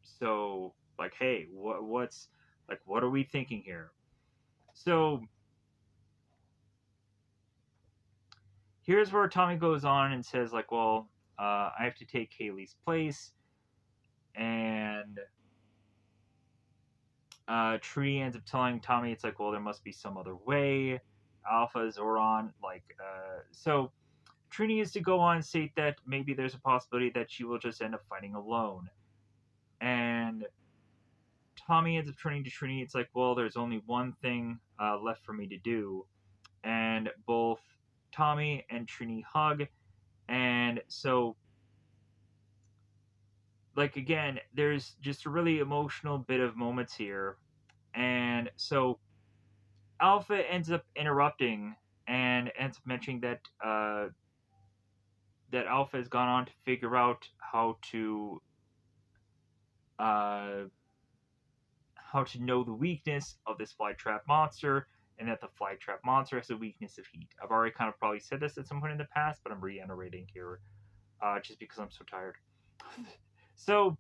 So like, hey, what's like, what are we thinking here? So here's where Tommy goes on and says like, well, I have to take Haley's place, and Tree ends up telling Tommy it's like, well, there must be some other way. Alpha Zoran, so Trini is to go on and state that maybe there's a possibility that she will just end up fighting alone. And Tommy ends up turning to Trini. It's like, well, there's only one thing left for me to do. And both Tommy and Trini hug. And so, like, again, there's just a really emotional bit of moments here. And so Alpha ends up interrupting and ends up mentioning that that Alpha has gone on to figure out uh, how to know the weakness of this flytrap monster, and that the flytrap monster has a weakness of heat. I've already kind of probably said this at some point in the past, but I'm reiterating here just because I'm so tired. So,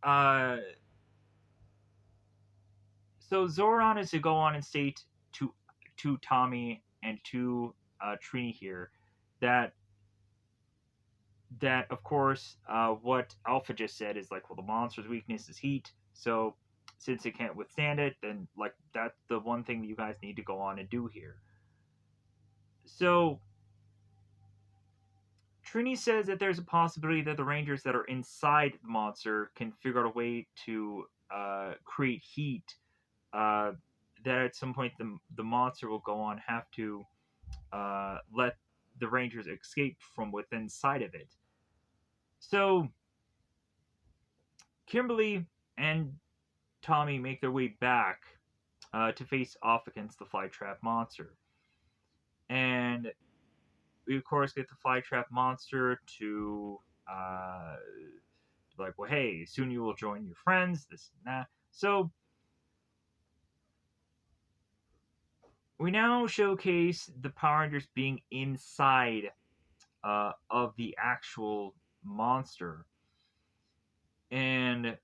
uh, so Zoran is to go on and state to Tommy and to Trini here that of course what Alpha just said is like, well, the monster's weakness is heat, so since it can't withstand it, then like that's the one thing that you guys need to go on and do here. So Trini says that there's a possibility that the Rangers that are inside the monster can figure out a way to create heat. Uh, that at some point the monster will go on have to let the Rangers escape from within inside of it. So Kimberly and Tommy make their way back to face off against the Flytrap monster. And we, of course, get the Flytrap monster to like, well, hey, soon you will join your friends, this and that. So we now showcase the Power Rangers being inside of the actual monster. And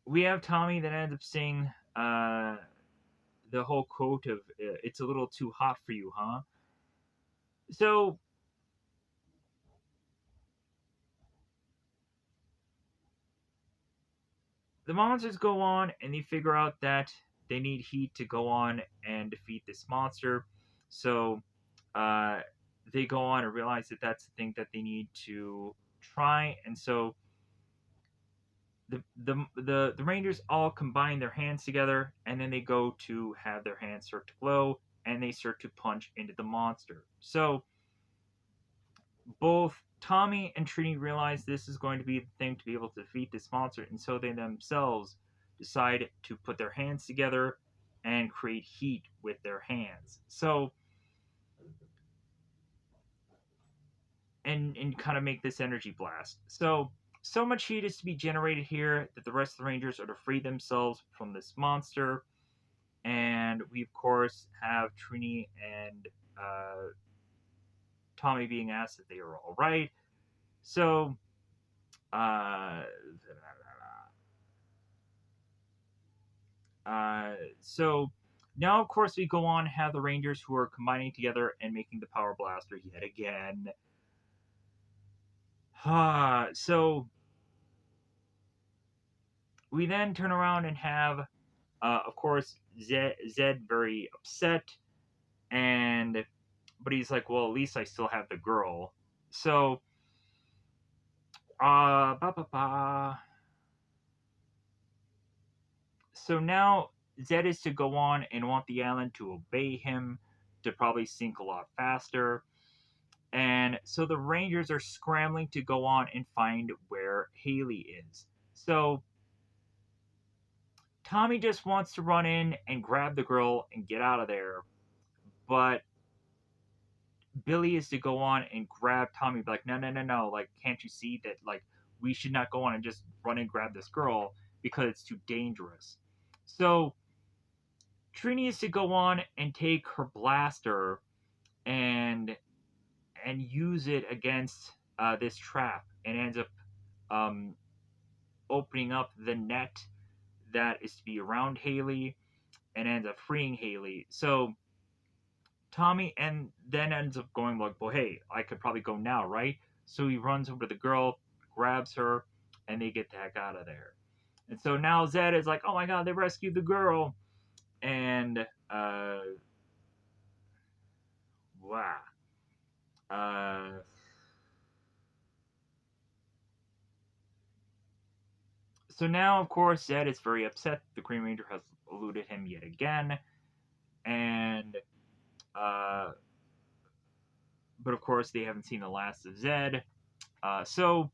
we have Tommy that ends up saying the whole quote of "It's a little too hot for you, huh?" So the monsters go on and they figure out that they need heat to go on and defeat this monster. So uh, they go on and realize that that's the thing that they need to try. And so the Rangers all combine their hands together, and then they go to have their hands start to glow, and they start to punch into the monster. So both Tommy and Trini realize this is going to be the thing to be able to defeat this monster, and so they themselves decide to put their hands together and create heat with their hands. So and kind of make this energy blast. So much heat is to be generated here that the rest of the Rangers are to free themselves from this monster. And we of course have Trini and Tommy being asked if they are all right. So uh, so now, of course, we go on have the Rangers who are combining together and making the Power Blaster yet again. So we then turn around and have, of course, Zed very upset, and but he's like, well, at least I still have the girl. So Ba, ba, ba. So now Zed is to go on and want the island to obey him to probably sink a lot faster. And so the Rangers are scrambling to go on and find where Haley is. So Tommy just wants to run in and grab the girl and get out of there. But Billy is to go on and grab Tommy, be like, no, no, no, no. Like, can't you see that, like, we should not go on and just run and grab this girl because it's too dangerous. So Trini is to go on and take her blaster and use it against this trap and ends up um, opening up the net that is to be around Haley and ends up freeing Haley. So Tommy and then ends up going like, well, hey, I could probably go now, right? So he runs over to the girl, grabs her, and they get the heck out of there. And so now Zed is like, oh my god, they rescued the girl. And, wow. Uh, so now, of course, Zed is very upset. The Green Ranger has eluded him yet again. And, uh, but of course, they haven't seen the last of Zed. So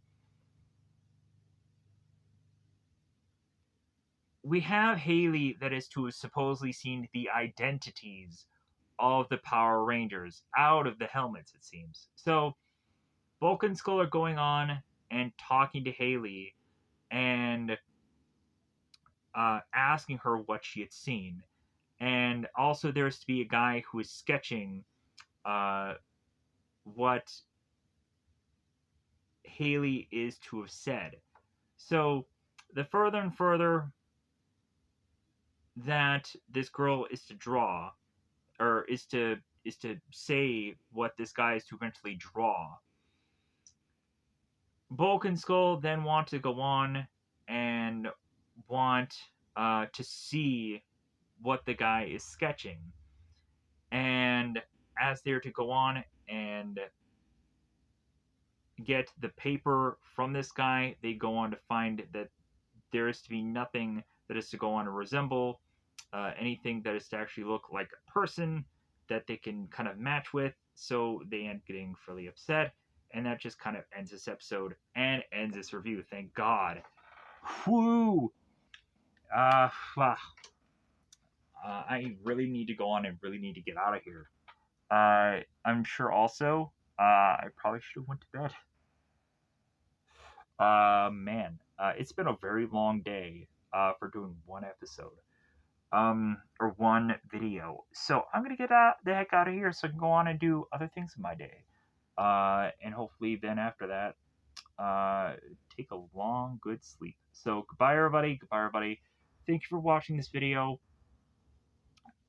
we have Haley that is to have supposedly seen the identities of the Power Rangers out of the helmets, it seems. So Bulk and Skull are going on and talking to Haley and asking her what she had seen. And also, there's to be a guy who is sketching uh, what Haley is to have said. So the further and further that this girl is to draw, or is to say what this guy is to eventually draw. Bulk and Skull then want to go on and want to see what the guy is sketching. And as they're to go on and get the paper from this guy, they go on to find that there is to be nothing that is to go on to resemble anything that is to actually look like a person that they can kind of match with. So they end getting fairly upset. And that just kind of ends this episode and ends this review. Thank God. Whoo! Uh, I really need to go on and really need to get out of here. I'm sure also I probably should have went to bed. Man, it's been a very long day for doing one episode. Or one video. So I'm gonna get the heck out of here so I can go on and do other things in my day. And hopefully then after that, take a long, good sleep. So goodbye everybody. Goodbye everybody. Thank you for watching this video.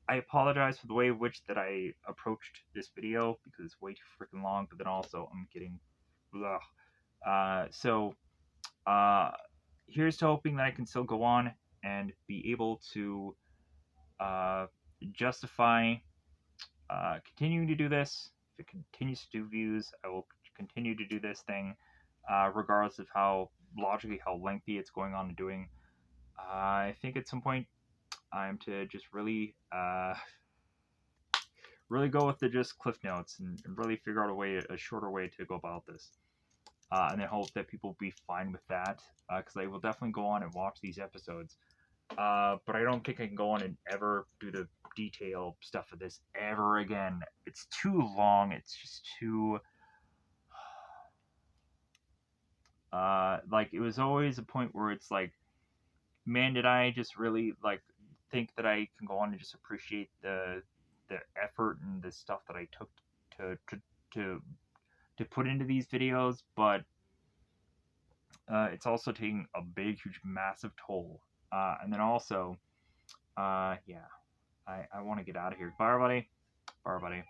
I apologize for the way in which that I approached this video because it's way too freaking long. But then also I'm getting, ugh. So here's to hoping that I can still go on and be able to justify continuing to do this. If it continues to do views, I will continue to do this thing, regardless of how logically how lengthy it's going on and doing. I think at some point I'm to just really, really go with the just cliff notes and really figure out a shorter way to go about this. And then hope that people will be fine with that, because I will definitely go on and watch these episodes. But I don't think I can go on and ever do the detail stuff of this ever again. It's too long. It's just too. Like, it was always a point where it's like, man, did I just really like think that I can go on and just appreciate the effort and the stuff that I took to to to, to put into these videos, but it's also taking a big, huge, massive toll. And then also, yeah, I want to get out of here. Bye, everybody. Bye, everybody.